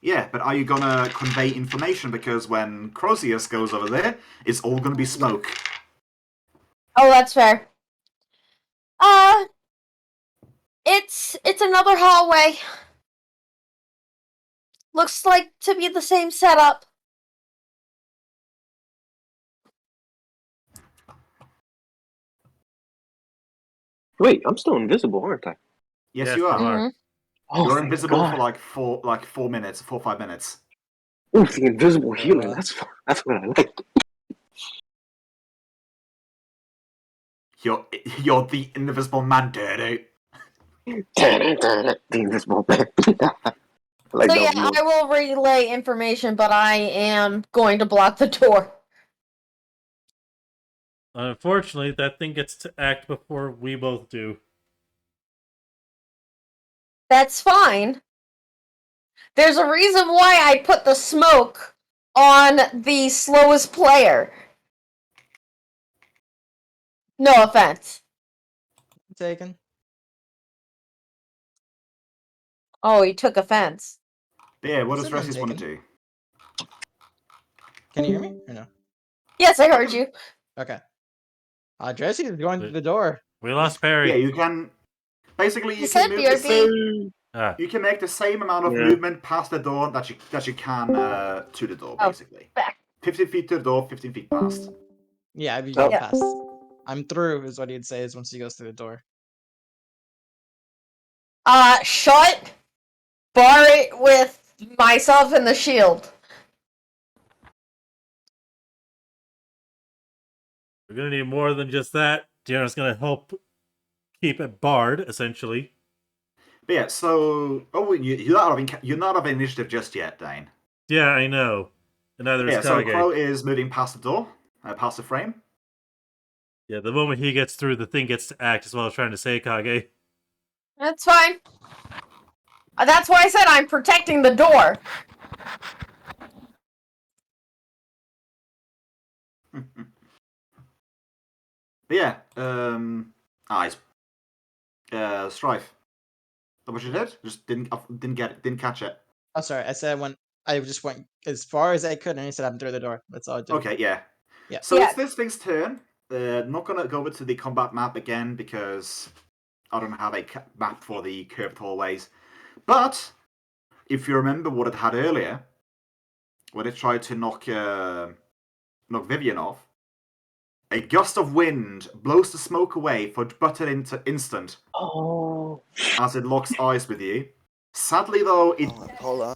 Yeah, but are you gonna convey information? Because when Crozius goes over there, it's all gonna be smoke. Oh, that's fair. It's another hallway. Looks like to be the same setup. Wait, I'm still invisible, aren't I? Yes, Yes, you are. you are. Mhm. Oh, You're thank invisible God. for 4 minutes, 4 or 5 minutes. Ooh, the invisible healer. That's what I like. You're the invisible man, dirty. The invisible man. So yeah, I will relay information, but I am going to block the door. Unfortunately, that thing gets to act before we both do. That's fine. There's a reason why I put the smoke on the slowest player. No offense. Taken. Oh, he took offense. But yeah, what does Said none Dresses want to taken. do? Can you hear me or no? Yes, I heard you. Okay. Jesse is going through the door. We lost Perry. Yeah, you can. Basically, He you said can move the BRB. same. Ah, You can make the same amount of Yeah. movement past the door that you can to the door, Oh, basically. back. 15 feet to the door, 15 feet past. Yeah, I'd be Oh. going past. I'm through, is what he'd say is once he goes through the door. Shut. Bar it with myself and the shield. we're gonna need more than just that. Dienra's gonna help keep it barred, essentially. But yeah, so you're not of initiative just yet, Dane. Yeah, I know. And neither is Yeah, so Kage. Crow is moving past the door, past the frame. Yeah, the moment he gets through, the thing gets to act, as well as trying to say Kage. That's fine. That's why I said I'm protecting the door. But yeah, eyes. Strife. Is that what you did? Just didn't catch it. Oh, sorry. I said I just went as far as I could, and he said I'm through the door. That's all I did. Okay, yeah. Yeah. So Yeah. it's this thing's turn. Not gonna go over to the combat map again because I don't have a map for the curved hallways. But if you remember what it had earlier, when it tried to knock Vivian off, a gust of wind blows the smoke away for but an instant Oh. as it locks eyes with you. Sadly, though, it. Hold on.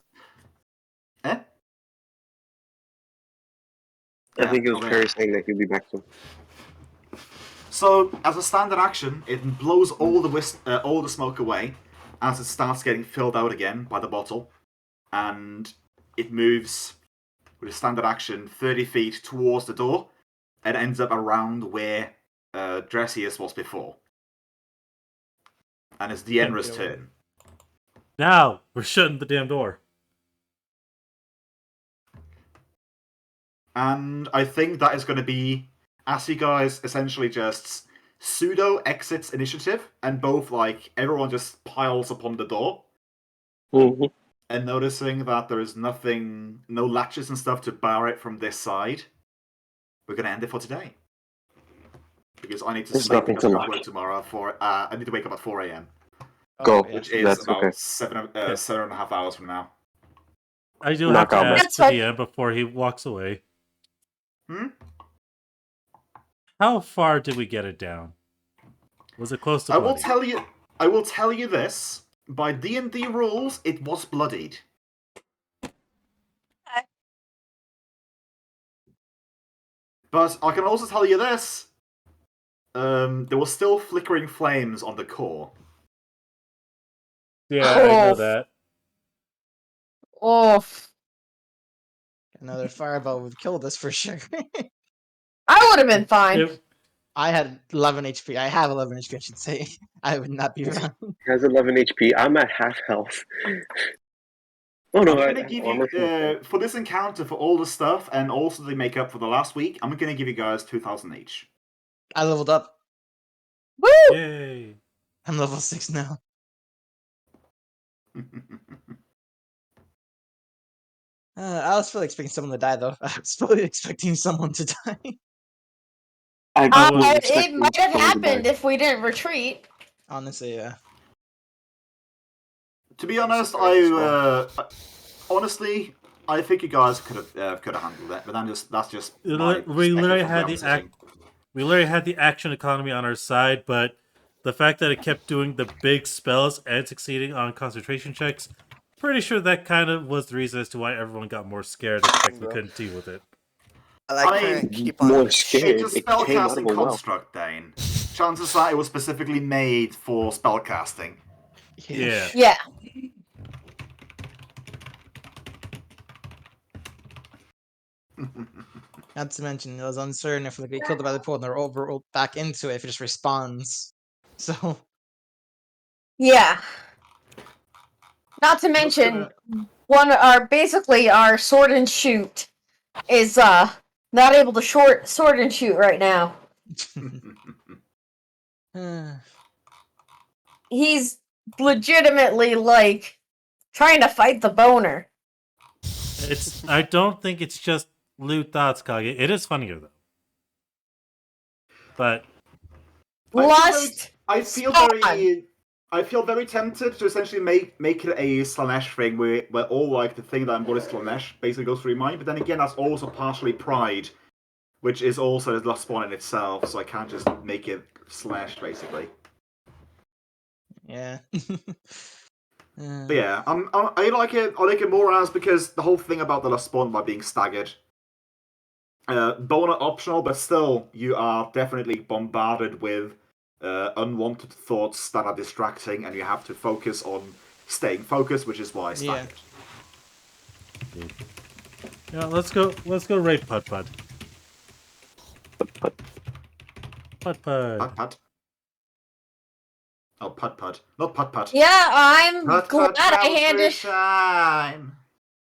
Eh? I think it was okay. Perry saying that he'll be back soon. So, as a standard action, it blows all the smoke away as it starts getting filled out again by the bottle, and it moves with a standard action 30 feet towards the door, and ends up around where Dressius was before. And it's Dienra's turn. Now, we're shutting the damn door. And I think that is going to be, as you guys essentially just pseudo exits initiative, and both everyone just piles upon the door, Mm-hmm. and noticing that there is nothing, no latches and stuff to bar it from this side, we're going to end it for today. Because I need to There's sleep nothing because to I got lock. work tomorrow. I need to wake up at 4 a.m., Go. yeah. which is That's about okay. 7.5 hours from now. I do have Knock to out, ask That's the fine. DM before he walks away. Hmm? How far did we get it down? Was it close to I will bloody? tell you this. By D&D rules, it was bloodied. But I can also tell you this. There were still flickering flames on the core. Yeah, I know Oof. that. Oof. Another fireball would kill this for sure. I would have been fine. I had 11 HP. I have 11 HP, I should say. I would not be wrong. He has 11 HP. I'm at half health. Oh no, I'm I gonna give armor you for this encounter, for all the stuff, and also to make up for the last week. I'm gonna give you guys 2,000 each. I leveled up. Woo! Yay. I'm level 6 now. I was fully expecting someone to die, though. I was fully expecting someone to die. I was It expecting might have someone to die. happened if we didn't retreat. Honestly, yeah. To be honest, honestly, I think you guys could have handled it, but that's just my We literally perspective from had where I'm the sitting. We literally had the action economy on our side, but the fact that it kept doing the big spells and succeeding on concentration checks, pretty sure that kind of was the reason as to why everyone got more scared and expected we couldn't deal with it. I mean, keep on. More It's scared. a It came out of spellcasting a well. construct, Dane. Chances are it was specifically made for spellcasting. Yeah. Yeah. Not to mention, it was uncertain if they killed it by the pool and they're over back into it if it just respawns. So Yeah. Not to mention, basically our sword and shoot is not able to sword and shoot right now. He's legitimately like trying to fight the boner. I don't think it's just loot thoughts, Kage. It is funnier though. But Lust. I feel very tempted to essentially make it a Slanesh thing where all like the thing that I'm going to Slanesh basically goes through mine, but then again that's also partially pride, which is also the lust spawn in itself, so I can't just make it Slanesh basically. yeah. But yeah, I like it. I like it more as because the whole thing about the lust spawn by being staggered. Boner optional, but still you are definitely bombarded with unwanted thoughts that are distracting, and you have to focus on staying focused, which is why I staggered. Yeah, let's go raid Putt Putt. Putt. Putt Putt. Putt Putt. Oh, Putt Putt, not Putt Putt. Yeah, I'm Putt glad Putt I handed. time.